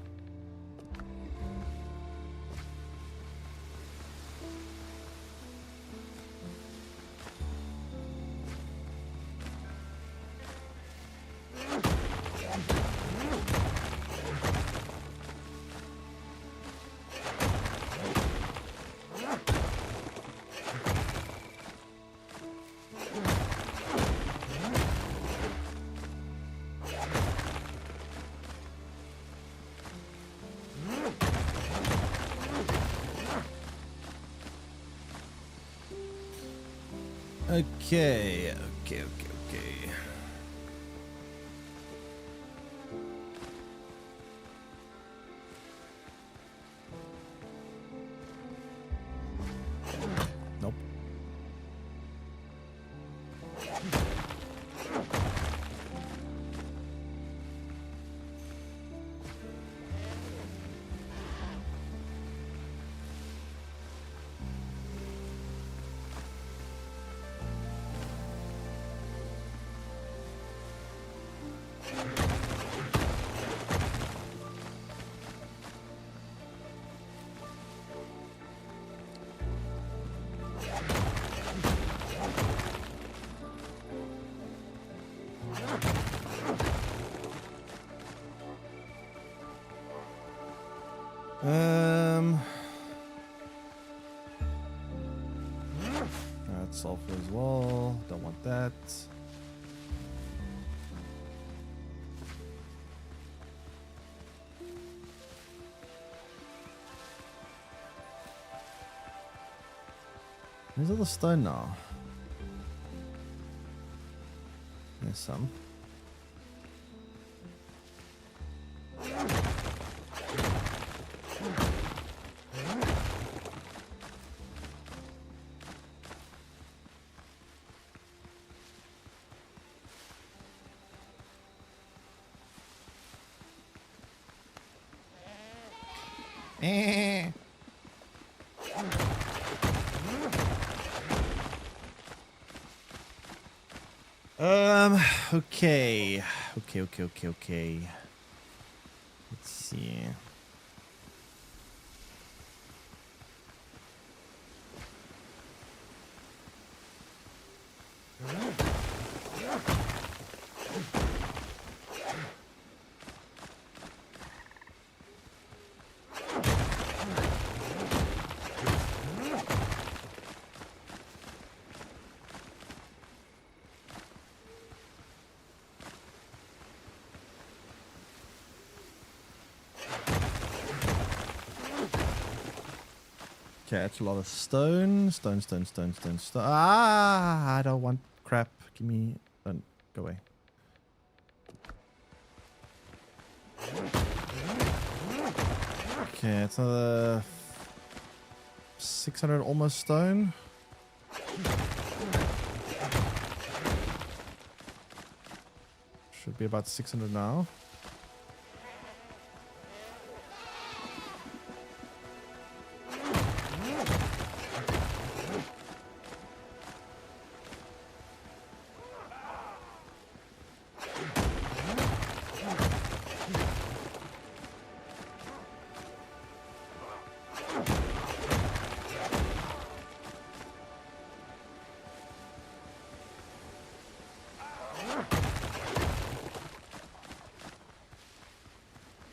Okay. Nope. That's sulfur as well. Don't want that. Where's all the stone now? There's some. Okay. Let's see. Okay, that's a lot of stone. Stone. Ah, I don't want crap. Give me... Don't. Go away. Okay, it's another 600 almost stone. Should be about 600 now.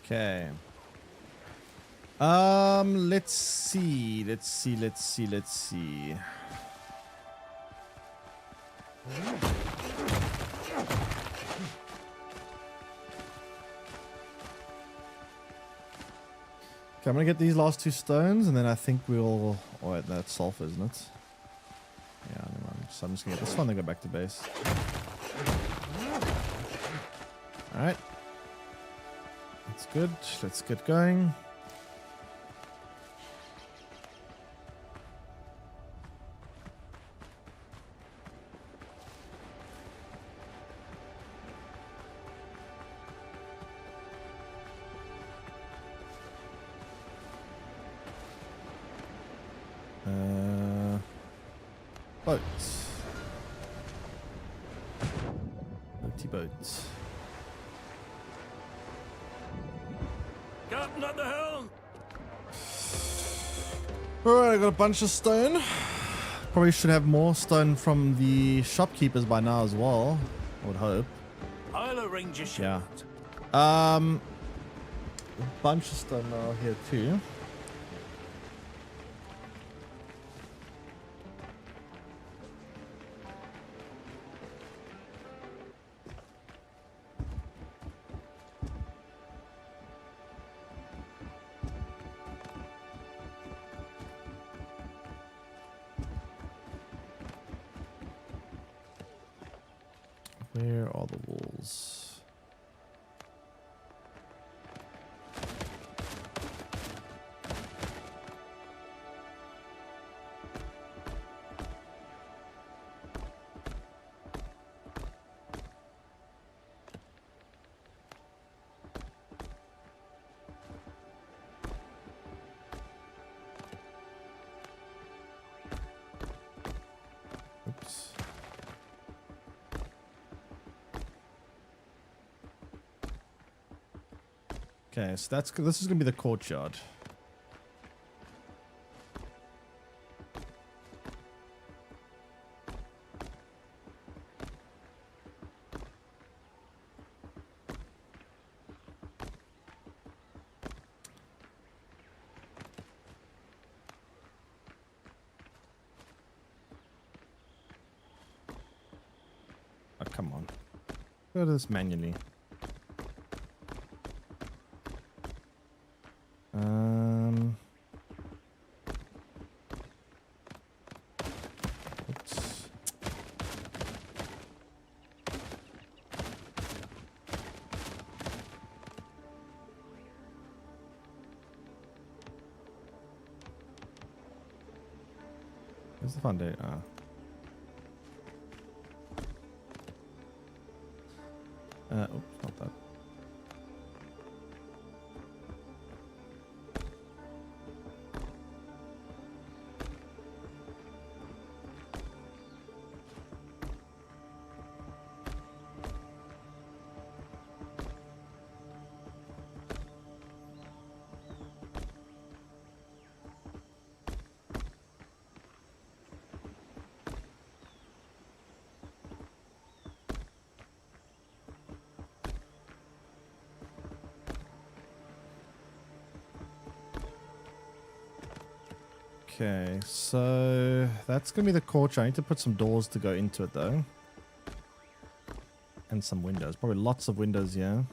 Okay. Let's see. Okay, I'm gonna get these last two stones, and then I think we'll... Oh, wait, that's sulfur, isn't it? Yeah, never mind. So I'm just gonna get this one, then go back to base. Alright. That's good. Let's get going. Boats. Boaty boats. captain at the helm. Alright, I got a bunch of stone. Probably should have more stone from the shopkeepers by now as well. I would hope. I'll arrange a ship. Yeah. A bunch of stone now here too. Where are the walls? Oops. Okay, so this is gonna be the courtyard. Oh, come on. Go to this manually. Oops. Where's the foundation? Oops, not that. Okay, so that's gonna be the courtyard. I need to put some doors to go into it though. And some windows. Probably lots of windows here.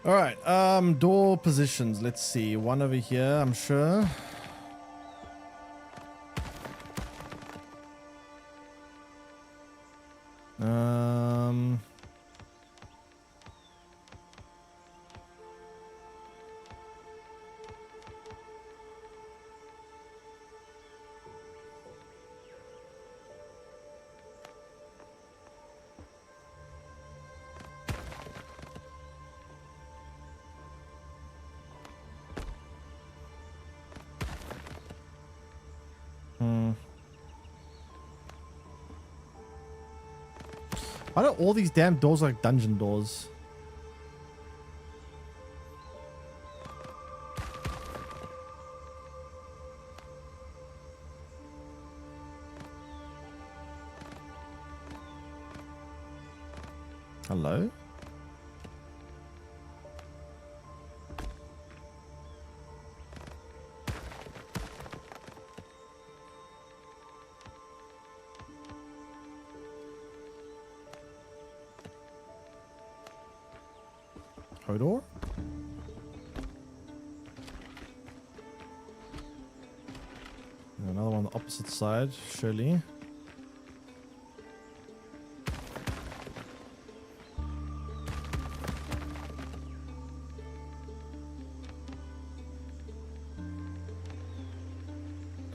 Alright, door positions. Let's see. One over here, I'm sure. Why don't all these damn doors like dungeon doors? Hello? Corridor? Another one on the opposite side, surely.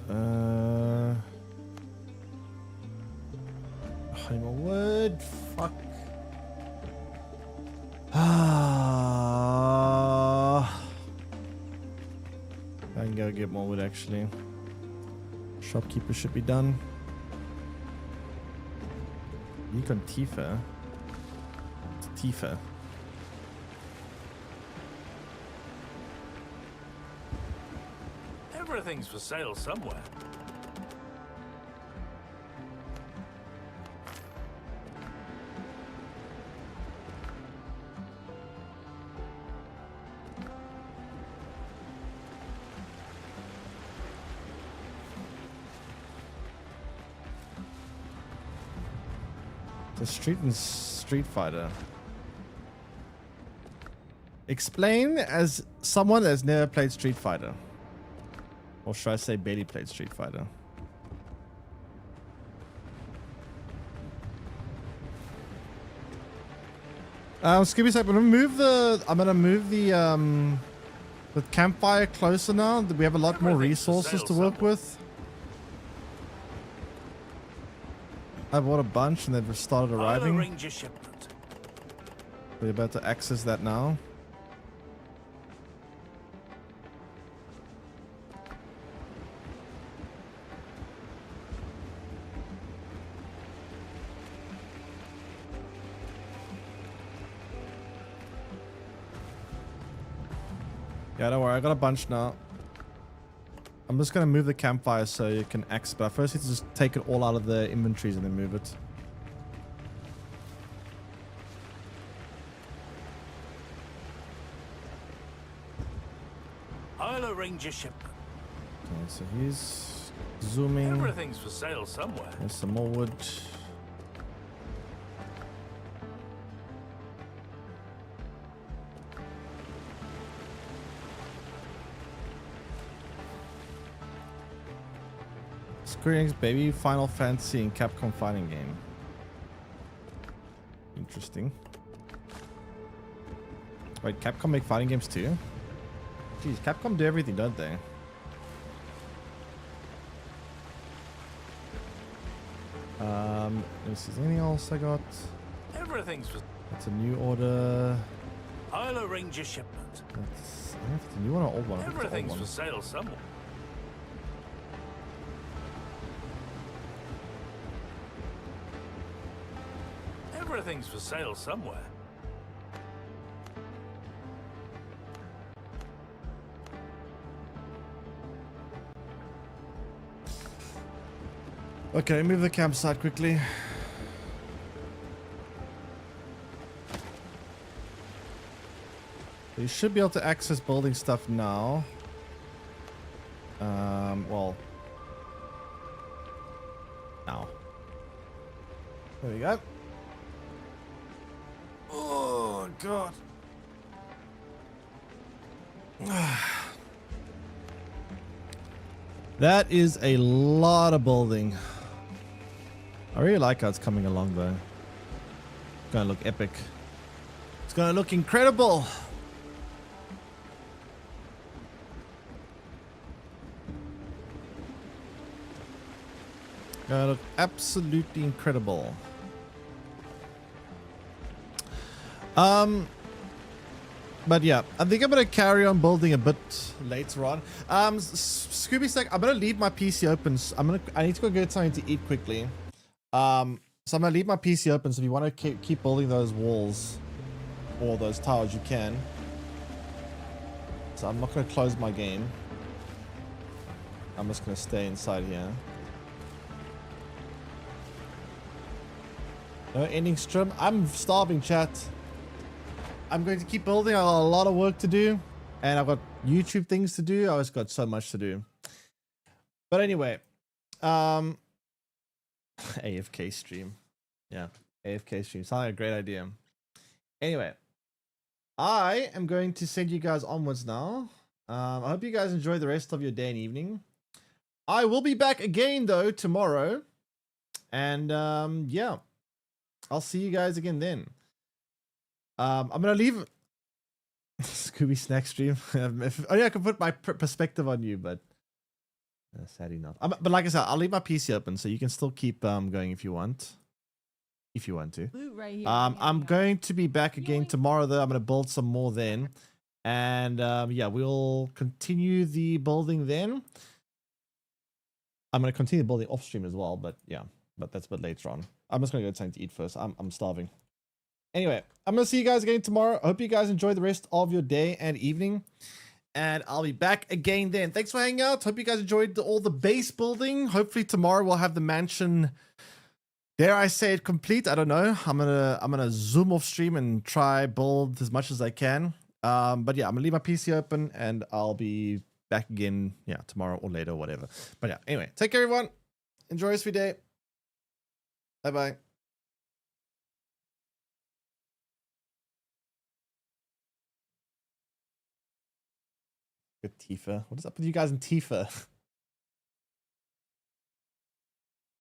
Oh my word, fuck. I can go get more wood actually. Shopkeeper should be done. Yukon Tifa. It's Tifa. Everything's for sale somewhere. The Street Fighter. Explain as someone that's never played Street Fighter. Or should I say barely played Street Fighter? Scooby said, I'm gonna move the campfire closer now. We have a lot more resources to work with. I bought a bunch and they've started arriving. We're about to access that now. Yeah, don't worry, I got a bunch now. I'm just gonna move the campfire so you can access, but I first need to just take it all out of the inventories and then move it. I'll arrange a shipment. Okay, so he's zooming. Everything's for sale somewhere. There's some more wood. Square Enix baby, Final Fantasy and Capcom fighting game. Interesting. Wait, Capcom make fighting games too? Jeez, Capcom do everything, don't they? Let me see, is there anything else I got? Everything's for... That's a new order. I'll arrange a shipment. That's a new one or old one? Everything's for sale somewhere. Everything's for sale somewhere. Okay, move the campsite quickly. You should be able to access building stuff now. Well, now. There we go. Oh god. That is a lot of building. I really like how it's coming along though. It's gonna look epic. It's gonna look incredible. Gonna look absolutely incredible. But yeah, I think I'm gonna carry on building a bit later on. Scooby Stack, I'm gonna leave my PC open. I need to go get something to eat quickly. So I'm gonna leave my PC open. So if you want to keep building those walls or those towers, you can. So I'm not gonna close my game. I'm just gonna stay inside here. No ending stream. I'm starving, chat. I'm going to keep building. I got a lot of work to do, and I've got YouTube things to do. I just got so much to do. But anyway, AFK stream. Yeah, AFK stream. Sounds like a great idea. Anyway, I am going to send you guys onwards now. I hope you guys enjoy the rest of your day and evening. I will be back again though tomorrow, and yeah, I'll see you guys again then. I'm gonna leave Scooby Snack stream. If only I can put my perspective on you, but sadly not. But like I said, I'll leave my PC open so you can still keep going if you want. If you want to. I'm going to be back again tomorrow though. I'm gonna build some more then, and yeah, we'll continue the building then. I'm gonna continue building off stream as well, but yeah. but that's a bit later on. I'm just gonna go get something to eat first. I'm starving. Anyway, I'm gonna see you guys again tomorrow. I hope you guys enjoy the rest of your day and evening. And I'll be back again then. Thanks for hanging out. Hope you guys enjoyed all the base building. Hopefully tomorrow we'll have the mansion, dare I say it, complete. I don't know. I'm gonna zoom off stream and try build as much as I can. But yeah, I'm gonna leave my PC open and I'll be back again, yeah, tomorrow or later or whatever. But yeah, anyway, take care everyone. Enjoy the rest of your day. Bye bye. Good Tifa. What is up with you guys in Tifa?